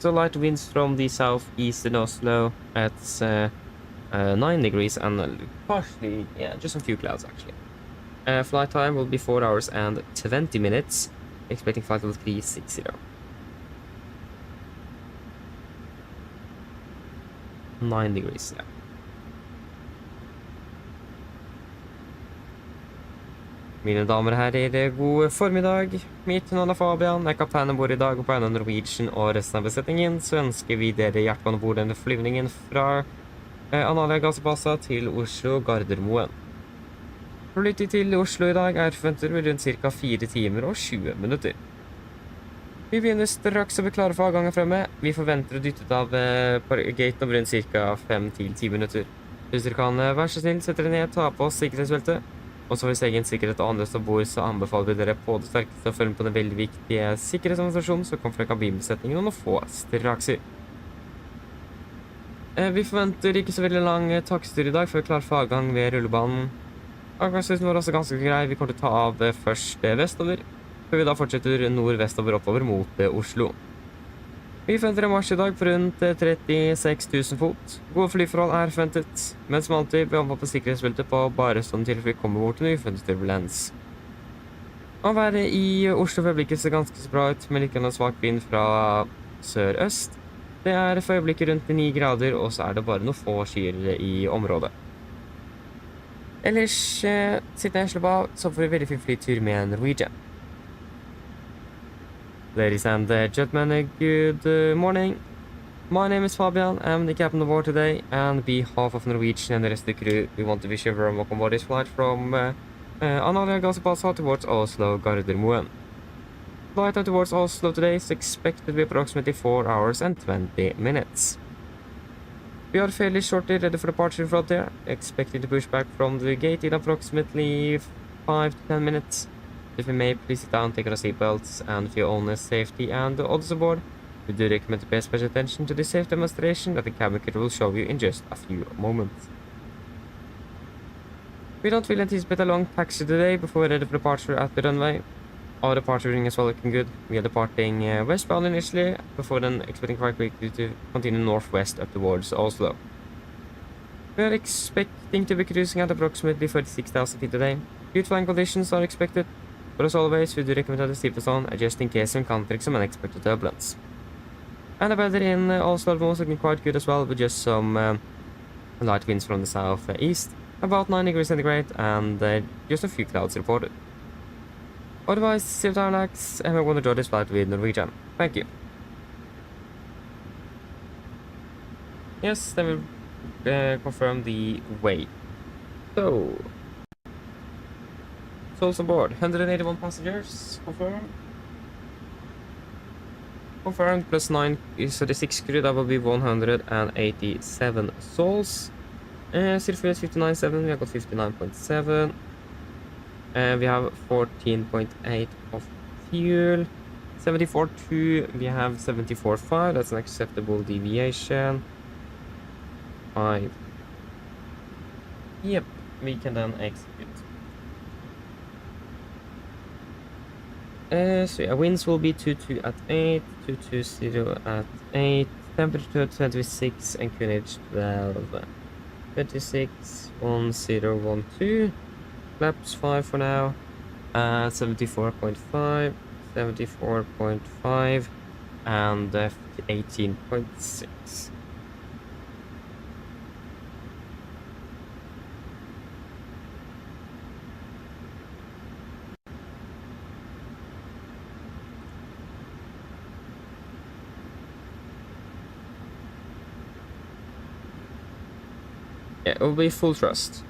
so light winds from the southeast in Oslo at 9 degrees and partially, yeah, just a few clouds actually. Flight time will be 4 hours and 20 minutes. Expecting flight level 360. 9 degrees, ja. Mine damer og herrer, god formiddag. Mitt navn er Fabian, jeg er kaptein om bord i dag, og på vegne av Norwegian og resten av besetningen så ønsker vi dere hjertelig om bord denne flyvningen fra Gazipasa til Oslo Gardermoen. Flytid til Oslo i dag er forventet med rundt ca. 4 timer og 20 minutter. Vi begynner straks å bli klare for avgangen fremme. Vi forventer å dytte ut av gaten om rundt ca. 5-10 minutter. Hvis dere kan være så snill, sette dere ned, ta på sikkerhetsbeltet. Og så for egen sikkerhet og andres ombord, så anbefaler vi dere på det sterkeste å følge med på den veldig viktige sikkerhetsorganisasjonen som kommer fra kabinbesetningen om å få strakser. Vi forventer ikke så veldig lang taksttur i dag før vi er klar for avgang ved rullebanen. Avgangsruten var også ganske grei. Vi kommer til å ta av først vestover, før vi da fortsetter nord-vestover oppover mot Oslo. Vi forventer en marsj i dag på rundt 36 000 fot. Gode flyforhold er forventet, men som alltid blir omfattet på sikkerhetsbeltet på bare sånn til vi kommer bort til uforventet turbulens. Å være i Oslo for øyeblikket ser ganske så bra ut, med likevel en svak vind fra sør-øst. Det er for øyeblikket rundt 9 grader, og så er det bare noen få skyer i området. Ellers, siden jeg slipper av, så får vi veldig fin flytur med Norwegian. Ladies and gentlemen, good morning. My name is Fabian. I'm the captain of board today, and on behalf of Norwegian and the rest of the crew, we want to wish you a warm welcome on this flight from Gazipasa towards Oslo Gardermoen. Flight time towards Oslo today is expected to be approximately 4 hours and 20 minutes. We are fairly shortly ready for departure from there, expecting to push back from the gate in approximately 5 to 10 minutes. If you may, please sit down, take our seatbelts, and for your own safety and others aboard, we do recommend to pay special attention to the safe demonstration that the cabin crew will show you in just a few moments. We don't really anticipate a long taxi today before we're ready for departure at the runway. Our departure ring is well looking good. We are departing westbound initially, before then expecting quite quickly to continue northwest up towards Oslo. We are expecting to be cruising at approximately 36,000 feet today. Good flying conditions are expected. But as always, we do recommend that the seatbelts on, just in case you encounter some unexpected turbulence. And the weather in Oslo was looking quite good as well, with just some light winds from the southeast, about 9 degrees centigrade, and just a few clouds reported. Otherwise, safe time relax, and we want to enjoy this flight with Norwegian. Thank you. Yes, then we'll confirm the weight. So, souls on board, 181 passengers, confirmed. Confirmed, plus 9 is 36 crew, that will be 187 souls. Silver is 59.7, we have got 59.7. We have 14.8 of fuel. 74.2, we have 74.5, that's an acceptable deviation. 5. Yep, we can then execute. So yeah, winds will be 22 at 8, 220 at 8, temperature 26 and QNH 12. 26, 1012, flaps 5 for now, 74.5, 74.5, and 18.6. Yeah, it will be full thrust.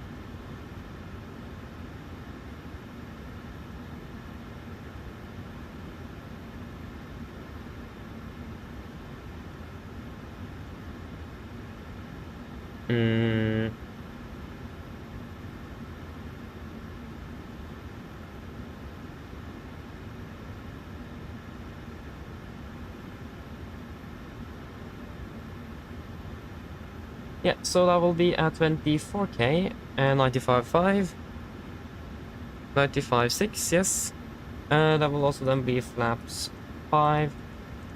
Yeah, so that will be at 24k and 95.5, 95.6, yes. That will also then be flaps 5,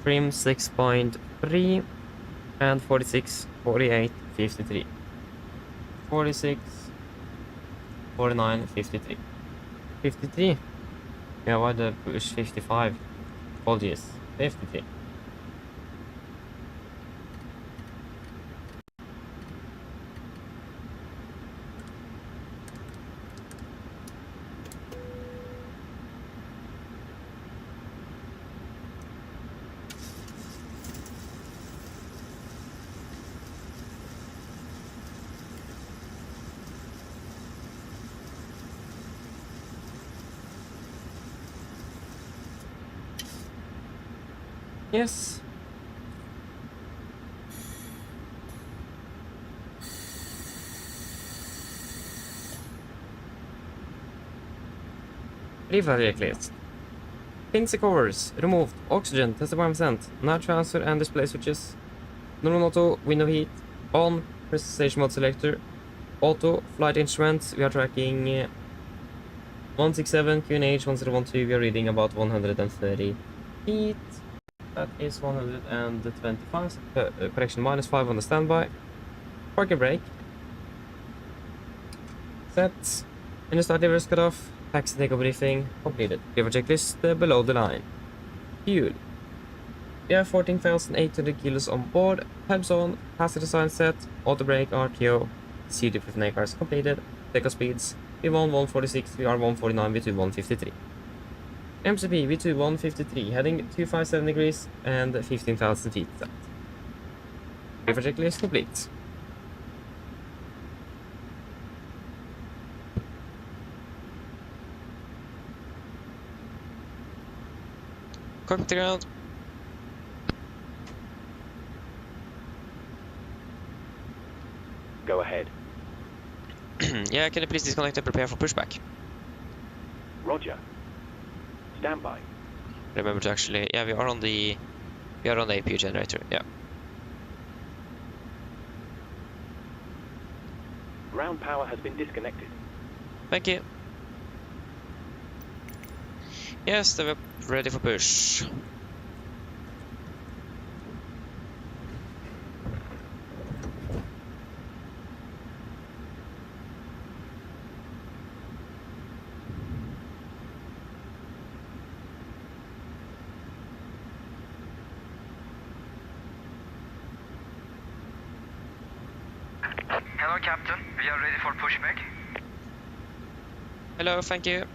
trim 6.3, and 46, 48, 53. 46, 49, 53. 53? Yeah, why the push 55? Apologies. 53. Yes. Revalue list. Pins and covers removed. Oxygen 35%. Nav transfer and display switches. Normal auto, window heat on. Press station mode selector. Auto flight instruments. We are tracking 167 QNH 1012. We are reading about 130 feet. That is 125. Correction, -5 on the standby. Park and brake. Set. And start reverse cutoff. Taxi takeoff briefing completed. River checklist below the line. Fuel. We have 14,800 kilos on board. Pipes on. Passenger sign set. Auto brake RTO. CD proof cars completed. Takeoff speeds. V1 146, VR 149, V2 153. MCP V2 153, heading 257 degrees and 15,000 feet set. River checklist complete. Cockpit to ground. Go ahead. Yeah, can you please disconnect and prepare for pushback? Roger. Stand by. Remember to actually, yeah, we are on the APU generator. Yeah. Ground power has been disconnected. Thank you. Yes, they were ready for push. Hello, Captain. We are ready for pushback. Hello, thank you.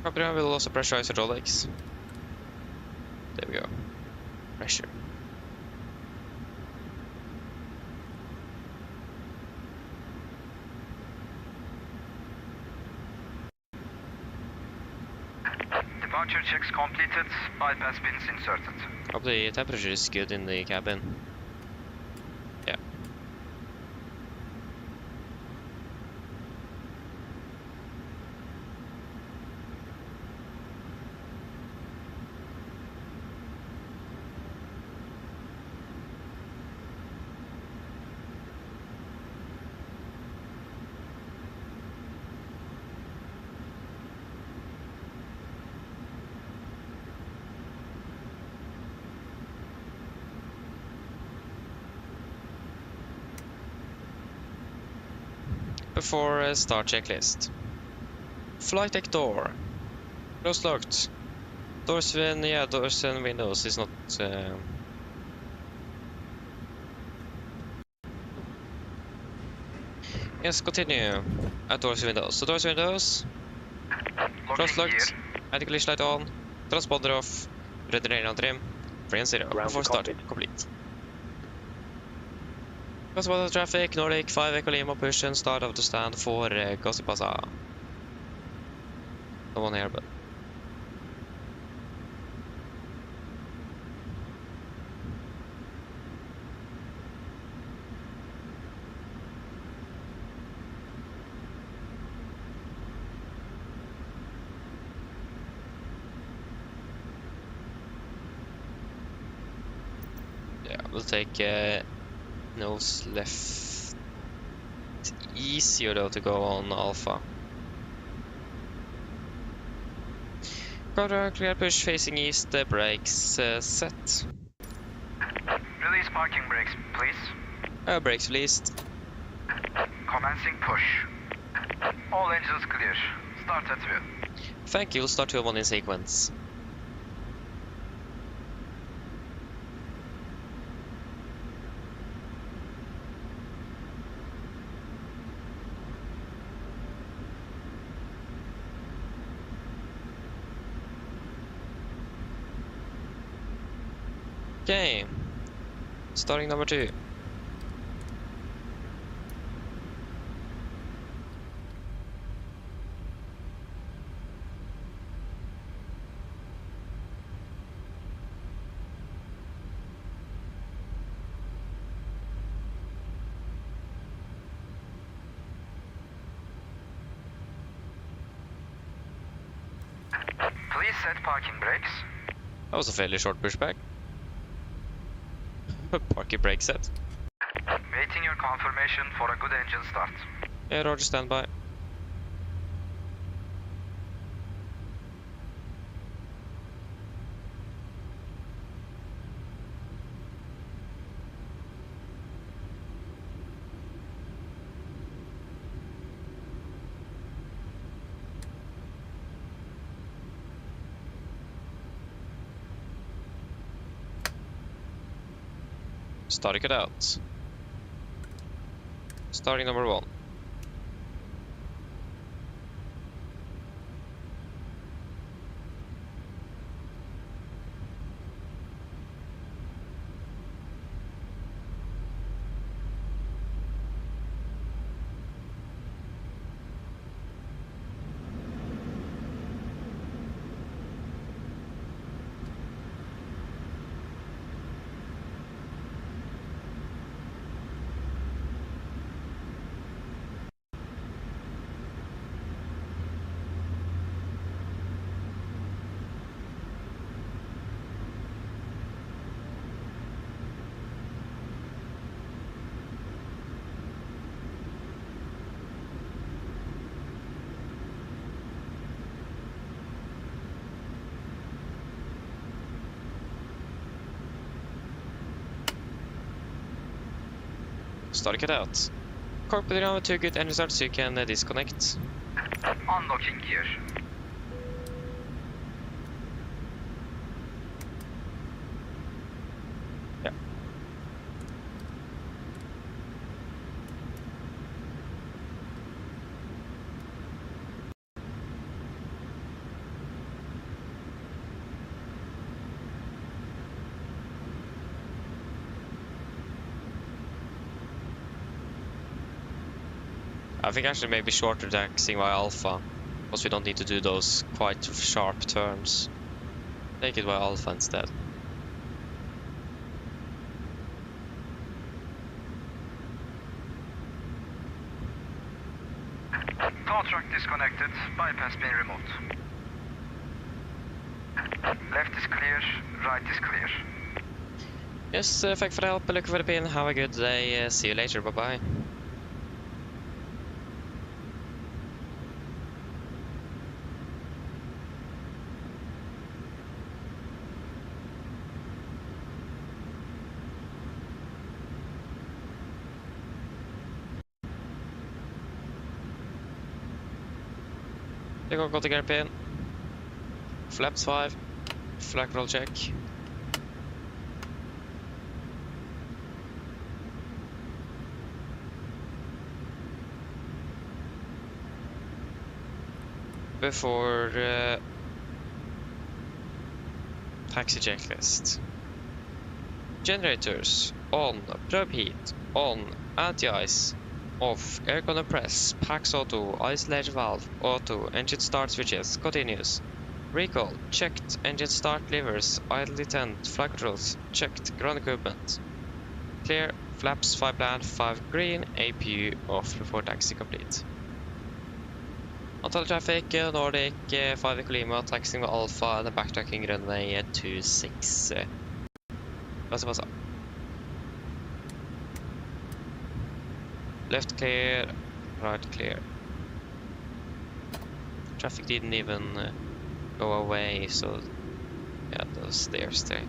Copy, I will also pressurize hydraulics. There we go. Pressure. Departure checks completed. Bypass pins inserted. Hope the temperature is good in the cabin. Yeah. Before start checklist. Flight deck door. Closed locked. Doors and windows is not... Yes, continue. At doors and windows. So doors and windows. Closed locked. Anti-collision light on. Transponder off. Ready on trim. Free and 0. Ground Before to start. cockpit. Complete. Gazipasa traffic. Nordic 5 Echo Lima push and start of the stand for Gazipasa. No one here, but... Yeah, we'll take nose left. It's easier though to go on Alpha. Quarter clear push facing east, brakes set. Release parking brakes, please. Brakes released. Commencing push. All engines clear. Start at will. Thank you, we'll start 2 1 in sequence. Okay, starting number 2. Please set parking brakes. That was a fairly short pushback. Parking brake set. Waiting your confirmation for a good engine start. Yeah, Roger, standby. Starting it out. Starting number 1. Starting it out. Cockpit now 2 good engine starts so you can disconnect. Unlocking gear. Yeah. I think actually maybe shorter taxing via Alpha, because we don't need to do those quite sharp turns. Take it via Alpha instead. Tow truck disconnected. Bypass pin removed. Left is clear. Right is clear. Yes, thank for the help, look for the pin, have a good day, see you later, bye bye. Takeoff, got the gear pin. Flaps 5. Flag roll check. Before taxi checklist. Generators on, probe heat on, anti-ice off, aircon press, PAX auto, isolation valve auto, engine start switches, continuous. Recall, checked, engine start levers, idle detent, flight controls, checked, ground equipment. Clear, flaps 5 bland, 5 green, APU off before taxi complete. Antall traffic, Nordic 5 Colima, taxiing med Alpha, and backtracking runway 26. Gazipasa. Left clear, right clear. Traffic didn't even go away, so yeah, those stairs there.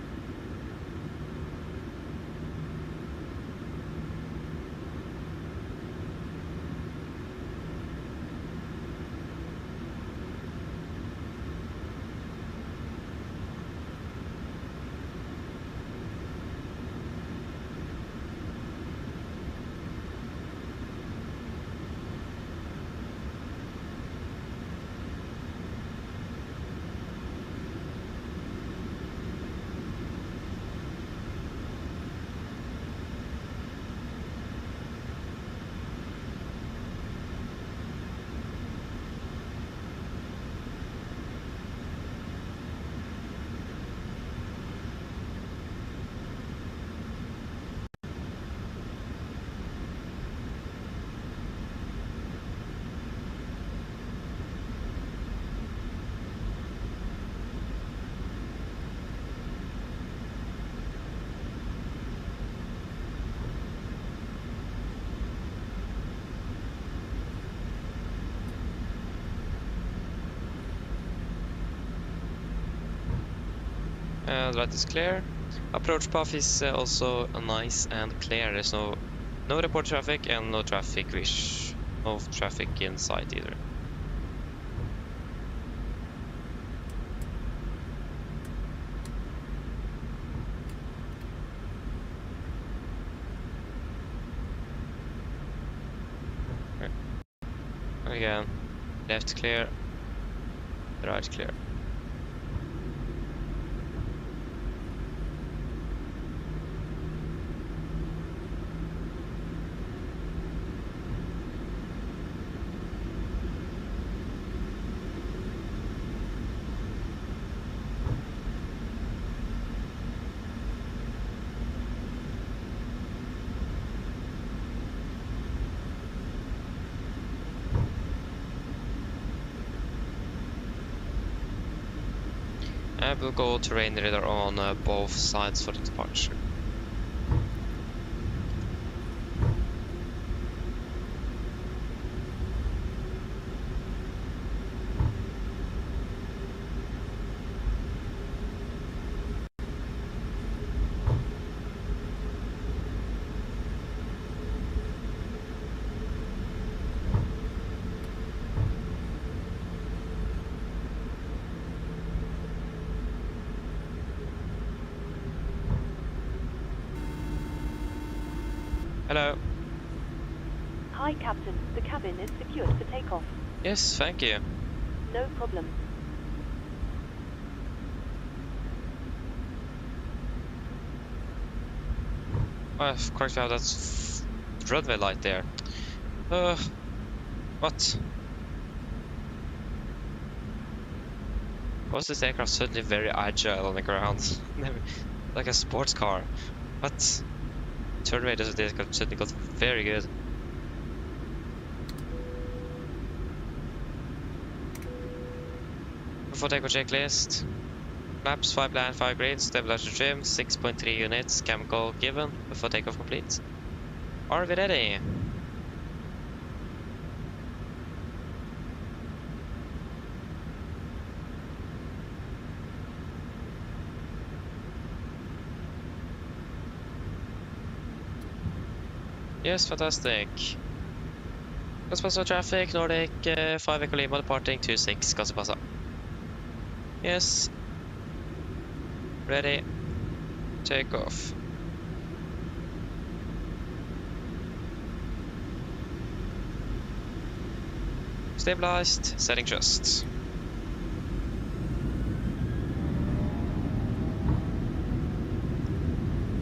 The light is clear. Approach path is also nice and clear. There's no report traffic and no traffic in sight either. Okay. Again, left clear, right clear. And we'll go terrain radar on both sides for the departure. Hello. Hi, Captain. The cabin is secured for takeoff. Yes, thank you. No problem. Oh, of course we have that runway light there. What? Was this aircraft suddenly very agile on the ground? Like a sports car. What? Turn rate suddenly got very good. Before takeoff checklist. Maps 5 land, 5 green, stabilizer trim, 6.3 units, chemical given, before takeoff complete. Are we ready? Yes, fantastic. Gazipasa traffic, Nordic 5 Echo Lima departing 26 Gazipasa. Yes. Ready. Take off. Stabilized, setting thrust.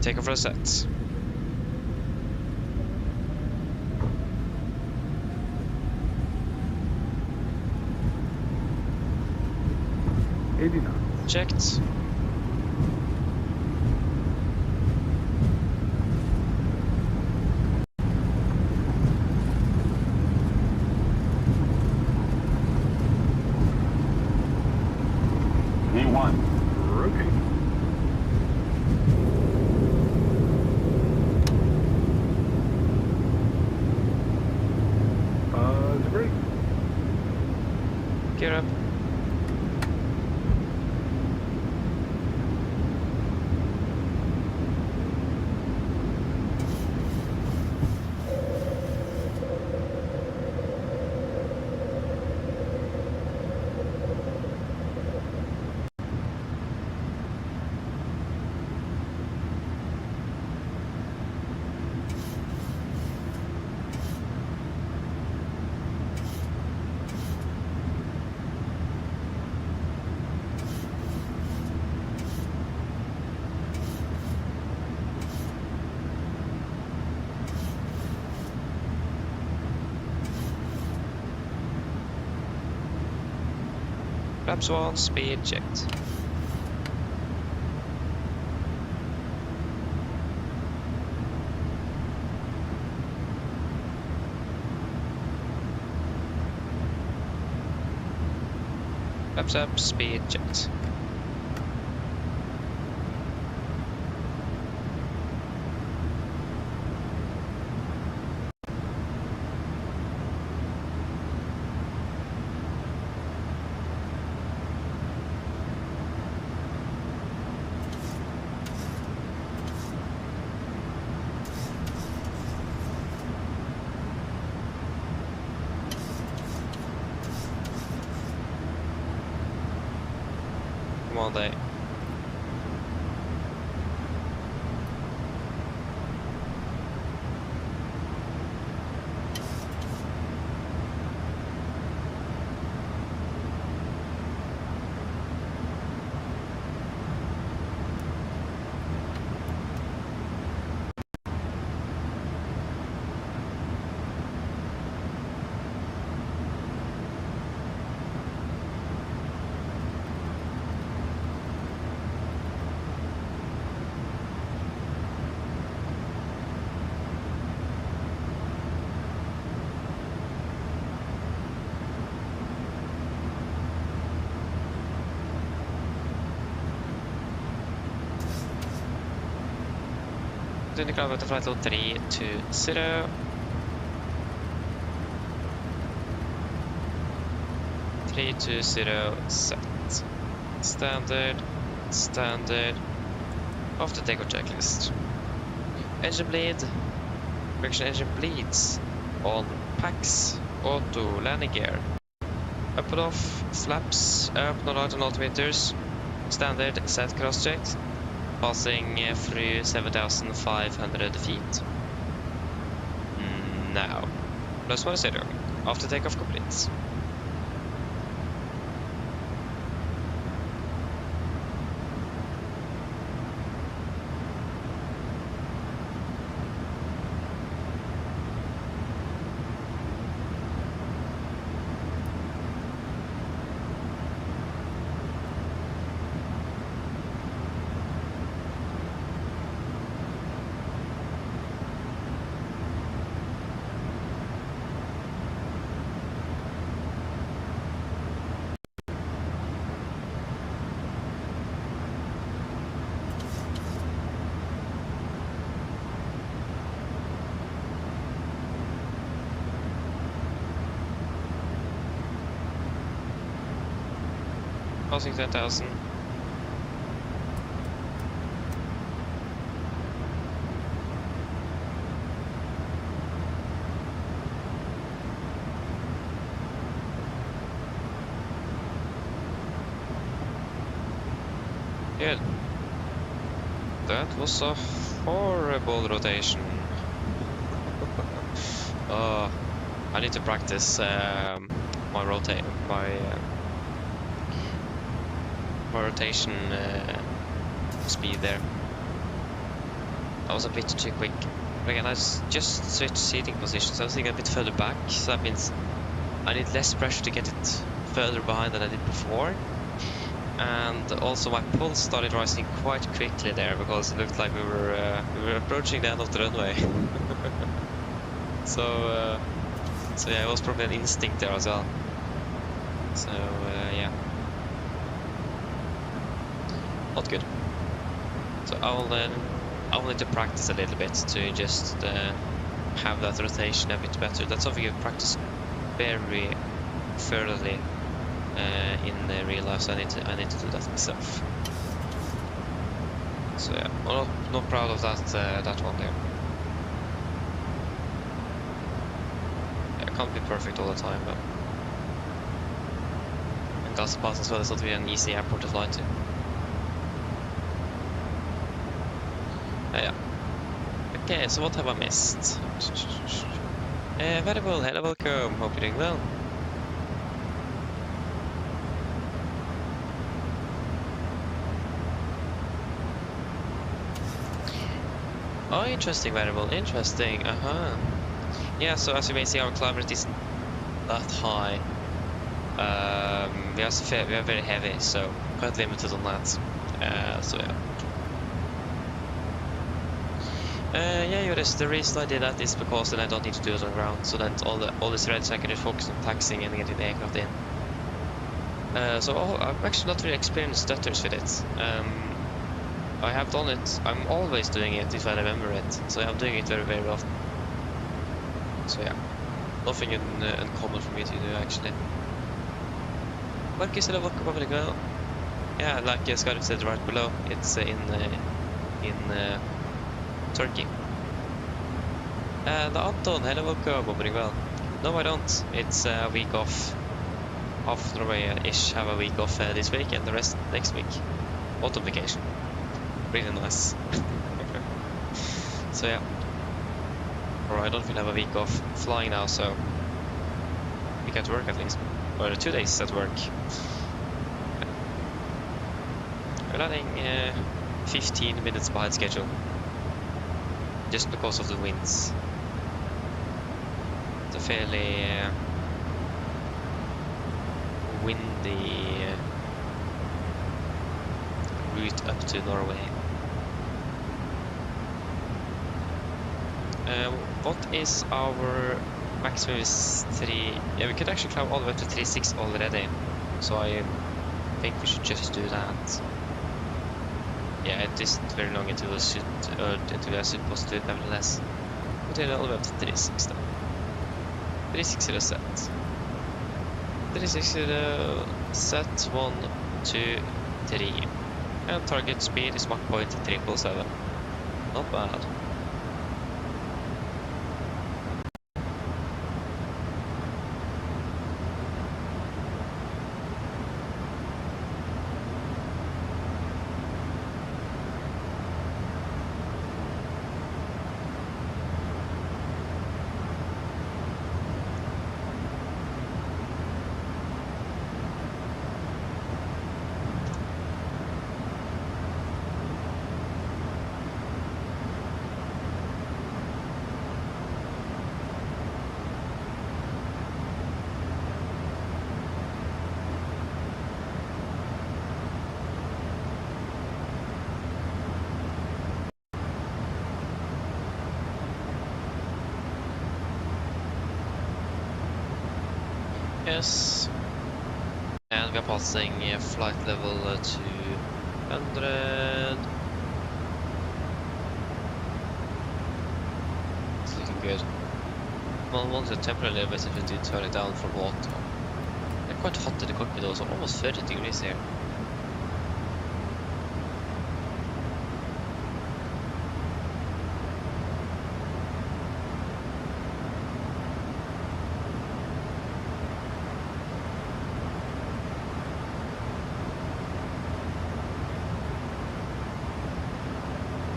Takeoff for a set. Checked. V1. Rotate. The brake. Gear up. Flaps 1, speed checked. Flaps up, speed checked. Come on, day. Continue climb to flight level 320. 320 set. Standard, standard. Off the takeoff checklist. Engine bleed. Friction engine bleeds. On packs. Auto landing gear. Up and off. Flaps. Up, no light on altimeters. Standard, set cross checked. Passing through 7,500 feet. Now. Plus 10. After takeoff complete. Passing 10,000. Good. That was a horrible rotation. Oh, I need to practice my rotation speed there. That was a bit too quick. Again, I just switched seating positions. I was thinking a bit further back, so that means I need less pressure to get it further behind than I did before. And also my pulse started rising quite quickly there because it looked like we were approaching the end of the runway. So yeah, it was probably an instinct there as well. So yeah, not good. So I'll need to practice a little bit to just have that rotation a bit better. That's something you practice very thoroughly in real life. So I need to do that myself. So yeah, I'm not proud of that one there. I can't be perfect all the time, but and Gazipasa as well is not really an easy airport to fly to. Yeah. Okay, so what have I missed? Very well, hello, welcome. Hope you're doing well. Oh, interesting variable, interesting. Yeah, so as you may see, our climate isn't that high. We are very heavy, so quite limited on that. So yeah. Yeah, Joris, the reason I did that is because then I don't need to do it on ground, so then all this red I can just focus on taxiing and getting the aircraft in. So I've actually not really experienced stutters with it. I have done it, I'm always doing it if I remember it, so I'm doing it very, very often. So yeah, nothing uncommon for me to do actually. Marcus, hello, welcome over the go. Yeah, like Scarif said right below, it's in Turkey. And Anton, hello, welcome, doing well. No, I don't. It's a week off. Half Norway-ish have a week off this week and the rest next week. Autumn vacation. Really nice. So yeah. Or I don't really have a week off flying now, so we get to work at least. Or 2 days at work. We're landing 15 minutes behind schedule. Just because of the winds. It's a fairly windy route up to Norway. What is our maximum is 3? Yeah, we could actually climb all the way to 3.6 already. So I think we should just do that. Yeah, it isn't very long until we are supposed to do it nevertheless. But then all the way up to 3.6 though. 360 set. 360 set 1, 2, 3. And target speed is Mach point 777. Not bad. Yes, and we are passing flight level 200. It's looking good. Well, once the temporary elevator to turn it down from water. It's quite hot in the cockpit also, almost 30 degrees here.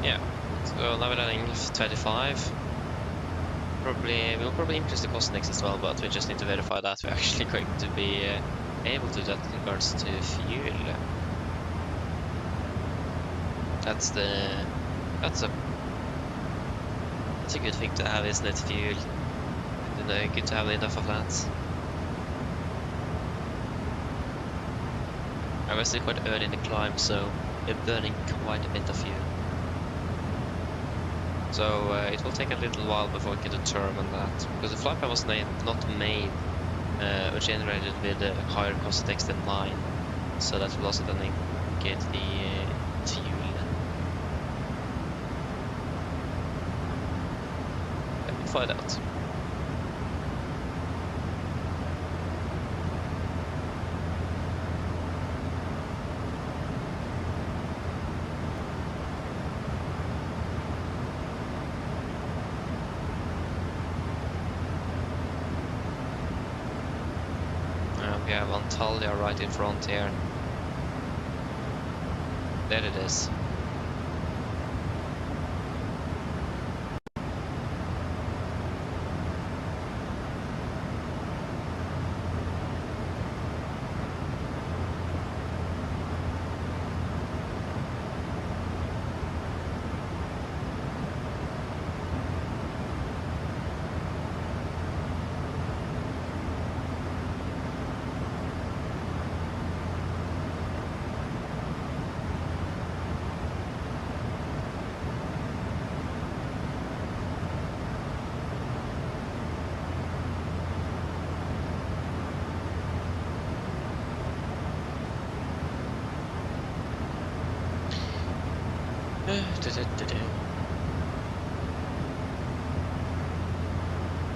Yeah, so now we're landing 25. We'll probably increase the cost next as well, but we just need to verify that we're actually going to be able to do that in regards to fuel. That's a good thing to have, isn't it? Fuel. And, good to have enough of that. And we're still quite early in the climb, so we're burning quite a bit of fuel. So it will take a little while before we can determine that, because the flight plan was not made or generated with a higher cost text than mine, so that will also then get the fuel. Let me find out. We have Antalya right in front here. There it is.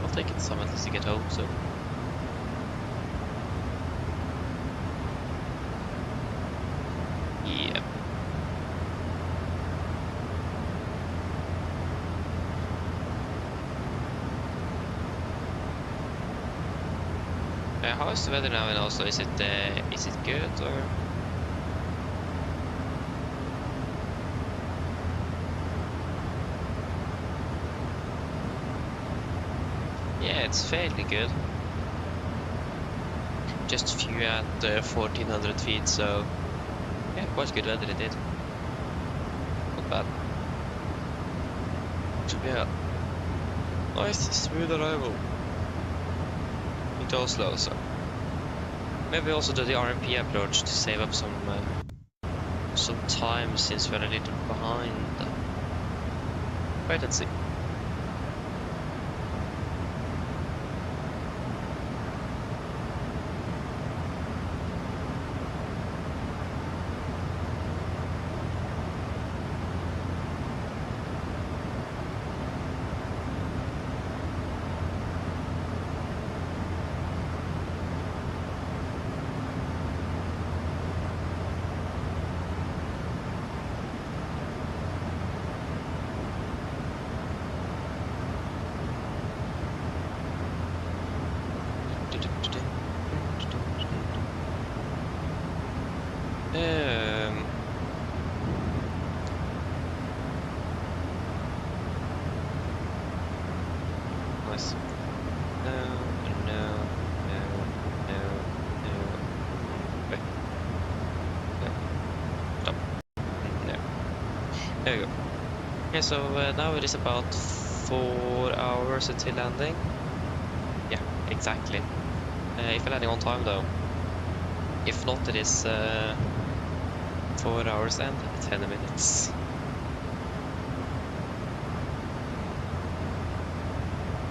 I'll take it some at least to get home, so. Yeah. How is the weather now in Oslo? Is it good or? Yeah, it's fairly good. Just few at 1400 feet, so yeah, quite good weather it did. Not bad. Should be a nice smooth arrival into Oslo, so maybe also do the RMP approach to save up some time since we're a little behind. Wait and see. Nice. No. Wait. No. Stop. No. There we go. Okay, so now it is about 4 hours until landing. Yeah, exactly. If we're landing on time though. If not, it is 4 hours and 10 minutes.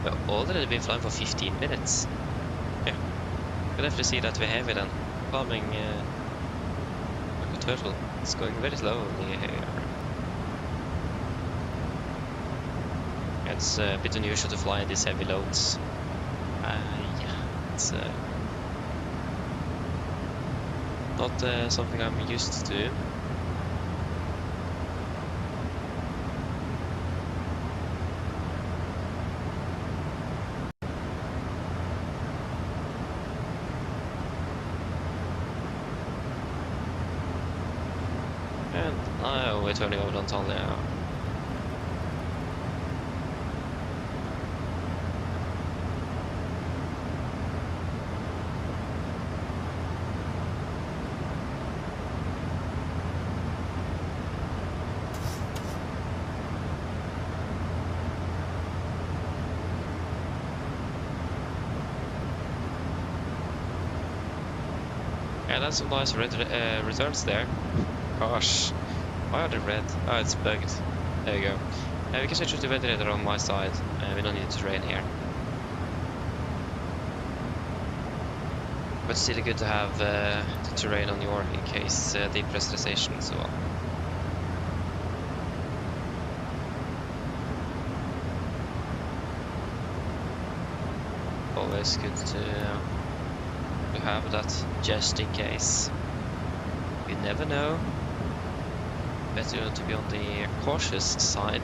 We've already been flying for 15 minutes. Yeah, we'll have to see that we're heavy then. Climbing like a turtle. It's going very slowly here. It's a bit unusual to fly these heavy loads. Yeah, it's not something I'm used to. And now we're turning over Antalya. Yeah, that's some nice red returns there. Gosh, why are they red? Oh, it's bugged. There you go. We can switch to the weather radar on my side. We don't need terrain here. But still good to have the terrain on your in case depressurization and so on. Always good to have that just in case. You never know. Better to be on the cautious side.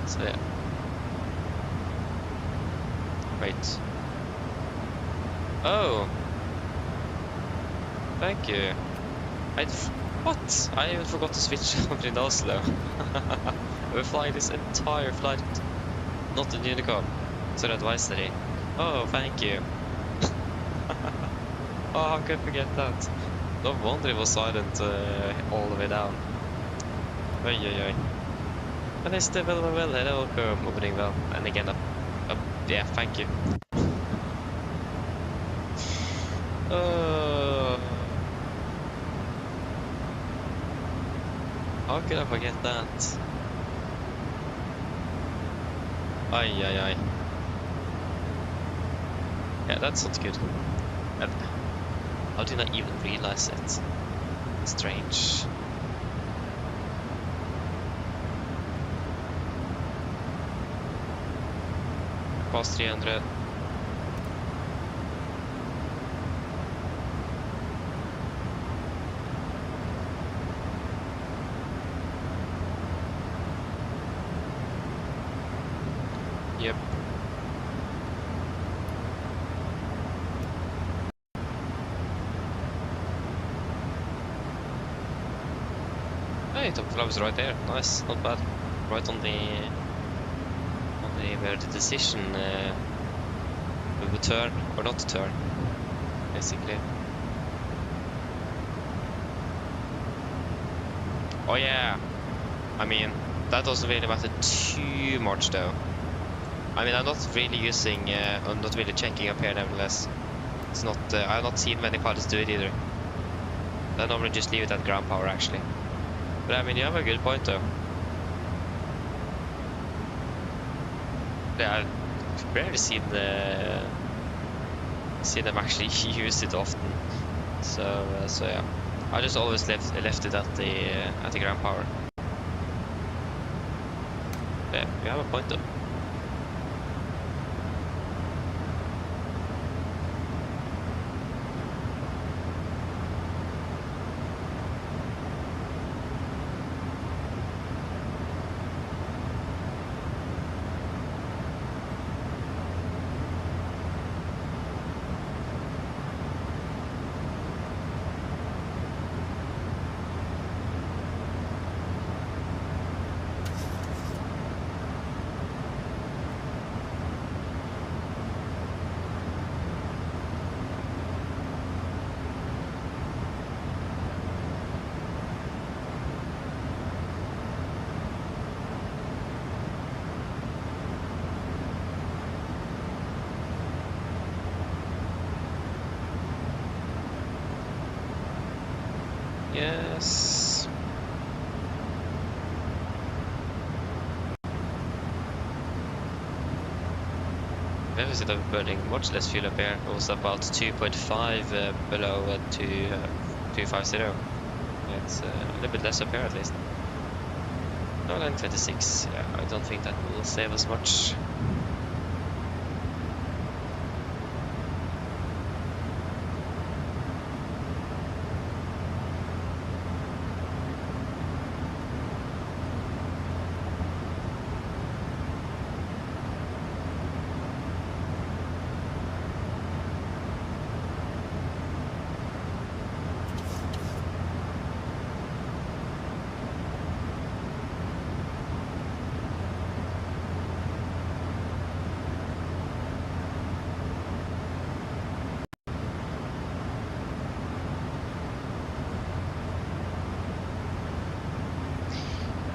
So yeah. Wait. Oh! Thank you. What? I even forgot to switch over in Oslo. We're flying this entire flight, not in Unicom. It's an advisory. Oh, thank you. Oh, how could I forget that? No wonder it was silent all the way down. Oi, oi, oi. Men it's the well, hello, moving well. And again, yeah, thank you. How could I forget that? Ay, ay, ay. Yeah, that's not good. How did I even realize it? Strange. Past 300. Yep. Hey, top flap is right there. Nice, not bad. Right on the where the decision will turn or not turn, basically. Oh yeah. I mean, that doesn't really matter too much though. I mean, I'm not really using, I'm not really checking up here nevertheless. It's not, I've not seen many pilots do it either. I normally just leave it at ground power actually. But I mean, you have a good point though. Yeah, I've barely seen them actually use it often. So yeah, I just always left it at the ground power. Yeah, you have a point though. Yes. Deficit of burning much less fuel up here. It was about 2.5 below 250. It's a little bit less up here at least. No, line 26. Yeah, I don't think that will save us much.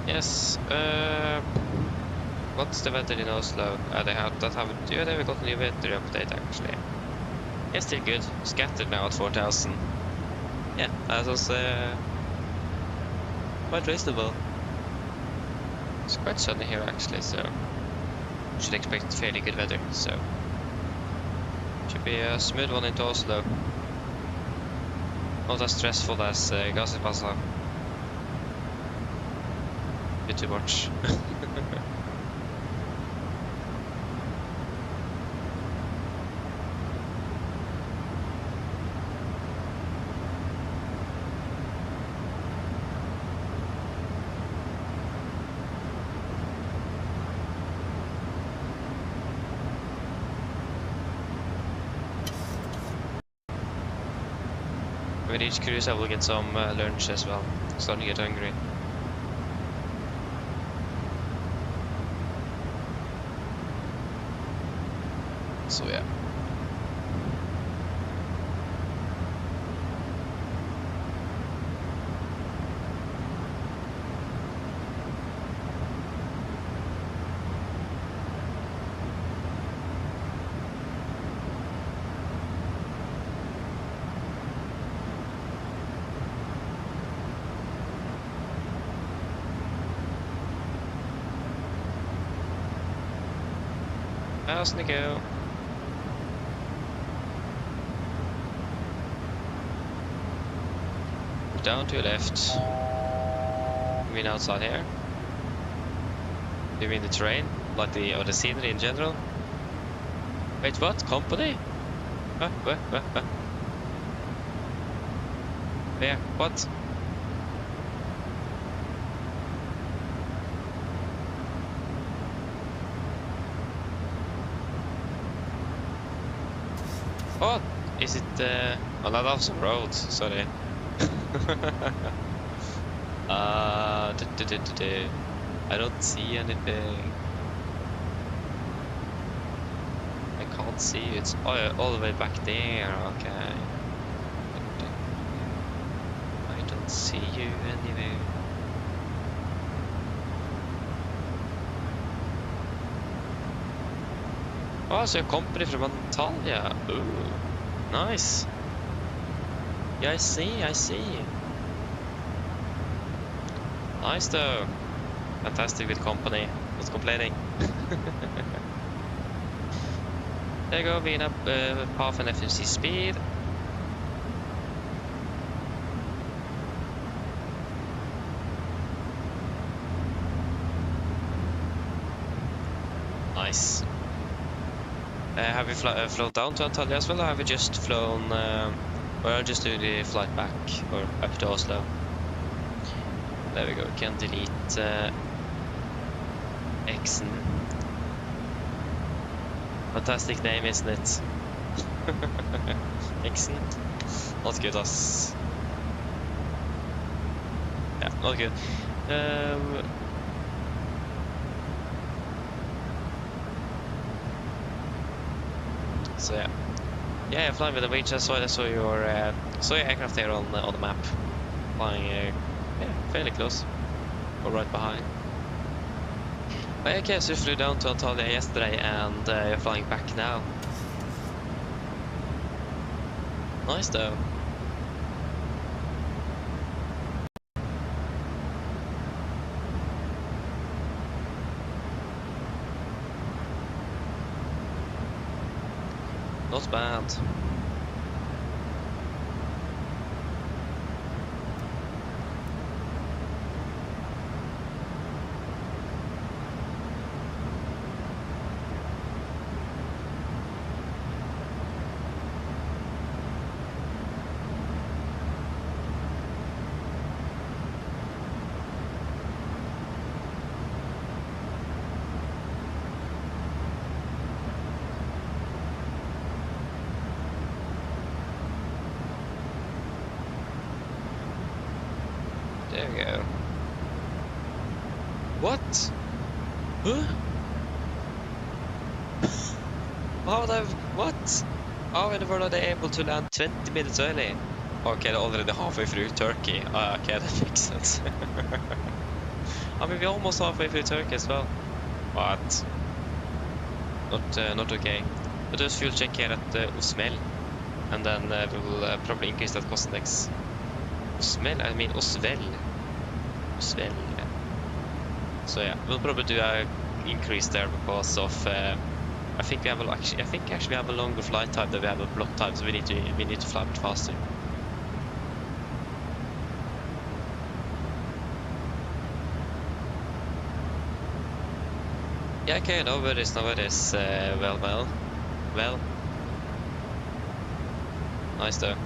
Yes, what's the weather in Oslo? They've got a new weather update actually. It's still good. Scattered now at 4,000. Yeah, that was quite reasonable. It's quite sunny here actually, so should expect fairly good weather. So should be a smooth one into Oslo. Not as stressful as Gazipasa. Bit too much. With each cruise I will get some lunch as well. Starting to get hungry. So yeah. How's it go? Down to your left. You mean outside here? You mean the terrain? Like the, or the scenery in general? Wait, what? Company? Huh? What? Where? What? What? Is it, oh, that off some roads, sorry. I don't see anything. I can't see you. It's all the way back there. Okay. I don't see you anywhere. Oh, so a company from Antalya. Ooh, nice. Yeah, I see. Nice though. Fantastic with company. Not complaining. There you go, being up half an FMC speed. Nice. Have you flown down to Antalya as well, or have you just flown, or just do the flight back, or up to Oslo? There we go, we can delete Xen. Fantastic name, isn't it? Xen. Not good, us. Yeah, not good. So yeah, flying with the Norwegian. I saw your aircraft there on the map, flying yeah, fairly close, or right behind. But okay, so you flew down to Antalya yesterday, and you're flying back now. Nice though. Not bad. There we go. What? Huh? What? How in the world are they able to land 20 minutes early? Okay, they're already halfway through Turkey. Okay, that makes sense. I mean, we're almost halfway through Turkey as well. What? Not okay. But there's fuel check here at Osmel, and then we will probably increase that cost index Osmel, I mean Oswell. Oswell, yeah. So yeah, we'll probably do a increase there because of I think actually we have a longer flight time than we have a block time, so we need to fly a bit faster. Yeah, okay, no worries. Well. Nice though.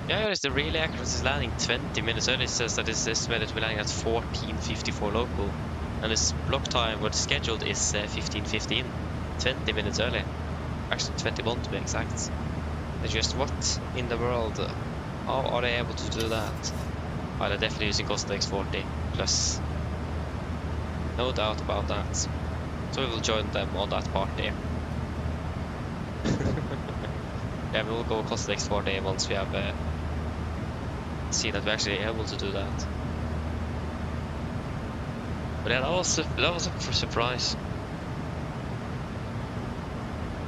Yeah, it's the really accurate is landing 20 minutes early. It says that it's estimated to be landing at 14:54 local. And its block time, what's scheduled, is 15:15. 20 minutes early. Actually 21 to be exact. It's just what in the world? How are they able to do that? Oh, they're definitely using Costex 40 plus. No doubt about that. So we will join them on that party. Yeah, we will go Costex 40 once we have seen that we're actually able to do that. But yeah, that was a surprise.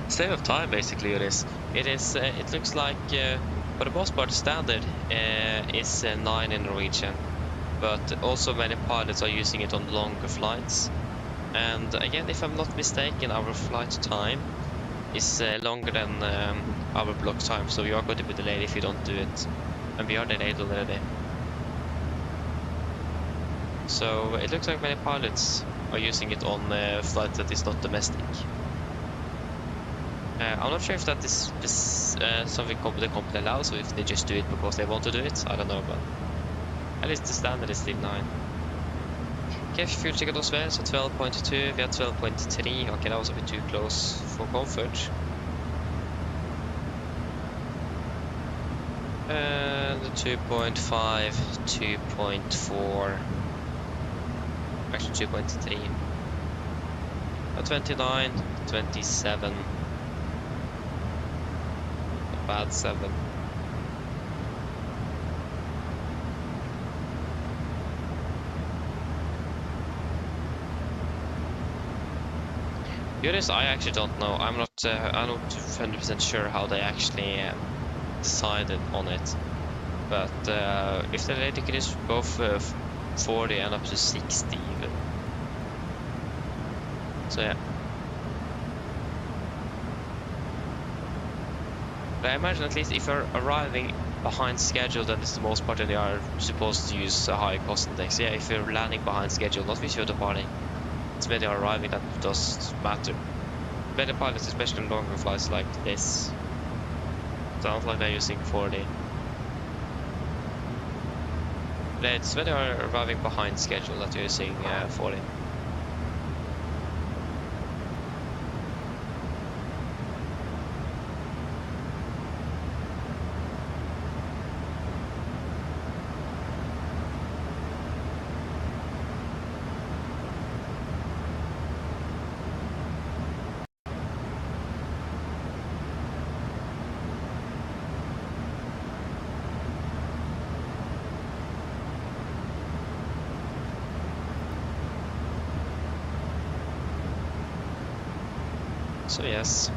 Save of time, basically, it is. It looks like, for the most part, standard is 9 in Norwegian, but also many pilots are using it on longer flights. And again, if I'm not mistaken, our flight time is longer than our block time, so you are going to be delayed if you don't do it. And we are delayed already. So it looks like many pilots are using it on flights that is not domestic. I'm not sure if that is something the company allows, or if they just do it because they want to do it. I don't know, but at least the standard is still 9. Okay, fuel ticket as well, so 12.2, we had 12.3. Okay, that was a bit too close for comfort. And 2.5, 2.4, actually 2.3. 29, 27. Bad 7. Honest, I actually don't know. I'm not 100% sure how they actually decided on it. But if the lady can is both 40 and up to 60 even. So yeah. But I imagine at least if you're arriving behind schedule, then it's the most part that they are supposed to use a high cost index. Yeah, if you're landing behind schedule, not if you're departing. It's when they are arriving that does matter. Better pilots, especially on longer flights like this, sounds like they're using 40. But it's when they are arriving behind schedule that you're using 40. So yes.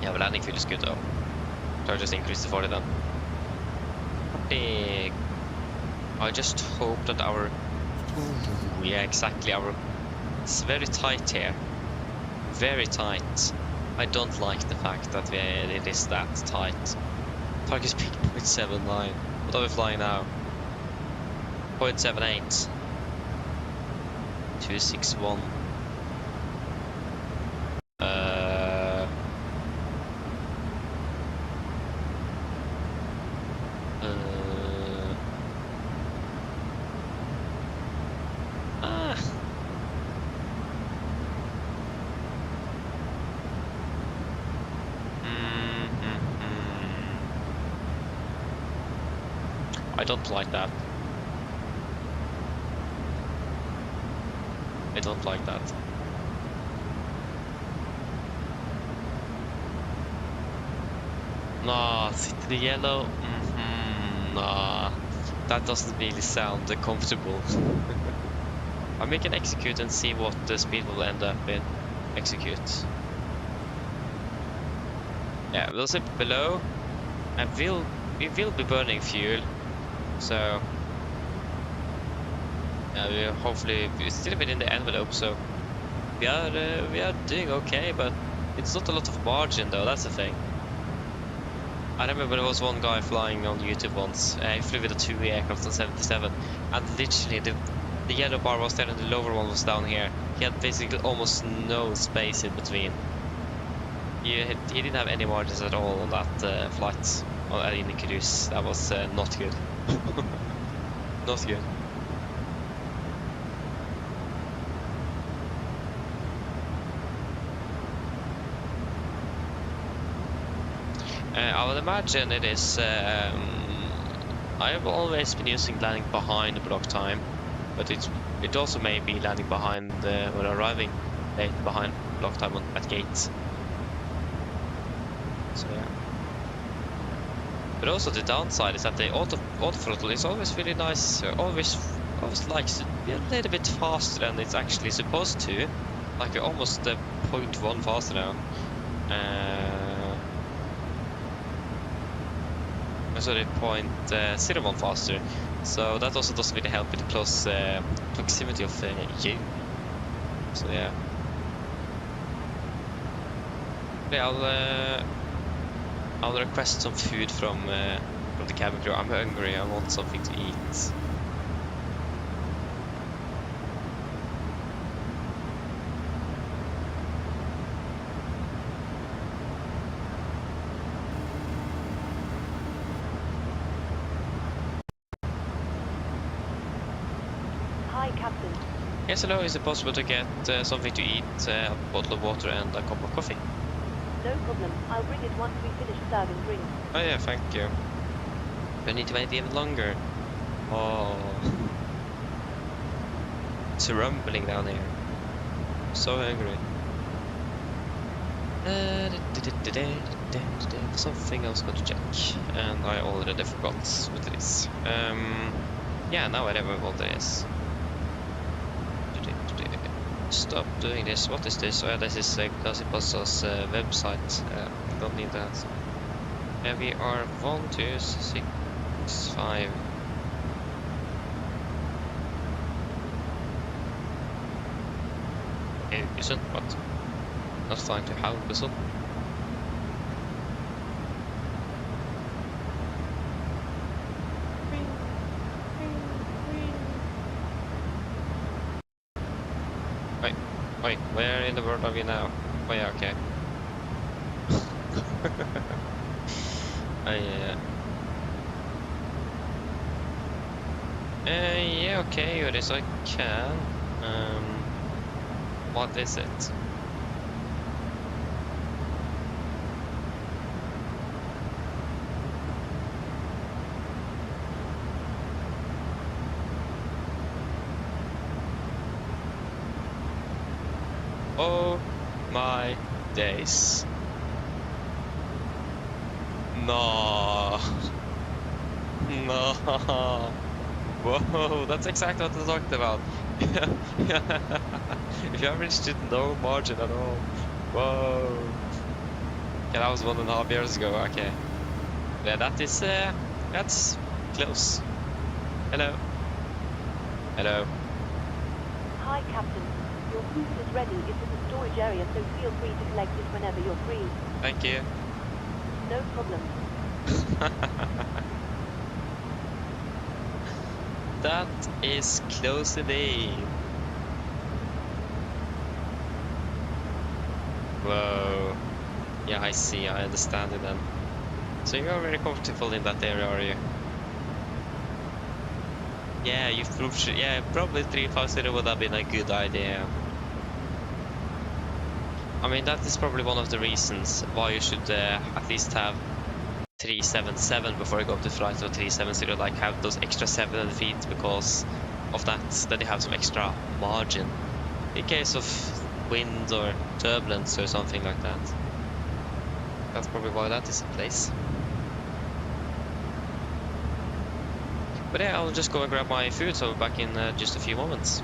Yeah, but landing fuel is good though. So I just increased to 40 then. Big. I just hope that our... Ooh, yeah, exactly. It's very tight here. Very tight. I don't like the fact that it is that tight. Target is 0.79. What are we flying now? 0.78. 261. I don't like that. I don't like that. Nah, sit the yellow. Nah, that doesn't really sound comfortable. We can execute and see what the speed will end up in. Execute. Yeah, we'll sit below, and we will be burning fuel, so yeah, we're still within the envelope, so we are doing okay, but it's not a lot of margin though. That's the thing. I remember there was one guy flying on YouTube once. He flew with a 2 aircraft on 77, and literally the yellow bar was there and the lower one was down here. He had basically almost no space in between. He didn't have any margins at all on that flight in the cruise. That was not good. Not good. I would imagine it is. I have always been using landing behind the block time, but it also may be landing behind or arriving late behind block time at gates. So yeah. But also the downside is that the auto throttle is always really nice. Always likes to be a little bit faster than it's actually supposed to. Like we're almost 0.1 faster now. Sorry, 0.01 faster. So that also doesn't really help with the close proximity of you. So yeah. Yeah, I'll request some food from the cabin crew. I'm hungry. I want something to eat. Hi, Captain. Yes, hello. Is it possible to get something to eat, a bottle of water, and a cup of coffee? No problem. I'll bring it once we finish serving drinks. Oh yeah, thank you. Do I need to wait even longer? Oh, it's rumbling down here. I'm so hungry. Something else got to check, and I already forgot what it is. Yeah, now I remember what it is. Stop doing this. What is this? Oh yeah, this is Gazipasa's website. Don't need that. Yeah, we are 1, 2, 6, 5. Hey, listen, what? Not flying to how, listen? Wait, where in the world are we now? Oh yeah, okay. Yeah, okay, Boris, I can. What is it? Oh my days. No. No. Whoa, that's exactly what I talked about. If you have reached no margin at all. Whoa. Yeah, that was 1.5 years ago, okay. Yeah, that is, that's close. Hello. Hello. Hi, Captain. Your food is ready. It's in the storage area, so feel free to collect it whenever you're free. Thank you. No problem. That is close indeed. Whoa. Yeah, I see. I understand it then. So you're very comfortable in that area, are you? Yeah, probably 350 would have been a good idea. I mean, that is probably one of the reasons why you should at least have 377 before you go to flight, or 370, like have those extra 700 feet, because of that, then you have some extra margin in case of wind or turbulence or something like that. That's probably why that is in place. But yeah, I'll just go and grab my food, so I'll be back in just a few moments.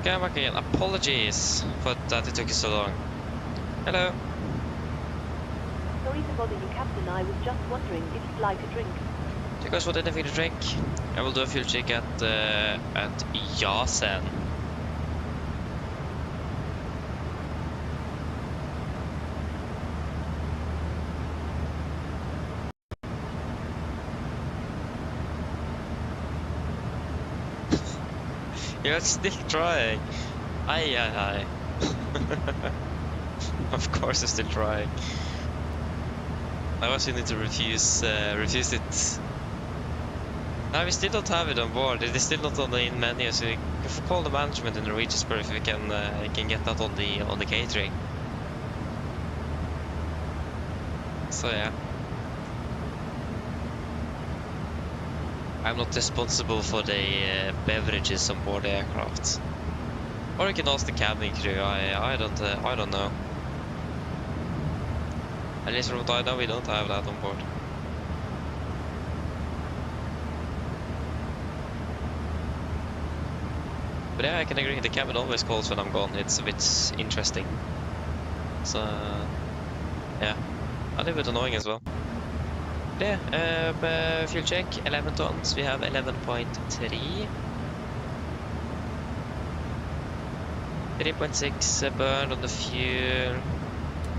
Okay, I'm back again. Apologies for that it took you so long. Hello. Sorry to bother you, Captain. I was just wondering if you'd like a drink. Do you guys want anything to drink? I will do a fuel check at Yasen. You're still trying. Aye. Of course, I'm still trying. I also need to refuse it. No, we still don't have it on board. It is still not on the in menu, so we can call the management in Norwegian if we can get that on the catering. So yeah. I'm not responsible for the beverages on board the aircraft. Or you can ask the cabin crew. I don't know. At least from what I know, we don't have that on board. But yeah, I can agree. The cabin always calls when I'm gone. It's a bit interesting. So yeah, a little bit annoying as well. Yeah, fuel check, 11 tons, we have 11.3. 3.6 burned on the fuel.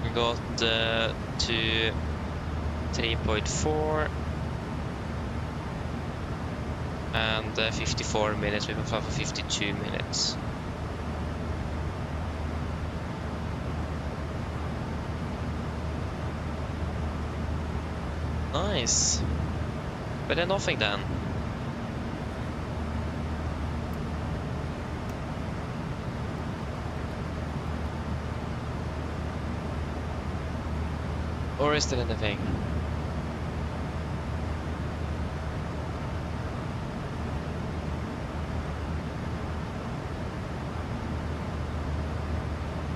We got to 3.4. And 54 minutes, we can fly for 52 minutes. Nice. But then nothing then. Or is there anything?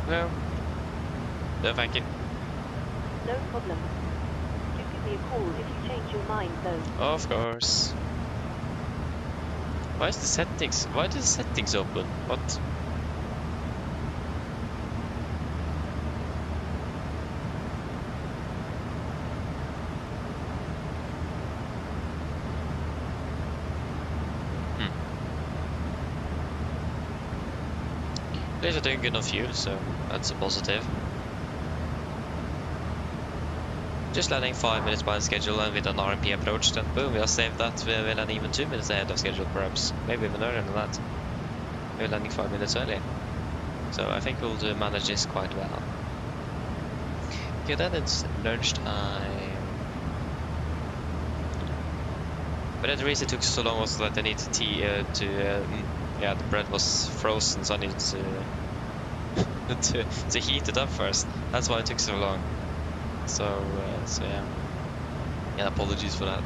No. No, thank you. No problem. Just give me a call if you change your mind, though. Of course. Why is the settings? Why the settings open? What? These are doing good on fuel, so that's a positive. Just landing 5 minutes behind schedule, and with an RMP approach, then boom, we have saved that. We're landing even 2 minutes ahead of schedule, perhaps. Maybe even earlier than that. We're landing 5 minutes early. So I think we'll manage this quite well. Okay, then it's lunchtime. But the reason it took so long was that I needed yeah, the bread was frozen, so I needed to heat it up first. That's why it took so long. So yeah. Yeah, apologies for that.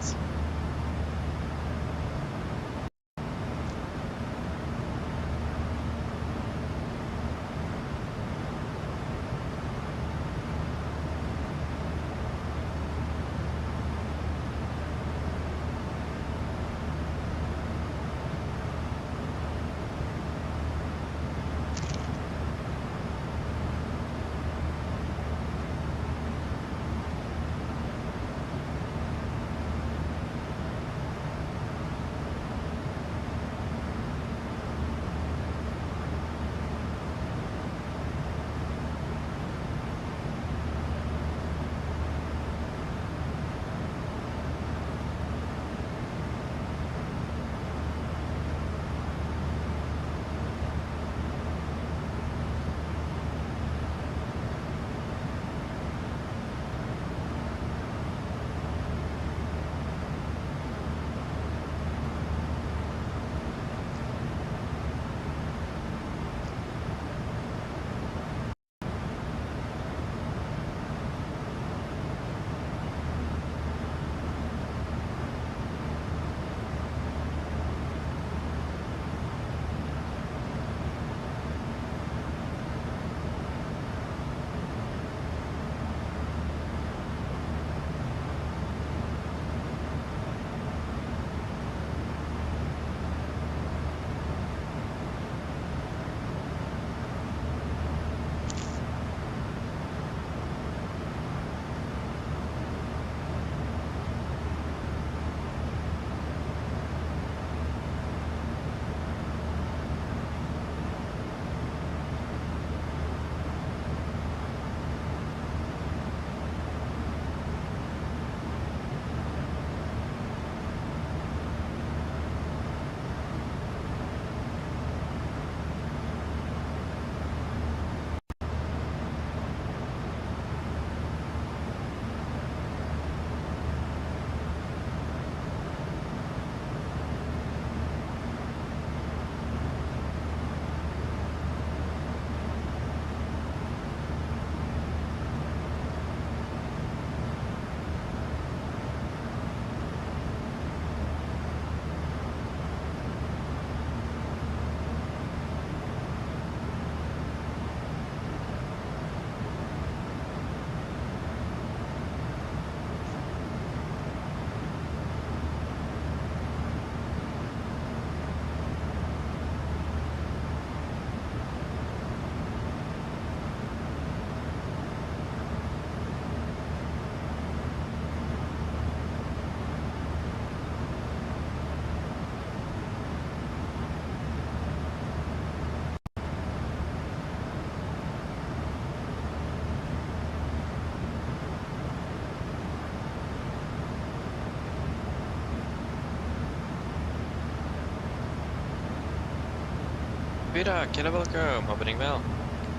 Goedemiddag, hello, welcome. Happening well.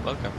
Welcome.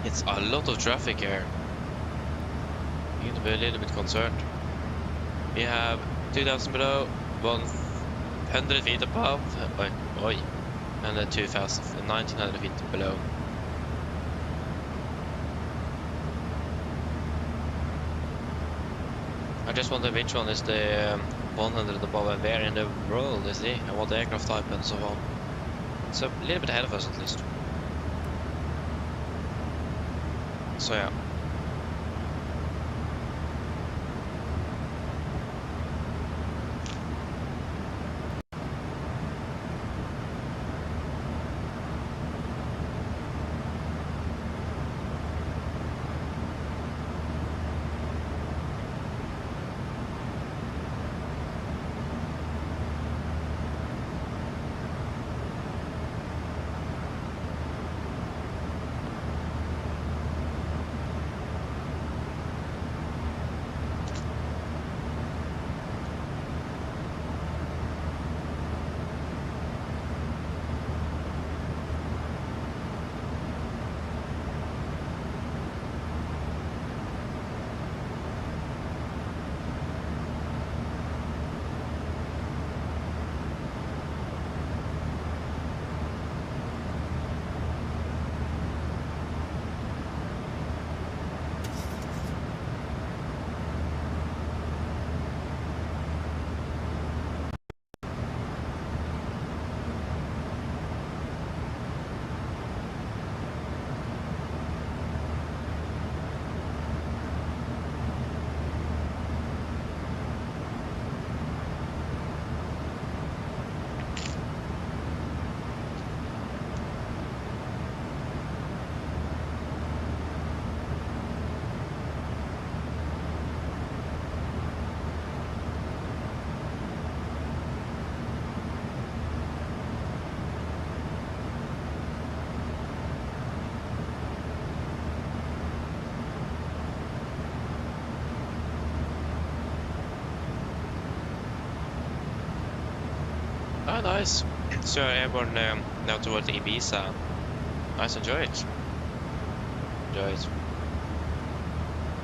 It's a lot of traffic here. You need to be a little bit concerned. We have 2000 below, 100 feet above, and then 1900 feet below. I just wonder which one is the 100 above and where in the world is he, and what aircraft type and so on. So a little bit ahead of us at least. So yeah. nice. So airborne now towards Ibiza. Nice, enjoy it. Enjoy it.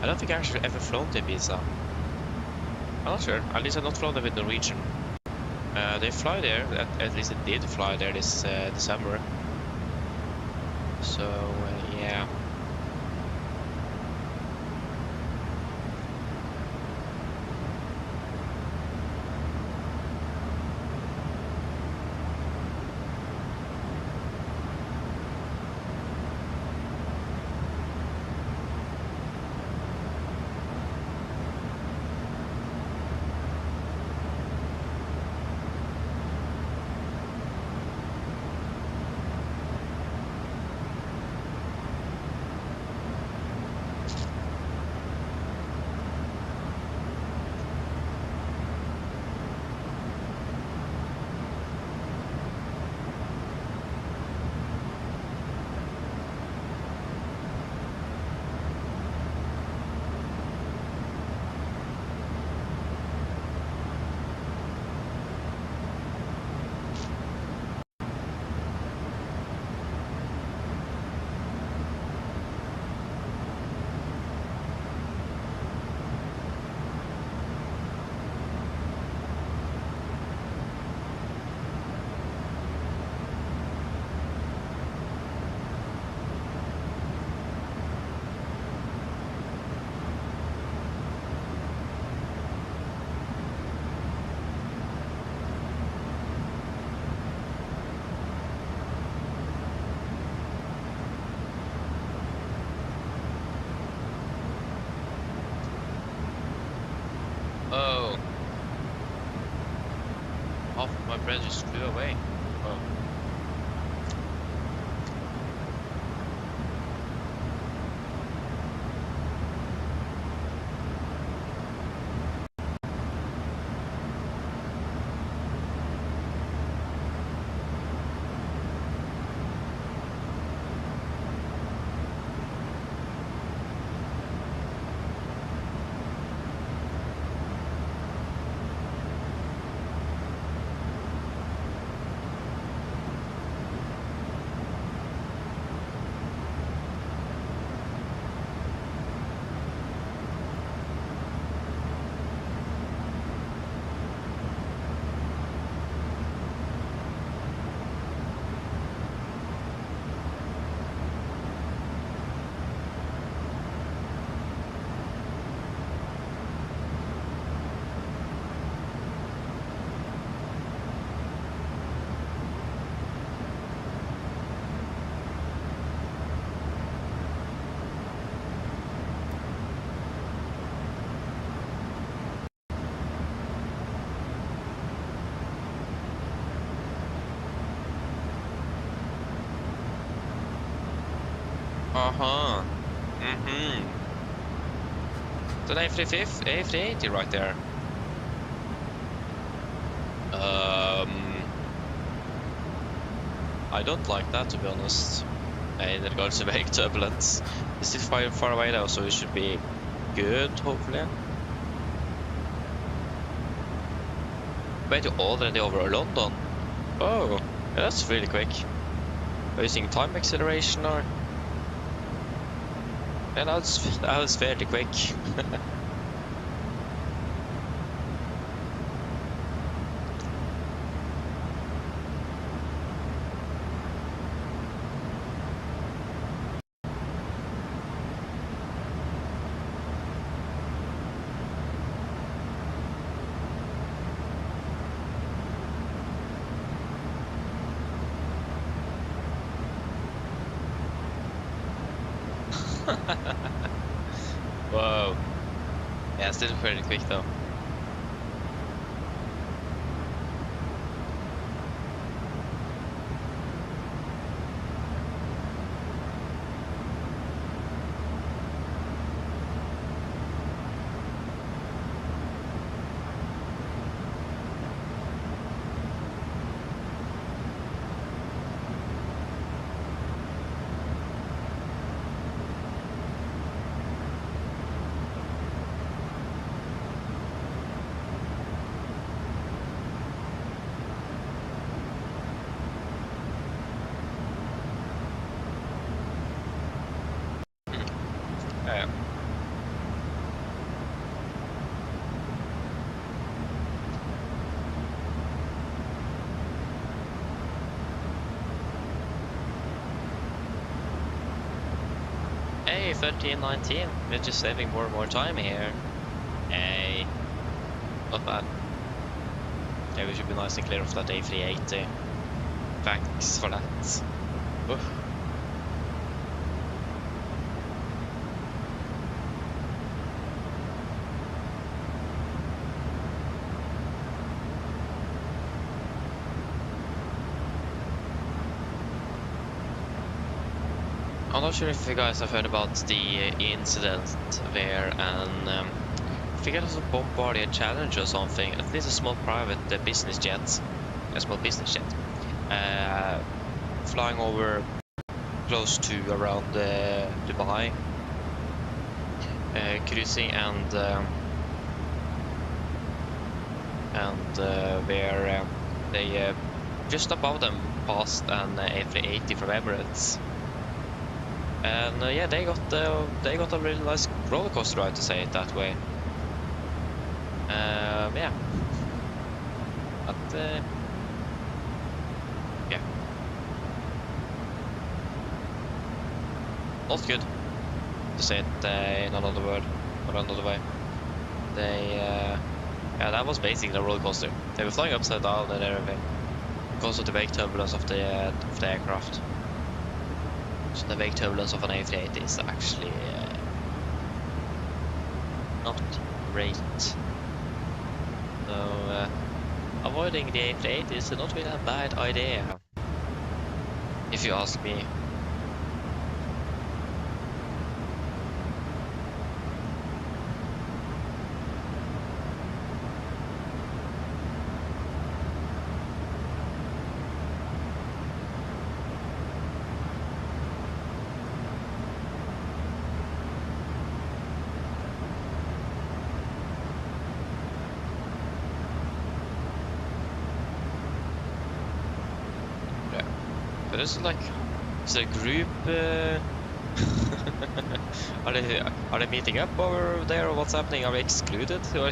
I don't think I actually ever flown to Ibiza. I'm not sure. At least I've not flown there with Norwegian. They fly there. At least they did fly there this December. So yeah. Oh. Half of my brain just flew away. Oh. Uh-huh. Mm-hmm. So the A380 right there. I don't like that, to be honest. In regards to wake turbulence. It's still far away though, so it should be good, hopefully. Wait, you're already over London? Oh, yeah, that's really quick. Are you using time acceleration or? Yeah, that was fairly quick. Whoa. Yeah, still pretty quick though. Yeah. Hey, 1319. We're just saving more and more time here. Hey. Not bad. Yeah, we should be nice and clear of that A380. Thanks for that. Oof. I'm not sure if you guys have heard about the incident there, and I think it was a Bombardier Challenge or something, at least a small private business jet, flying over close to around Dubai, cruising, and where they just above them passed an A380 from Emirates. And yeah, they got a really nice roller coaster ride, to say it that way. Yeah, but yeah, not good, to say it in another word or another way. They yeah, that was basically a roller coaster. They were flying upside down and everything because of the wake turbulence of the aircraft. So the wake turbulence of an A380 is actually not great. So avoiding the A380 is not really a bad idea, if you ask me. But it's like, it's a group. Are they meeting up over there, or what's happening? Are we excluded? Or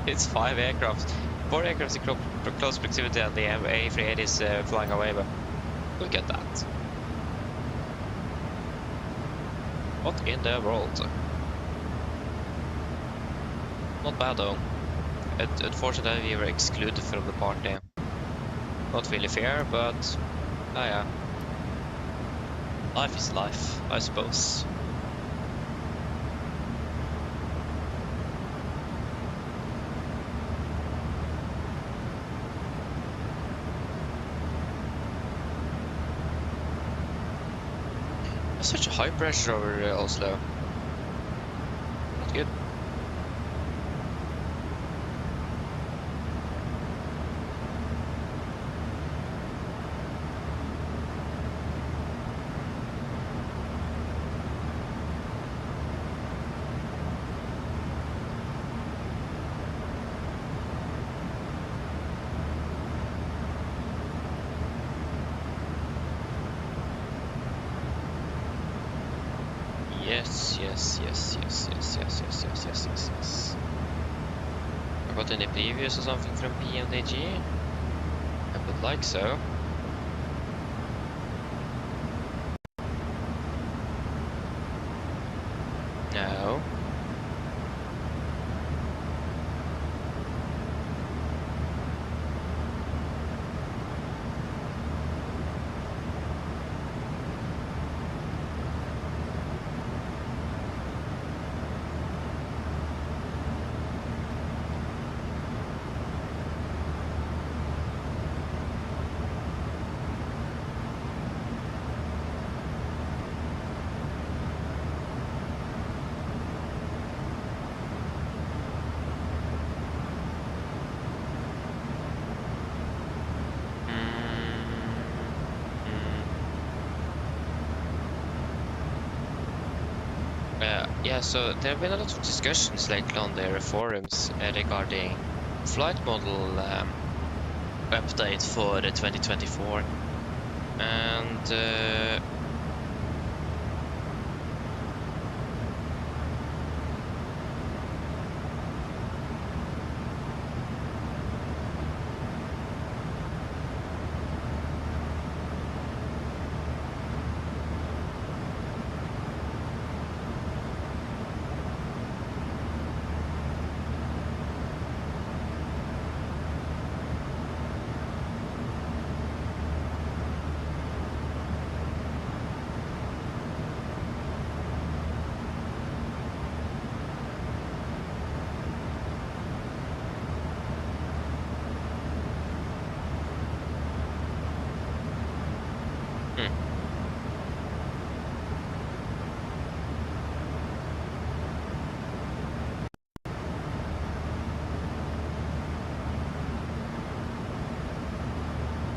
it's 5 aircraft, 4 aircraft in close proximity, and the A380 is flying away. But look at that! What in the world? Not bad though. Unfortunately, we were excluded from the party. Not really fair, but oh yeah. Life is life, I suppose. There's such a high pressure over Oslo. Not good. Yes. I got any previews or something from PMDG? I would like so. No. Yeah, so there have been a lot of discussions lately on their forums regarding flight model update for 2024, and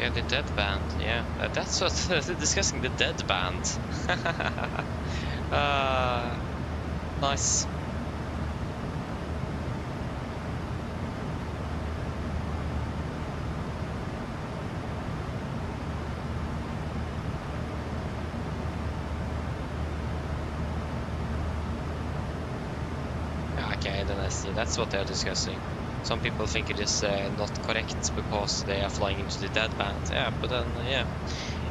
Yeah, the dead band. Yeah, that's what discussing the dead band. Nice. Okay, then I see. That's what they're discussing. Some people think it is not correct because they are flying into the dead band. Yeah, but then, yeah,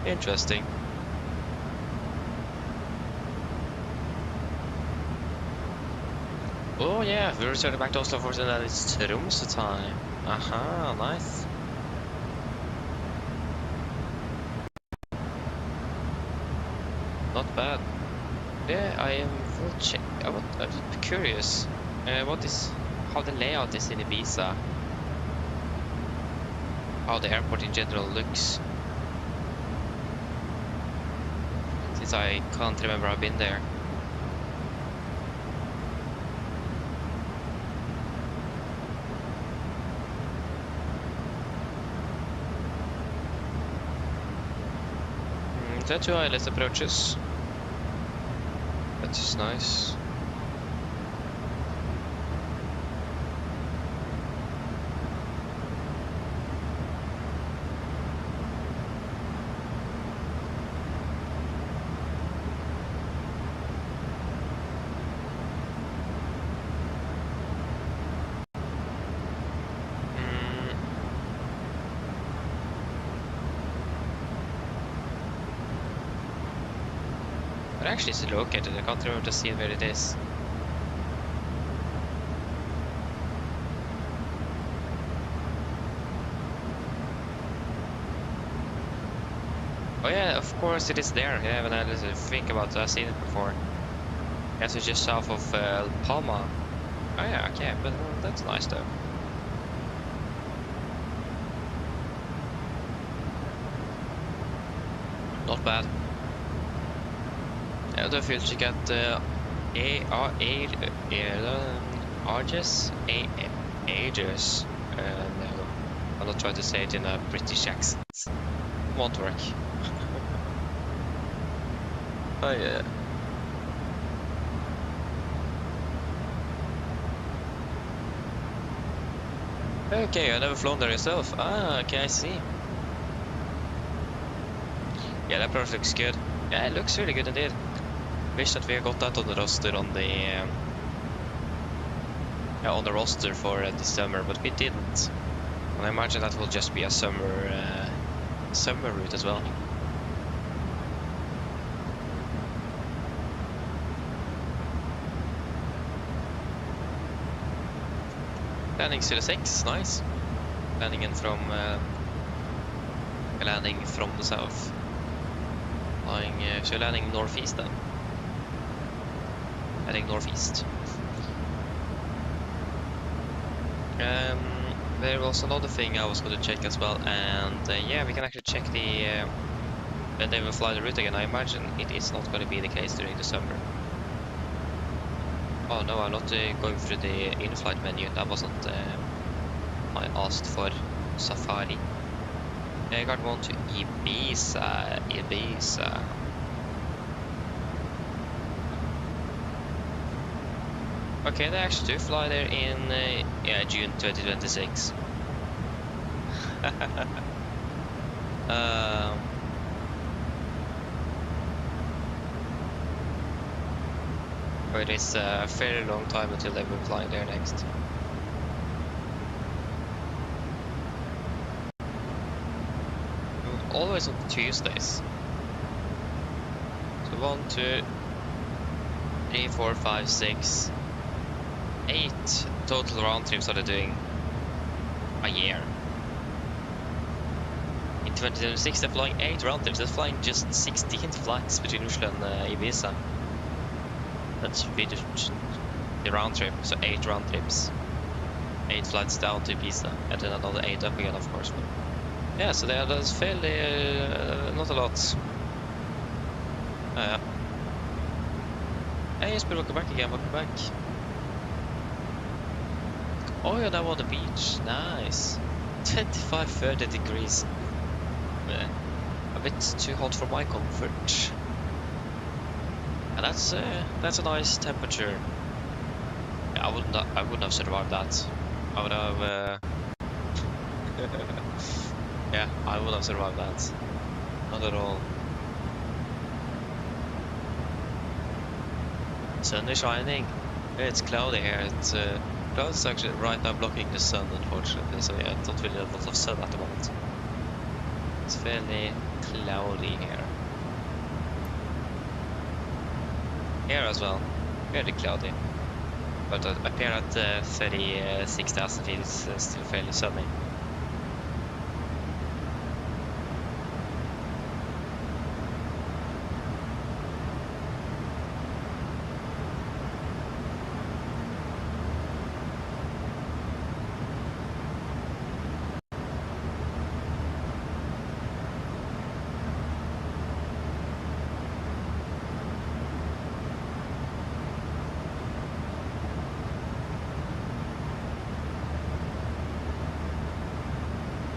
interesting. Oh yeah, we're returning back to Oslo for tonight. It's Tromsø time. Aha, nice. Not bad. Yeah, I am full check. I'm just curious. How the layout is in Ibiza? How the airport in general looks? Since I can't remember I've been there. There are two islet approaches. That is nice. But actually it's located, I can't remember to see where it is. Oh yeah, of course it is there. Yeah, when I think about it, I've seen it before. Yes, it's just south of Palma. Oh yeah, okay, but that's nice though. Not bad. Ja, då får jag checka att Aegis. No, I'm not trying to say it in a British accent. Won't work. Oh yeah. Okay, I never flown there yourself. Ah, okay, I see. Yeah, that approach looks good. Yeah, it looks really good indeed. Wish that we got that on the roster on the roster for this summer, but we didn't. And I imagine that will just be a summer route as well. Landing 06, nice. Landing from the south. So landing northeast then. Heading northeast. There was another thing I was going to check as well, and yeah, we can actually check when they will fly the route again. I imagine it is not going to be the case during the summer. Oh no, I'm not going through the in-flight menu. That wasn't I asked for Safari. I got one to Ibiza. Okay, they actually do fly there in June 2026. But it's a fairly long time until they will fly there next. Always on Tuesdays. So 1, 2, 3, 4, 5, 6, 8 total round trips are they doing a year. In 2026 they're flying 8 round trips. They're flying just 16 flights between Oslo and Ibiza. That's the round trip, so 8 round trips. 8 flights down to Ibiza, and then another 8 up again, of course. But yeah, so that's fairly not a lot. Hey, Jesper, welcome back again. Welcome back. Oh yeah, that was the beach. Nice. 25-30 degrees. a bit too hot for my comfort. And that's a nice temperature. Yeah, I wouldn't have survived that. I would have. Yeah, I would have survived that. Not at all. Sun is shining. It's cloudy here. It's clouds actually right now blocking the sun, unfortunately. So yeah, not really a lot of sun at the moment. It's fairly cloudy here. Here as well, fairly cloudy. But up here at 36,000 feet, it's still fairly sunny.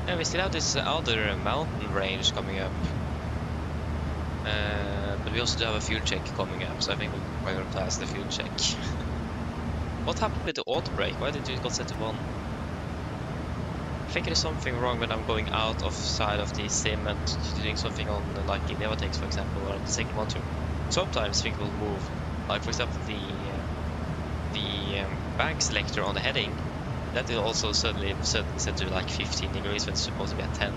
Yeah, we still have this other mountain range coming up, but we also do have a fuel check coming up, so I think we'll prioritize the fuel check. What happened with the auto brake? Why did it got set to 1? I think there's something wrong when I'm going out of side of the sim and doing something on like in Elevatex, for example, or the second one too. Sometimes things will move. Like for example, the bank selector on the heading. That will also suddenly set to like 15 degrees when it's supposed to be at 10.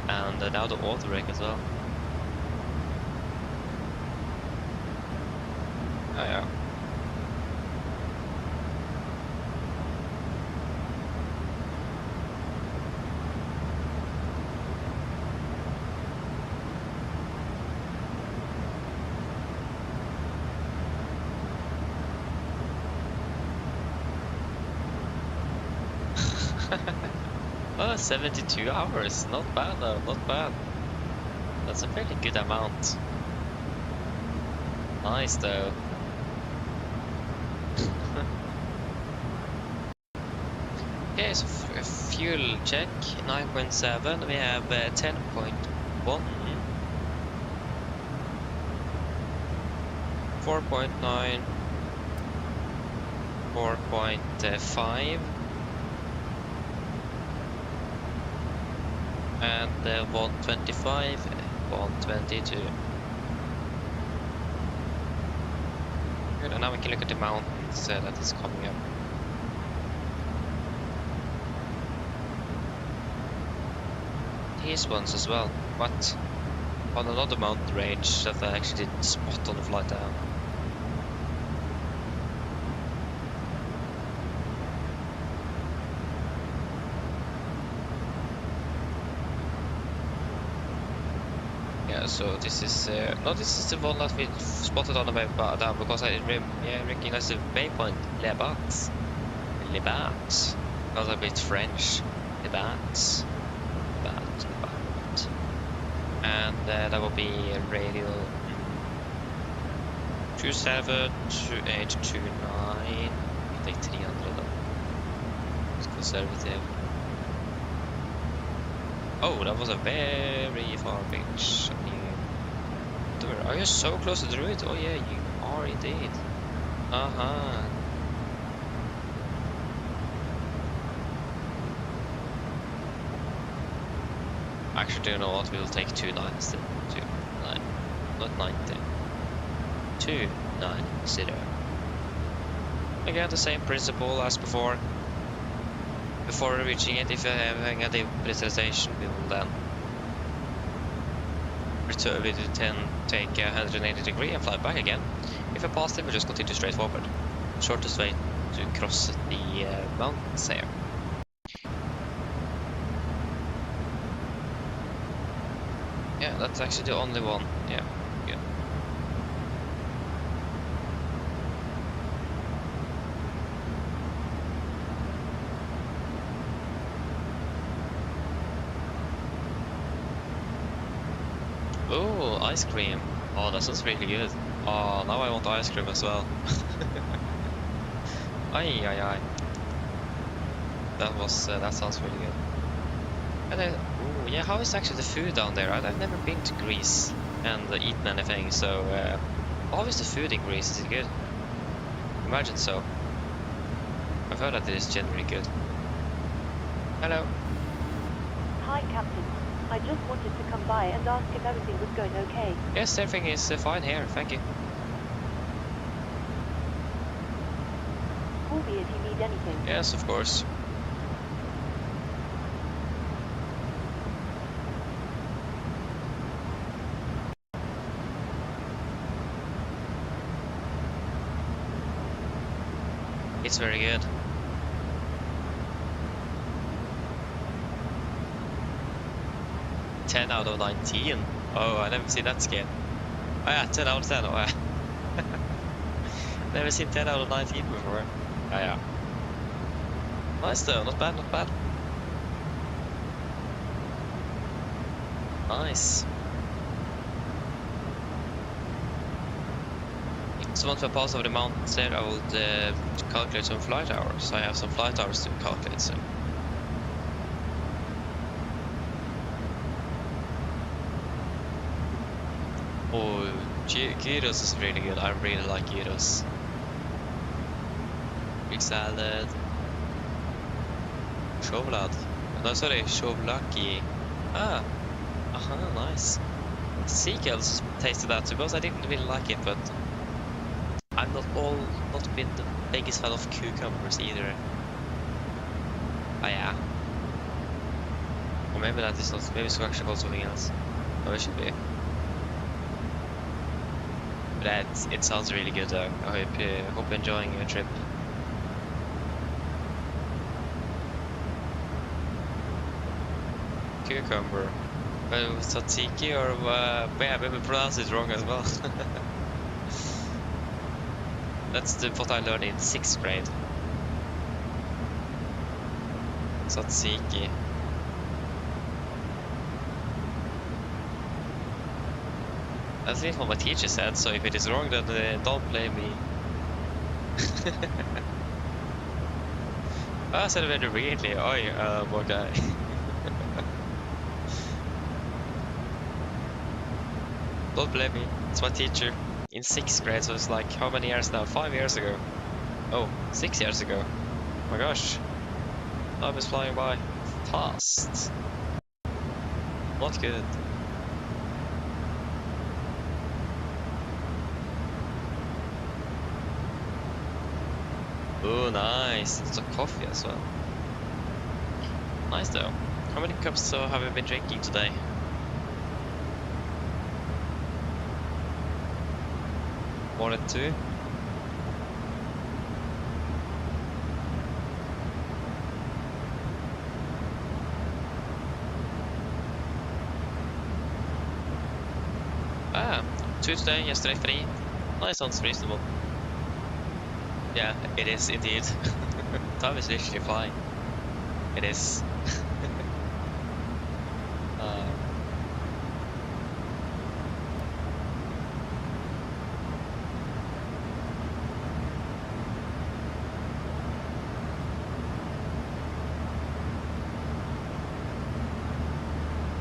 And now the auto brake as well. Oh yeah. Oh, 72 hours. Not bad though, not bad. That's a fairly good amount. Nice though. Okay, so fuel check 9.7. We have 10.1, 4.9, 4.5. And 125, 122. Good, and now we can look at the mountains that is coming up. These ones as well, but on another mountain range that I actually didn't spot on the flight down. So this is no, this is the one that we spotted on the way down because I recognize the waypoint Lebat. Lebat. Not a bit French. Lebat. Lebat. And that will be radial 27 to 829. I think 300. It's conservative. Oh, that was a very far pitch. Are you so close to the route? Oh yeah, you are indeed. Actually, do you know what? We'll take 290 instead. 29, not 90. 290. Again, the same principle as before. Before reaching it, if you have a negative pressurization, we will then return with 10, take 180 degree and fly back again. If I pass it, we'll just continue straight forward. Shortest way to cross the mountains here. Yeah, that's actually the only one. Yeah, good. Oh, ice cream. Oh, that sounds really good. Oh, now I want ice cream as well. Ay. That sounds really good. And ooh, yeah, how is actually the food down there? I've never been to Greece and eaten anything, so how is the food in Greece? Is it good? Imagine so. I've heard that it is generally good. Hello. Hi, Captain. I just wanted to come by and ask if everything was going okay. Yes, everything is fine here, thank you. Call me if you need anything. Yes, of course. It's very good. "10 out of 19. Oh, I never seen that skin. Oh yeah, 10 out of 10. Oh yeah. Never seen 10 out of 19 before. Oh yeah. Nice though, not bad, not bad. Nice. So once I pass over the mountains there, I will calculate some flight hours. I have some flight hours to calculate soon. Oh, gyros is really good. I really like gyros. Greek salad. Chocolate. No, sorry, souvlaki. Ah, nice. Seagulls tasted that too, because I didn't really like it, but I'm not been the biggest fan of cucumbers either. Oh yeah. Or maybe that is not. Maybe it's actually called something else. Oh, it should be. But it sounds really good though. I hope you're enjoying your trip. Cucumber. Tzatziki or yeah, maybe pronounce it wrong as well. That's what I learned in 6th grade. Tzatziki. That's at least what my teacher said, so if it is wrong, then don't blame me. I said it very weirdly. Oh, poor guy. Don't blame me. It's my teacher. In 6th grade, so it's like, how many years now? 5 years ago. Oh, 6 years ago. Oh my gosh. Time is flying by. Fast. Not good. Oh, nice. It's a coffee as well. Nice though. How many cups have you been drinking today? More than 2? Ah, 2 today, yesterday 3. Nice, sounds reasonable. Yeah, it is indeed. Time is literally flying. It is.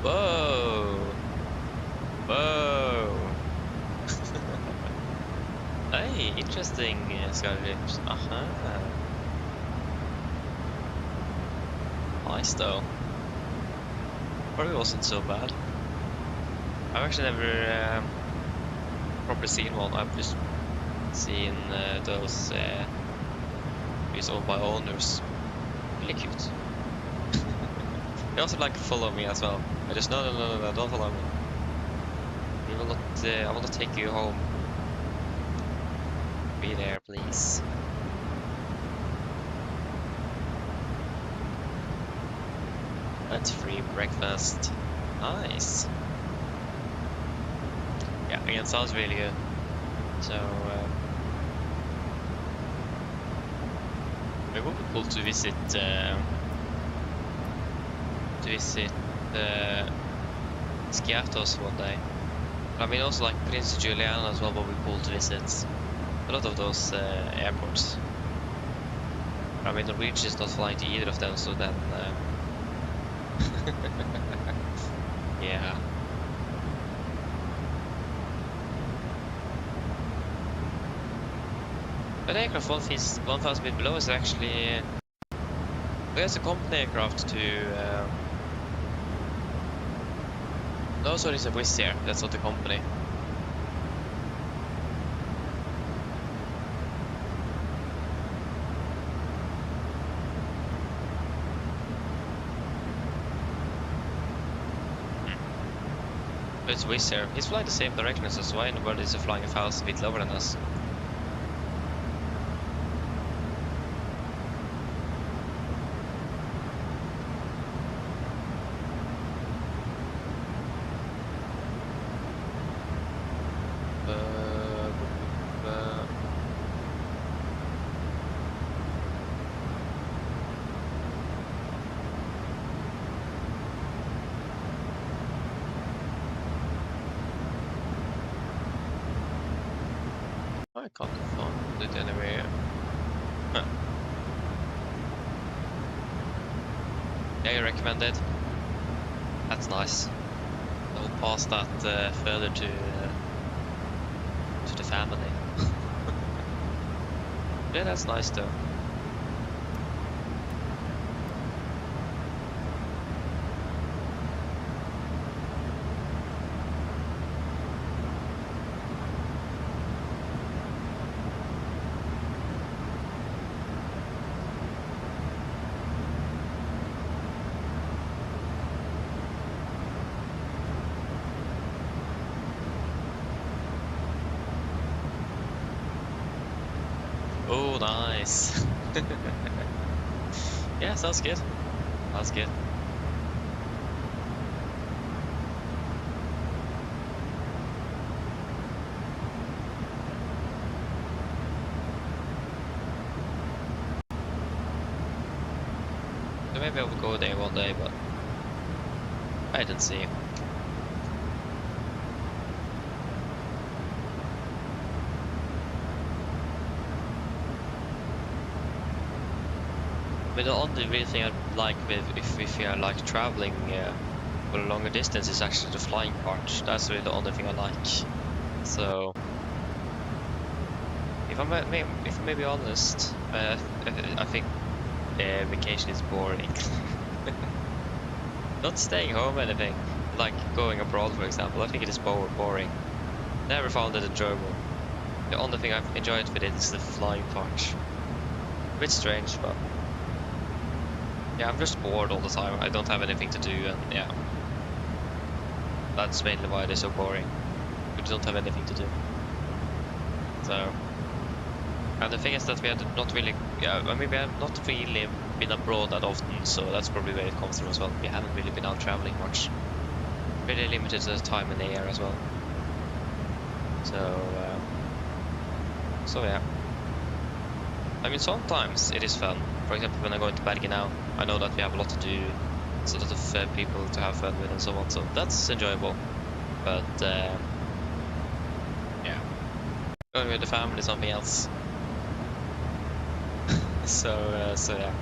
Whoa! Whoa! Hey, interesting, Skylift. Nice though. Probably wasn't so bad. I've actually never properly seen one. I've just seen those is owned by owners. Really cute. They also like follow me as well. I just no, don't follow me. We will not. I will not take you home. Be there, please. That's free breakfast. Nice. Yeah, again, sounds really good. So it would be cool to visit. Skiathos one day. I mean, also like Prince Julian as well would be cool to visit. A lot of those airports. I mean, Norwegian is not flying to either of them, so then Yeah. But aircraft 1,000 feet below is actually... There's a company aircraft to... No, sorry, it's a Wizz Air. That's not the company. But it's Wizz Air. He's flying the same direction as us. Why in the world is he flying 1,000 feet lower than us? I can't find it anywhere. Huh. Yeah, you recommend it? That's nice. I'll pass that further to the family. Yeah, that's nice though. Oh, nice. Yeah, sounds good. Sounds good. So maybe I will go there one day, but I didn't see. But the only real thing I like with if you are like traveling for a longer distance is actually the flying part. That's really the only thing I like. So if I may be honest, I think vacation is boring. Not staying home or anything, like going abroad for example. I think it is boring. Never found it enjoyable. The only thing I've enjoyed with it is the flying part. A bit strange, but. Yeah, I'm just bored all the time. I don't have anything to do, and yeah, that's mainly why it is so boring. We don't have anything to do. So, and the thing is that we have not really, I mean, we have not really been abroad that often, so that's probably where it comes from as well. We haven't really been out traveling much. Really limited time in the air as well. So yeah. I mean, sometimes it is fun. For example, when I go into Bergen now, I know that we have a lot to do. It's a lot of people to have fun with and so on, so that's enjoyable. But yeah, going with the family is something else. so yeah.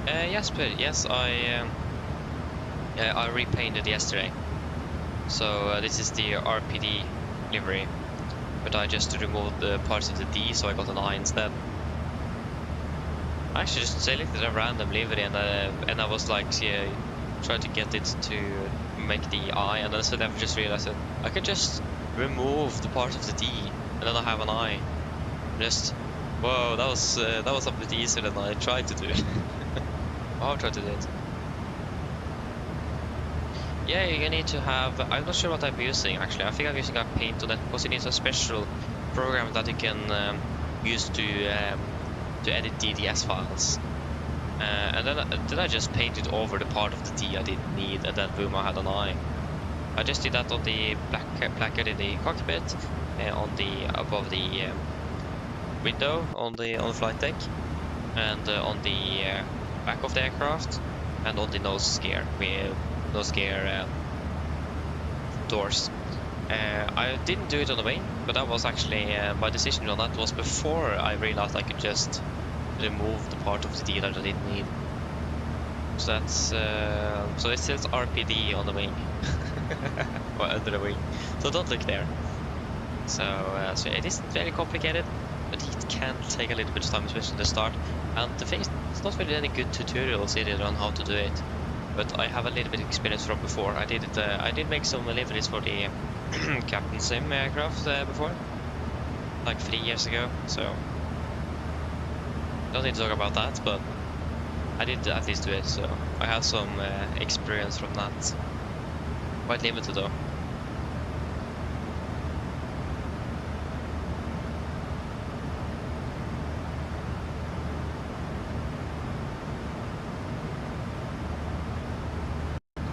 Yes, I repainted yesterday. So this is the RPD livery. But I just removed the parts of the D, so I got an I instead. I actually just selected a random livery and I was like, yeah, trying to get it to make the I, and then suddenly I just realized that I can just remove the part of the D, and then I have an I. Just, whoa, that was a bit easier than I tried to do. I'll try to do it. Yeah, you need to have. I'm not sure what I'm using actually. I think I'm using a paint on that because it needs a special program that you can use to edit DDS files. And then I just painted over the part of the D I didn't need, and then boom, I had an I. I just did that on the placard in the cockpit, on the above the window on the flight deck, and on the back of the aircraft, and on the nose gear. Nose gear doors. I didn't do it on the wing, but that was actually my decision on that was before I realized I could just remove the part of the D that I didn't need. So that's so it says RPD on the wing, or under the wing. So don't look there. So so it isn't very complicated, but it can take a little bit of time, especially at the start. And the thing is, it's not really any good tutorials either on how to do it. But I have a little bit of experience from before. I did make some deliveries for the Captain Sim aircraft before, like 3 years ago. So don't need to talk about that, but I did at least do it. So I have some experience from that. Quite limited though.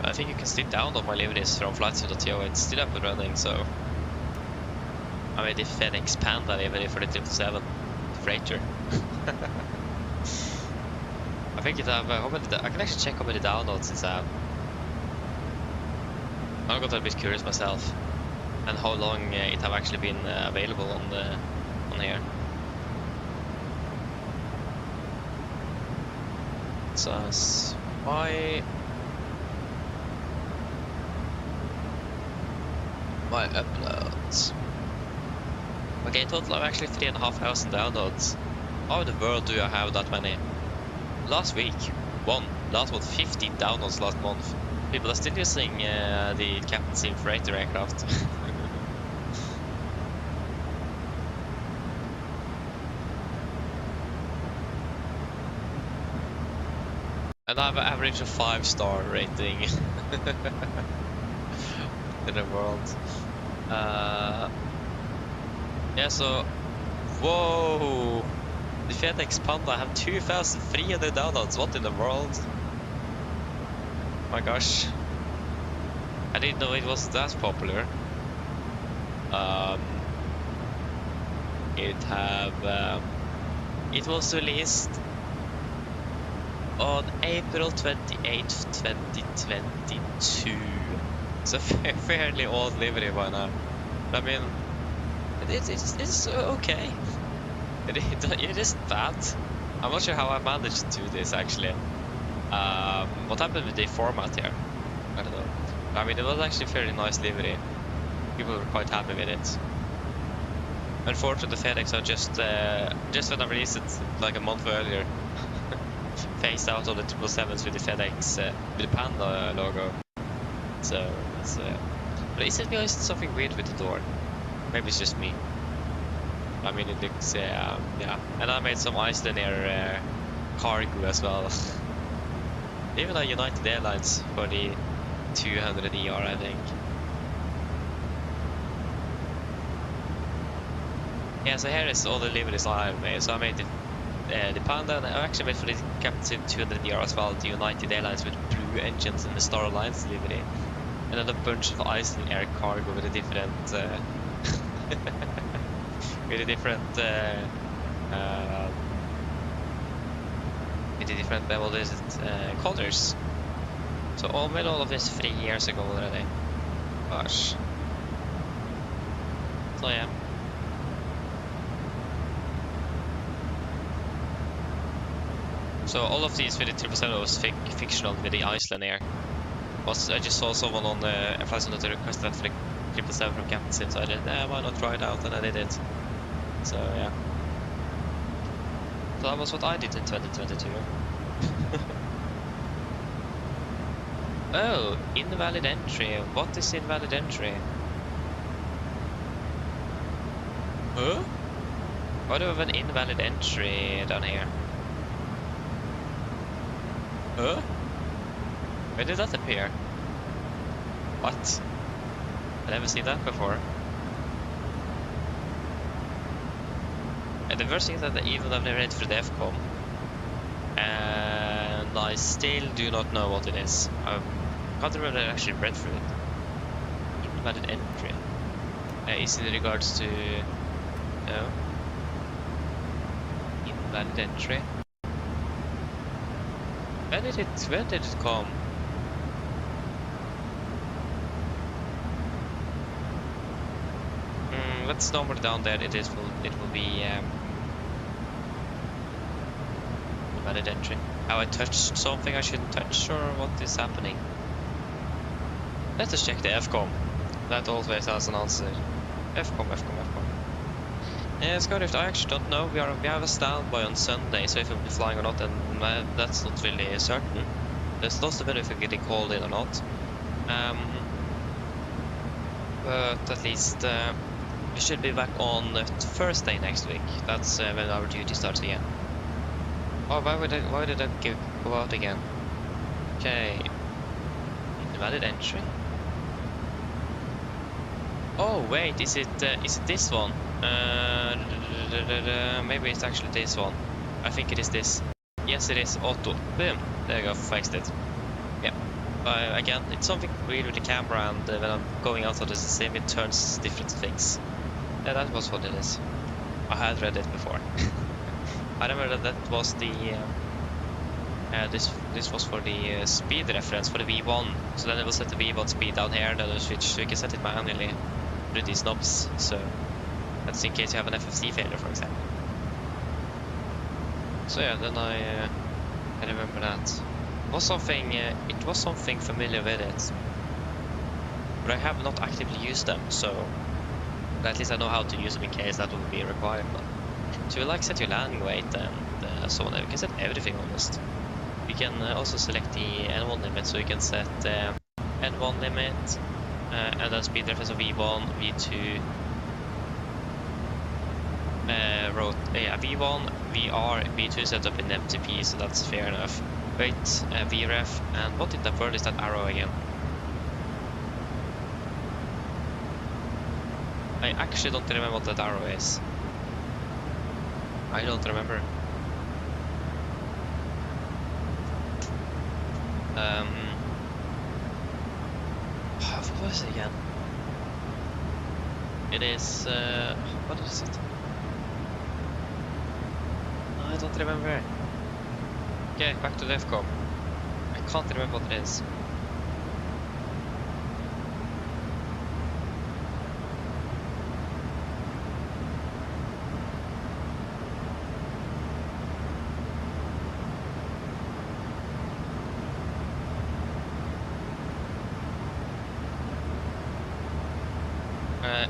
I think you can still download my liveries from FSIPanel. It's still up and running, so I made the FedEx Panda livery for the 777 freighter. I think it have I can actually check how many downloads it's have. I got a bit curious myself, and how long it have actually been available on here. So my uploads. Okay, total of actually 3,500 downloads. How in the world do I have that many? Last week, that was 15 downloads last month. People are still using the Captain Sim freighter aircraft. And I have an average of 5-star rating in the world. Yeah, so whoa, the FedEx Panda have 2,300 downloads. What in the world? My gosh, I didn't know it was that popular. It was released on April 28th, 2022. It's a fairly old livery by now. I mean, it's okay. It isn't bad. I'm not sure how I managed to do this actually. What happened with the format here? I don't know. I mean, it was actually a fairly nice livery. People were quite happy with it. Unfortunately, FedEx are just when I released it like a month earlier, phased out of the 777s with the FedEx with the Panda logo. So it's but is it something weird with the door? Maybe it's just me. I mean, it looks yeah. And I made some Icelandair cargo as well. Even a United Airlines for the 200ER, I think. Yeah, so here is all the liveries I have made. So I made the Panda, and I actually made for the Captain 200ER as well, the United Airlines with blue engines and the Star Alliance livery. And then a bunch of Icelandair cargo with a different what is it, colors. So I made all of this 3 years ago already. Gosh. So yeah. So all of these with the 777 was fictional with the Icelandair. I just saw someone on the FSIPanel request that for the 777 from Captain Sim, so I did, why not try it out, and I did it. So yeah. So that was what I did in 2022. Oh, invalid entry. What is invalid entry? Huh? Why do we have an invalid entry down here? Huh? Where did that appear? What? I've never seen that before. And the worst thing is that even I've never read through the FCOM, and I still do not know what it is. I can't remember that I actually read through it. Invalid entry. Is in regards to... no. Invalid entry. When did it come? Let's number down there. It will be invalid entry. Have I touched something I shouldn't touch, or what is happening? Let us check the FCOM. That always has an answer. FCOM. Skyrift, I actually don't know. We have a standby on Sunday, so if we'll be flying or not, then that's not really certain. There's lots of it if we're getting called in or not. But at least we should be back on Thursday next week. That's when our duty starts again. Oh, why did I go out again? Okay. Invalid entry. Oh wait, is it this one? Maybe it's actually this one. I think it is this. Yes, it is auto. Boom. There you go. Fixed it. Yeah. Again, it's something weird with the camera, and when I'm going out of the sim, it turns different things. Yeah, that was what it is. I had read it before. I remember that was the this was for the speed reference for the V1. So then it will set the V1 speed down here, then it'll switch, so you can set it manually through these knobs. So that's in case you have an FFC failure, for example. So yeah, then I remember that. It was something familiar with it, but I have not actively used them, so at least I know how to use them in case that would be required. So you like set your landing weight and so on. You can set everything almost. You can also select the N1 limit, so you can set N1 limit and then speed reference of V1, V2, V1, VR, V2 set up in MTP, so that's fair enough. Wait, VREF, and what in the world is that arrow again? I actually don't remember what that arrow is. I don't remember. What was it again? It is, what is it? I don't remember. Okay, back to the FCOM. I can't remember what it is.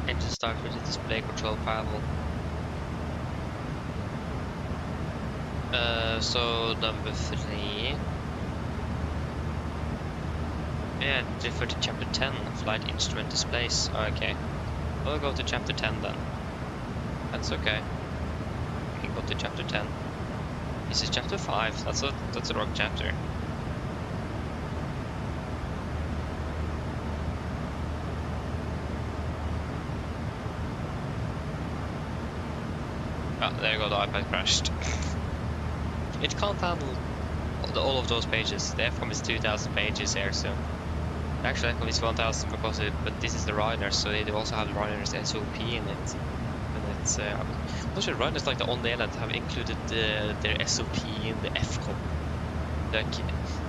Engine start with the display control panel. So number 3. Yeah, refer to chapter 10, flight instrument displays. Okay, we'll go to chapter 10 then. That's okay. We can go to chapter 10. This is chapter 5. That's a wrong chapter. Oh, there you go, the iPad crashed. It can't handle all of those pages. The FCOM is 2000 pages here, so actually FCOM is 1000 because but this is the Ryder, so they also have the Ryder's SOP in it. And it's I'm not sure Ryder's like the only that have included their SOP in the FCOM. Like,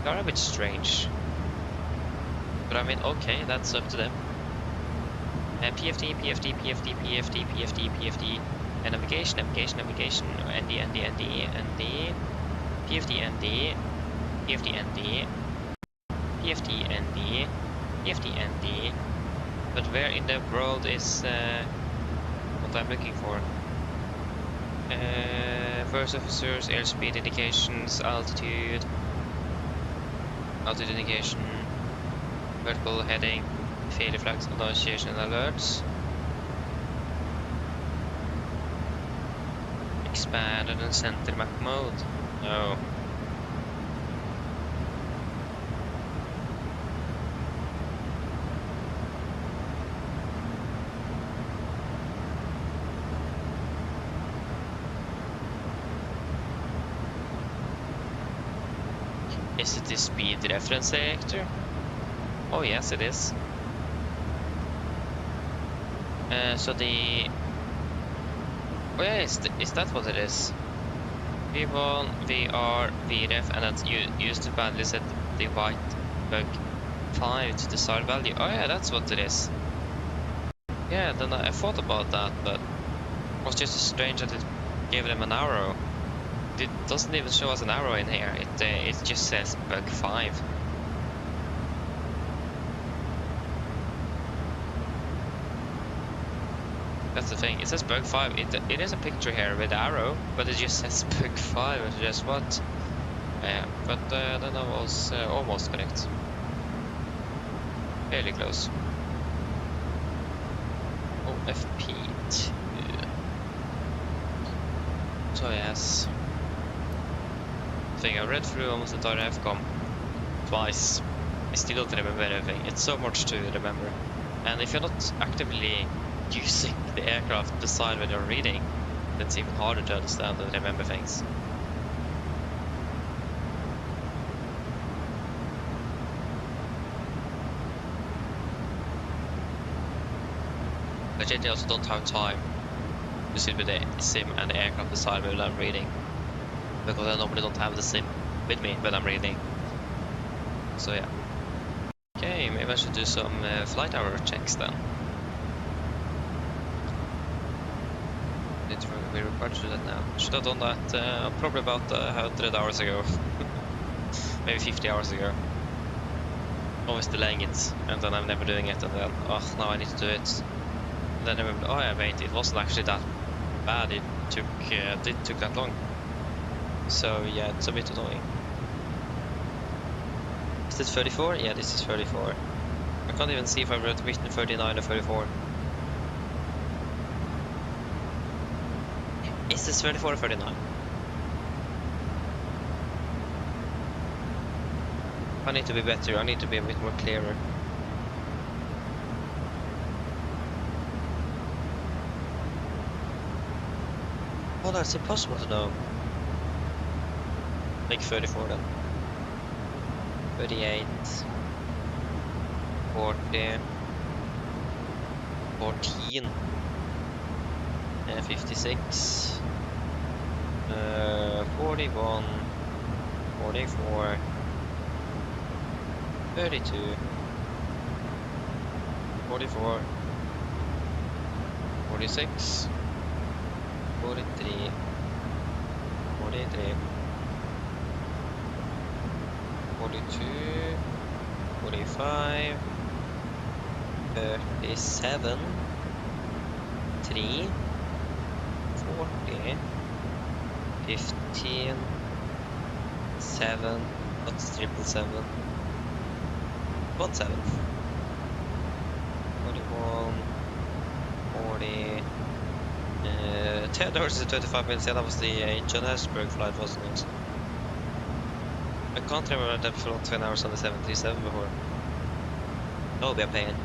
they are a bit strange. But I mean, okay, that's up to them. PFD, and navigation, ND, PFD, ND. But where in the world is what I'm looking for? First officers, airspeed indications, altitude indication, vertical heading, failure flags, annunciation and alerts. Expanded and center map mode. No. Is it the speed reference selector? Oh yes, it is. So the... Oh yeah, is that what it is? V1, VR, VREF, and that's used to badly set the white bug 5 to desired value. Oh yeah, that's what it is. Yeah, then I thought about that, but it was just strange that it gave them an arrow. it doesn't even show us an arrow in here. It just says bug 5. That's the thing. It says bug 5. It is a picture here with arrow, but it just says bug 5. It's just what? But then I was almost correct. Fairly close. OFP2. So yes. I think I read through almost the entire FCOM twice. I still don't remember everything. It's so much to remember. And if you're not actively using the aircraft beside when you're reading, it's even harder to understand and remember things. I generally also don't have time to sit with the sim and the aircraft beside me when I'm reading, because I normally don't have the sim with me when I'm reading. So yeah. Okay, maybe I should do some flight hour checks then. We're required to do that now. Should have done that probably about 100 hours ago. Maybe 50 hours ago. Always delaying it, and then I'm never doing it, and then, oh, now I need to do it. And then I remember, oh yeah, wait, it wasn't actually that bad, it took that long. So yeah, it's a bit annoying. Is this 34? Yeah, this is 34. I can't even see if I've written 39 or 34. Is this 34 or 39? I need to be better, I need to be a bit more clearer. Oh, that's impossible to know. Make 34 then. 38. 40. 14. 56. 41. 44. 32. 44. 46. 43. 43. 42. 45. 37. 3. 40. 15. 7. That's 777. 17. 41. 40. 10 hours and 25 minutes. Yeah, that was the Johannesburg flight, wasn't it? I can't remember that for 10 hours on the 737 before. That will be a pain.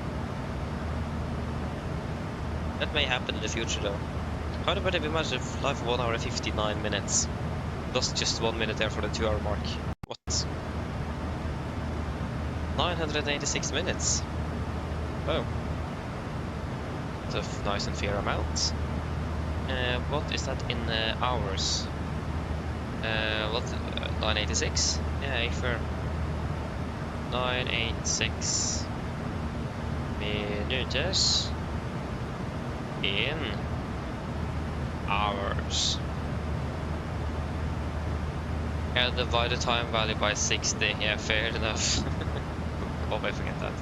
That may happen in the future though. How about if we manage to fly for 1 hour and 59 minutes? Lost just 1 minute there for the 2 hour mark. What? 986 minutes. Oh. That's a nice and fair amount. What is that in hours? What? 986? Yeah, fair. 986 minutes in hours. Yeah, divide the time value by 60. Yeah, fair enough. Oh, I forget that.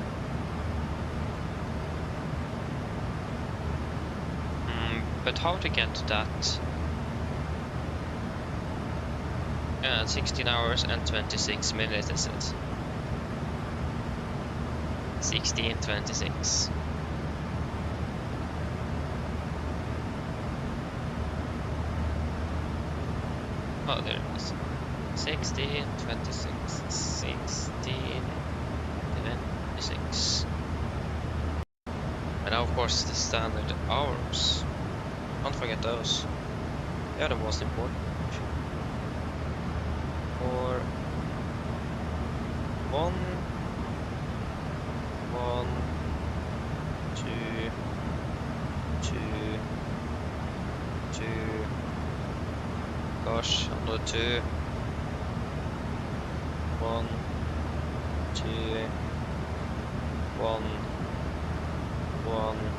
But how to get to that? 16 hours and 26 minutes is it? 16:26. Oh, there it is. 16:26. 16:26. And now, of course, the standard hours. Can't forget those. They are the most important. For 1, 2, 2, 2. Gosh, another 2. 1, 2, 1, 1,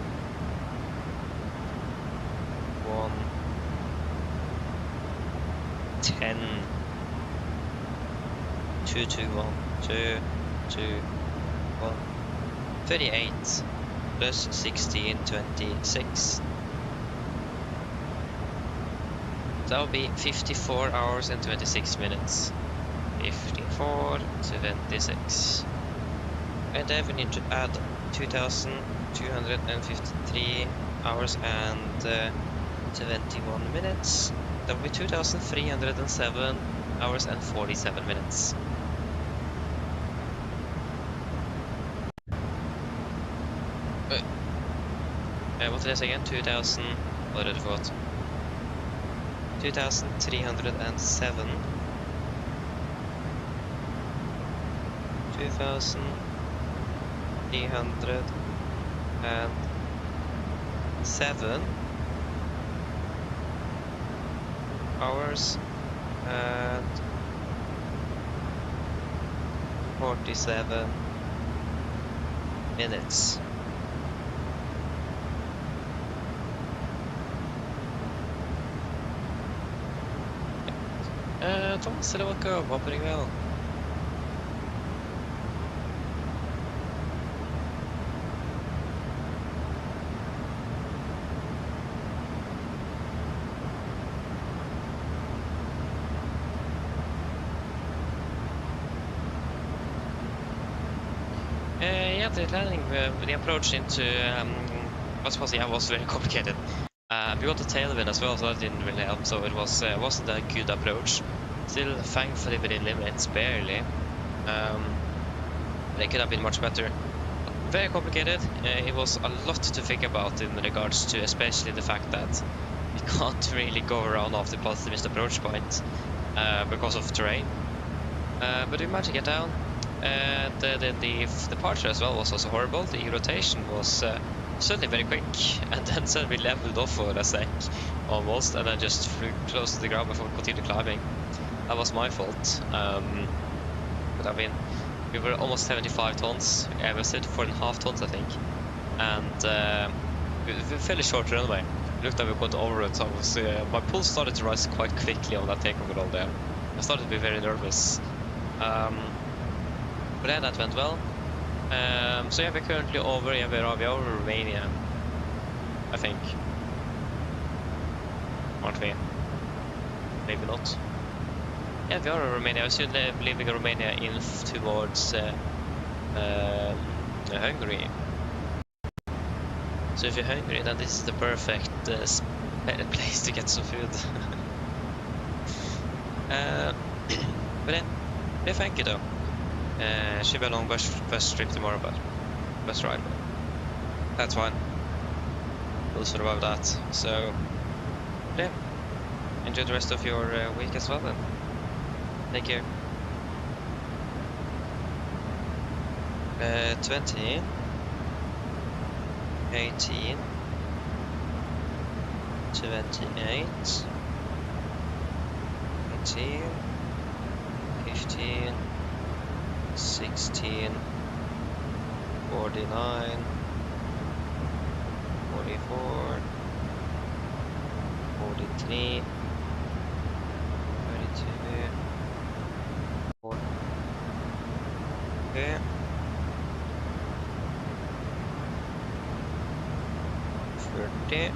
1. 10, 2, 2, 1, 2, 2, 1, 38 plus 16, 26. That will be 54 hours and 26 minutes. 54, 26. And then we need to add 2,253 hours and 21 minutes. That will be 2,307 hours and 47 minutes. What did I say again? 2,000. What did I forgot? 2,307. 2,307 hours and 47 minutes. Thomas, det var ikke opphopping vel. Yeah, the landing, the approach into, was very complicated. We got the tailwind as well, so that didn't really help, so it wasn't a good approach. Still, thankfully, within limits, barely. But it could have been much better. Very complicated. It was a lot to think about in regards to, especially the fact that we can't really go around off the positivist approach point because of terrain. But we managed to get down. The departure as well was also horrible. The rotation was suddenly very quick, and then suddenly leveled off for a sec, almost, and then just flew close to the ground before we continued climbing. That was my fault. But I mean, we were almost 75 tons. I was at 4.5 tons, I think, and we fairly short runway. Looked like we got over it. So I was, my pulse started to rise quite quickly on that takeoff roll there. I started to be very nervous. But yeah, that went well. So yeah, we're currently over. Yeah, we're over Romania, I think. Aren't we? Maybe not. Yeah, we are in Romania. I should be leaving Romania in towards Hungary. So if you're hungry, then this is the perfect place to get some food. But yeah, thank you though. Should be a long bus trip tomorrow, but bus ride. That's fine. We'll survive that. So yeah, enjoy the rest of your week as well then. Take care. 20, 18, 28, 18, 15, 16, 49, 44, 43, 32, 40, okay. 30,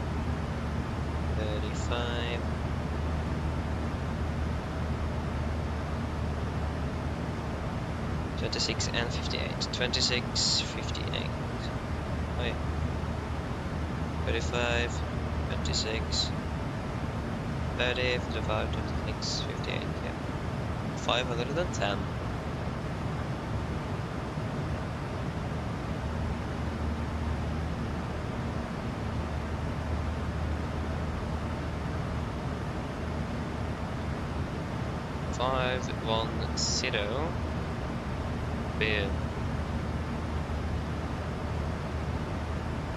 35, 26 and 58. 26, 58. Wait. 35, 26, 30, 35, 26, 58. Yeah. 510. Five, 1, 0.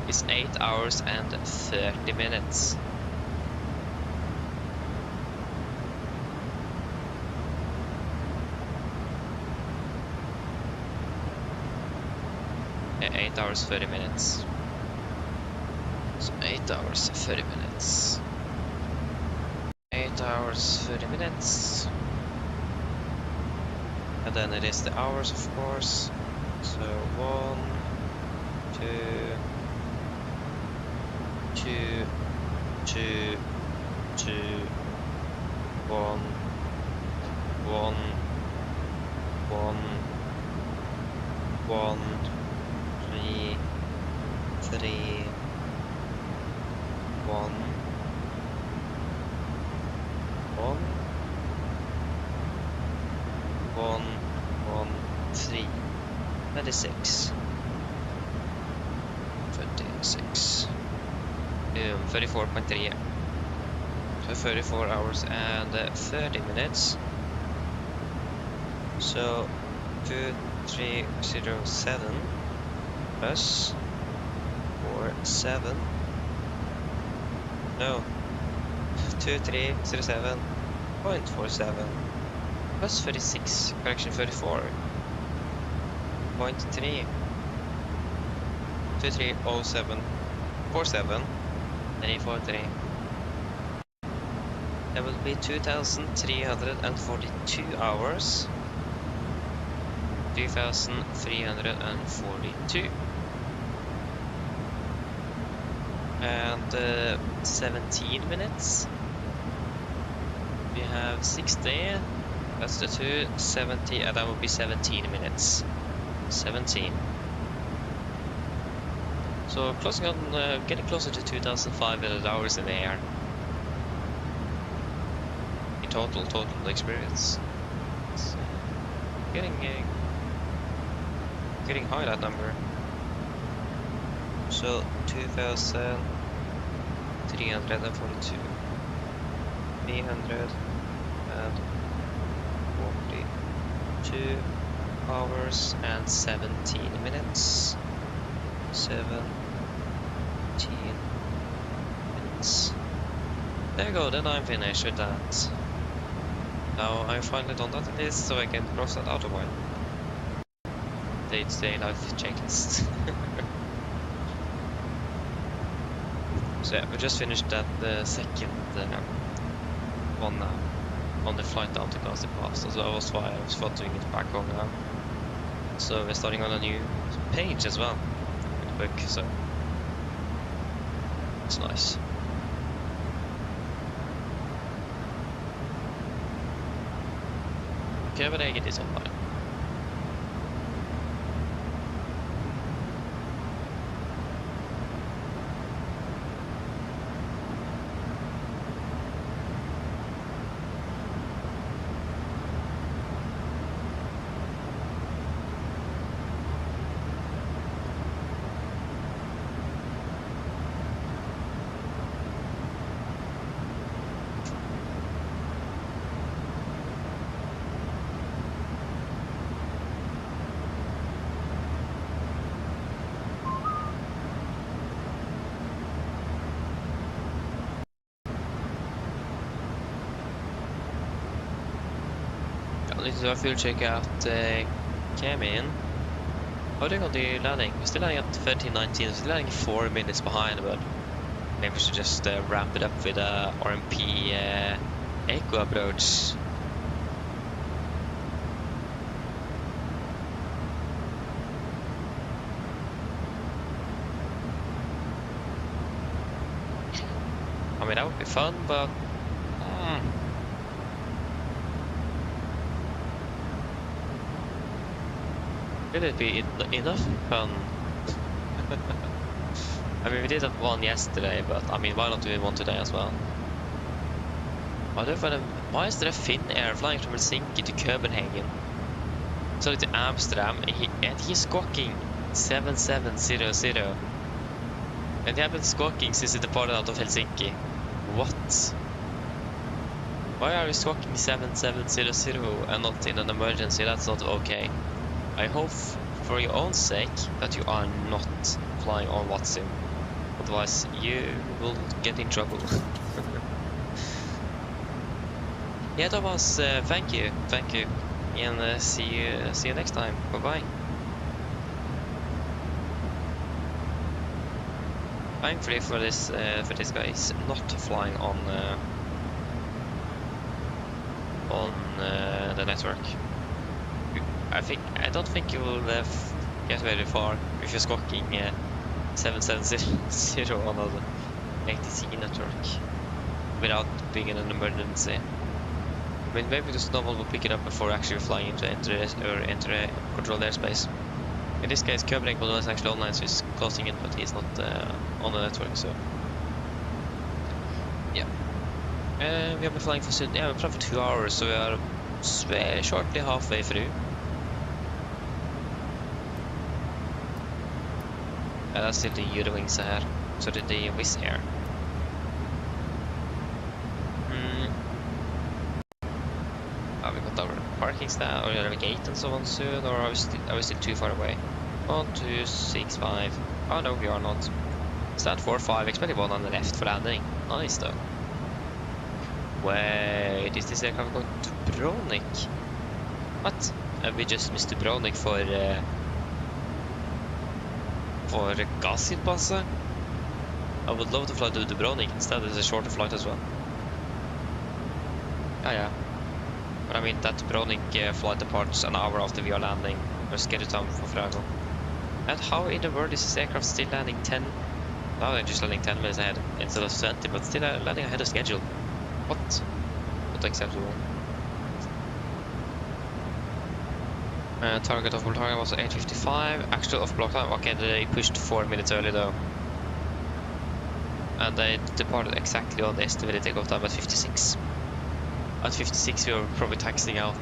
It's 8 hours and 30 minutes. Yeah, 8 hours 30 minutes. So 8 hours 30 minutes. 8 hours hours 30 minutes. And then it is the hours, of course. So 1, 2, 2, 2, 2, 1, 1, 1, 1, 3, 3, 1, 1, 1, 1, 3, 26, 26, 34.3, so 34 hours and 30 minutes, so 2307 plus 47, no, 2307.47 plus 36, correction 34.3, 2307.47 and 43. That will be 2,342 hours. 3,342. And 17 minutes. We have 60. That's the 270, and that will be 17 minutes. 17. So closing on, getting closer to 2,500 hours in the air. In total experience. It's getting high, that number. So 2,342. 342 hours and 17 minutes. 17 minutes. There you go, then I'm finished with that. Now I'm finally done that list, so I can cross that out of my day-to-day life checklist. So yeah, we just finished that second one now, on the flight down to Gazipasa, so that was why I was doing it back home now. So we're starting on a new page as well, in the book, so it's nice. Okay, but I get this online. Need to do a full check out came in. How are they on the landing? We're still landing at 13:19, still landing 4 minutes behind, but maybe we should just ramp it up with a RMP echo approach. I mean, that would be fun, but will it be enough fun? I mean, we did have one yesterday, but I mean, why not do one today as well? Why is there a Finnair flying from Helsinki to Copenhagen? Sorry, to Amsterdam, and he's squawking 7700. And they have been squawking since he departed out of Helsinki. What? Why are you squawking 7700 and not in an emergency? That's not okay. I hope, for your own sake, that you are not flying on Watsim. Otherwise, you will get in trouble. Yeah, Thomas, thank you, and see you next time. Bye bye. Thankfully for this guy is not flying on on the network. I don't think you will get very far if you're skocking 770 on the ATC network without being in an emergency. I mean, maybe the snowball will pick it up before actually flying into enter controlled airspace. In this case, Köbrink was actually online, so he's closing in, but he's not on the network. So yeah, we have been flying for we've flying for 2 hours, so we are very shortly halfway through. That's still the Eurowings här, så det är the Wizz Air. We got our parking stand, or a gate and so on soon, or are we still too far away? 1, 2, 6, 5. Oh no, we are not. Stand 4, 5, expected one on the left for landing. Nice though. Wait, is this aircraft going to Dubrovnik? What? We just missed Dubrovnik for Gazipasa? I would love to fly to Dubrovnik instead. It's a shorter flight as well. Yeah. But I mean, that Dubrovnik flight departs an hour after we are landing. We're scheduled time for Frago. And how in the world is this aircraft still landing 10? Now they're just landing 10 minutes ahead instead of 20, but still landing ahead of schedule. What? Not acceptable. Target of target was 8:55. Actual off block time. Okay, they pushed 4 minutes early though. And they departed exactly on the estimated takeoff time at 56. At 56 we were probably taxiing out.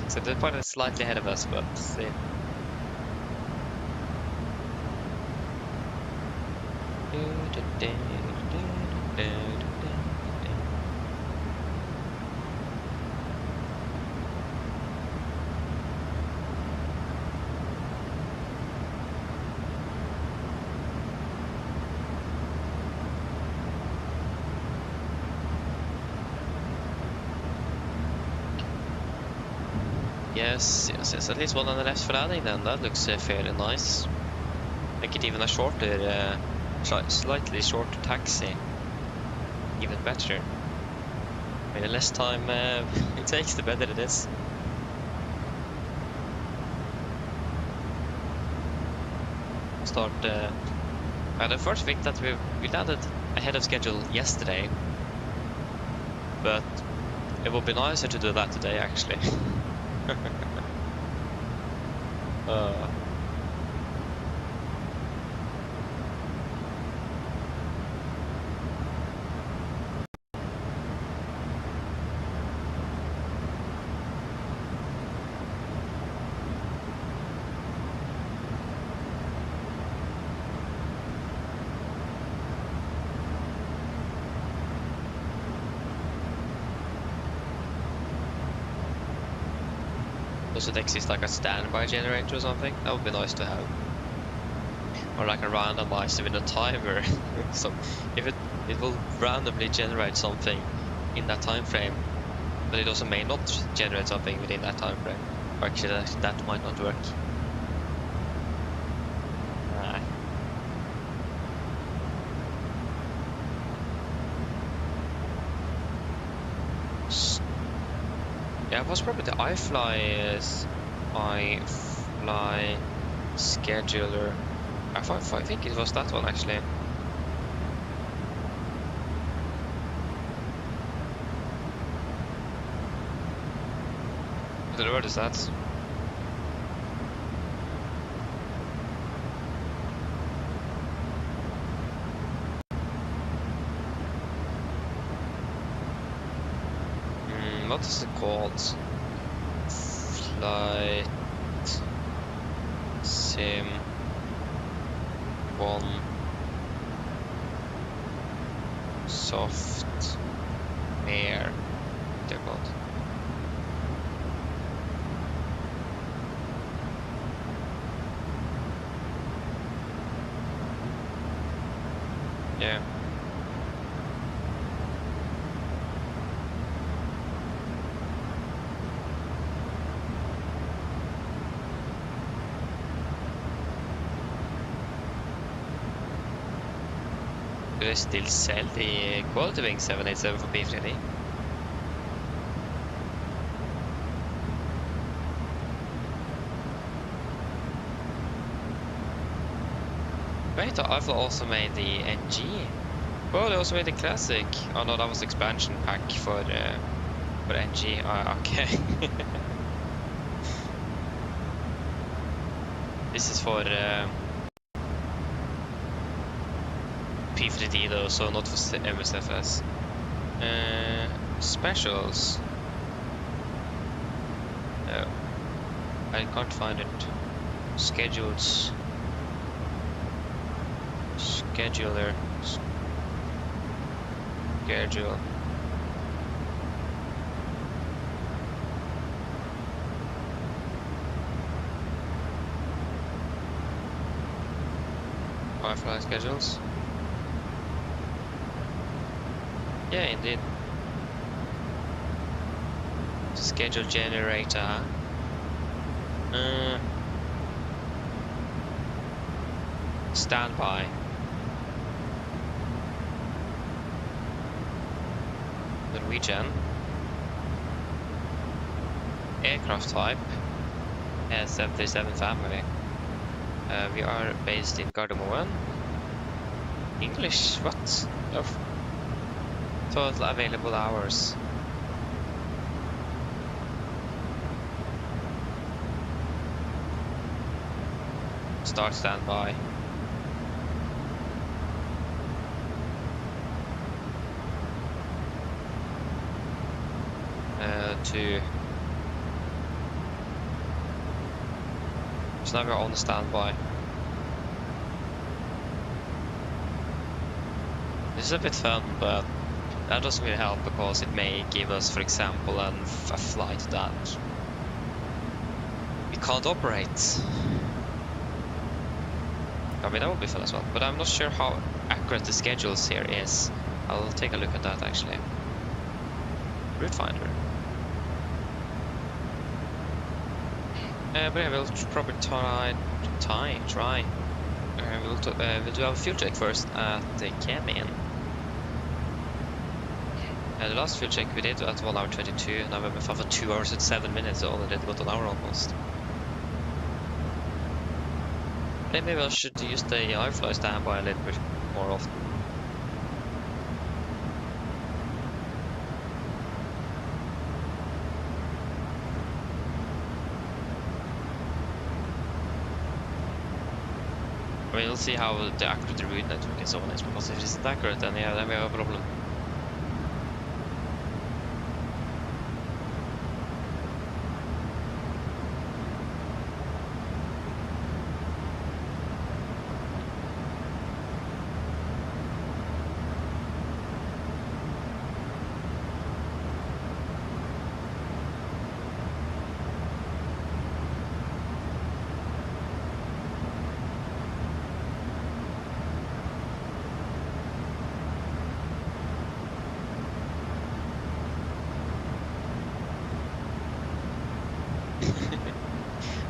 So the departed is slightly ahead of us, but see. Yes. At least one on the left for landing then. That looks fairly nice. Make it even a shorter, slightly shorter taxi. Even better. I mean, the less time it takes, the better it is. Start. The first thing that we landed ahead of schedule yesterday, but it would be nicer to do that today actually. Does it exist like a standby generator or something? That would be nice to have. Or like a randomizer with a timer. So if it will randomly generate something in that time frame, but it also may not generate something within that time frame. Or actually that might not work. Yeah, it was probably the IFLY scheduler. I think it was that one actually. What word is that? What is it called? Flight Sim 1 Software. They're called. Yeah. Do they still sell the Quality Wing 787 for P3D? Wait, IFLY also made the NG. Oh, they also made the classic. Oh no, that was the expansion pack for NG. Okay. This is for P3D though, so not for MSFS. Specials. No, I can't find it. Schedules. Scheduler. Schedule. IFLY schedules. Yeah, indeed. Schedule generator. Standby. Norwegian. Aircraft type. S737 family. We are based in Gardermoen. English? What? Oh. Total available hours. Start standby. So now we're on standby. This is a bit fun, but that doesn't really help because it may give us, for example, a flight that we can't operate. I mean, that would be fun as well, but I'm not sure how accurate the schedules here is. I'll take a look at that actually. Route finder. But yeah, we'll probably try. We'll do our fuel check first at the cabin. The last fuel check we did at 1 hour 22, now we're for 2 hours and 7 minutes, so already got an hour almost. Maybe I should use the IFLY standby a little bit more often. I mean, we'll see how accurate the route network and so on is, because if it isn't accurate, then yeah, then we have a problem.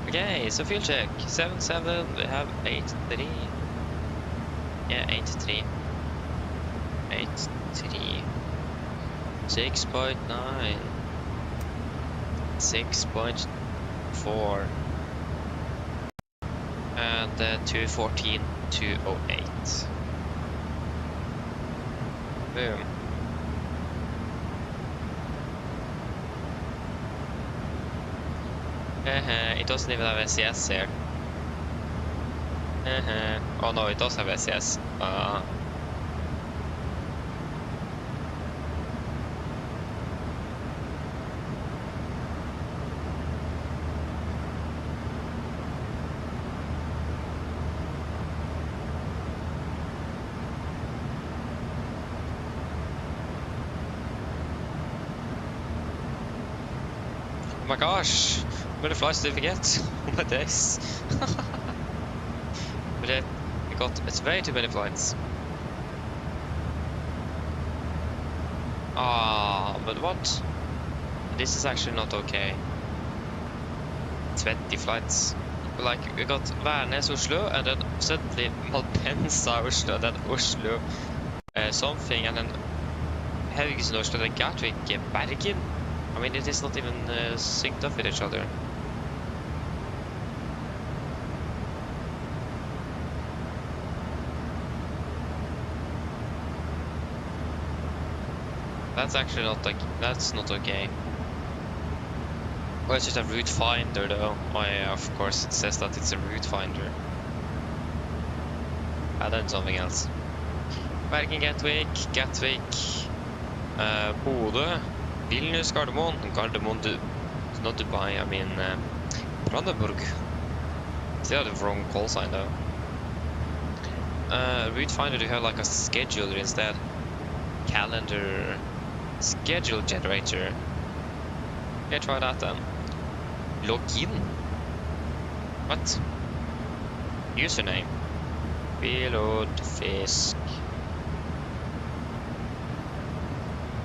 Okay, so fuel check 77, we have 83. Yeah, 83. 83. 6.9. 6.4. And 214, 208. Boom. It doesn't even have SES here. Oh no, it does have SES. Oh my gosh! How many flights did we get? Oh my days. But it's way too many flights. Ah, but what? This is actually not okay. 20 flights. Like, we got Værnes, Oslo, and then suddenly Malpensa, Oslo, and then Oslo, something, and then Haugesund, Oslo, then Gatwick, Bergen. I mean, it is not even synced up with each other. That's actually not like that's not okay. Or it's just a route finder though. Oh yeah, of course it says that it's a route finder. And then something else. Bergen, Gatwick, Bodø, Vilnius, Gardermoen, not Dubai, I mean Brandenburg. Still have the wrong call sign though. Route finder, do you have like a scheduler instead? Calendar, schedule generator. Okay, try that then. Login. What? Username. Reload fisk.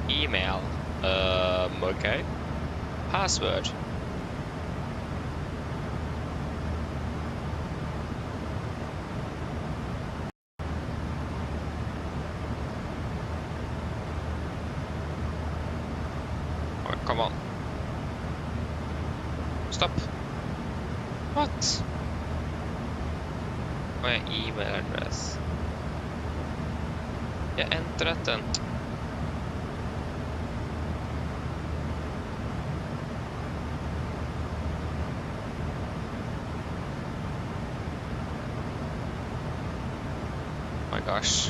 Email. Okay. Password. Oh, come on. Stop. What? My email address. Yeah, enter it then. Oh my gosh.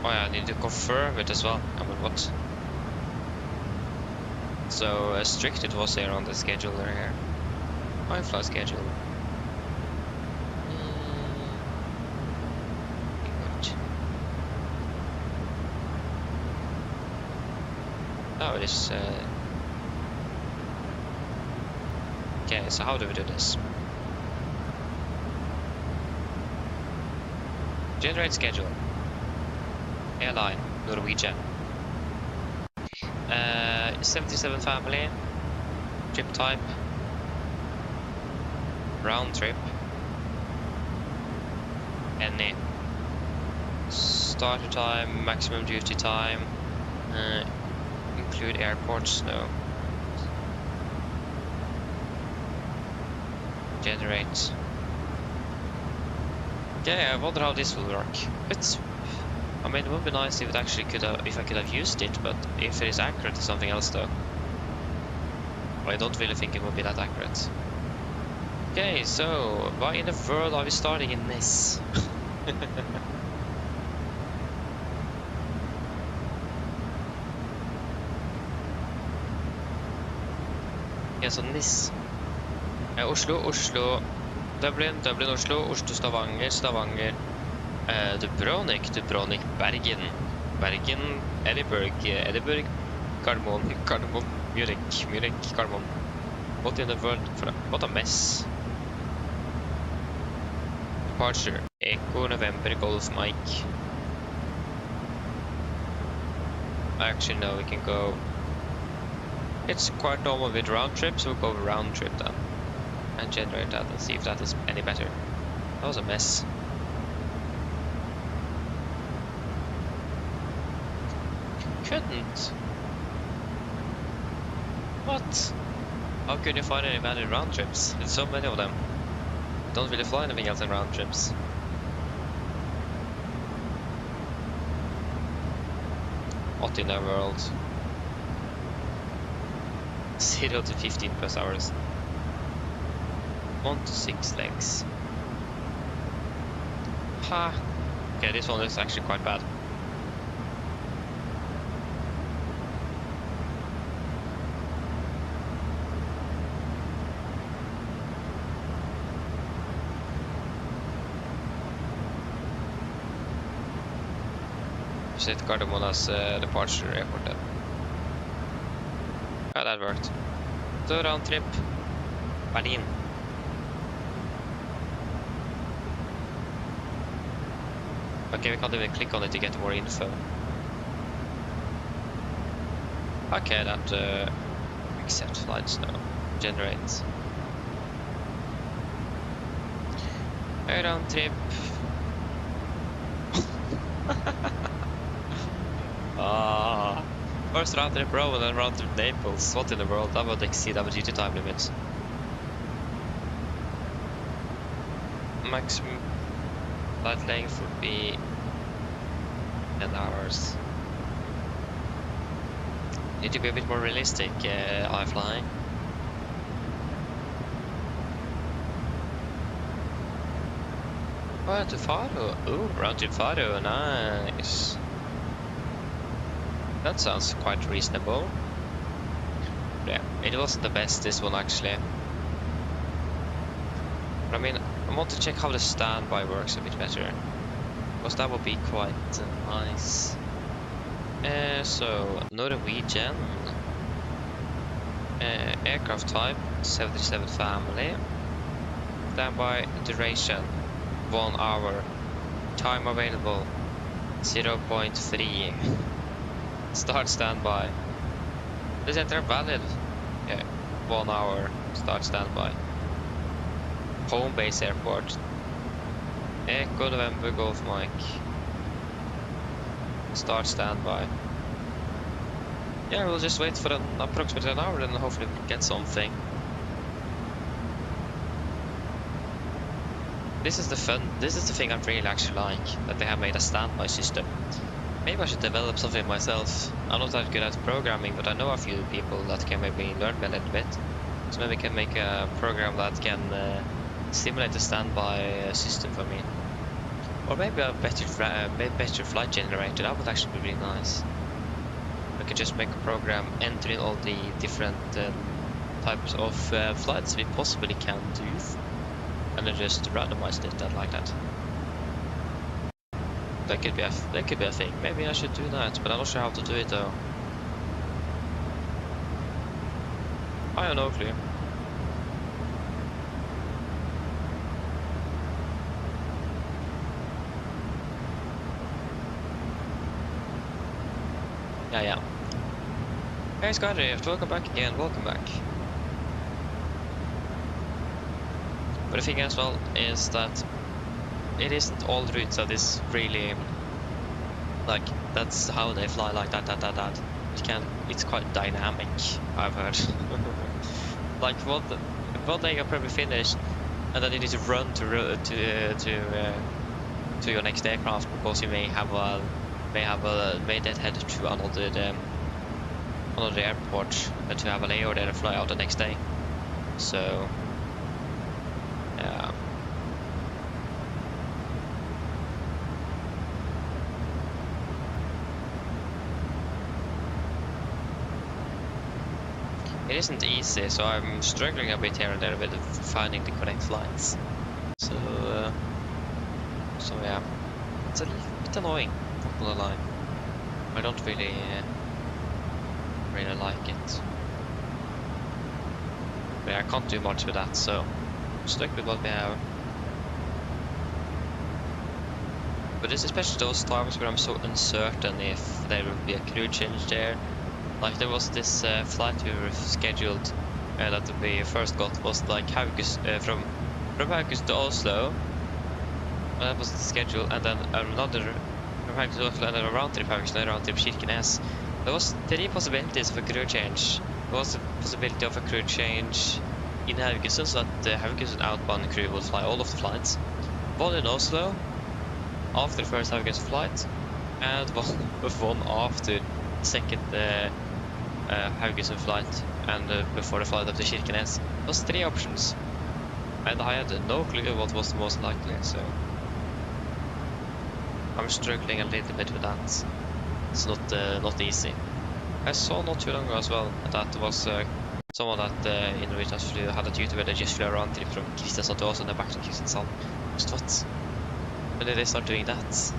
Oh yeah, I need to confirm it as well. I mean, what? So strict it was here on the scheduler here. IFLY schedule. Good. Oh, it is. Okay, so how do we do this? Generate schedule. Airline, Norwegian. 77 family. Trip type. Round trip. Any. Starter time, maximum duty time. Include airports, no. Generate. Okay, I wonder how this will work. I mean, it would be nice if it actually if I could have used it, but if it is accurate, it's something else though. Well, I don't really think it would be that accurate. Okay, so why in the world are we starting in this? Yeah, so NIS. Oslo, Dublin, Oslo, Stavanger, Dubrovnik, Bergen, Edinburgh, Gardermoen, Munich, Gardermoen. What in the world? What a mess. Departure, Echo, November, Golf, Mike. Actually, no, we can go. It's quite normal with round trips, so we'll go round trip then. And generate that and see if that is any better. That was a mess. Couldn't. What? How could you find any valid round trips? There's so many of them. Don't really fly anything else in round trips. What in the world? 0 to 15 plus hours. 1 to 6 legs. Ha! Okay, this one is actually quite bad. Set Gardermoen as departure airport then. Yeah, that worked. So round trip, Berlin. Okay, we can't even click on it to get more info. Okay, that accept flights now. Generate. A round trip. First round trip Rome and then round trip Naples. What in the world? That would exceed our duty time limits. Maximum flight length would be 10 hours. Need to be a bit more realistic, IFLY. Oh, to Faro. Ooh, round to Faro, nice. That sounds quite reasonable. Yeah, it wasn't the best, this one actually. But I mean, I want to check how the standby works a bit better, because that would be quite nice. So, Norwegian. Aircraft type, 77 family. Standby duration, 1 hour. Time available, 0.3. Start standby. Does that enter valid? Yeah, 1 hour. Start standby. Home base airport. Echo November Golf Mike. Start standby. Yeah, we'll just wait for approximately an hour, then hopefully we'll get something. This is the thing I really actually like, that they have made a standby system. Maybe I should develop something myself. I'm not that good at programming, but I know a few people that can maybe learn me a little bit. So maybe I can make a program that can simulate the standby system for me. Or maybe a better flight generator. That would actually be really nice. I could just make a program entering all the different types of flights we possibly can do, and then just randomize it like that. That could be a thing. Maybe I should do that, but I'm not sure how to do it though. I have no clue. Yeah. Hey Skydrift, welcome back again, welcome back. But the thing as well is that it isn't all routes that is really like that's how they fly like that. It's quite dynamic, I've heard. Like one day you're probably finished, and then you need to run to your next aircraft because you may then head to another airport and to have a layover there and fly out the next day. So yeah. It isn't easy, so I'm struggling a bit here and there with finding the correct flights. So yeah, it's a little bit annoying, not gonna lie. I don't really like it. But I can't do much with that, so I'm stuck with what we have. But it's especially those times where I'm so uncertain if there will be a crew change there. Like there was this flight we were scheduled that we first got was like from Haugesund to Oslo. And that was the schedule, and then another from Haugesund to Oslo, and then a round trip Haugesund and a round trip Kirkenes. There was 3 possibilities of a crew change. There was a possibility of a crew change in Haugesund, so that the Haugesund outbound crew would fly all of the flights. One in Oslo after the first Haugesund flight, and one after the second Haugesund flight, and before the flight up to Kirkenes. There was 3 options, and I had no clue what was the most likely, so I'm struggling a little bit with that. It's not easy. I saw not too long ago as well that there was someone that in Norwegian had a duty where they just flew around trip from Kristiansand to Oslo and then back to Kristiansand. Just what? When did they start doing that?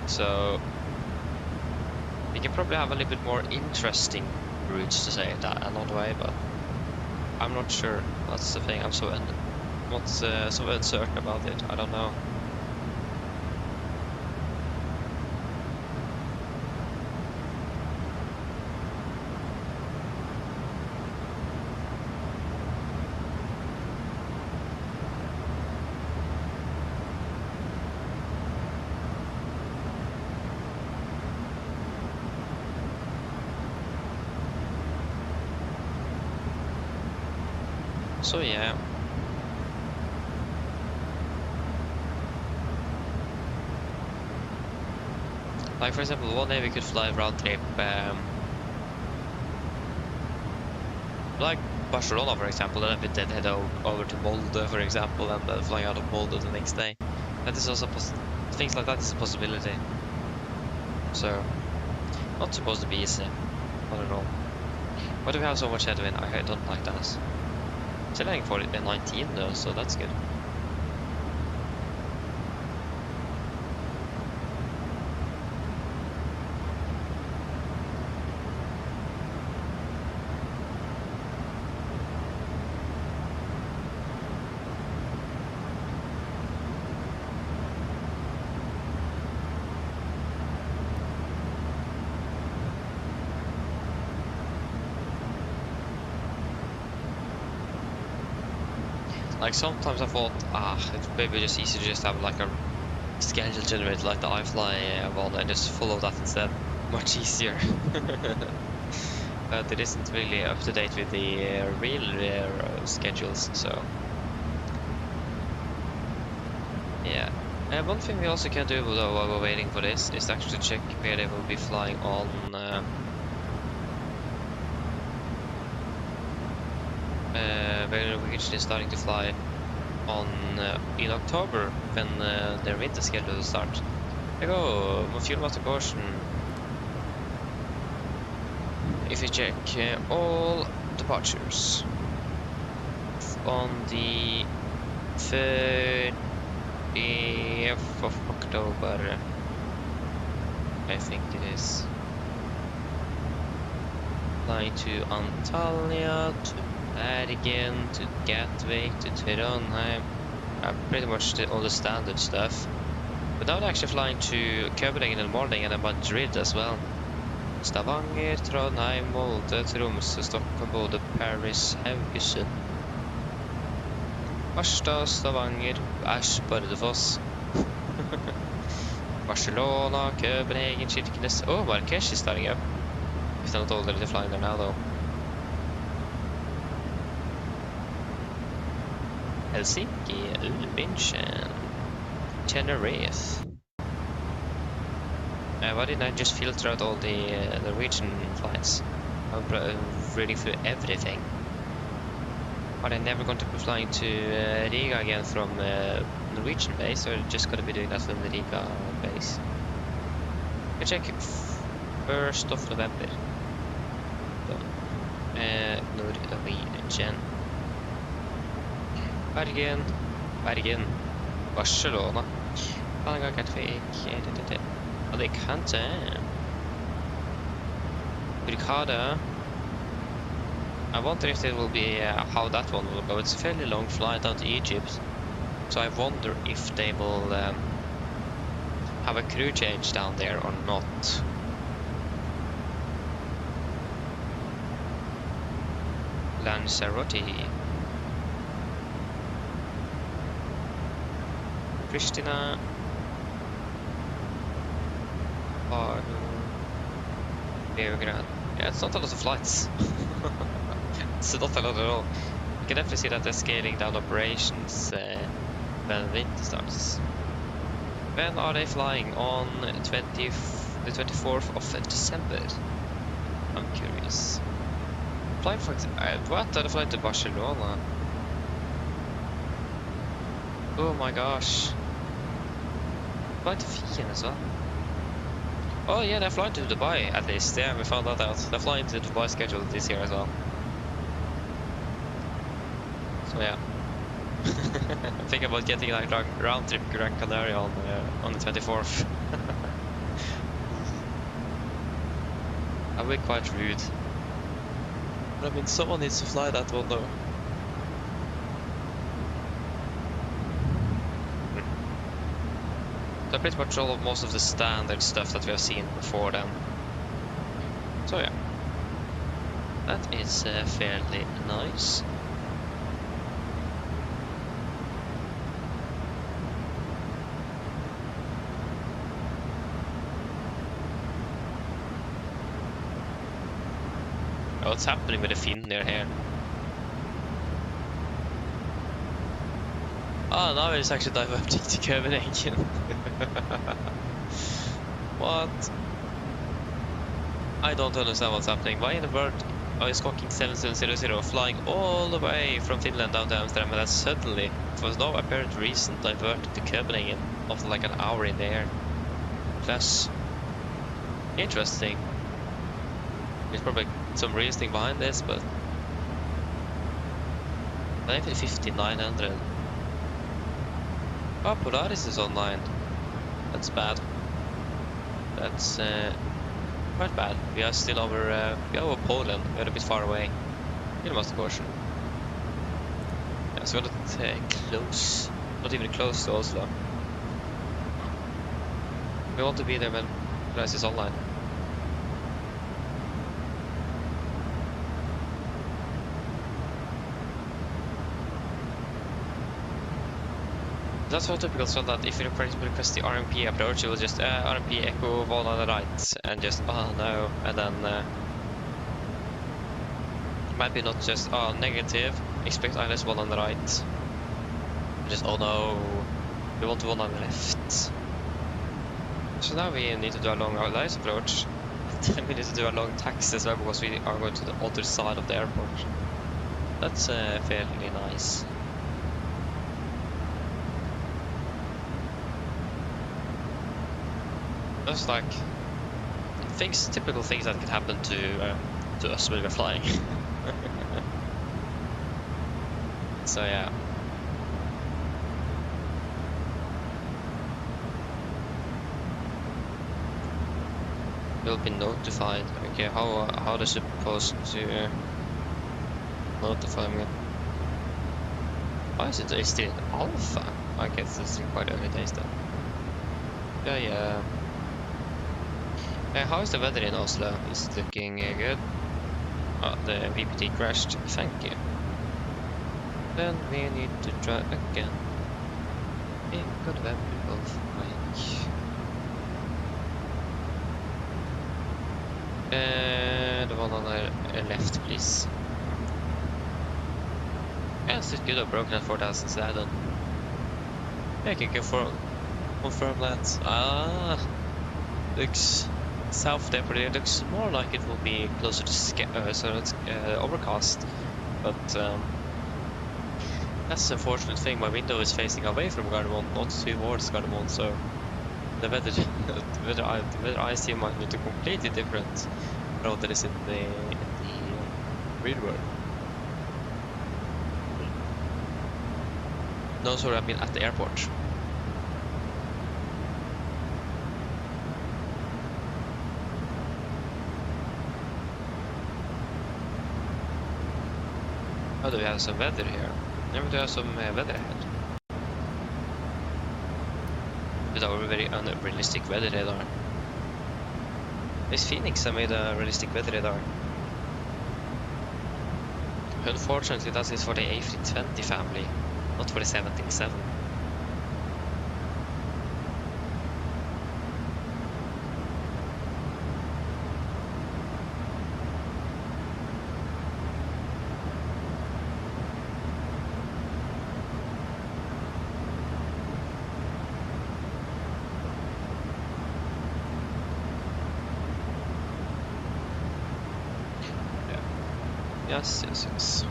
So we can probably have a little bit more interesting routes, to say that another way, but I'm not sure. That's the thing. I'm so uncertain about it. I don't know. So yeah. Like for example, one day we could fly round trip, like Barcelona for example, and then head over to Molde for example, and then flying out of Molde the next day. That is also things like that is a possibility. So, not supposed to be easy, not at all. But we have so much headwind, I don't like that. Still heading for 19 though, so that's good. Like sometimes I thought, it's maybe just easy to just have like a schedule generated like the IFLY one and just follow that instead. Much easier. But it isn't really up to date with the real schedules, so yeah. And one thing we also can do though while we're waiting for this is actually check where they will be flying on where Norwegian is starting to fly on in October when their winter schedule will start. There you go, fuel master caution. If you check all departures on the 30th of October, I think it is, flying to Antalya, to Bergen, to Gatwick, to Trondheim, pretty much all the standard stuff. But now they're actually flying to Copenhagen in the morning and then Madrid as well. Stavanger, Trondheim, Molde, Tromsø, Stockholm, Bodø, Paris, Haugesund, Harstad, Stavanger, Bardufoss, Barcelona, Copenhagen, Kirkenes. Oh, Marrakesh is starting up. If they're not already flying there now though. Helsinki, München, Tenerife. Why didn't I just filter out all the Norwegian flights? I'm reading through everything. Are they never going to be flying to Riga again from Norwegian base, or just going to be doing that from the Riga base? I check 1st of November. Norwegian. Bergen, Barcelona, Alicante, Brigada. I wonder if it will be how that one will go. It's a fairly long flight down to Egypt, so I wonder if they will have a crew change down there or not. Lanzarote, Pristina, Beograd. Yeah, it's not a lot of flights. It's not a lot at all. You can definitely see that they're scaling down operations when winter starts. When are they flying? On the 24th of December? I'm curious. Flying for what? Are they flying to Barcelona? Oh my gosh. Flying to Wien as well. Oh yeah, they're flying to Dubai at least. Yeah, we found that out. They're flying to Dubai schedule this year as well. So yeah. Think about getting like round trip Gran Canaria on the 24th. That would be quite rude. But I mean, someone needs to fly that one though. So pretty much most of the standard stuff that we have seen before then. So yeah, that is fairly nice. What's happening with the fin there here? Oh, now it's actually diverting to Copenhagen. What? I don't understand what's happening. Why in the world are you squawking 7700 flying all the way from Finland down to Amsterdam and then suddenly, for no apparent reason, diverted to Copenhagen after like an hour in the air? That's interesting. There's probably some reasoning behind this, but maybe 5900. Oh, Polaris is online. That's bad. That's quite bad. We are still over. We are over Poland. We're a bit far away. In most caution. Yeah, so we're not close. Not even close to Oslo. We want to be there when Polaris is online. That's so typical, so that if you request the RMP approach, it will just RMP echo one on the right, and just oh no, and then it might be not just oh negative, expect ILS one on the right, just oh no, we want one on the left. So now we need to do a long ILS approach, then we need to do a long taxi as well, because we are going to the other side of the airport. That's fairly nice. Just like typical things that could happen to us when we're flying. So yeah. We'll be notified. Okay, how are they supposed to notify me? Why is it still in alpha? I guess it's in quite early days then. Yeah. How is the weather in Oslo? Is it looking good? Oh, the VPT crashed. Thank you. Then we need to try again. Good weather of Mike. The one on the left, please. Yes, it could have broken at 4000 Addon. I can confirm that. Looks south there, but it looks more like it will be closer to so it's overcast. But that's the unfortunate thing. My window is facing away from Gardermoen, not towards Gardermoen, so the weather I see might be a completely different road that is in the real world. No, sorry, I mean at the airport. Oh, do we have some weather here? Maybe we have some weather ahead. With our very unrealistic weather radar. Is Phoenix made a realistic weather radar? Unfortunately, that is for the AFLY family, not for the 737. Yes.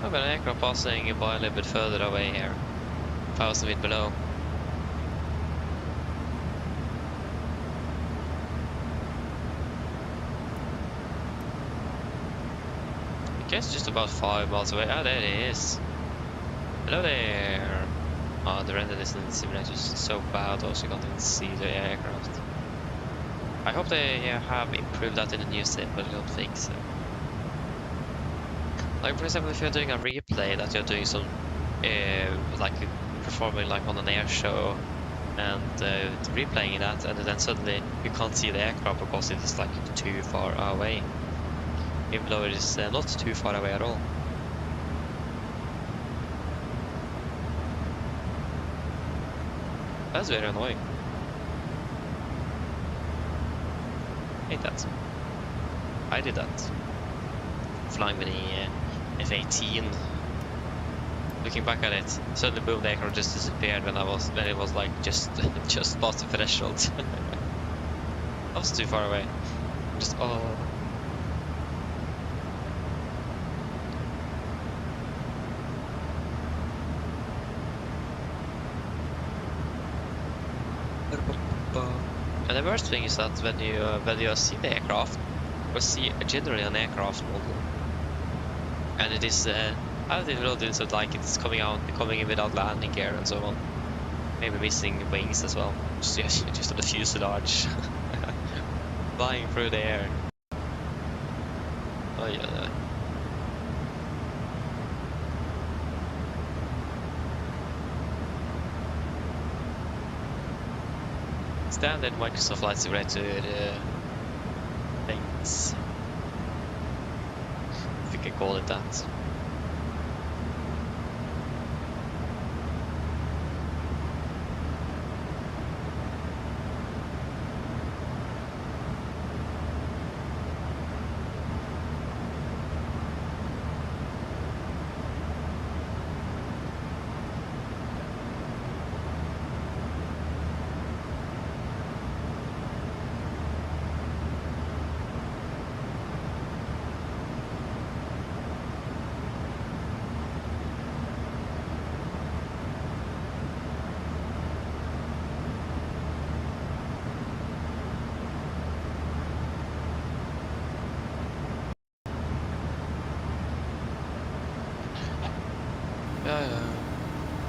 I've got an aircraft passing by a little bit further away here, 1,000 feet below. I guess just about 5 miles away. Ah, there it is. Hello there. Oh, the render distance in the simulator is so bad, also you can't even see the aircraft. I hope they have improved that in the new sim, but I don't think so. Like for example, if you're doing a replay that you're doing some, like performing like on an air show, and replaying that, and then suddenly you can't see the aircraft because it is like too far away, even though it is not too far away at all. That's very annoying. Hate that. I did that. Flying with the F-18. looking back at it, suddenly boom, the aircraft just disappeared when it was like just past the threshold. I was too far away. Just oh. And the worst thing is that when you see the aircraft, or see generally an aircraft model, and it is I didn't notice that like it's coming in without landing gear and so on, maybe missing wings as well, just on the fuselage, flying through the air. Oh yeah. Standard Microsoft Flight Simulator things, if you can call it that.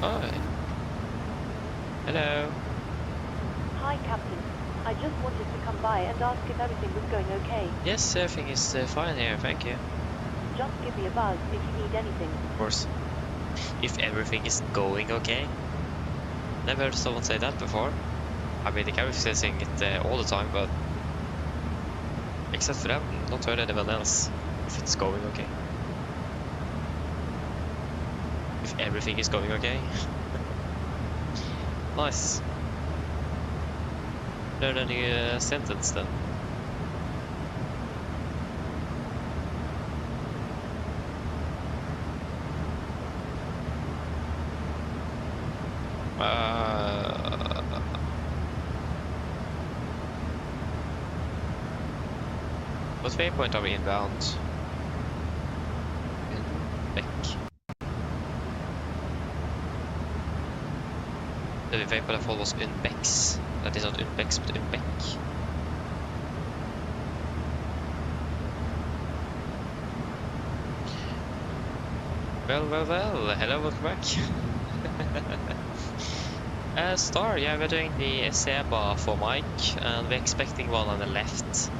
Hi. Hello. Hi, Captain. I just wanted to come by and ask if everything was going okay. Yes, everything is fine here, thank you. Just give me a buzz if you need anything. Of course. If everything is going okay. Never heard someone say that before. I mean, the carrier is saying it all the time, but except for them, not heard anyone else. If it's going okay. If everything is going okay. Nice. Learn a new sentence then. What waypoint are we inbound? Beck. The waypoint I followed was Unbex. That is not Unbex, but Unbeck. Well, hello, welcome back. Star, yeah, we're doing the SEBA for Mike, and we're expecting one on the left.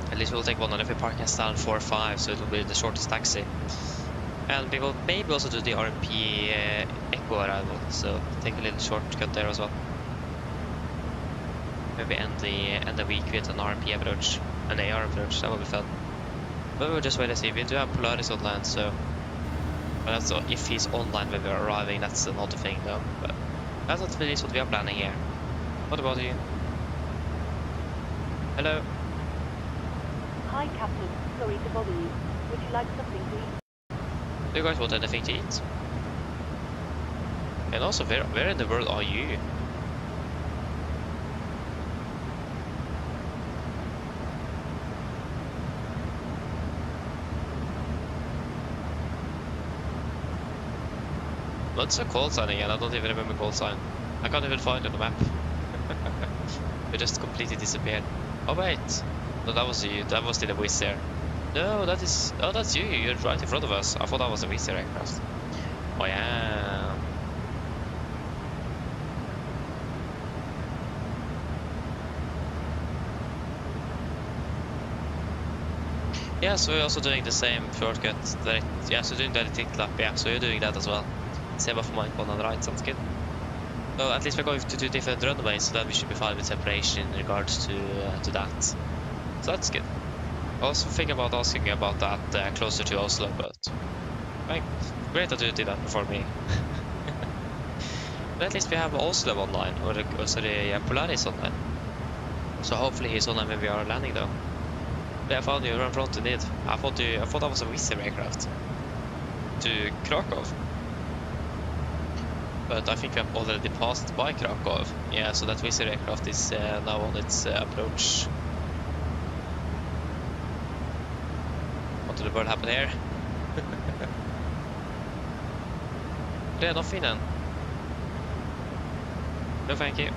At least we'll take one on if we park us down 4-5, so it'll be the shortest taxi. And we will maybe also do the RMP Echo arrival, so take a little shortcut there as well. Maybe end the week with an RMP approach, an AR approach, that will be fun. But we'll just wait and see. We do have Polaris online, so... But that's if he's online when we're arriving, that's another thing though. But that's at least what we are planning here. What about you? Hello? Hi, Captain. Sorry to bother you. Would you like something to eat? Do you guys want anything to eat? And also, where in the world are you? What's a call sign again? I don't even remember call sign. I can't even find it on the map. It just completely disappeared. Oh wait, no, that was you. That was the Wizz Air. No, that is. Oh, that's you. You're right in front of us. I thought that was a Wizz Air aircraft. Oh yeah. Yeah, so we're also doing the same shortcut. Yeah, so doing the tick lap. Yeah, so you're doing that as well. Save off Mike on the right, sounds good. So at least we're going to do different runways, so that we should be fine with separation in regards to that. So that's good. I also think about asking about that closer to Oslo, but like, great that you did that before me. But at least we have Oslo online, or sorry, Polaris online. So hopefully he's online when we are landing though. Yeah, I found you, you're in front indeed. I thought that was a Wizz Air aircraft. to Krakow. But I think we have already passed by Krakow. Yeah, so that Wizard aircraft is now on its approach. What did the bird happen here? Redan off innan. No thank you.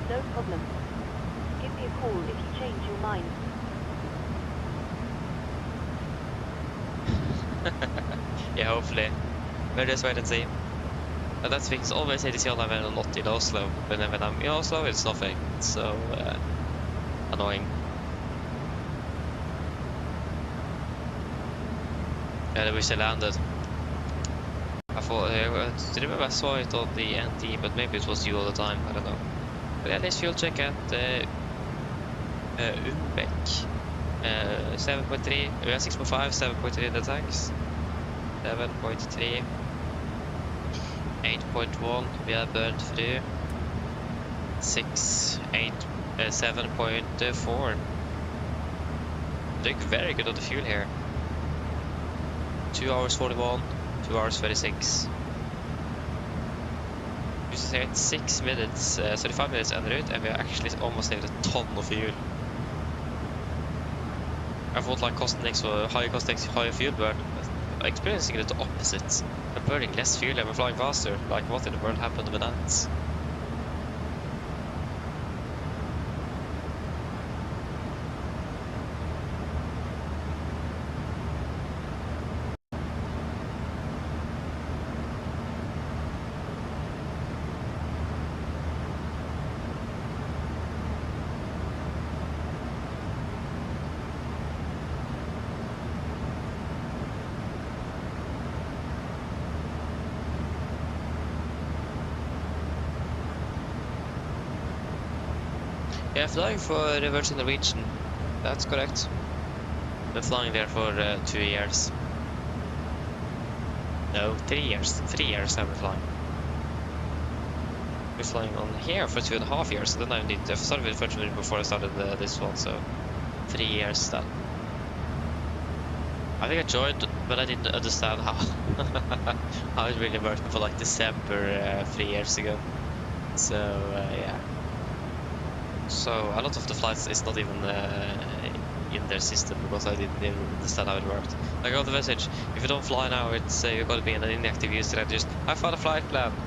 No problem. Give me a call if you change your mind. Yeah, hopefully. We'll just wait and see. And that's things always initial when I'm not in Oslo. When I'm in Oslo, it's nothing. It's so annoying. Yeah, I wish I landed. I thought, I remember I saw it on the NT, but maybe it was you all the time, I don't know. But yeah, let's fuel check at Umbek. 7.3, we have 6.5, 7.3 in the tanks. 7.3. 8.1, we have burned through. 7.4. Doing very good on the fuel here. 2 hours 41, 2 hours 36. We saved 6 minutes, 35 minutes en route, and we actually almost saved a ton of fuel. I thought like cost index or higher cost index, higher fuel burn. Experiencing it the opposite. I'm burning less fuel and we're flying faster. Like, what in the world happened with that? Yeah, flying for Virgin Norwegian. That's correct. Been flying there for 2 years. No, 3 years. 3 years I've been flying. Been flying on here for 2.5 years. Then I started with Virgin Norwegian before I started this one, so 3 years then. I think I joined, but I didn't understand how how it really worked for like December 3 years ago. So yeah. So a lot of the flights is not even in their system because I didn't even understand how it worked. I got the message, if you don't fly now, it's you're gonna be in an inactive user, and just I found a flight plan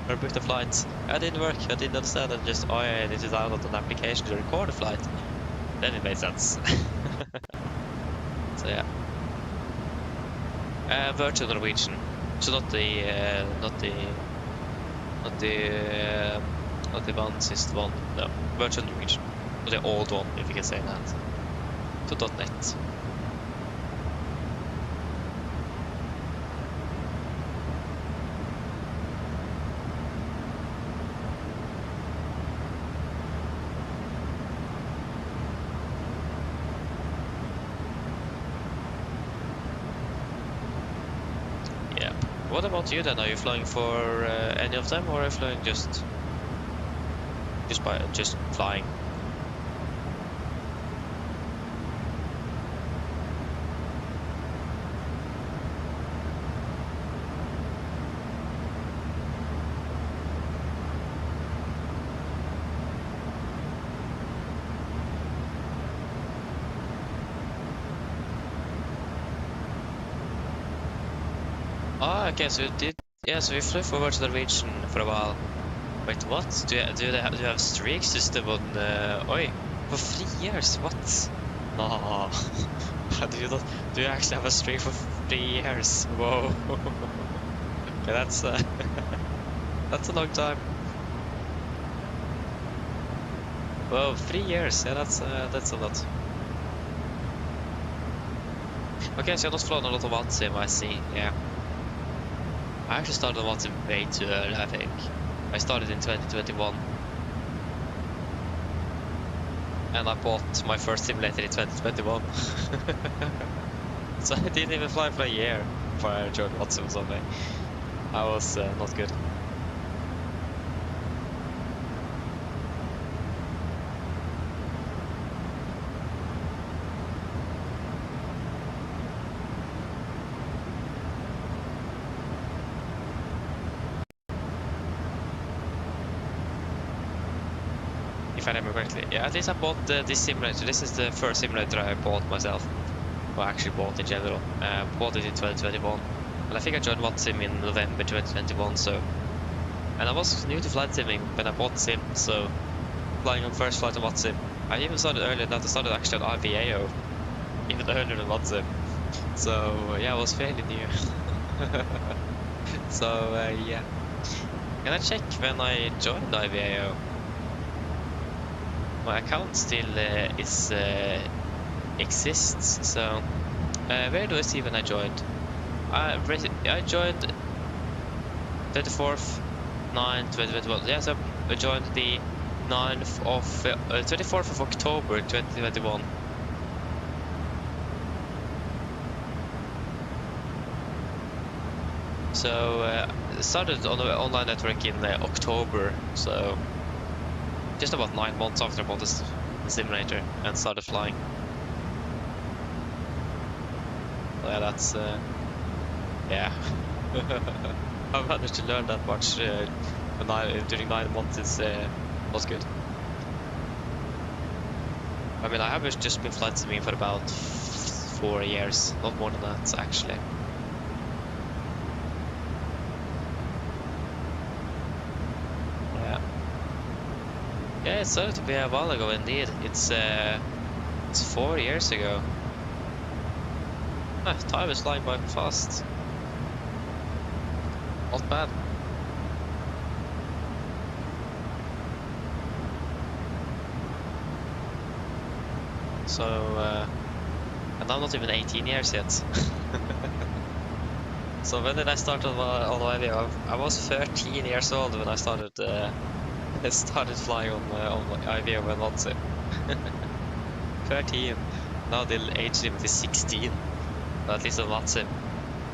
or booked a flight. It didn't work, I didn't understand, and just I need to download an application to record a flight. Then it made sense. So yeah. Virtual Norwegian. So not the advanced one, no. Virtual Norwegian. Or the old one, if you can say that. To .net. Yeah. What about you then? Are you flying for any of them, or are you flying just flying? Ah, okay, so you did. Yeah, so you flew for Virgin Norwegian for a while. Wait, what? Do you have streak system on? Oi, for 3 years? What? No. Do you actually have a streak for 3 years? Whoa. Okay, that's that's a long time. Whoa, 3 years. Yeah, that's a lot. Okay, so you're not flown a lot of Vatsim, I see. Yeah. I actually started on Vatsim way too early, I think. I started in 2021. And I bought my first simulator in 2021. So I didn't even fly for a year before I joined Vatsim or something. I was not good. if I remember correctly. Yeah, at least I bought this simulator. This is the first simulator I bought myself. Or actually bought in general. Bought it in 2021. And I think I joined WatSim in November 2021, so... And I was new to flight simming when I bought Sim, so... Flying on first flight on WatSim. I even started earlier than that. I started actually on IVAO. Even earlier than WatSim. So, yeah, I was fairly new. So, yeah. Can I check when I joined IVAO? My account still exists, so where do I see when I joined? I joined 24th 9 2021. Yeah, so I joined the 9th of 24th of October 2021. So started on the online network in October, so just about 9 months after I bought the simulator and started flying. Yeah, that's yeah. I managed to learn that much during 9 months. Was good. I mean, I have just been flight simming for about 4 years, not more than that actually. Yeah, it started to be a while ago indeed. It's 4 years ago. Ah, time is flying by fast. Not bad. So, and I'm not even 18 years yet. So when did I start on IVAO? I was 13 years old when I started flying on IVAO and WatSim. 13. Now the age limit is 16. At least on WatSim.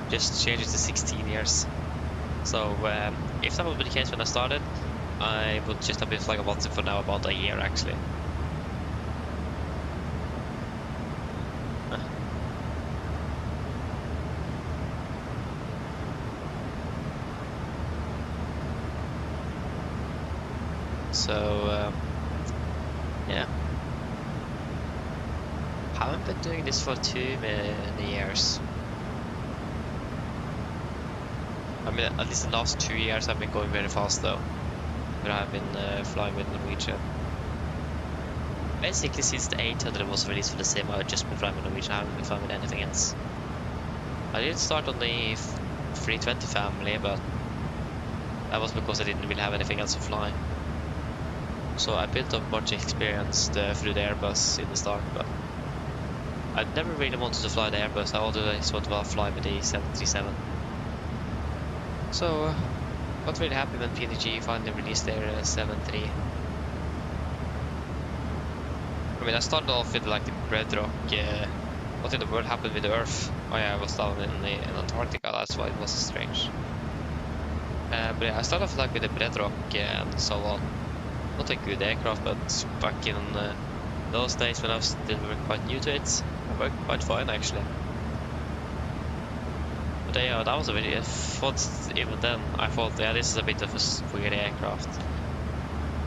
Just changed it to 16 years. So if that would be the case when I started, I would just have been flying on WatSim for now about a year actually. So, yeah. Haven't been doing this for too many years. I mean, at least the last 2 years I've been going very fast though. But I've been flying with Norwegian. Basically since the 800 was released for the sim, I've just been flying with Norwegian. I haven't been flying with anything else. I did start on the 320 family, but that was because I didn't really have anything else to fly. So I built up much experience through the Airbus in the start, but I never really wanted to fly the Airbus. I always wanted to fly with the 737. So got really happy when PMDG finally released their 73. I mean, I started off with like the bedrock. What in the world happened with the Earth? Oh yeah, I was down in Antarctica. That's why it was strange. But yeah, I started off like with the bedrock and so on. Not a good aircraft, but back in those days when I was still quite new to it, it worked quite fine actually. But yeah, that was a very... even then, I thought, yeah, this is a bit of a weird aircraft.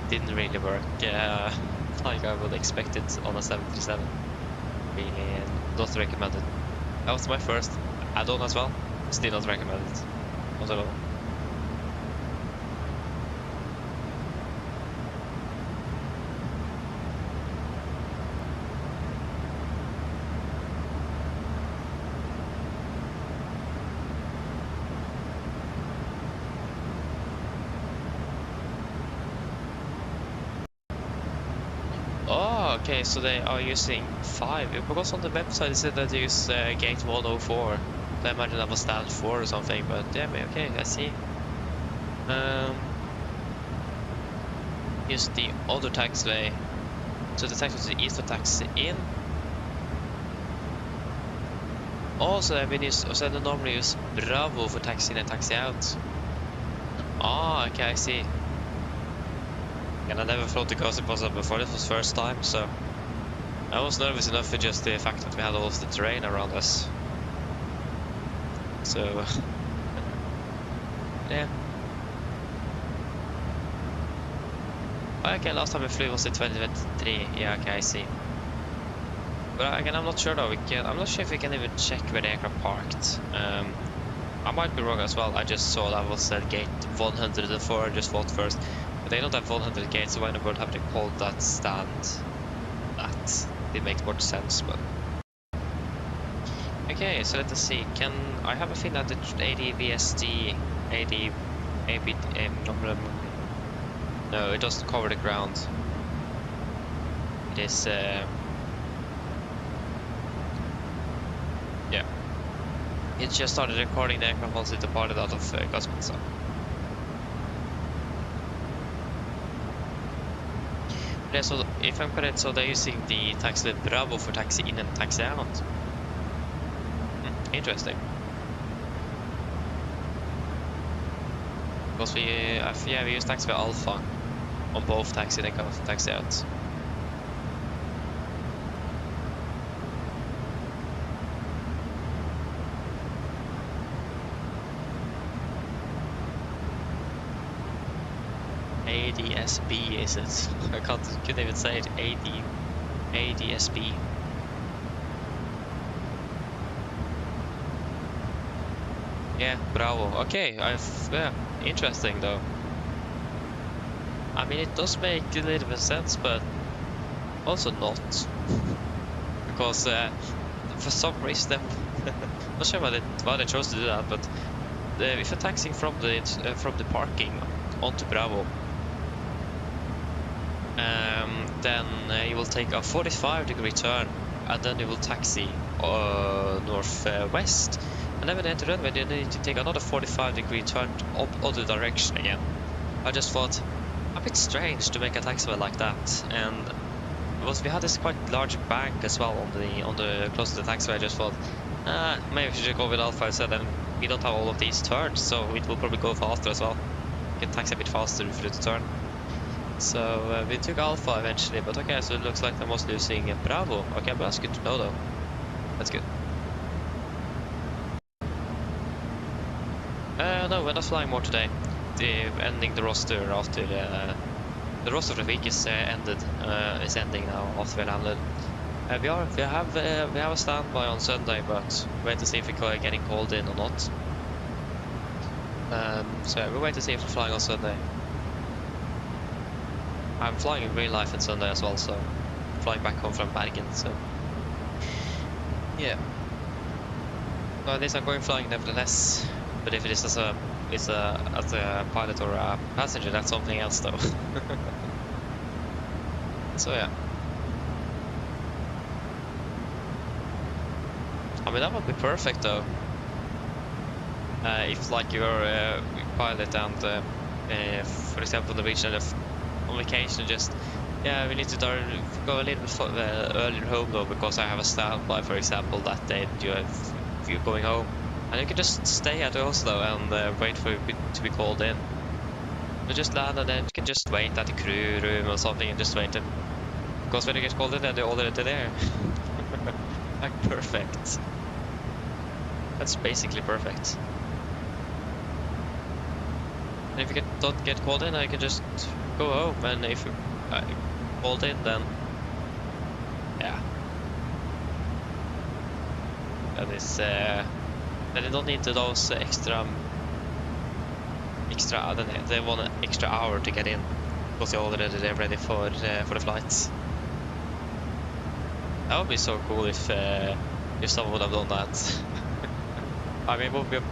Didn't really work like I would expect it on a 737. Really not recommended. That was my first add-on as well. Still not recommended. Not at all. Okay, so they are using 5, because on the website it said that they use gate 104. So I imagine that was stand 4 or something, but yeah, okay, I see. Use the other taxiway. So the taxiway to the east of taxi in. Also, I've been used, so they normally use Bravo for taxi in and taxi out. Ah, okay, I see. And I never flown to Gazipasa before, this was first time, so I was nervous enough for just the fact that we had all of the terrain around us. So, yeah. Okay, last time we flew was in 2023. Yeah, okay, I see. But again, I'm not sure though. I'm not sure if we can even check where the aircraft parked. I might be wrong as well. I just saw that was at gate 104. I just thought first, but they don't have 100 gates, so why in the world have they called that stand? That it makes more sense, but okay. So let us see. Can I have a feeling that the ADBSD, no, it doesn't cover the ground. It is yeah. It just started recording the aircraft once it departed out of Gazipasa. Yeah, so if I'm correct, so they're using the taxi Bravo for taxi in and taxi out. Interesting. Because we use taxi Alpha on both taxi and taxi out. ADSB is it? I couldn't even say it. ADSB. Yeah, Bravo. Okay, yeah, interesting though. I mean, it does make a little bit of sense, but also not, because for some reason, not sure why they chose to do that, but if you're taxiing from the parking onto Bravo, then you will take a 45-degree turn, and then you will taxi northwest, and then when you enter runway, you need to take another 45-degree turn up other direction again. I just thought a bit strange to make a taxiway like that, and because we had this quite large bank as well on the close to the taxiway, I just thought maybe we should go with Alpha instead, and we don't have all of these turns, so it will probably go faster as well. You can taxi a bit faster if you do the turn. So we took Alpha eventually, but okay, so it looks like I was losing Bravo. Okay, but that's good to know though. That's good. No, we're not flying more today. Ending the roster after the roster of the week is ended. Is ending now after we landed. We have a standby on Sunday, but wait to see if we're getting called in or not. So we'll wait to see if we're flying on Sunday. I'm flying in real life on Sunday as well, so I'm flying back home from Bergen. So yeah. So at least I'm going flying nevertheless. But if it is as a pilot or a passenger, that's something else though. So yeah. I mean, that would be perfect though. If like you're a pilot and for example Norwegian on vacation, just we need to go a little bit earlier home though, because I have a standby, for example, that day if you're going home, and you can just stay at Oslo and wait for it to be called in. You just land and then you can just wait at the crew room or something and just wait, because when you get called in, then they're already there. Like perfect. That's basically perfect. And if you don't get called in, I can just go home, and if you called in, then yeah, that is then you don't need those extra. They want an extra hour to get in, because they're already there ready for the flights. That would be so cool if someone would have done that. I mean, it would be a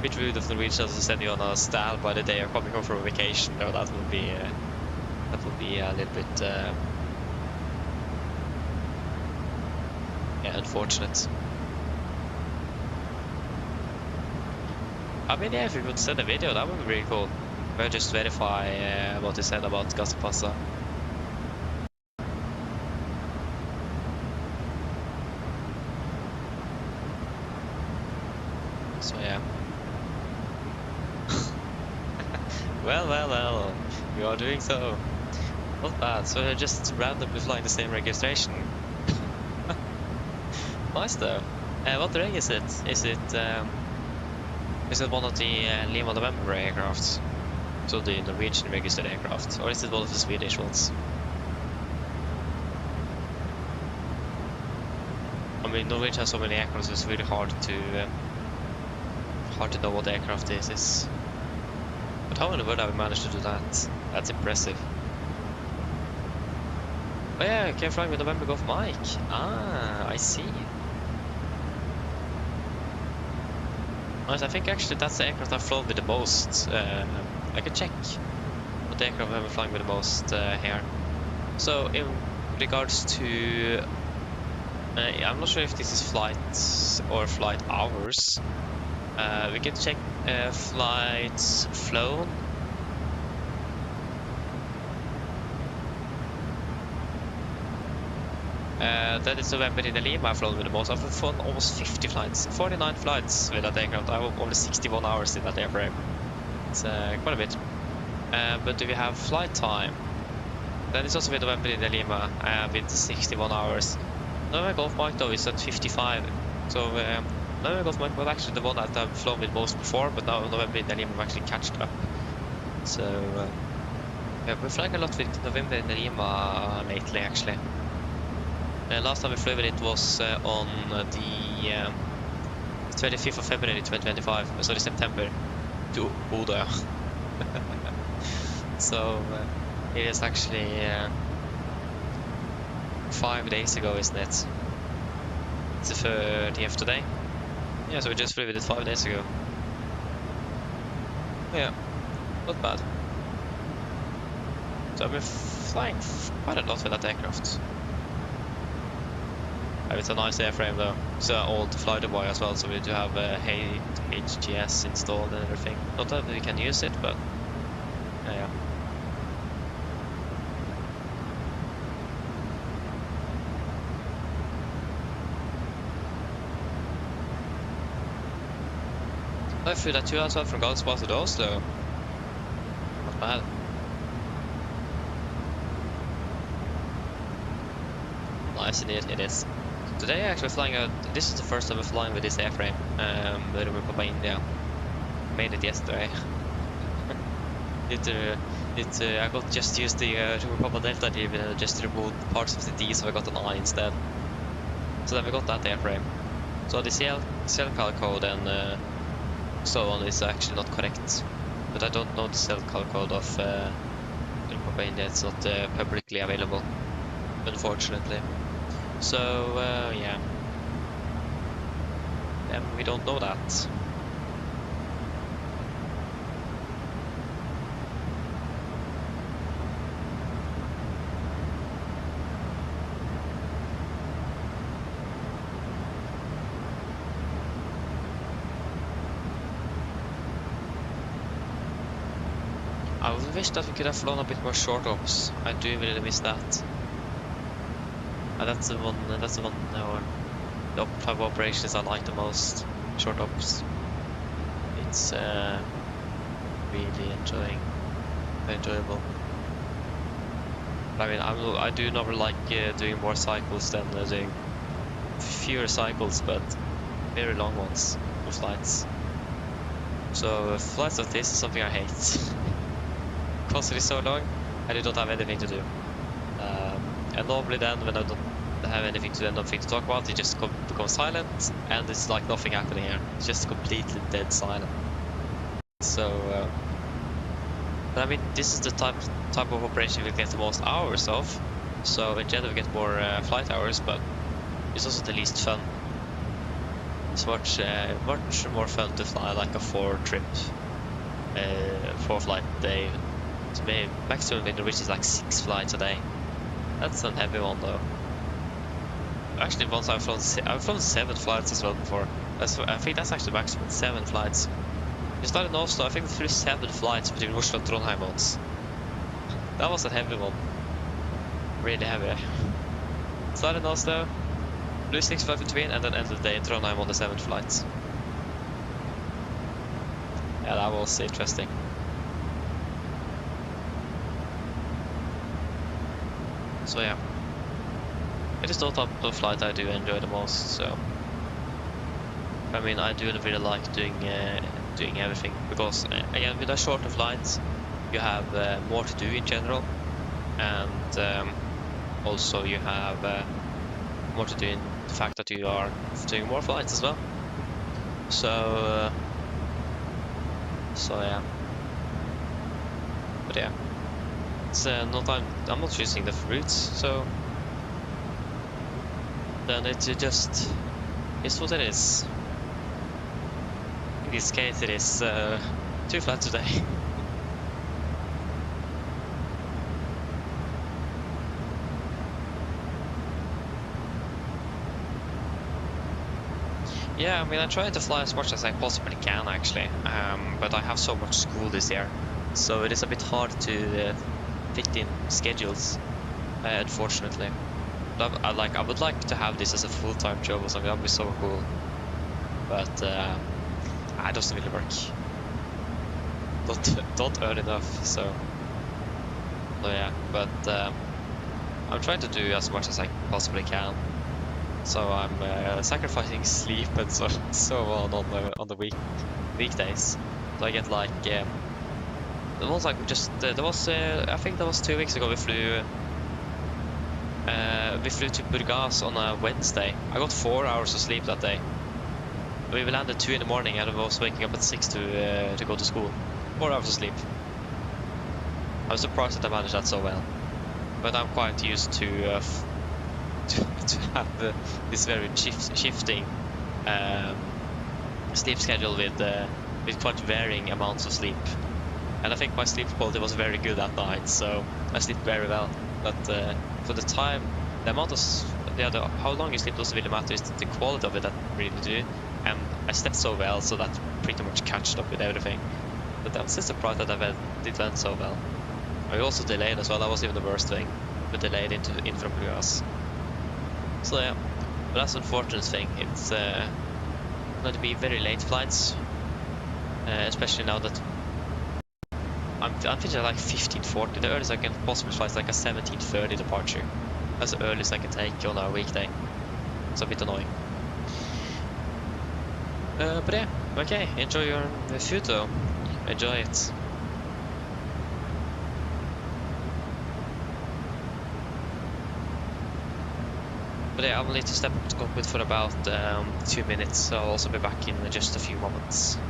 bit rude of Norwegians to send you on a stand by the day you're coming home from a vacation, though. That would be a little bit unfortunate. I mean, yeah, if you could send a video, that would be really cool. We'll just verify what you said about Gazipasa. So yeah. Well, you are doing so. Not bad. So you're just randomly flying the same registration. Nice though. What rig is it? Is it one of the Lima November aircrafts? So the Norwegian registered aircraft, or is it one of the Swedish ones? I mean, Norwegian has so many aircraft, so it's really hard to know what aircraft this is. But how in the world have we managed to do that? That's impressive. Oh yeah, I came flying with November Golf Mike. Ah, I see. Nice, I think actually that's the aircraft I've flown with the most. I can check what aircraft I'm flying with the most here. So in regards to, I'm not sure if this is flights or flight hours. We can check flights flown. That is November in Lima I've flown with the most. I've flown almost 50 flights, 49 flights with that aircraft. I have only 61 hours in that airframe. It's quite a bit. But do we have flight time? That is also with November in Lima with 61 hours. November Golf Mike though is at 55. So November Golf Mike was actually the one that I've flown with most before, but now November in Lima I've actually catched up. So yeah, we're flying a lot with November in Lima lately actually. Last time we flew with it was on the 25th of February 2025, sorry, September, to Bodø. So it is actually 5 days ago, isn't it? It's the 30th today. Yeah, so we just flew with it 5 days ago. Yeah, not bad. So I've been flying quite a lot with that aircraft. It's a nice airframe though. It's an old flighter boy as well, so we do have HGS installed and everything. Not that we can use it, but yeah. I flew that too as well from Gazipasa to Oslo. Not bad. Nice indeed, it is. Today actually flying out, this is the first time we're flying with this airframe, the Republic of India. Made it yesterday. I got just used the Republic Delta drive, just removed parts of the D, so I got an I instead. So then we got that airframe. So the CL code and so on is actually not correct. But I don't know the CL code of the Republic of India, it's not publicly available, unfortunately. So, yeah. We don't know that. I would wish that we could have flown a bit more short ops. I do really miss that. That's the one the type of operations I like the most, short ops. It's really enjoyable. I mean, I do not like doing more cycles than doing fewer cycles, but very long ones of flights. So flights of this is something I hate because it is so long and you don't have anything to do. And normally then when I don't have anything to talk about, it just becomes silent and it's like nothing happening here. It's just completely dead silent. So but I mean, this is the type of operation we get the most hours of. So in general we get more flight hours, but it's also the least fun. It's much more fun to fly like a 4 flight day. So maybe maximum in the which is like 6 flights a day. That's a heavy one though. Actually, once I've flown 7 flights as well before. I think that's actually maximum 7 flights. We started in Oslo, I think we flew 7 flights between Oslo and Trondheim once. That was a heavy one. Really heavy. Started in Oslo, flew 6 flights between, and then ended the day in Trondheim on the 7th flights. Yeah, that was interesting. So yeah, it is the type of flight I do enjoy the most. So I mean, I do really like doing everything because again, with a shorter flight, you have more to do in general, and also you have more to do in the fact that you are doing more flights as well. So yeah. But yeah, it's not I'm not choosing the routes, so then it just is what it is. In this case, it is 2 flights today. Yeah, I mean, I try to fly as much as I possibly can, actually, but I have so much school this year, so it is a bit hard to fit in schedules, unfortunately. But I would like to have this as a full-time job or something. That would be so cool, but it doesn't really work. Don't earn enough, so yeah. But I'm trying to do as much as I possibly can. So I'm sacrificing sleep and so on the weekdays. So I get like there was like I think that was 2 weeks ago we flew to Burgas on a Wednesday. I got 4 hours of sleep that day. We landed 2 in the morning and I was waking up at 6 to go to school. 4 hours of sleep. I was surprised that I managed that so well, but I'm quite used to have this very shifting sleep schedule with quite varying amounts of sleep. And I think my sleep quality was very good that night, so I sleep very well. But for the time, the amount of how long you sleep doesn't really matter. It's the quality of it that really do. And I slept so well, so that pretty much catched up with everything. But I'm still surprised that it went so well. I also delayed as well. That was even the worst thing. We delayed in from Burgas. So yeah, but that's the unfortunate thing. It's going to be very late flights, especially now that I'm thinking like 15:40. The earliest I can possibly fly is like a 17:30 departure. That's the earliest I can take on a weekday. It's a bit annoying. But yeah, okay. Enjoy your food though. Enjoy it. But yeah, I will need to step up to Cockpit for about 2 minutes, so I'll also be back in just a few moments.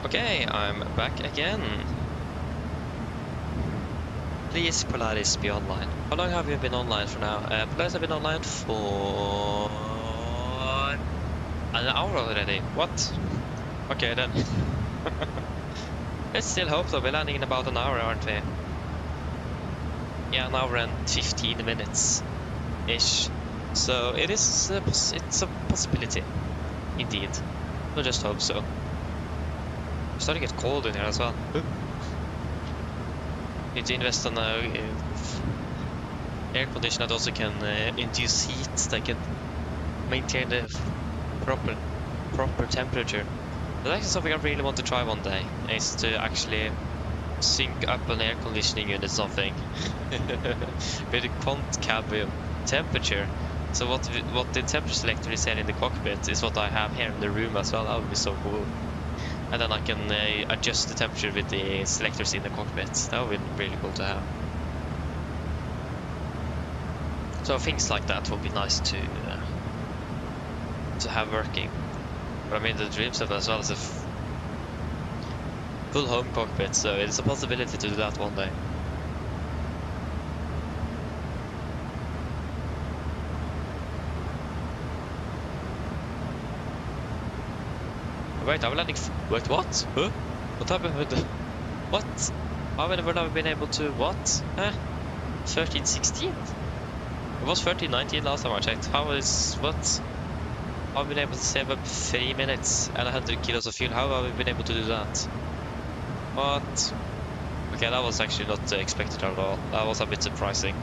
Okay, I'm back again. Please, Polaris, be online. How long have you been online for now? Polaris have been online for an hour already. What? Okay then. Let's still hope so. We're landing in about an hour, aren't we? Yeah, an hour and 15 minutes ish. So it is. It's a possibility, indeed. We'll just hope so. It's starting to get cold in here as well. Need to invest in air conditioner that also can induce heat, that can maintain the proper temperature. That's actually something I really want to try one day, is to actually sync up an air conditioning unit something with a concave temperature. So what the temperature selector is here in the cockpit is what I have here in the room as well. That would be so cool. And then I can adjust the temperature with the selectors in the cockpit. That would be really cool to have. So things like that would be nice to have working. But I mean, the dream set as well as a full home cockpit, so it's a possibility to do that one day. Wait, I'm landing. Wait, what? Huh? What happened with the. What? How would I have been able to. What? Huh? 1316? It was 1319 last time I checked. How is. What? I've been able to save up 3 minutes and 100 kilos of fuel. How have we been able to do that? What? Okay, that was actually not expected at all. That was a bit surprising.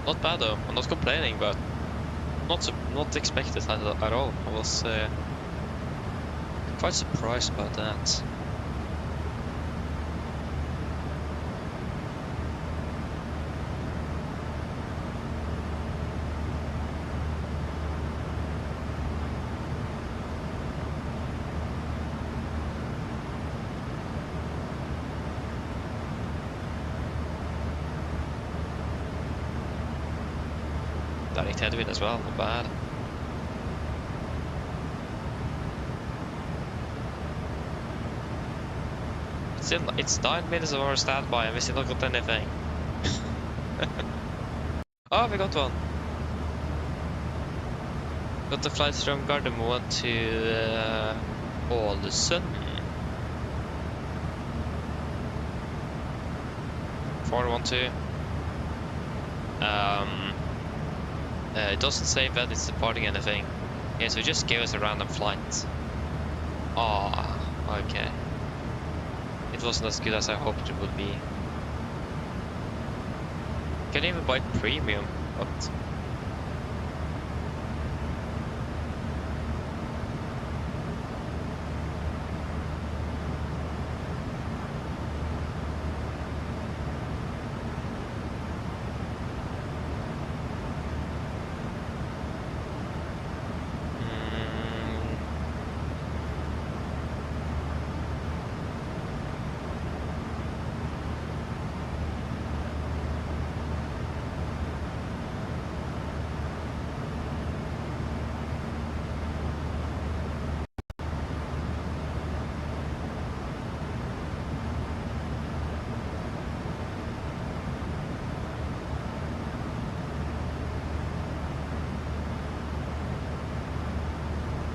Not bad though. I'm not complaining, but not expected at all. I was quite surprised about that. Direct headwind as well, not bad. It's 9 minutes of our standby and we still not got anything. Oh, we got one. Got the flights from Gardermoen to Ålesund. 412. It doesn't say that it's departing anything. Yeah, so it just gave us a random flight. Ah, okay. It wasn't as good as I hoped it would be. Can even buy premium, but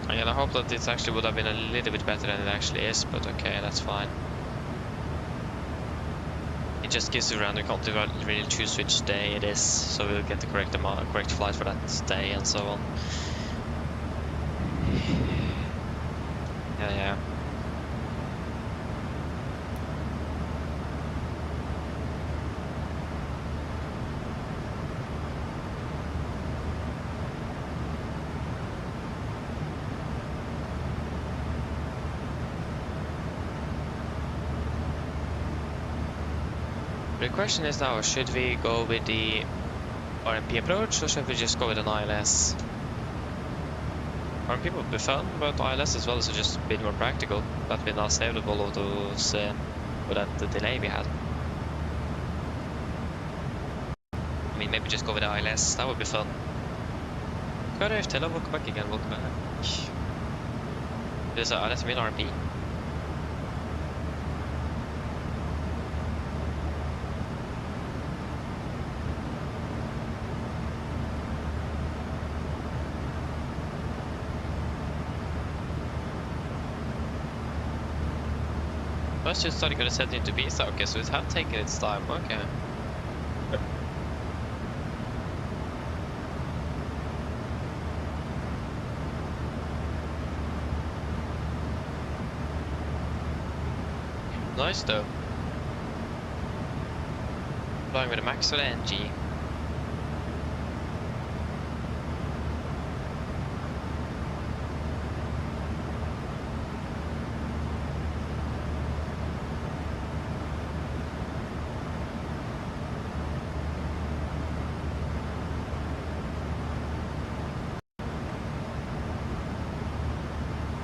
and I hope that it actually would have been a little bit better than it actually is, but okay, that's fine. It just gives you random content, you really choose which day it is, so we'll get the correct flight for that day and so on. Yeah. The question is now, should we go with the RMP approach or should we just go with an ILS? RMP would be fun, but ILS as well is just a bit more practical. That we now saved all of those with that delay we had. I mean, maybe just go with the ILS. That would be fun. FSLTL, welcome back again. Welcome back. There's a ILS win RMP. First just started going to set into Visa, okay, so it had taken its time, okay. Nice though. Flying with a max or the NG.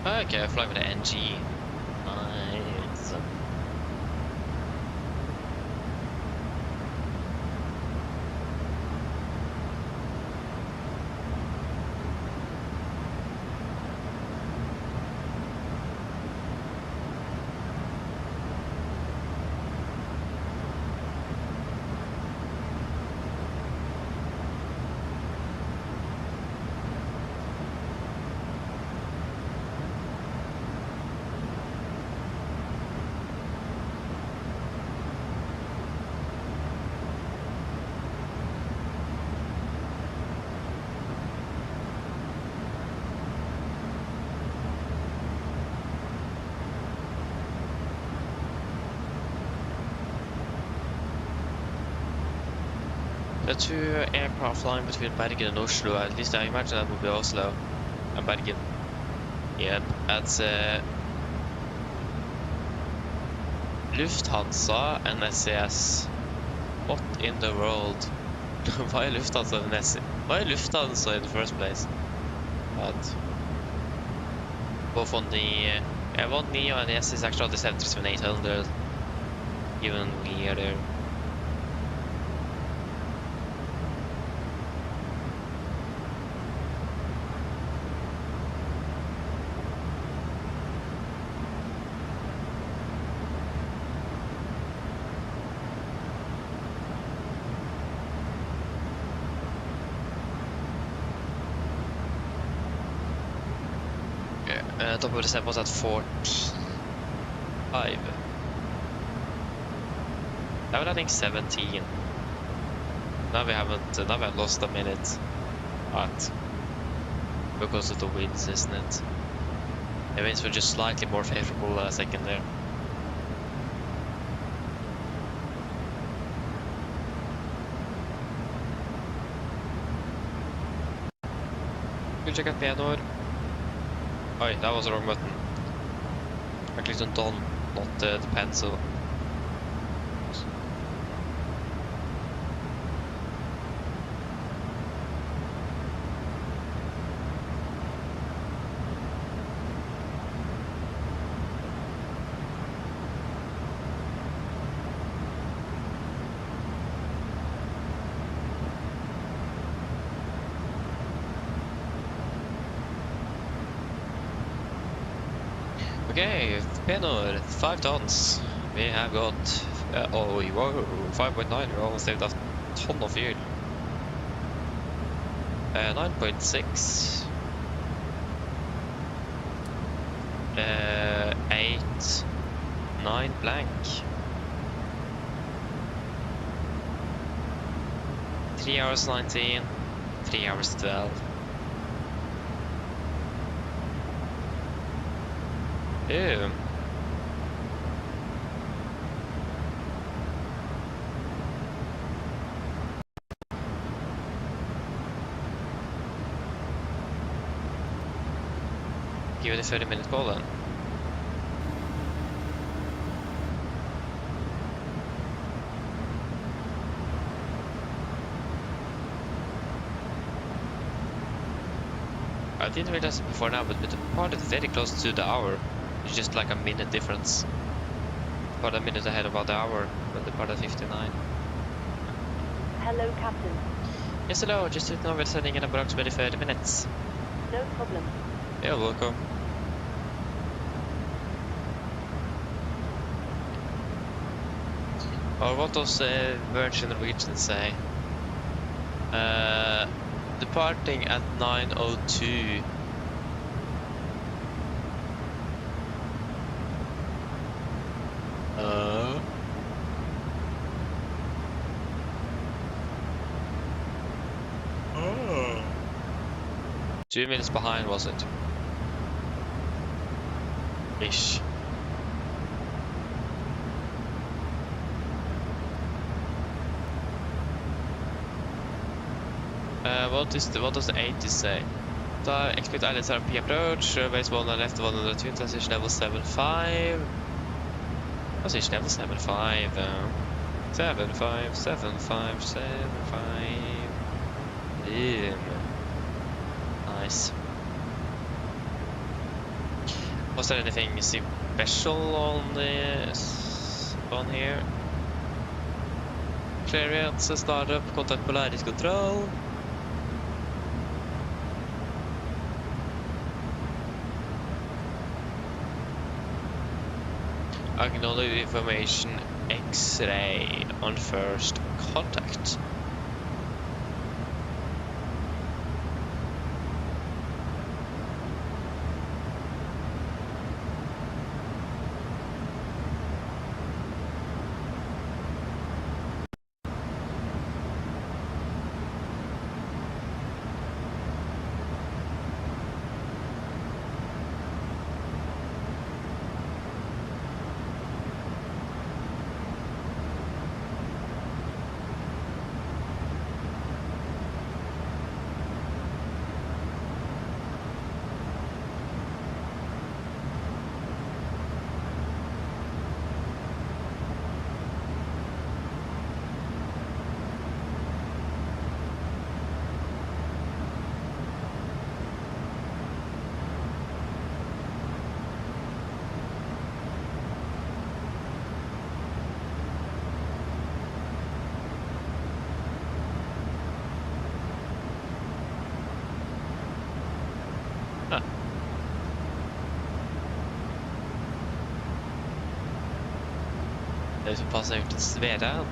Okay, flying with the NG. Nice. The two aircraft flying between Bergen and Oslo, at least I imagine that would be Oslo and Bergen. Yep, that's Lufthansa and SAS. What in the world? Why Lufthansa and SAS? Why Lufthansa in the first place? But both on the one Neo and the SS actually on the 737-800. Even weirder. Top of the set was at 45. That was I think 17. Now we haven't. Now we have lost a minute. But because of the winds, isn't it? The winds were just slightly more favorable a second there. We'll check out piano. Oi, that was the wrong button. I clicked on Don, not the pencil. Okay, Penor, 5 tons. We have got, oh, whoa, 5.9, we almost saved a ton of fuel. 9.6. 8, 9 blank. 3 hours 19, 3 hours 12. Ew. Give it a 30-minute call then. I didn't realize it before now, but the part is very close to the hour. It's just like a minute difference. About a minute ahead of the hour, but the part at 59. Hello, Captain. Yes, hello. Just to know we're sending in approximately 30 minutes. No problem. You're welcome. Or what does Virgin Norwegian say? Departing at 9:02. Oh. 2 minutes behind, was it? Ish. What does the 80 say? Expect islands RP approach, base 1 on left 102, transition level 75. Transition level 75. 75, 75, 75. Boom. Nice. Was there anything special on this on here? Clearance, startup, contact Polaris control. Acknowledge information X-ray on first contact. Det som passar ut en svedare.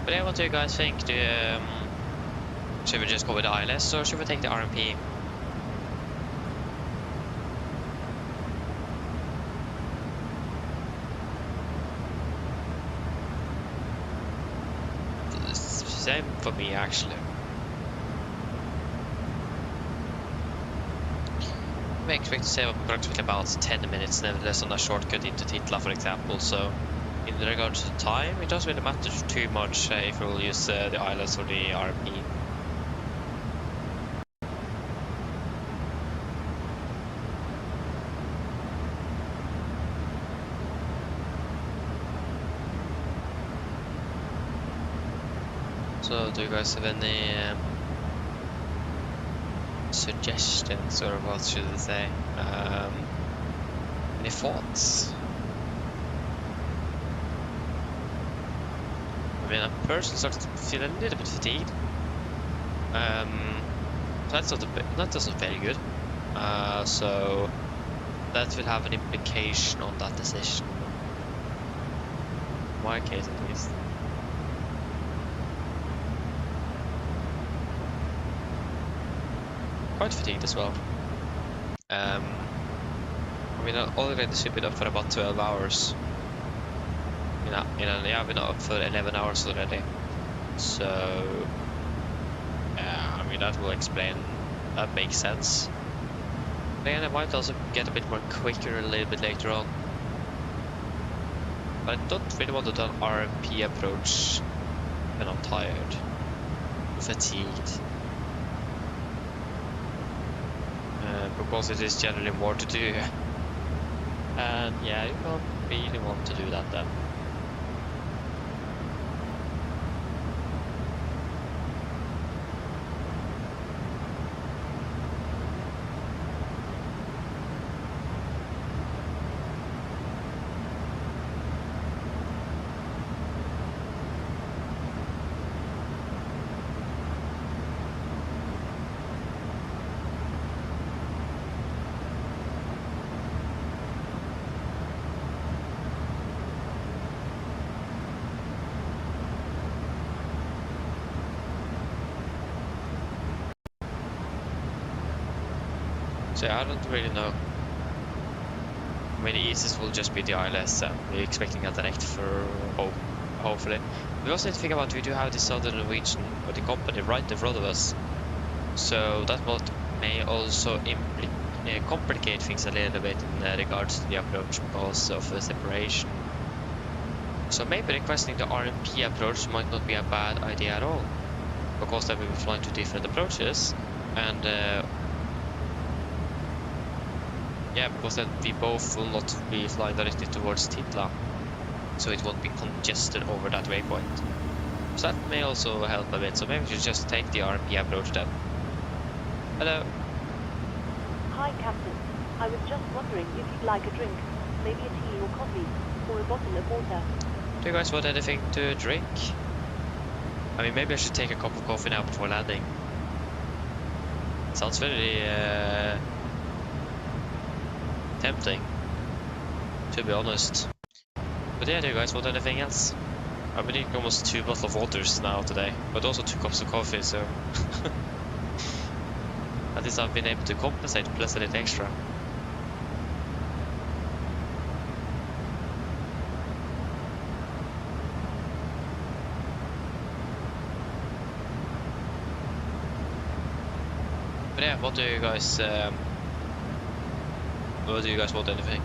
But what do you guys think? Should we just go with the ILS or should we take the RMP? Same for me actually. We expect to save up approximately about 10 minutes nevertheless on a shortcut into Titla, for example, so in regards to time, it doesn't really matter too much if we will use the ILS or the RP. So, do you guys have any suggestions, or what should I say? Any thoughts? I mean, I personally start to feel a little bit fatigued. That's not very good. So that will have an implication on that decision. In my case, at least. Quite fatigued as well. I mean, I already should be up for about 12 hours. Yeah, been up for 11 hours already. So, yeah, I mean, that will explain, that makes sense. But again, I might also get a bit more quicker a little bit later on. But I don't really want to do an RMP approach when I'm tired, fatigued. Because it is generally more to do. And yeah, you don't really want to do that then. So yeah, I don't really know. I mean, the easiest will just be the ILS, and we're expecting a direct for hopefully. We also need to think about, we do have this other Norwegian, or the company right in front of us. So that may also complicate things a little bit in regards to the approach because of the separation. So maybe requesting the RMP approach might not be a bad idea at all, because then we will fly two different approaches, and yeah, because then we both will not be flying directly towards Titla, so it won't be congested over that waypoint. So that may also help a bit, so maybe we should just take the RMP approach then. Hello. Hi, Captain. I was just wondering if you'd like a drink, maybe a tea or coffee, or a bottle of water. Do you guys want anything to drink? I mean, maybe I should take a cup of coffee now before landing. Sounds very tempting, to be honest. But yeah, do you guys want anything else? I've been drinking almost 2 bottles of waters now today, but also 2 cups of coffee, so at least I've been able to compensate plus a little extra. But yeah, what do you guys want anything?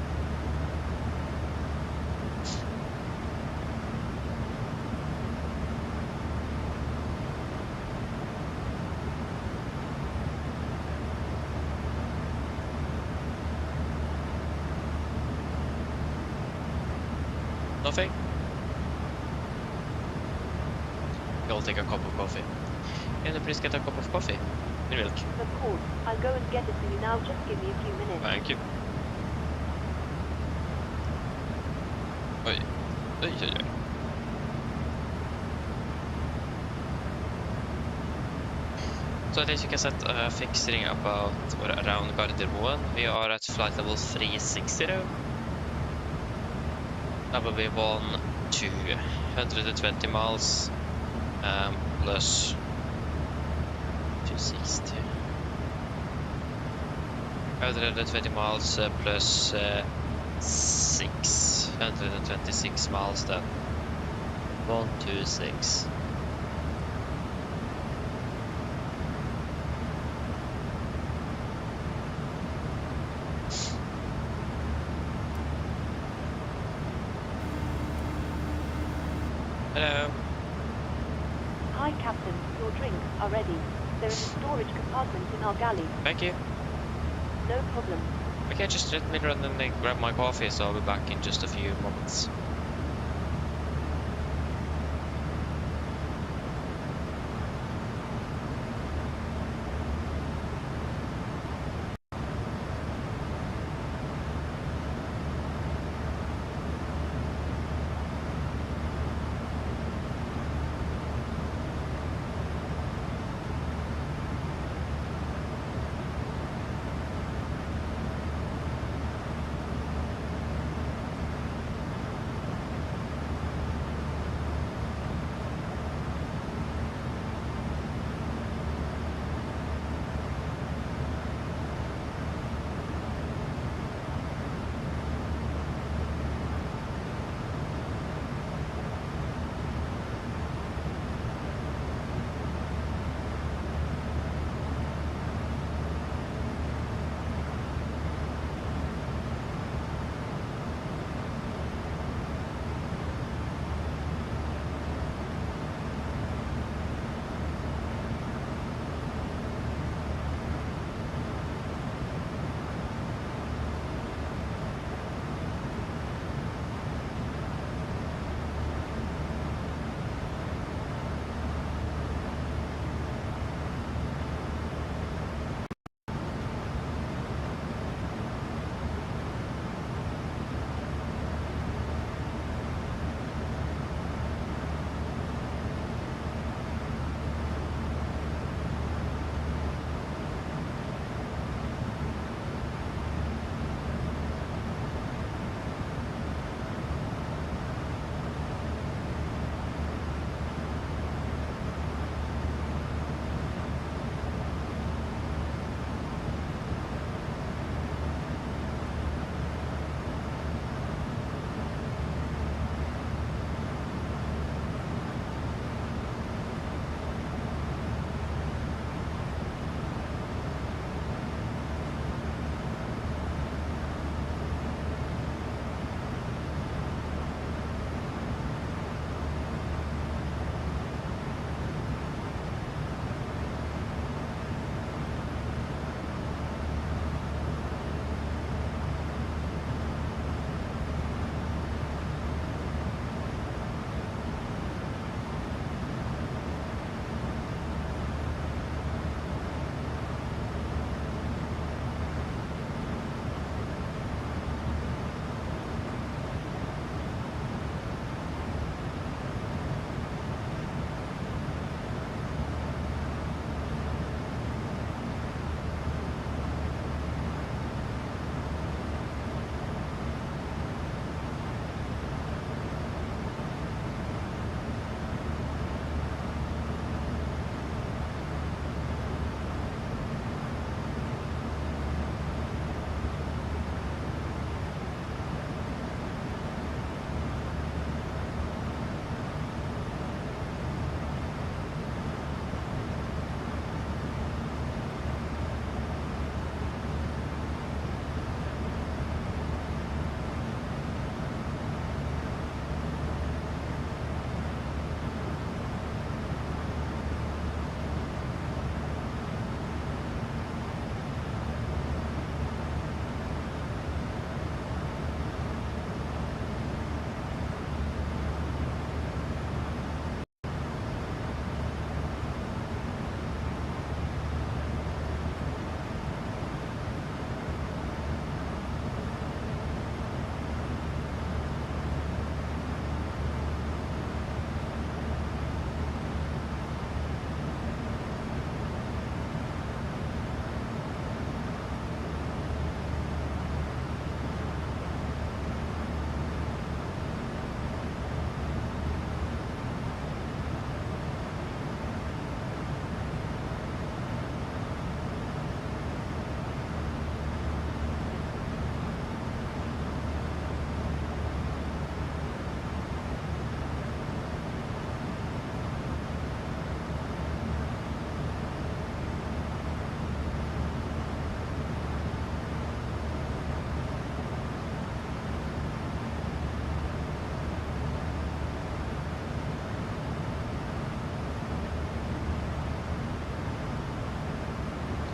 Nothing? I'll take a cup of coffee. Can you please get a cup of coffee? In milk. Of course. I'll go and get it for you now. Just give me a few minutes. Thank you. Oi. Oi, oi, oi. So as you can set a fixing about or around Gardermoen, we are at flight level 360. That will be 1 to 120 miles plus 260. 120 miles plus 626 miles then. 126. Hello. Hi, Captain. Your drinks are ready. They're in the storage compartment in our galley. Thank you. No problem. Okay, just let me run and grab my coffee, so I'll be back in just a few moments.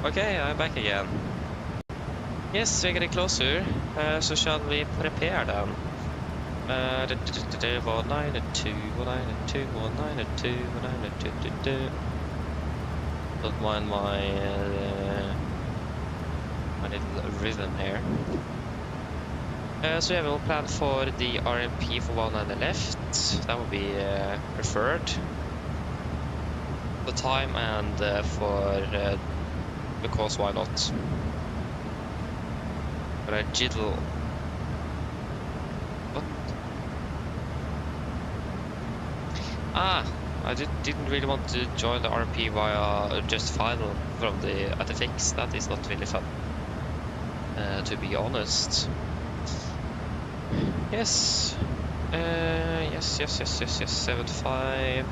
Okay, I'm back again. Yes, we're getting closer. So shall we prepare then? 1902, 1902, 1902, 1902. Don't mind my little rhythm here. So yeah, we'll plan for the RMP for one on the left. That would be preferred. The time and for because why not? But I jiddle. What? Ah, I didn't really want to join the RMP via just final from the at the fix. That is not really fun, to be honest. Yes. Yes. 75.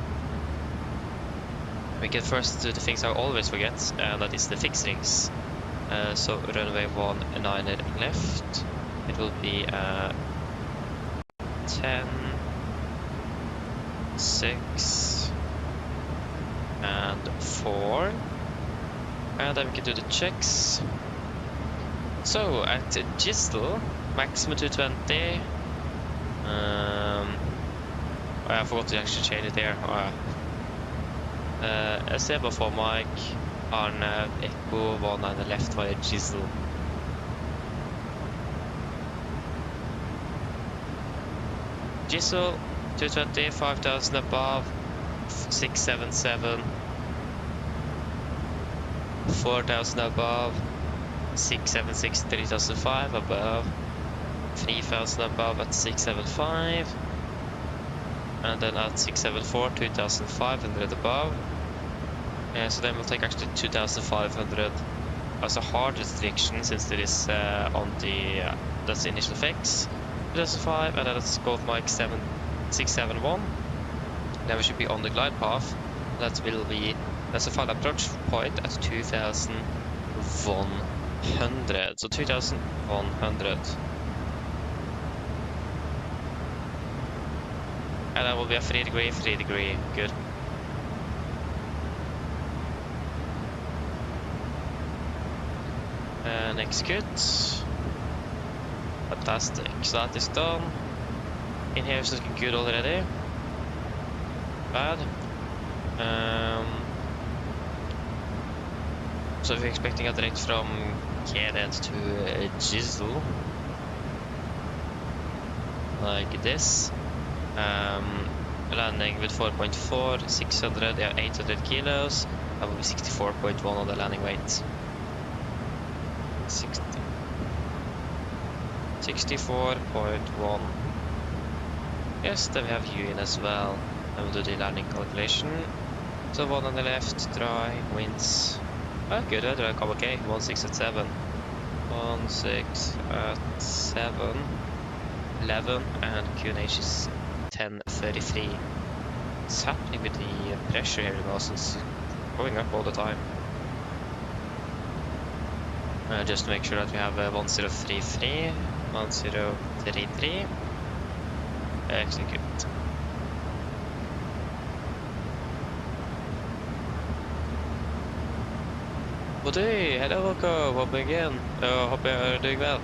We get first to the things I always forget, and that is the fix rings. So runway 19 left. It will be 10, 6, and 4. And then we can do the checks. So at Gistel, maximum 220. I forgot to actually change it there. Seba for Mike, Arne, Echo, 19 left via Gisel. Gisel, 220, 5,000 above, 677. 4,000 above, 676, 3,005 above, 3,000 above at 675. And then at 674, 2,500 above. So then we'll take actually 2,500 as a hard restriction, since there is on the that's the initial fix. 2005, and then let's go with Mike 671. Then we should be on the glide path. That's a final approach point at 2,100. So 2,100. And that will be a 3 degree, good. Next good. Fantastic, so that is done. In here is looking good already. Bad. So we're expecting a direct from Kenneth to Gisel. Like this. Landing with 4.4, 600, yeah, 800 kilos. That will be 64.1 on the landing weight. 64.1. Yes, then we have you in as well. And we'll do the landing calculation. So one on the left, dry, winds. Oh, good, dry, come okay. 16 at 7. 16 at 7. 11, and QNH is 1033. What's happening with the pressure here in Oslo? It's going up all the time. Just to make sure that we have 1033, 1033. Execute. Well, hey, hello, welcome, welcome again. Hope you're doing well.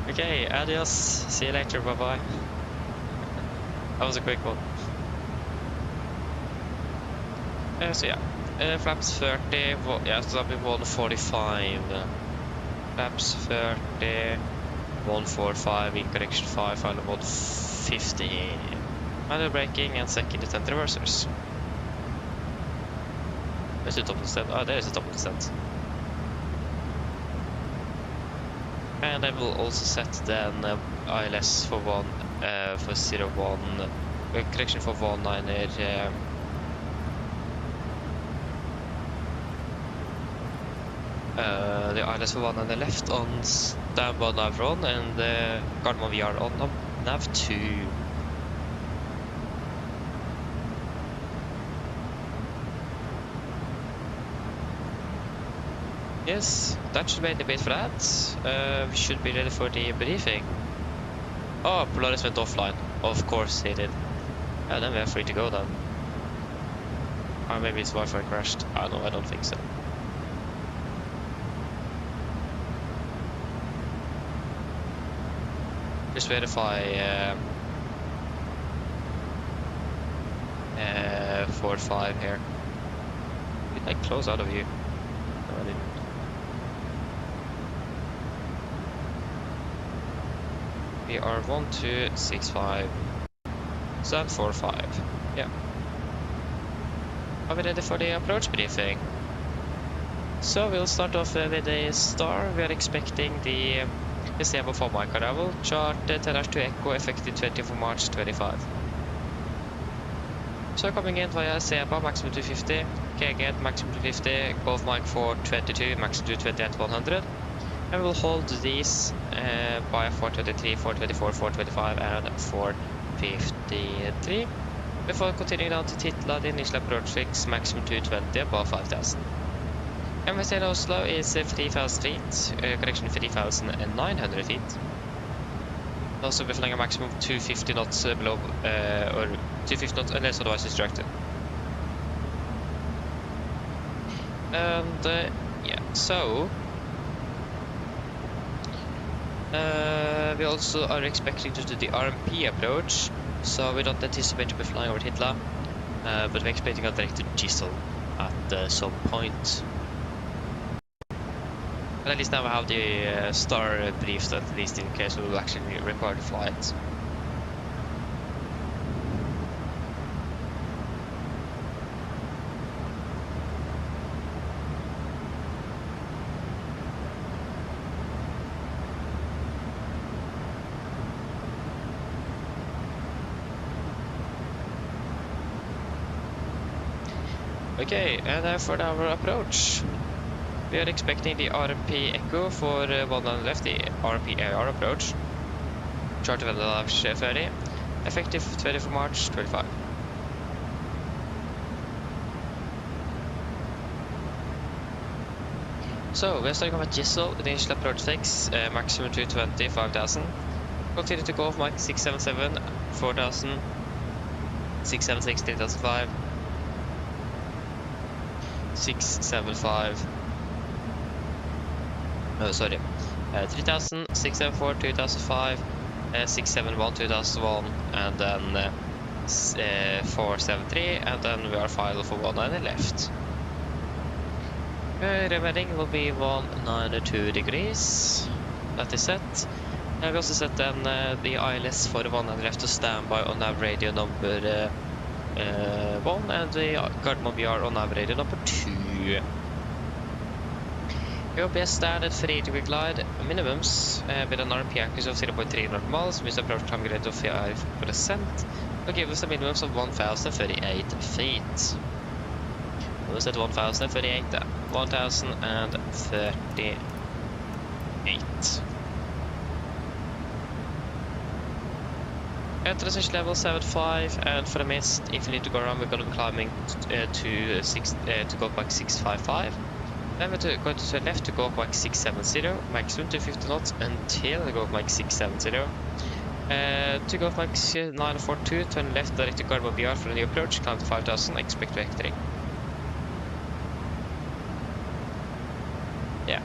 Okay, adios, see you later, bye bye. That was a quick one. So yeah, flaps 30, yeah, so that'll be 145. Flaps 30, 145, in correction 5, final 150. Manual braking and second descent reversers. Where's the top descent? Oh, there's the top descent. And I will also set then ILS for 01, correction for 19er. The ILS for 1 on the left on standby nav on, and the Gardermoen VR on nav 2. Yes, that should be the bait for that. We should be ready for the briefing. Oh, Polaris went offline. Of course he did. And then we are free to go then. Or maybe his Wi-Fi crashed. I don't think so. Just verify 4-5 here. Did I close out of you? No, I didn't. We are 1265. So 4-5. Yeah. Are we ready for the approach briefing? So we'll start off with a star. We are expecting the Sebo for mic arrival, chart 10-2 Echo, effective 20 for March 25. So coming in via Seba, maximum 250, KG maximum 250, Golf mic 422, maximum 220 at 100. And we'll hold these by 423, 424, 425 and 453. Before continuing down to Titla, the initial approach fix, maximum 220 above 5000. MSFS in Oslo is 3000 feet, correction 3900 feet. Also be flying a maximum of 250 knots below, or 250 knots unless otherwise instructed. And yeah, so we also are expecting to do the RMP approach, so we don't anticipate to be flying over Hitler, but we're expecting a direct to Gisel at some point. But at least now we have the star briefed, at least in case we will actually record the flight. Okay, and for our approach, we are expecting the RMP Echo for 1 left, the RMP AR approach. Charter with the launch 30, effective 20 for March 25. So, we are starting off at Gisel, the initial approach fix, maximum 220, 5000. Continue to go off mic 677, 4000, 676, 3005. 675. Oh, sorry. 3000, 674, 2005, 671, 2001, and then 473, and then we are final for 190 left. Remaining will be 192 degrees. That is set. We also set then the ILS for 190 left to stand by on nav radio number 1, and the Gardermoen BR on nav radio number 2. We will be a standard 3-degree glide minimums with an RMP accuracy of 0.3 knot miles, with approach time grade of 5%, will give us a minimum of 1038 feet. We'll set 1038, 1038. Transition level 75, and for the mist, if you need to go around, we're going to be climbing to go back 655. Then we're going to the left to go back 670, maximum 250 knots until we go back 670. To go back 942, turn left direct to Gardermoen BR for a new approach, climb to 5000, expect vectoring. Yeah.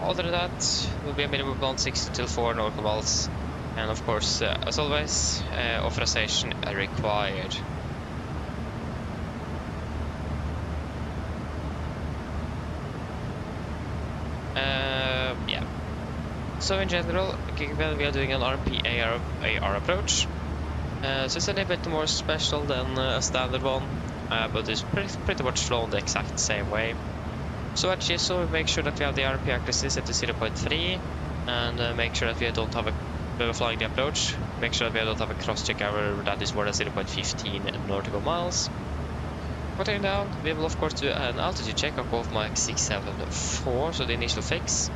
Other than that, will be a minimum of 160 till 4 nautical miles, and of course, as always, authorization required. Yeah. So in general, given we are doing an RMP AR approach, so it's a little bit more special than a standard one, but it's pretty much flown the exact same way. So at Gisel, we make sure that we have the RMP accuracy set to 0.3, and make sure that we don't have when we're flying the approach, make sure that we don't have a cross-check error that is more than 0.15 nautical miles. Continuing down, we will of course do an altitude check of both mic 674, so the initial fix.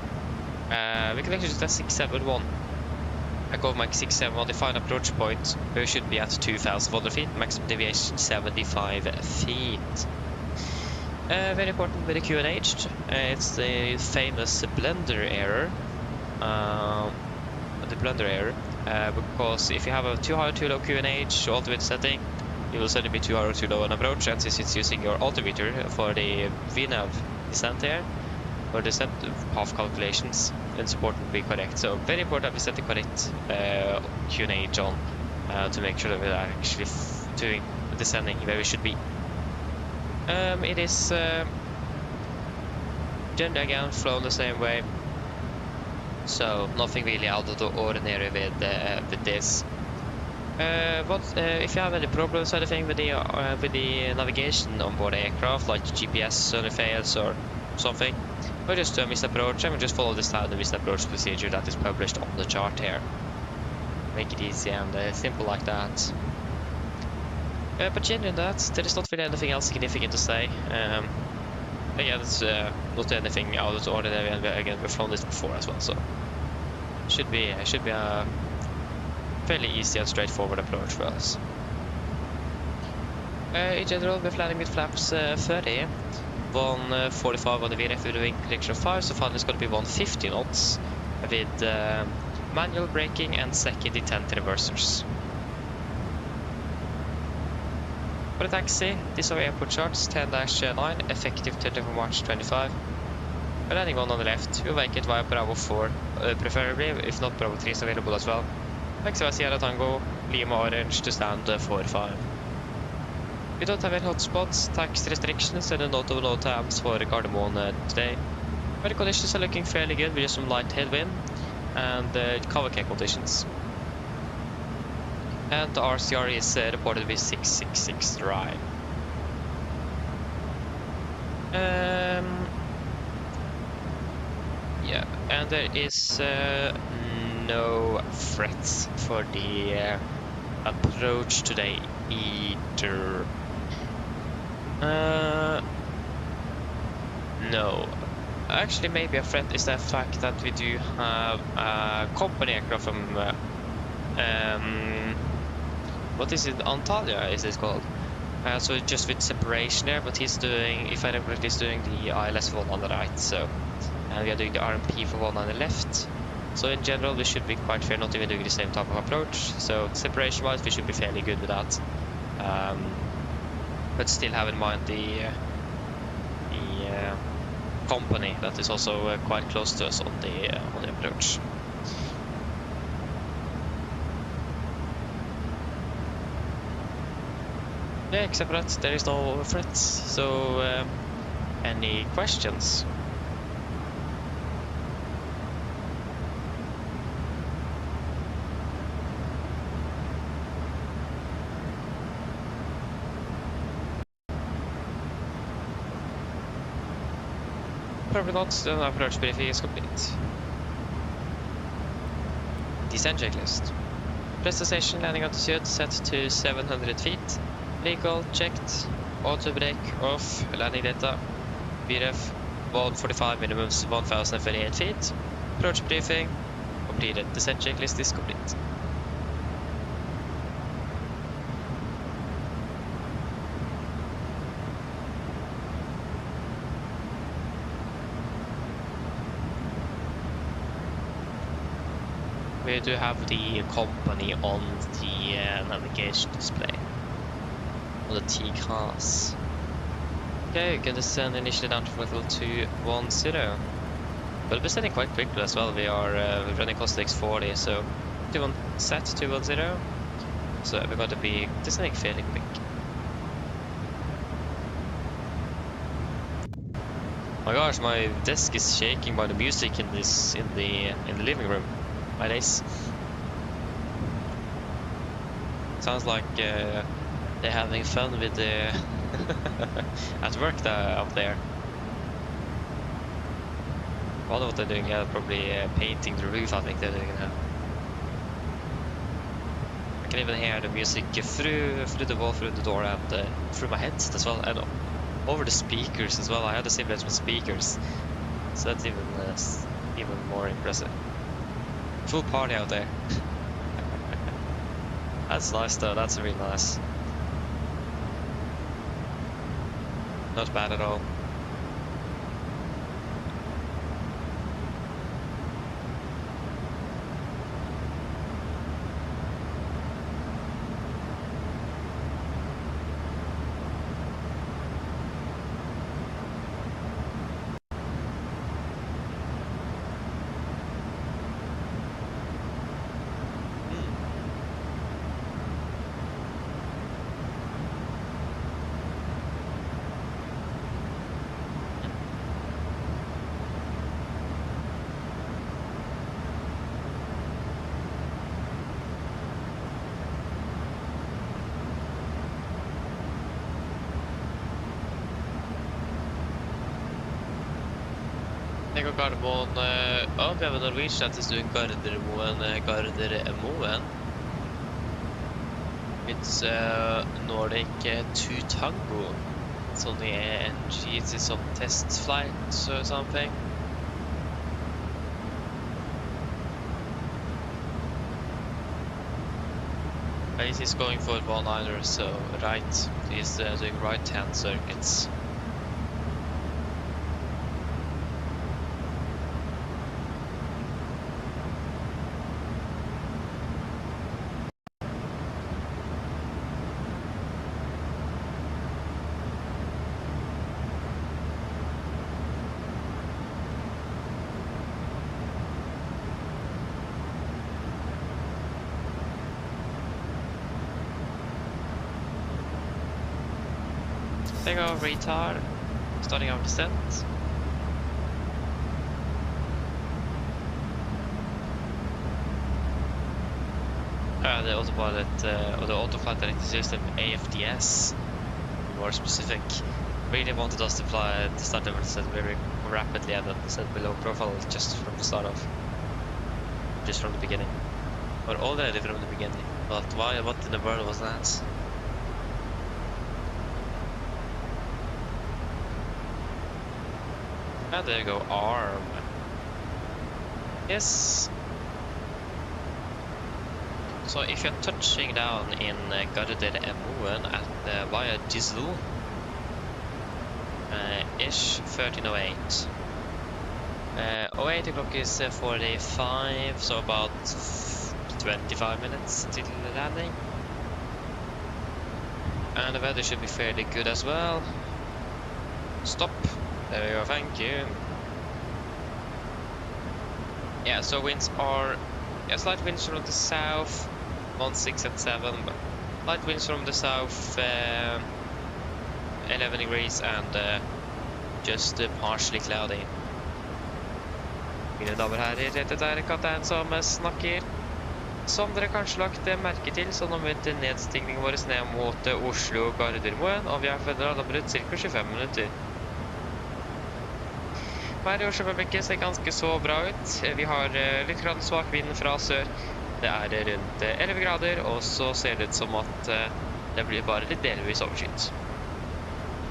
We can actually do that 671. I go mic 671, the final approach point, where we should be at 2,400 feet, maximum deviation 75 feet. Very important with the QNH, it's the famous blender error. Because if you have a too high or too low QNH ultimate setting, you will suddenly be too high or too low on approach, and since it's using your altimeter for the VNAV descent here, or descent path calculations, it's important to be correct. So very important that we set the correct QNH on to make sure that we're actually doing descending where we should be. It is generally again flown the same way, so nothing really out of the ordinary with this. But if you have any problems or anything with the navigation on board the aircraft, like GPS suddenly fails or something, or just a missed approach, and we just follow the standard missed approach procedure that is published on the chart here. Make it easy and simple like that. But generally that, there is not really anything else significant to say. Again, it's not anything out of the ordinary, and again we've flown this before as well, so should be a fairly easy and straightforward approach for us. In general, we're flying with flaps 30, 145 on the VRF, we're doing prediction of 5, so finally it's going to be 150 knots with manual braking and second intent reversers. For the taxi, these are airport charts 10-9, effective 30th of March 25. We're landing on the left, we'll make it via Bravo 4, preferably, if not Bravo 3 is available as well. Taxi via Sierra Tango, Lima Orange to stand 45. We don't have any hotspots, tax restrictions, and a note of no tabs for Gardermoen today. Weather conditions are looking fairly good with just some light headwind and cover care conditions. And the RCR is reported to be 666 dry. Yeah, and there is no threats for the approach today either. No. Actually, maybe a threat is the fact that we do have a company aircraft from what is it? Antalya is it called? So just with separation there, but he's doing, if I remember correctly, he's doing the ILS one on the right, so, and we are doing the RMP for one on the left. So in general, we should be quite fair, not even doing the same type of approach. So separation wise, we should be fairly good with that. But still have in mind the company that is also quite close to us on the approach. Yeah, except for that, there is no threats. So, any questions? Probably not. The approach briefing is complete. Descent checklist. Press the station, landing altitude set to 700 feet. Vehicle checked. Auto brake off. Landing data. VRF 145 minimums 1038 feet. Approach briefing completed. Descent checklist is complete. We do have the company on the navigation display on the T-class. Okay, you can descend initially down to level 210. We'll be descending quite quickly as well. We are running close to X40, so set 210. So we're going to be descending fairly quick. My gosh, my desk is shaking by the music in the living room. My days. Sounds like they're having fun with the at work up there. I wonder what they're doing. Probably painting the roof. I think they're doing now. I can even hear the music through the wall, through the door, and through my headset as well, and over the speakers as well. I had the same with speakers, so that's even more impressive. Full party out there. That's nice though, that's really nice. Not bad at all. Takeoff Gardermoen. Oh, we have a Norwegian that is doing Gardermoen. It's Nordic 2 Tango. It's on the NG, it's some test flight or something. He's going for 1-liner, so right. He's doing right-hand circuits. Takeoff retard, starting our descent. The autopilot, or the autoflight directed system, AFDS, more specific, really wanted us to start our descent very rapidly and then descend below profile just from the start off. Just from the beginning. Or already from the beginning. But why, what in the world was that? And there you go, arm. Yes. So if you're touching down in Gardermoen at via Gislo, ish 1308. 08 o'clock is 45, so about 25 minutes till the landing. And the weather should be fairly good as well. Stop. There we go, thank you. Yeah, so winds are slight winds from the south, 1, 6 and 7, but light winds from the south, 11 degrees and just partially cloudy. Mine damer og herrer, dette er kaptein som snakker. Som dere kanskje lagt merke til, så nå møter nedstigningen vår ned mot Oslo Gardermoen, og vi har forandret ca. 25 minutter. Været i Oslo ser ganske så bra ut. Vi har litt grann svak vind fra sør. Det er rundt 11 grader, og så ser det ut som at det blir bare litt delvis overskyet.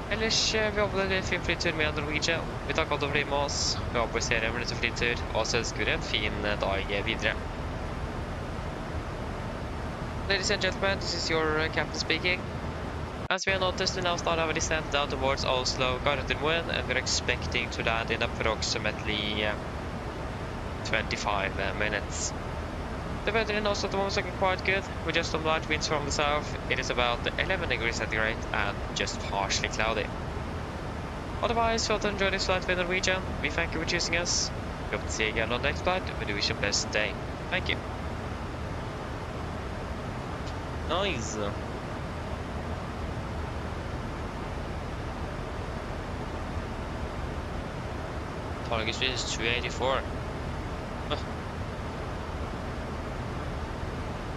Ellers, vi håper det blir en fin flytur med Norwegian. Vi takker godt å fly med oss. Vi håper vi ser en litt flytur, og så ønsker vi en fin dag videre. Ladies and gentlemen, this is your captain speaking. As we have noticed, we now start our descent down towards Oslo Gardermoen, and we're expecting to land in approximately 25 minutes. The weather in Oslo at the moment is looking quite good, with just some light winds from the south. It is about 11 degrees centigrade and just partially cloudy. Otherwise, we hope to enjoy this flight with Norwegian. We thank you for choosing us. We hope to see you again on the next flight. We do wish you a pleasant day. Thank you. Nice. Target speed is 284.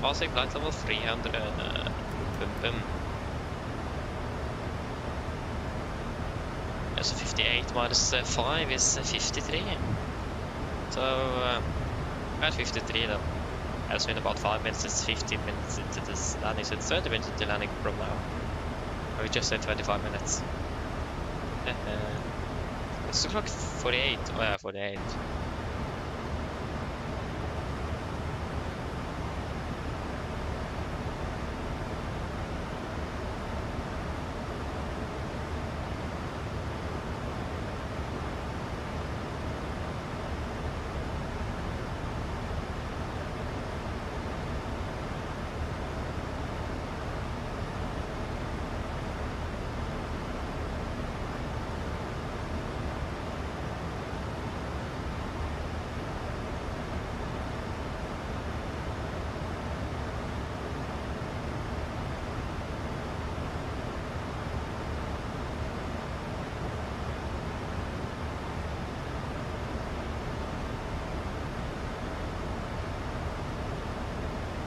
Passing flight level 300. Yeah, so 58 minus 5 is 53. So at 53 then. As in about 5 minutes, it's 15 minutes into this landing, so it's 30 minutes into landing from now. Or we just said 25 minutes. It's o'clock 48. Oh yeah, 48.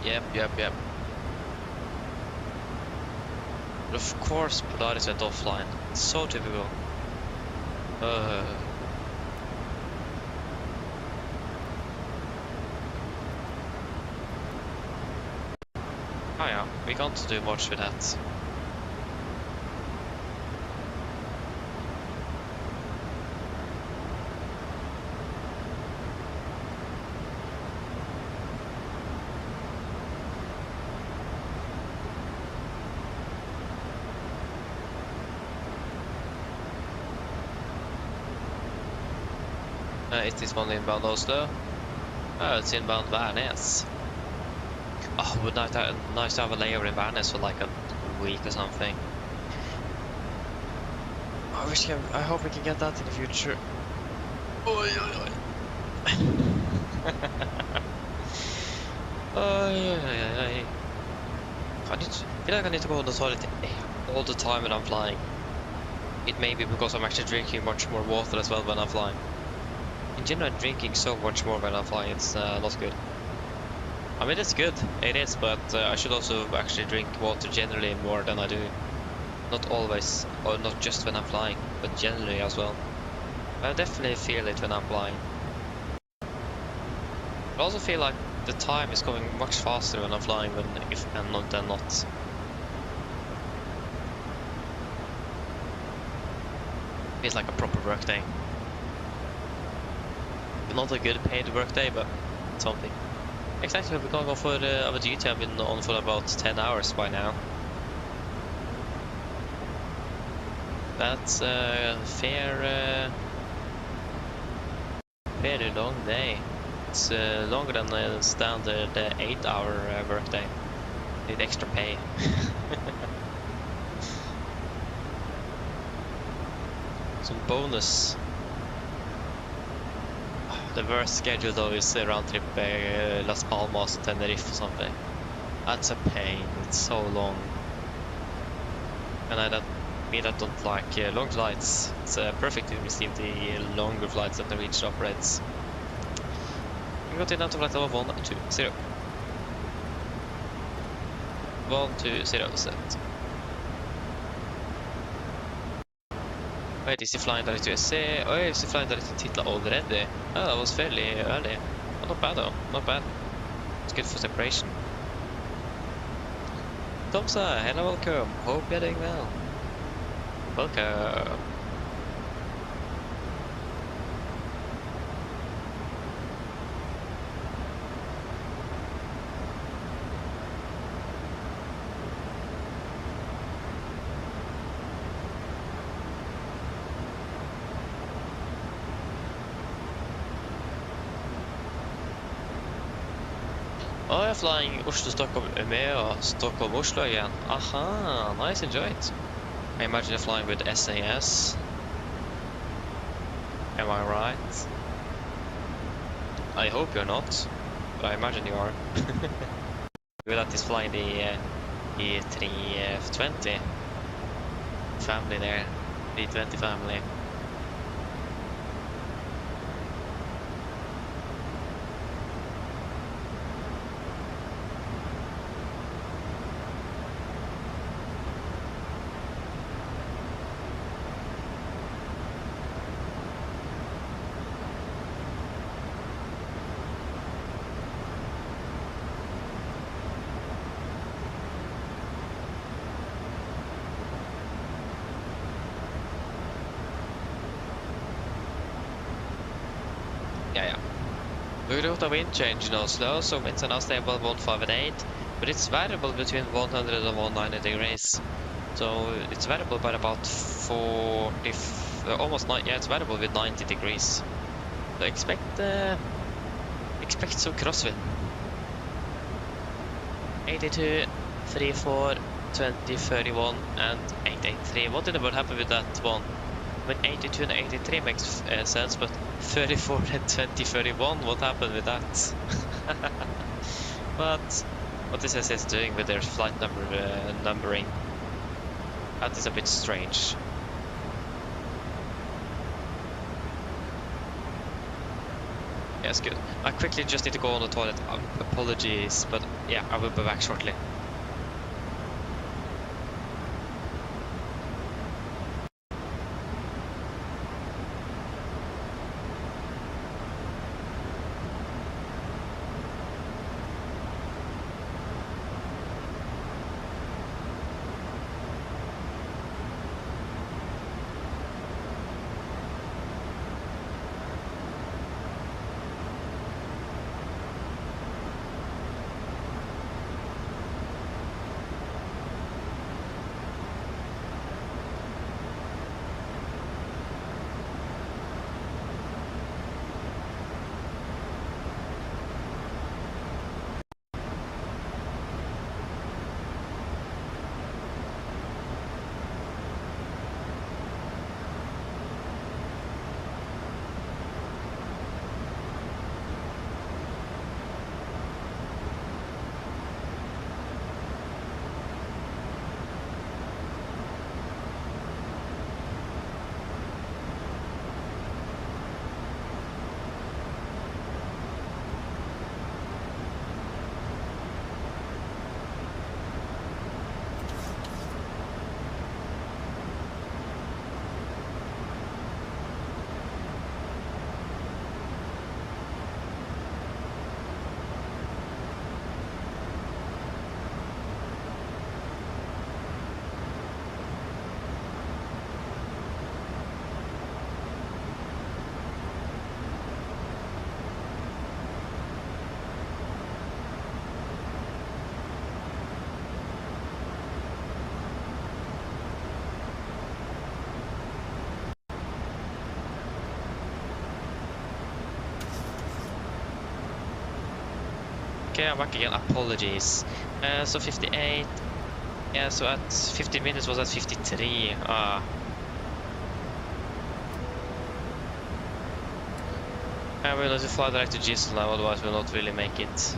Yep. But of course, Polaris went offline. It's so typical. Oh yeah, we can't do much with that. Is this one inbound Oslo? Oh, it's inbound Værnes. Oh, would nice to have a layover in Værnes for like a week or something. I hope we can get that in the future. Oi, oi, oi. Oi, oi, oi, oi. I feel like I need to go to the toilet all the time when I'm flying. It may be because I'm actually drinking much more water as well when I'm flying. In general, I'm drinking so much more when I'm flying, it's not good. I mean, it's good, it is, but I should also actually drink water generally more than I do. Not always, or not just when I'm flying, but generally as well. I definitely feel it when I'm flying. I also feel like the time is going much faster when I'm flying than not. Feels like a proper work day. Not a good paid work day, but something. Exactly, we're gonna go for our duty. I've been on for about 10 hours by now. That's a fairly long day. It's longer than a standard 8-hour work day. Need extra pay. Some bonus. The worst schedule though is a round trip Las Palmas, Tenerife or something. That's a pain, it's so long. And I don't like long flights. It's perfect to receive the longer flights that Norwegian operates. We got in after flight level 120. 120 set. Wait, is he flying directly to SC? Oh, is he flying directly to Titla already? Oh, that was fairly early. Oh, not bad though, not bad. It's good for separation. Tomsa, hello, welcome. Hope you're doing well. Welcome. Oh, you're flying Oslo-Stockholm Umeå, Stockholm-Oslo again. Aha, nice, enjoy it. I imagine you're flying with SAS. Am I right? I hope you're not, but I imagine you are. That is flying the E320 family there, the 20 family. We got a wind change in Oslo, so winds are now stable at 158, but it's variable between 100 and 190 degrees. So it's variable by about 40, almost 90, yeah, it's variable with 90 degrees. So expect some crosswind. 82, 34, 20, 31, and 883. What in the world happened with that one? I mean, 82 and 83 makes sense, but 34 and 20, 31, what happened with that? What is SS doing with their flight numbering? That is a bit strange. Yes, good. I quickly just need to go on the toilet. Apologies, but yeah, I will be back shortly. Okay, I'm back again. Apologies. So 58. Yeah, so at 15 minutes was at 53. We'll have to fly direct to Gisel now, otherwise we'll not really make it.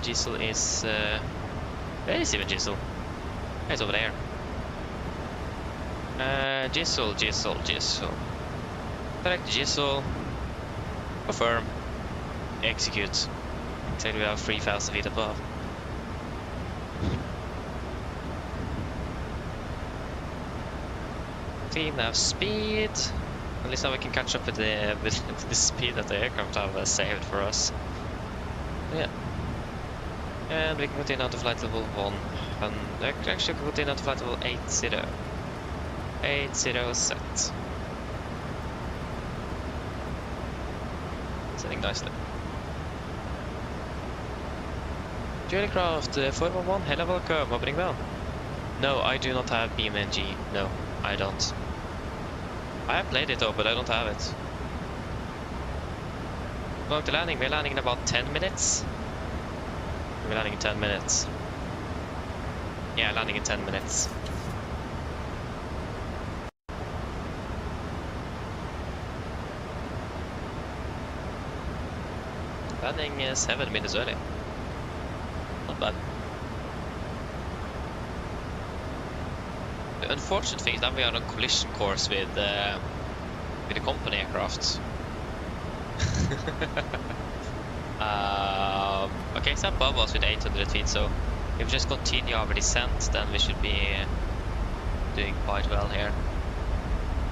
Gisel is... where is even Gisel? It's over there. Gisel. Direct to Gisel. Confirm. Execute. Until we are 3,000 feet above. Nav speed. At least now we can catch up with the speed that the aircraft have saved for us. Yeah. And we can continue on to flight level 1. And actually continue on to flight level 80. 80 set. Setting nicely. Aircraft 411, hello, welcome, opening bell. No, I do not have PMDG. No, I don't. I have played it though, but I don't have it. Going to landing. We're landing in about 10 minutes. We're landing in 10 minutes. Yeah, landing in 10 minutes. Landing is 7 minutes early. Not bad. The unfortunate thing is that we are on collision course with the company aircraft. Okay, it's above us with 800 feet, so if we just continue our descent, then we should be doing quite well here.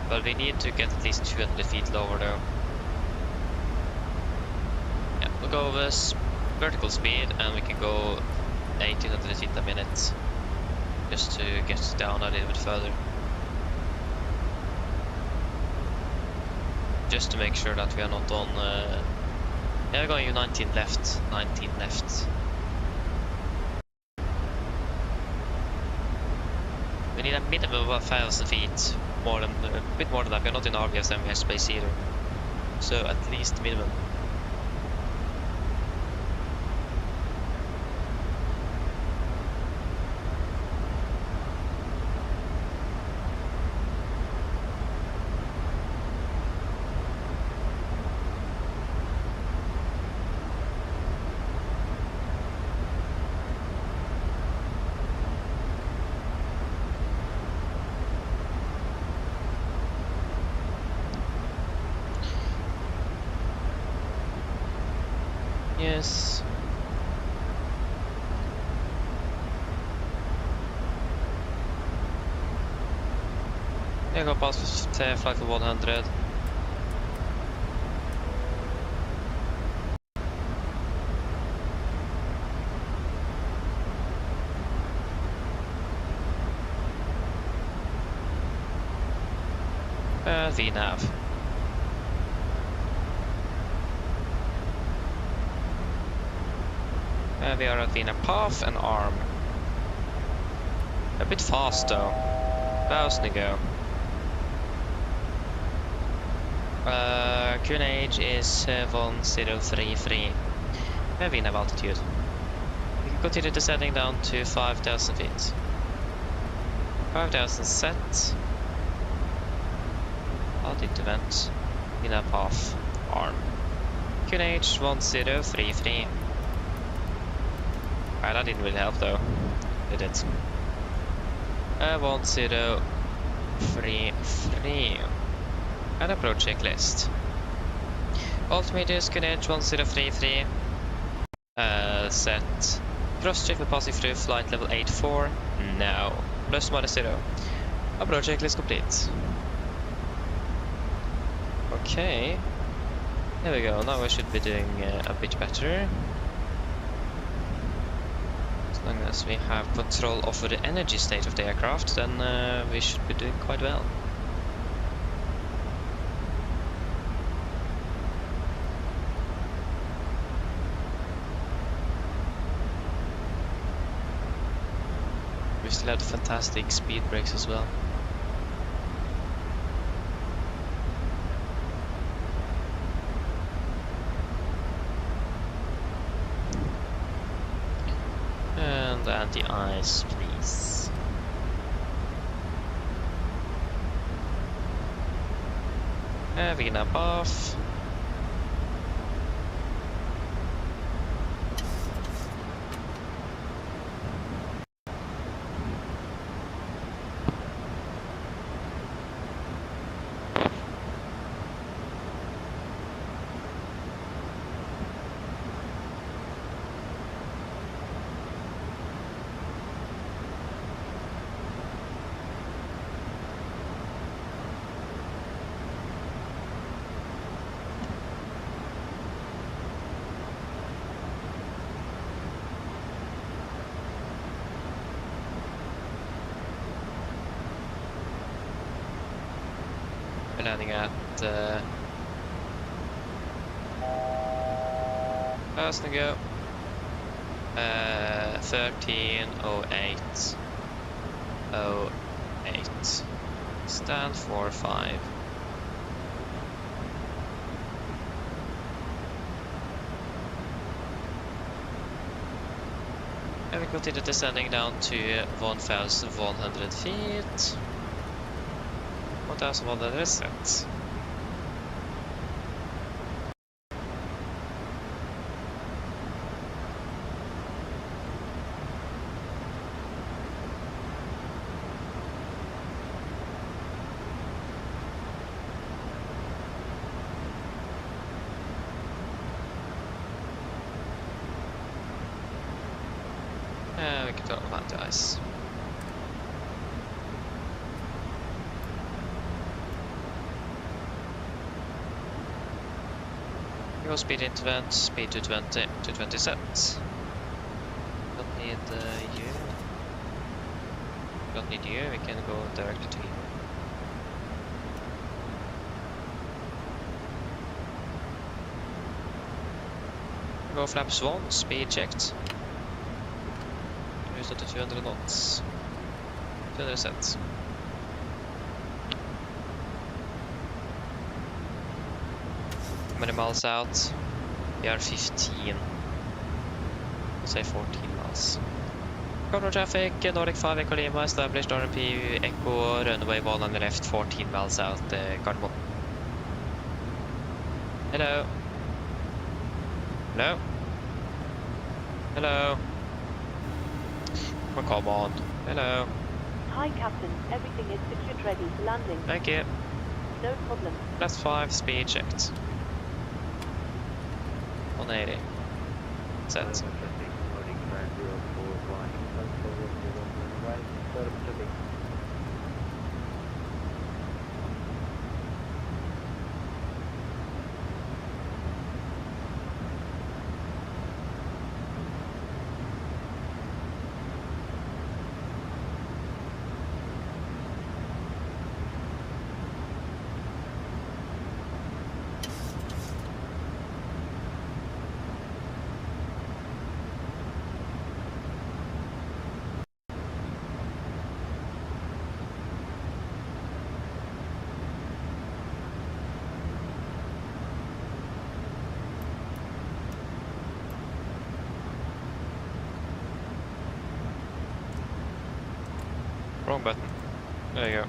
But we need to get at least 200 feet lower though. Yeah, we'll go with vertical speed and we can go 1800 feet a minute. Just to get down a little bit further. Just to make sure that we are not on... yeah, we're going 19 left. 19 left. We need a minimum of 1,000 feet. More than, a bit more than that. We're not in RVS and we have space either. So at least minimum. Yes. Yeah, go past flight for 100. VNAV. We are at VNAV path and arm. A bit fast though. How's the go? QNH is 1033. VNAV altitude. We can continue descending down to 5,000 feet. 5,000 set. Altitude event. VNAV path. Arm. QNH 1033. That didn't really help though, did it? 1033. And approach checklist. Altimeters QNH 1033. Set. Cross check for passing through flight level 84. No. Plus minus 0. Approach checklist complete. Okay. There we go. Now we should be doing a bit better. As long as we have control over the energy state of the aircraft, then we should be doing quite well. We still have the fantastic speed brakes as well. the anti-ice, please. We can up off. Landing at first to go 130808. Stand for 5. And we continue descending down to 1,100 feet. 1,100 set. We can talk about the ice. Go speed into vent, speed to 20 set. Don't need you. Don't need you, we can go directly to you. Go flaps 1, speed checked. Use it to 200 knots. 200 set. How many miles out? We are 15. Let's say 14 miles. Cover traffic, Nordic 5 Echo Lima, established RMP Echo, runway 1 on the left, 14 miles out, Gardermoen. Hello. Hello. Hello. Oh, come on. Hello. Hi, Captain. Everything is secured ready for landing. Thank you. No problem. Plus 5, speed checked. 180. Set. Wrong button. There you go.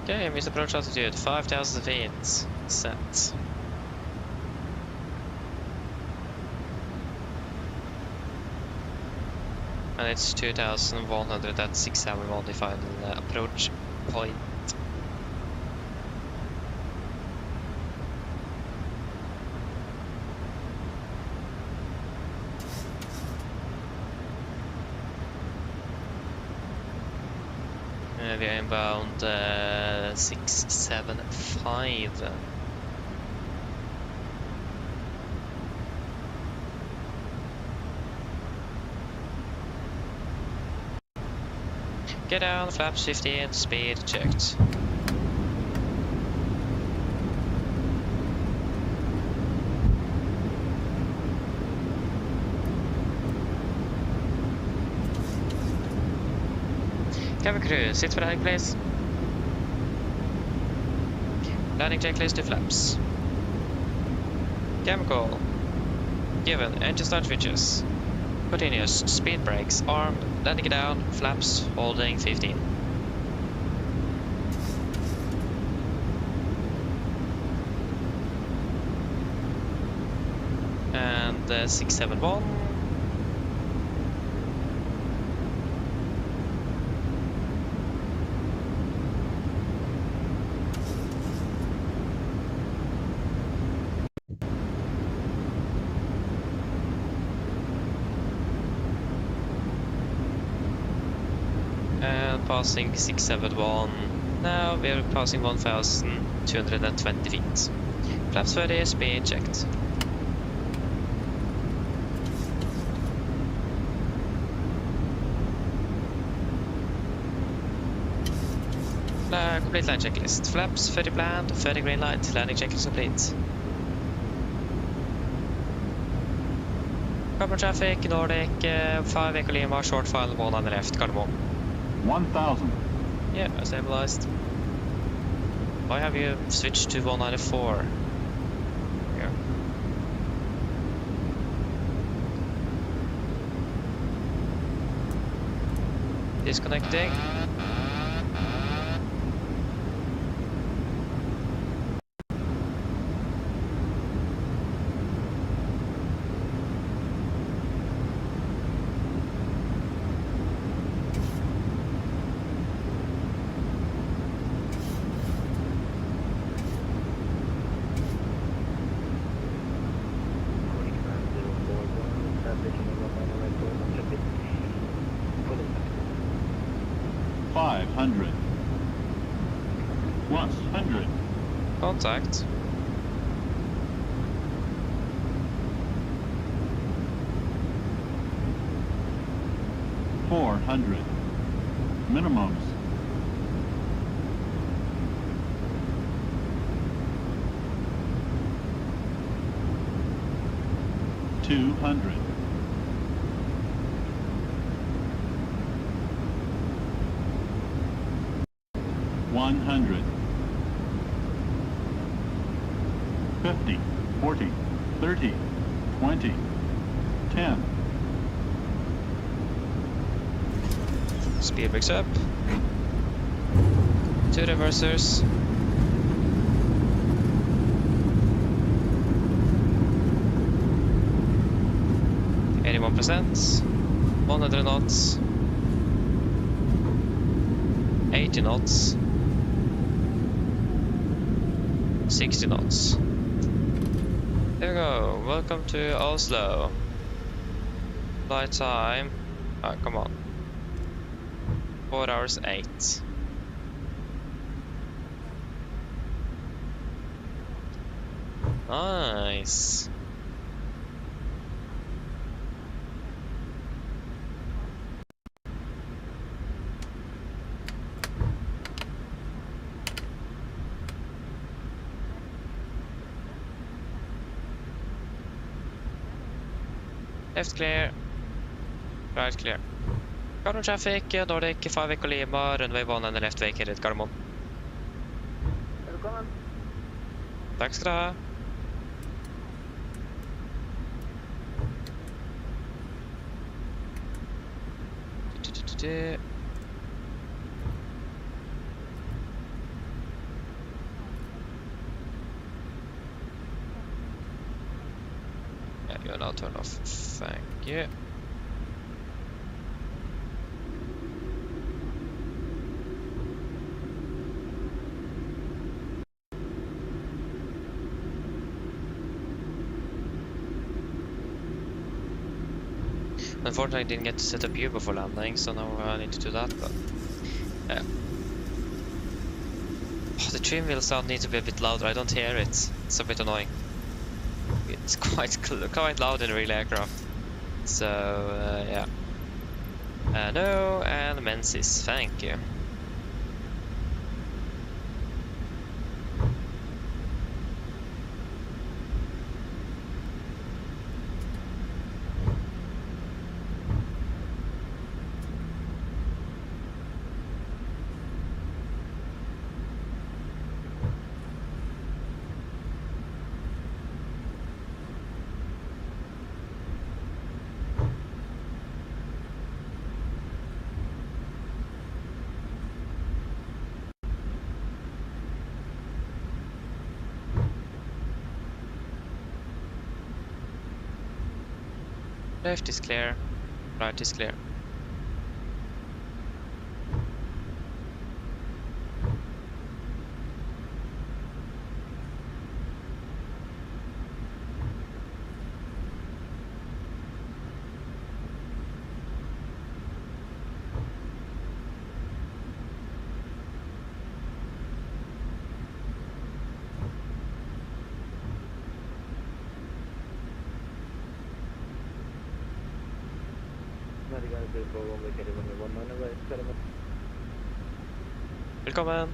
Okay, missed approach altitude, 5,000 feet. Set. And it's 2,100 at 6 hour on the final approach point. We are inbound 675. Get down, flaps 15, speed checked. Cabin crew, sit for the hang please. Landing checklist to flaps. Chemical. Given, engine start switches. Continuous, speed brakes, arm, landing down, flaps, holding 15. And 671. And passing 671. Now we are passing 1,220 feet. Flaps ready, speed checked. Complete line checklist. Flaps, 30 planned, 30 green light, landing checklist complete. Carbon traffic, Nordic, 5 Echo Lima, short file, 1 on the left, Gardermoen. 1,000. Yeah, I stabilized. Why have you switched to 194? Yeah. Disconnecting. Contact. $400. Minimums. $200. $100. 50, 40, 30, 20, 10. Speed picks up. 2 reversers. %, 100 knots, 80 knots, 60 knots. There we go. Welcome to Oslo. Flight time. Oh, come on. 4 hours 8. Nice. Left clear, right clear. Gardermoen traffic, Nordic 5 Echo Lima, runway 1 and left vacated Gardermoen. Velkommen. Takk skal du ha. Yeah, you're now turned off. Thank you. Unfortunately, I didn't get to set up you before landing, so now I need to do that, but yeah. Oh, the trim wheel sound needs to be a bit louder. I don't hear it. It's a bit annoying. It's quite loud in a real aircraft. So yeah. No, and Menzies, thank you. Left is clear. Right is clear. Velkommen.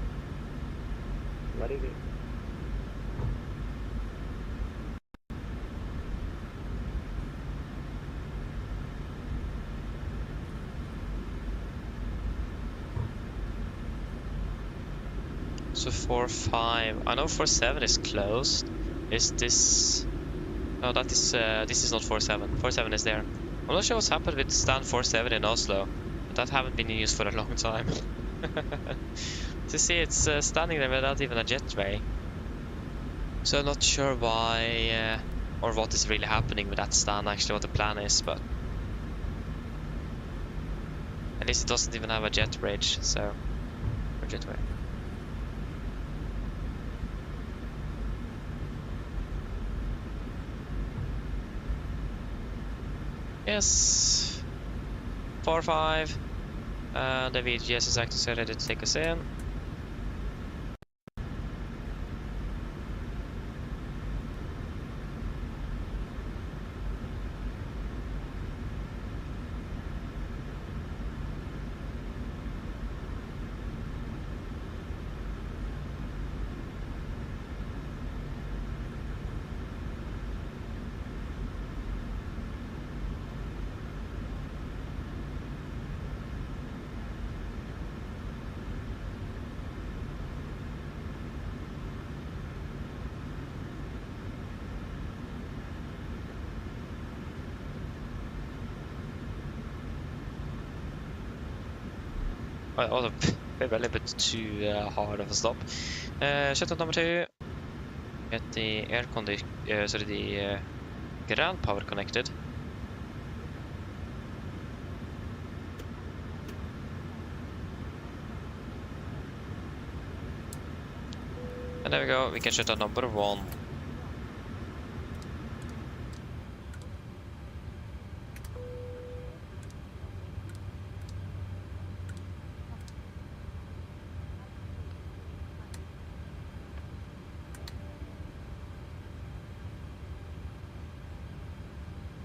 So 4-5. I know 4-7 is closed. Is this? No, that is. This is not 4-7. 4-7 is there. I'm not sure what's happened with stand 4-7 in Oslo, but that haven't been in use for a long time. To see it's standing there without even a jetway. So I'm not sure why or what is really happening with that stand. Actually, what the plan is, but at least it doesn't even have a jet bridge. So or jetway. Yes, 4-5, and the VGS is actually ready to take us in. Also, maybe a little bit too hard of a stop. Shutdown number 2. Get the air condition, sorry, the ground power connected. And there we go. We can shut down number 1.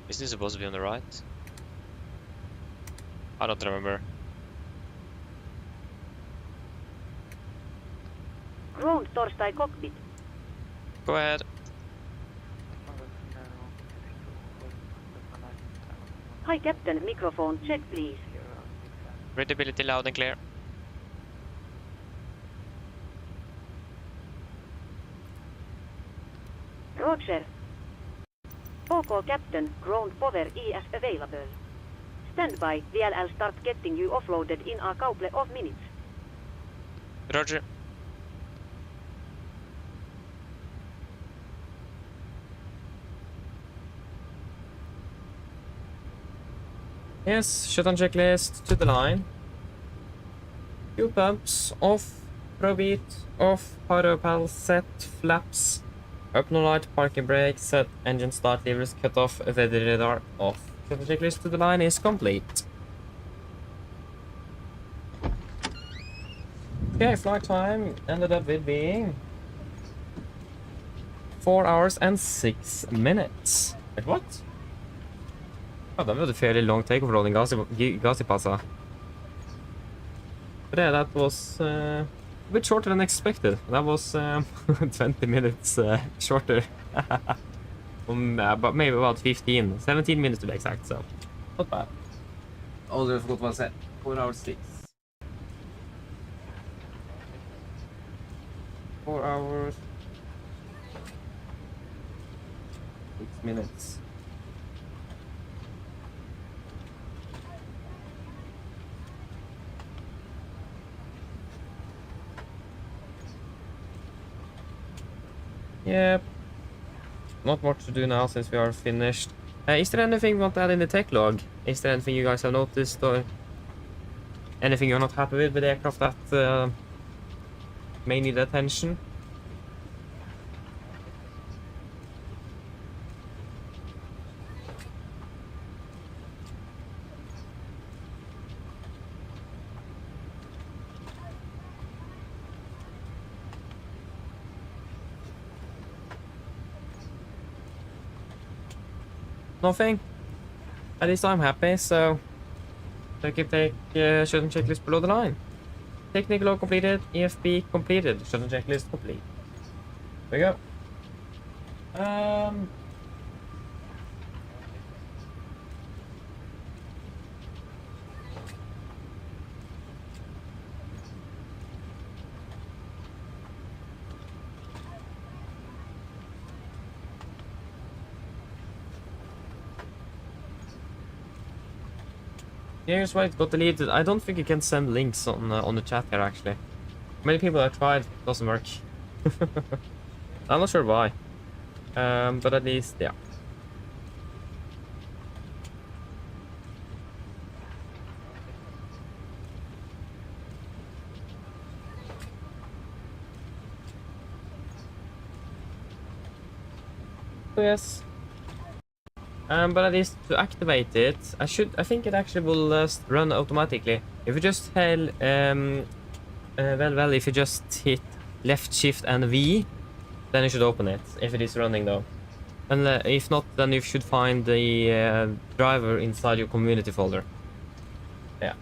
Is this supposed to be on the right? I don't remember. Ground Torstai cockpit. Go ahead. Hi Captain, microphone check please. Readability loud and clear. Roger. OK Captain, ground power is available. Stand by, VLL start getting you offloaded in a couple of minutes. Roger. Yes, shutdown checklist to the line. Fuel pumps off, probeat off, power panel set, flaps, open light, parking brake set, engine start levers cut off, weather radar off. Shutdown checklist to the line is complete. Okay, flight time ended up with being 4 hours and 6 minutes. Wait, what? Oh, that was a fairly long takeoff roll in Gazipasa. But yeah, that was a bit shorter than expected. That was 20 minutes shorter. But maybe about 15, 17 minutes to be exact, so not bad. Also, I forgot what I said. 4 hours 6. 4 hours 6 minutes. Yep. Not much to do now since we are finished Is there anything you want to add in the tech log? Is there anything you guys have noticed or anything you're not happy with the aircraft that may need attention? Nothing. At least I'm happy, so I can take shutdown checklist below the line. Technical log completed, EFB completed, shutdown checklist complete. There we go. Here's why it got deleted. I don't think you can send links on the chat here actually. Many people have tried, it doesn't work. I'm not sure why. But at least, yeah. So yes. But at least to activate it, I think it actually will run automatically. If you just held, if you just hit left shift and V, then you should open it, if it is running though. And if not, then you should find the driver inside your community folder. Yeah.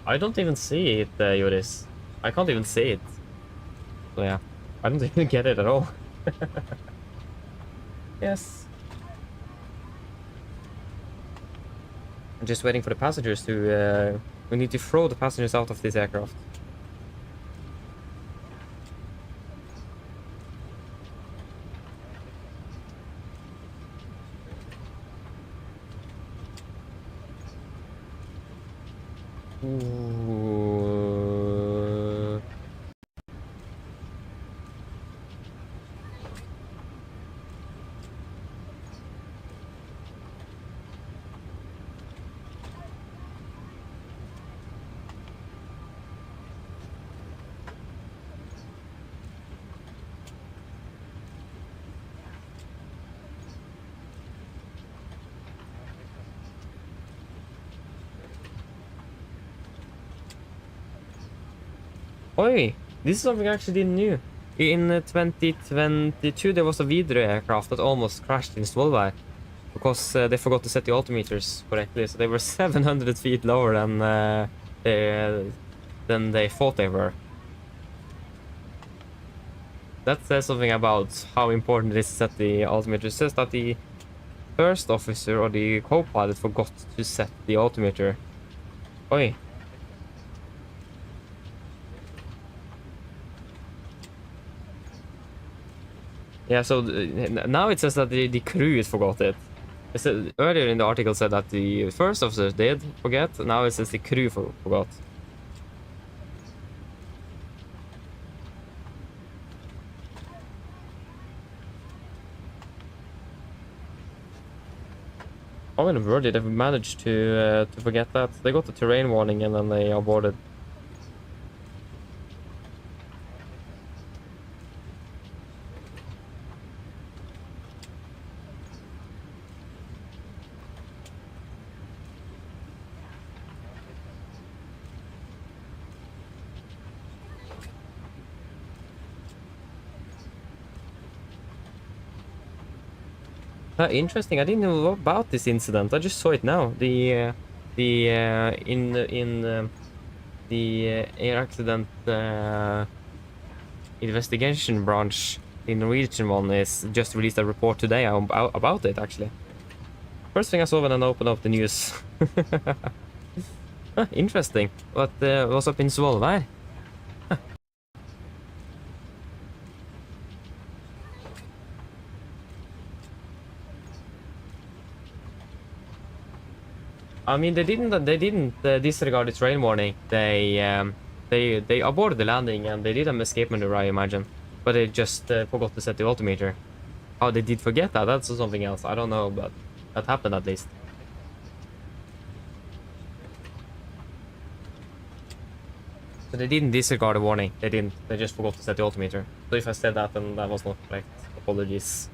I don't even see it, Joris. I can't even see it. So yeah, I don't even get it at all. Yes. I'm just waiting for the passengers to... we need to throw the passengers out of this aircraft. Ooh. Oi, this is something I actually didn't know. In 2022 there was a Widerøe aircraft that almost crashed in Svolvær because they forgot to set the altimeters correctly, so they were 700 feet lower than they thought they were. That says something about how important it is to set the altimeter. It says that the first officer or the co-pilot forgot to set the altimeter. Oi. Yeah, so now it says that the crew forgot it. It said, earlier in the article said that the first officer did forget, now it says the crew forgot. How in the world did they manage to forget that? They got the terrain warning and then they aborted. Interesting. I didn't know about this incident. I just saw it now. The air accident investigation branch, the Norwegian one, is just released a report today about it. Actually, first thing I saw when I opened up the news. Interesting. What was up in Svolvær? I mean, they didn't disregard its rain warning. They aborted the landing and they did an escape maneuver, I imagine. but they just forgot to set the altimeter. How they did forget that, that's something else. I don't know, but that happened at least. So they didn't disregard the warning. They didn't. They just forgot to set the altimeter. So if I said that, then that was not correct. Apologies.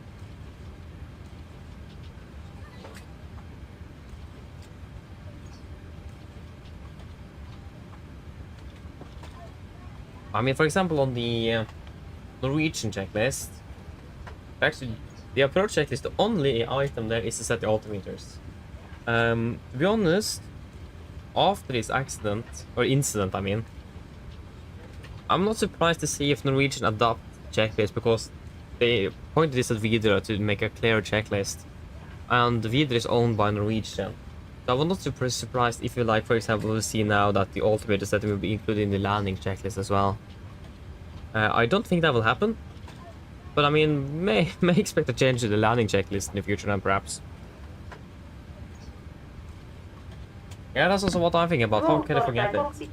I mean, for example, on the Norwegian checklist, actually, the approach checklist, the only item there is to set the altimeters. To be honest, after this accident, or incident, I mean, I'm not surprised to see if Norwegian adopt checklist, because they pointed this at Videre to make a clear checklist, and Videre is owned by Norwegian. So I was not super surprised if you, like, for example, we see now that the altimeter setting will be included in the landing checklist as well. I don't think that will happen, but I mean, may expect a change to the landing checklist in the future then, perhaps. Yeah, that's also what I'm thinking about. How can I forget it?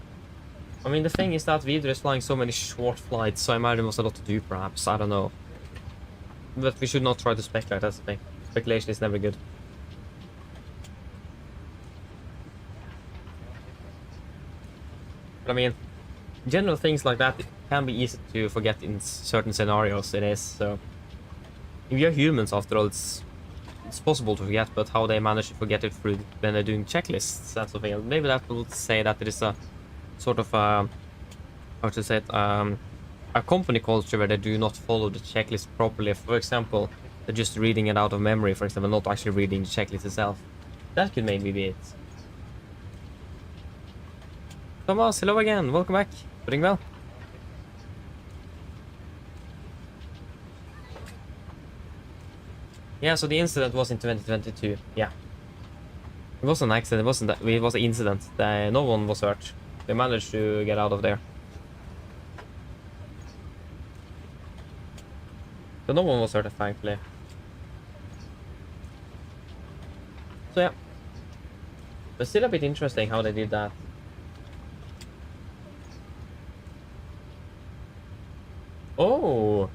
I mean, the thing is that Videre is flying so many short flights, so I imagine there's a lot to do, perhaps. I don't know. But we should not try to speculate, that's the thing. Speculation is never good. But I mean, general things like that can be easy to forget in certain scenarios, it is, so... If you're humans, after all, it's possible to forget, but how they manage to forget it through when they're doing checklists, that's the thing. Maybe that will say that it is a sort of how to say it, a company culture where they do not follow the checklist properly. For example, they're just reading it out of memory, for example, not actually reading the checklist itself. That could maybe be it. Thomas, hello again, welcome back. Doing well? Yeah, so the incident was in 2022, yeah. It wasn't an accident, it was an incident. No one was hurt. They managed to get out of there. So no one was hurt, thankfully. So yeah. But still a bit interesting how they did that. Oh!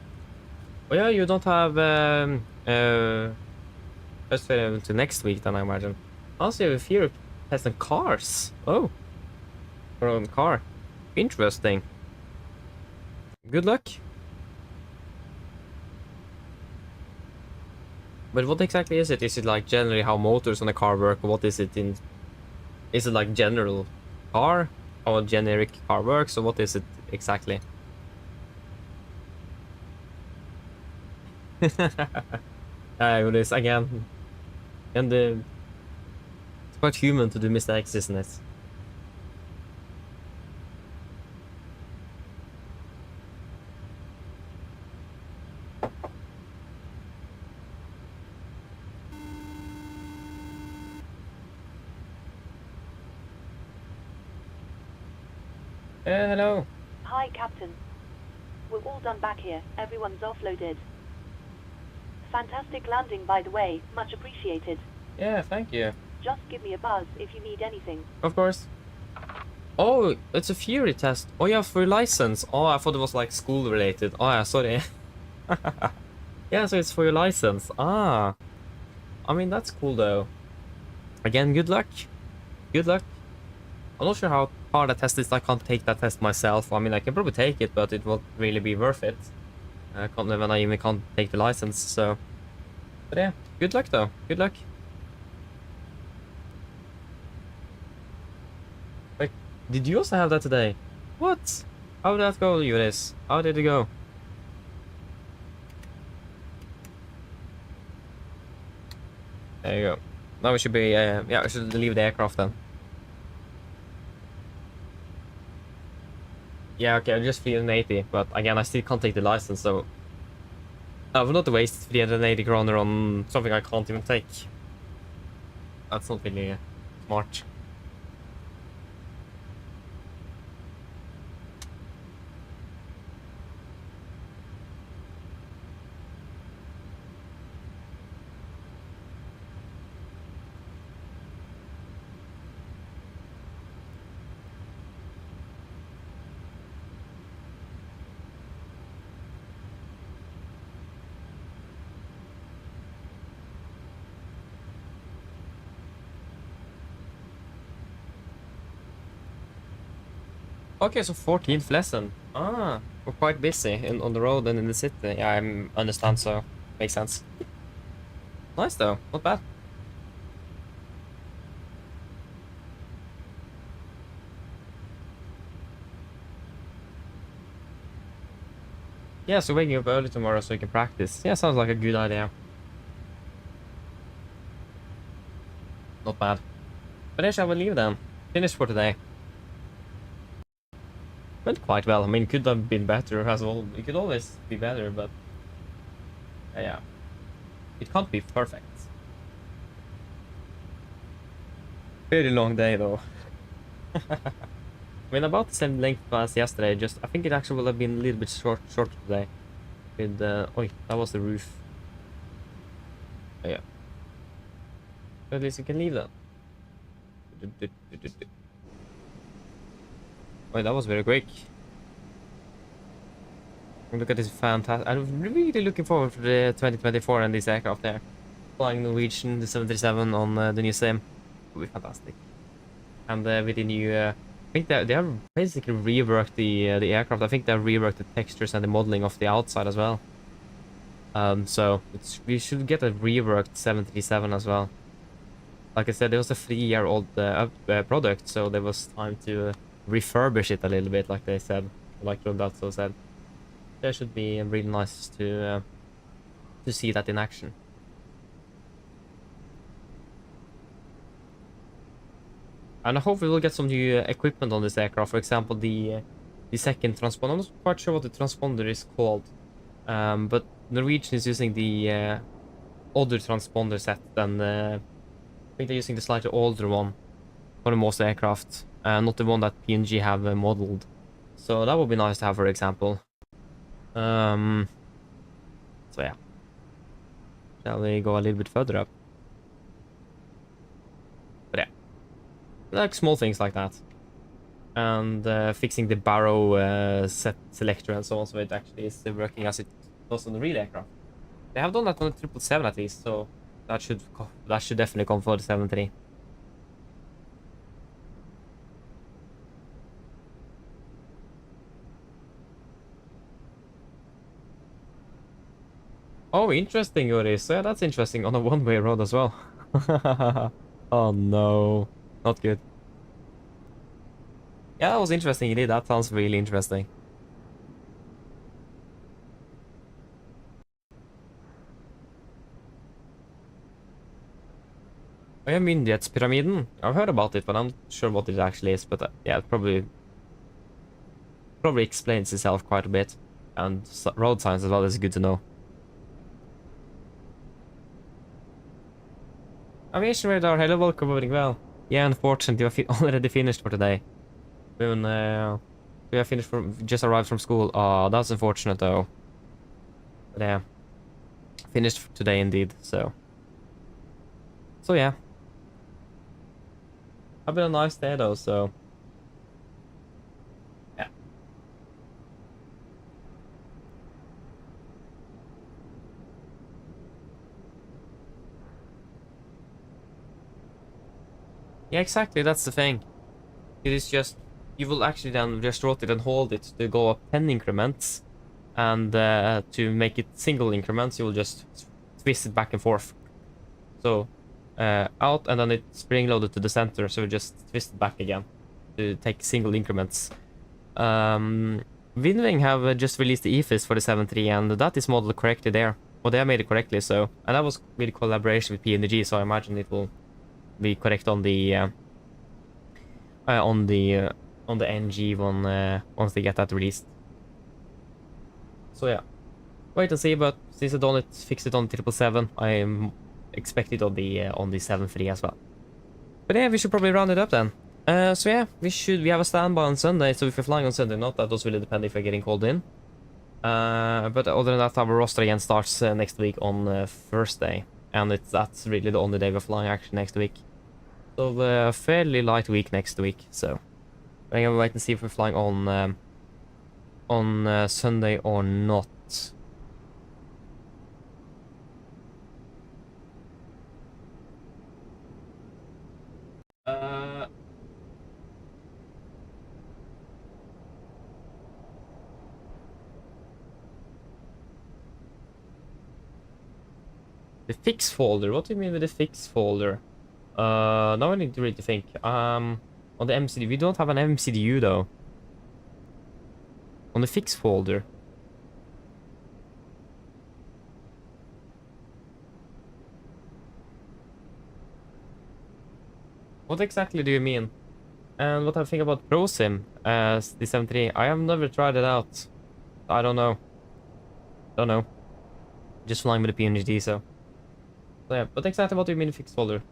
Oh yeah, you don't have let's wait until next week then, I imagine. Also, you have fear testing cars. Oh. Your own car. Interesting. Good luck. But what exactly is it? Is it like generally how motors on a car work? Or what is it in... Is it like general car? How a generic car works? Or what is it exactly? It is again. And it's quite human to do mistakes, isn't it? Hello. Hi, Captain. We're all done back here. Everyone's offloaded. Fantastic landing, by the way. Much appreciated. Yeah, thank you. Just give me a buzz if you need anything. Of course. Oh, it's a Fury test. Oh yeah, for your license. Oh, I thought it was like school related. Oh yeah, sorry. Yeah, so it's for your license. Ah. I mean, that's cool though. Again, good luck. Good luck. I'm not sure how hard that test is. I can't take that test myself. I mean, I can probably take it, but it won't really be worth it. When I even can't take the license, so... But yeah, good luck though. Good luck. Like, did you also have that today? What? How did that go, Joris? How did it go? There you go. Now we should be, yeah, we should leave the aircraft then. Yeah, okay, I'm just 380, but again, I still can't take the license, so... I will not waste 380 kroner on something I can't even take. That's not really smart. Okay, so 14th lesson. Ah, we're quite busy on the road and in the city. Yeah, I understand, so makes sense. Nice though, not bad. Yeah, so waking up early tomorrow so you can practice. Yeah, sounds like a good idea. Not bad. But then shall we leave then? Finish for today. Went quite well. I mean, could have been better as well. It could always be better, but yeah. It can't be perfect. Very long day though. I mean, about the same length as yesterday. Just I think it actually will have been a little bit shorter today. With oh, that was the roof. Yeah. But at least you can leave then. Oh, that was very quick. Look at this fantastic. I'm really looking forward to the 2024 and this aircraft there. Flying Norwegian, the 737 on the new sim. Will be fantastic. And with the new, I think they have basically reworked the aircraft. I think they have reworked the textures and the modeling of the outside as well. So we should get a reworked 737 as well. Like I said, it was a 3-year-old product, so there was time to refurbish it a little bit, like they said, like Rodato said. That should be really nice to see that in action. And I hope we will get some new equipment on this aircraft. For example, the second transponder. I'm not quite sure what the transponder is called, but Norwegian is using the other transponder set than I think they're using the slightly older one for the most aircraft, not the one that PNG have modeled. So that would be nice to have, for example. So yeah. Shall we go a little bit further up? But yeah. Like small things like that. And fixing the barrow set selector and so on, so it actually is working as it does on the real aircraft. They have done that on the 777 at least, so that should definitely come for the 73. Oh, interesting, Boris. Yeah, that's interesting. On a one-way road as well. Oh no, not good. Yeah, that was interesting indeed. That sounds really interesting. I mean, Jets Pyramiden. I've heard about it, but I'm not sure what it actually is. But yeah, it probably explains itself quite a bit. And road signs as well is good to know. Aviation radar, hello, welcome, moving well. Yeah, unfortunately, we already finished for today. We have finished just arrived from school. Oh, that's unfortunate though. But yeah, finished for today indeed. So yeah, it's been a nice day though. So yeah. Yeah, exactly. That's the thing. It is just you will actually then just rotate and hold it to go up 10 increments, and to make it single increments, you will just twist it back and forth. So out, and then it's spring loaded to the center, so we just twist it back again to take single increments. Winwing have just released the EFIS for the 7.3, and that is modeled correctly there. Well, they have made it correctly, so, and that was with collaboration with PMDG, so I imagine it will be correct on the NG one once they get that released. So yeah, wait and see. But since I don't fix it on 777, I expect it on the 7.3 as well. But yeah, we should probably round it up then. So yeah, we have a standby on Sunday. So if you're flying on Sunday, not that does really depend if you're getting called in. But other than that, our roster again starts next week on Thursday, and that's really the only day we're flying actually next week. So a fairly light week next week. So I'm gonna wait and see if we're flying on Sunday or not. The fix folder. What do you mean with the fix folder? Now I need to really think. On the MCD, we don't have an MCDU though. On the fix folder. What exactly do you mean? And what I think about ProSim, the 73. I have never tried it out. I don't know. Don't know. Just flying with the PMDG, so yeah, but exactly what do you mean fixed folder?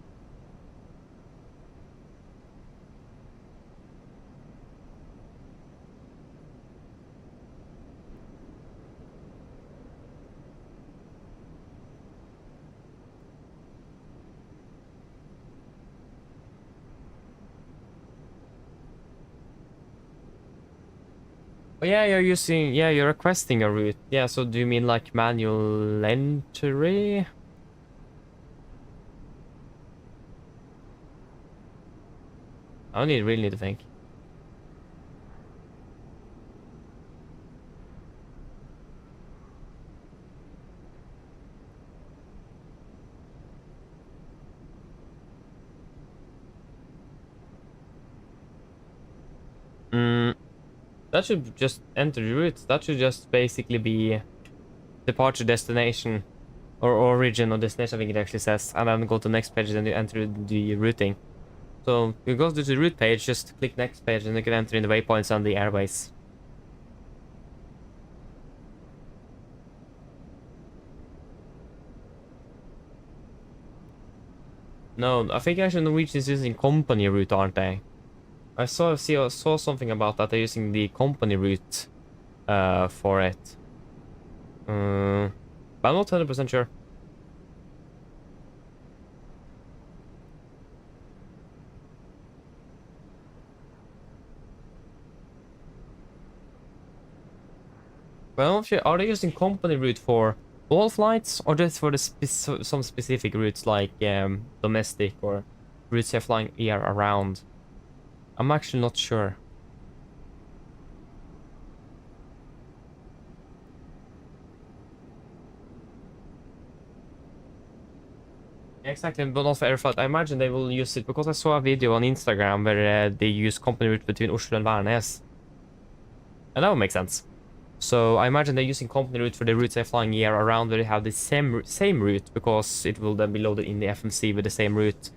Oh yeah, you're requesting a route. Yeah, so do you mean like manual entry? I really need to think. That should just enter the route. That should just basically be departure destination or origin or destination, I think it actually says, and then go to the next page and you enter the routing. So you go to the route page, just click next page and you can enter in the waypoints on the airways. No, I think actually Norwegian is using company route, aren't they? I saw something about that. They're using the company route for it. But I'm not 100% sure. Well, are they using company route for all flights or just for the some specific routes like domestic or routes they're flying year around? I'm actually not sure. Exactly, but not for Airflight. I imagine they will use it because I saw a video on Instagram where they use company route between Oslo and Værnes. And that would make sense. So I imagine they're using company route for the routes they're flying year around where they have the same route because it will then be loaded in the FMC with the same route.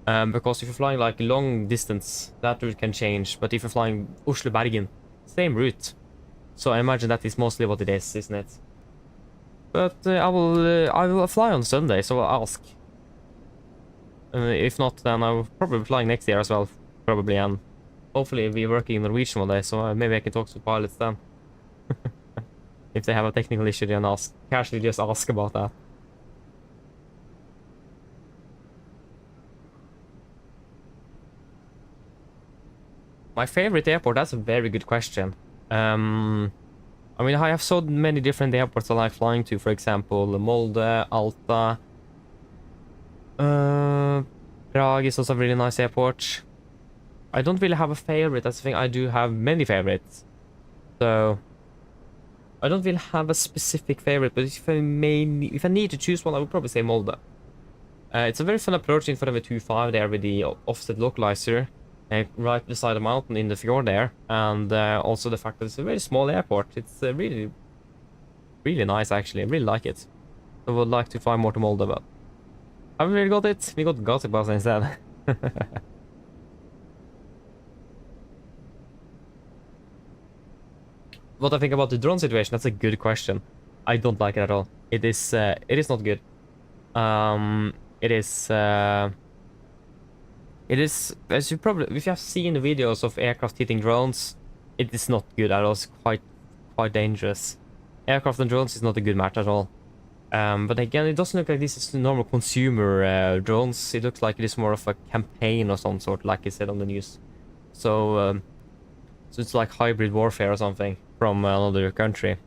Because if you're flying like long distance, that route can change. But if you're flying Oslo-Bergen, same route. So I imagine that is mostly what it is, isn't it? But I will fly on Sunday, so I'll ask. If not, then I'll probably be flying next year as well, probably, and hopefully be working in Norwegian one day, so maybe I can talk to pilots then. If they have a technical issue, then casually just ask about that. My favorite airport, that's a very good question. I mean, I have so many different airports I like flying to, for example, Molde, Alta. Prague is also a really nice airport. I don't really have a favorite, that's the thing. I do have many favorites. So I don't really have a specific favorite, but if I need to choose one, I would probably say Molde. It's a very fun approach in front of a 2.5 there with the offset localizer, right beside the mountain in the fjord there, and also the fact that it's a very small airport. It's really, really nice actually. I really like it. I would like to fly more to Molde, but haven't really got it. We got Gazipasa instead. What I think about the drone situation, that's a good question. I don't like it at all. It is not good. It is, as you probably, if you have seen the videos of aircraft hitting drones, it is not good at all. It's quite dangerous. Aircraft and drones is not a good match at all. But again, it doesn't look like this is normal consumer drones. It looks like it is more of a campaign or some sort, like it said on the news. So, so it's like hybrid warfare or something from another country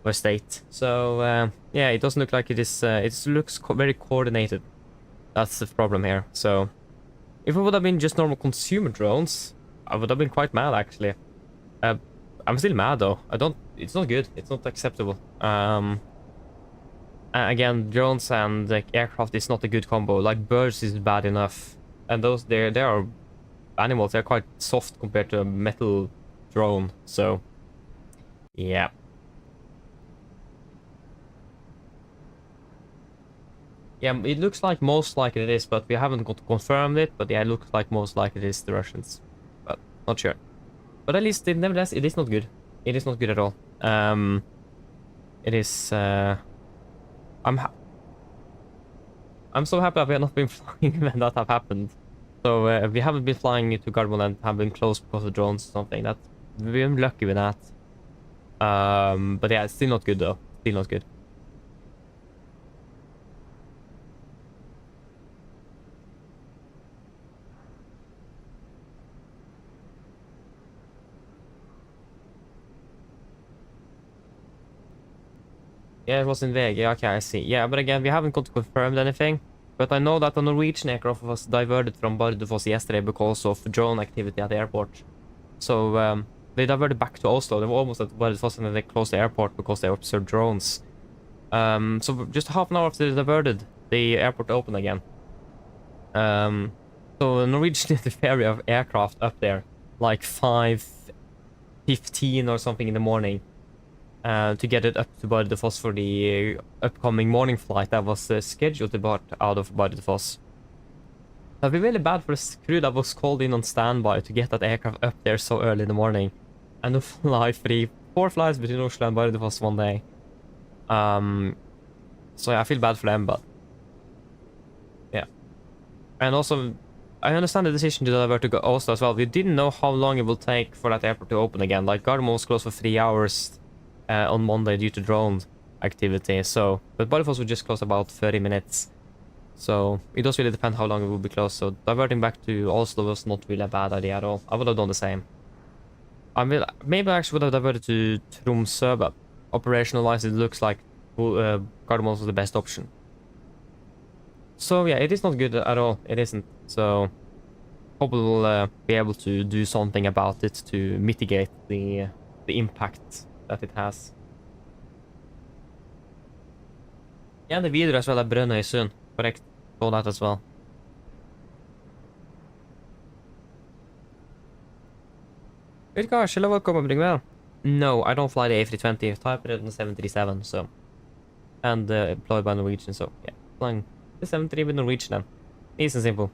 or state. So yeah, it doesn't look like it is. It looks very coordinated. That's the problem here. So if it would have been just normal consumer drones, I would have been quite mad actually. I'm still mad though. It's not good. It's not acceptable. Again, drones and like aircraft is not a good combo. Like birds is bad enough, and those they are animals. They're quite soft compared to a metal drone. So yeah. Yeah, it looks like most likely it is, but we haven't got confirmed it. But yeah, it looks like most likely it is the Russians, but not sure. But at least, nevertheless, it is not good. It is not good at all. It is. I'm so happy that we have not been flying when that have happened. So we haven't been flying to Gardermoen and have been close because of drones or something. That we've been lucky with that. But yeah, it's still not good though. Still not good. Yeah, it was in Vega. Yeah, okay, I see. Yeah, but again, we haven't got confirmed anything. But I know that the Norwegian aircraft was diverted from Bardufoss yesterday because of drone activity at the airport. So they diverted back to Oslo. They were almost at Bardufoss and then they closed the airport because they observed drones. So just half an hour after they diverted, the airport opened again. So Norwegian did the ferry of aircraft up there, like 5:15 or something in the morning. To get it up to Bardufoss for the upcoming morning flight that was scheduled to depart out of Bardufoss. That'd be really bad for the crew that was called in on standby to get that aircraft up there so early in the morning. And to fly 4 flights between Oslo and Bardufoss one day. So yeah, I feel bad for them, but yeah. And also, I understand the decision to divert to Oslo as well. We didn't know how long it will take for that airport to open again. Like, Gardermoen was closed for 3 hours on Monday due to drone activity. So, but Bardufoss would just close about 30 minutes. So it does really depend how long it will be closed. So diverting back to Oslo was not really a bad idea at all. I would have done the same. Maybe I actually would have diverted to Tromsø, but operational-wise, it looks like Gardermoen was the best option. So yeah, it is not good at all. It isn't. So hopefully we'll be able to do something about it to mitigate the impact that it has. Yeah, the videre as well er Brønnøysund. Correct. Saw that as well. Good gosh, hello, welcome, Brigwell. No, I don't fly the A320. Type it on the 737, so. And employed by Norwegian, so yeah. Flying the 73 with Norwegian then. Easy and simple.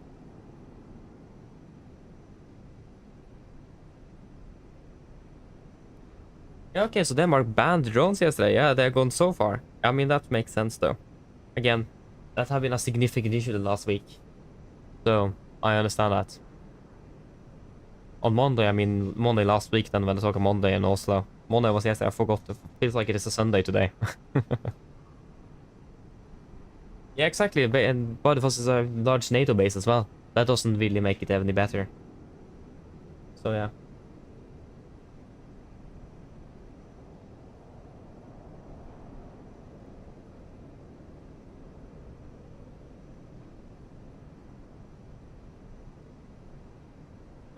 Yeah, okay, so Denmark banned drones yesterday. Yeah, they're gone so far. I mean, that makes sense though. Again, that has been a significant issue the last week. So, I understand that. On Monday, I mean, Monday last week then when I talk about Monday in Oslo. Monday was yesterday, I forgot. It feels like it is a Sunday today. Yeah, exactly. And Bardufoss is a large NATO base as well. That doesn't really make it any better. So, yeah.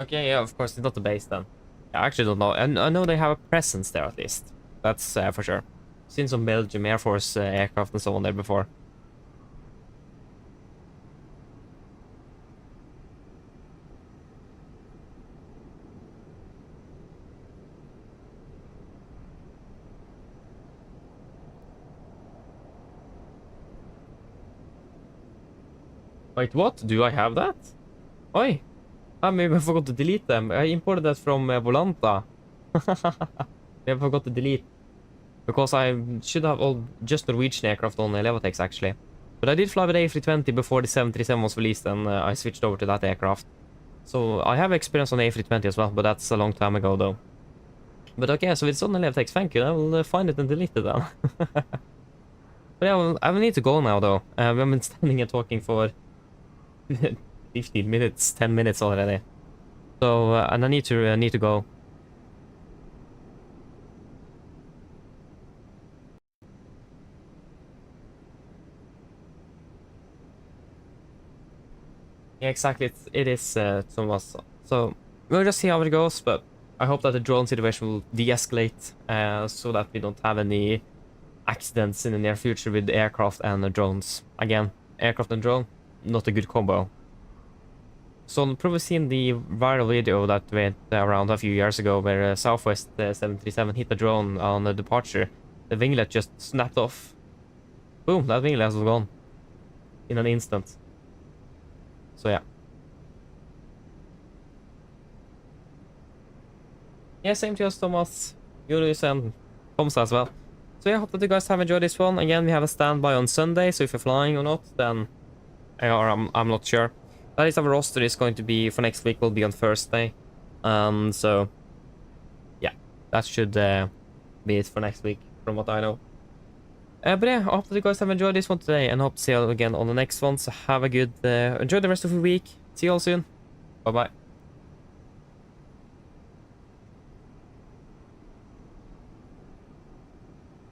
Okay, yeah, of course, it's not the base then. I actually don't know. And I know they have a presence there at least. That's for sure. Seen some Belgium Air Force aircraft and so on there before. Wait, what? Do I have that? Oi! Maybe I forgot to delete them. I imported that from Volanta. I forgot to delete. Because I should have all just Norwegian aircraft on Elevatex actually. But I did fly with A320 before the 737 was released and I switched over to that aircraft. So I have experience on A320 as well, but that's a long time ago though. But okay, so it's on Elevatex, thank you. I will find it and delete it then. But yeah, I will need to go now though. We have been standing and talking for 15 minutes, 10 minutes already. So, and I need to go. Yeah, exactly. It is Thomas. So we'll just see how it goes, but I hope that the drone situation will de-escalate so that we don't have any accidents in the near future with aircraft and drones. Again, aircraft and drone, not a good combo. So you've probably seen the viral video that went around a few years ago where Southwest 737 hit a drone on the departure. The winglet just snapped off. Boom, that winglet was gone in an instant. So yeah. Yeah, same to us, Thomas, Julius, and Thomas as well. So yeah, hope that you guys have enjoyed this one. Again, we have a standby on Sunday, so if you're flying or not, then or I'm not sure. That is, our roster is going to be for next week will be on Thursday. So yeah, that should be it for next week from what I know. But yeah, I hope that you guys have enjoyed this one today, and hope to see you all again on the next one. So have a good enjoy the rest of your week. See you all soon. Bye bye.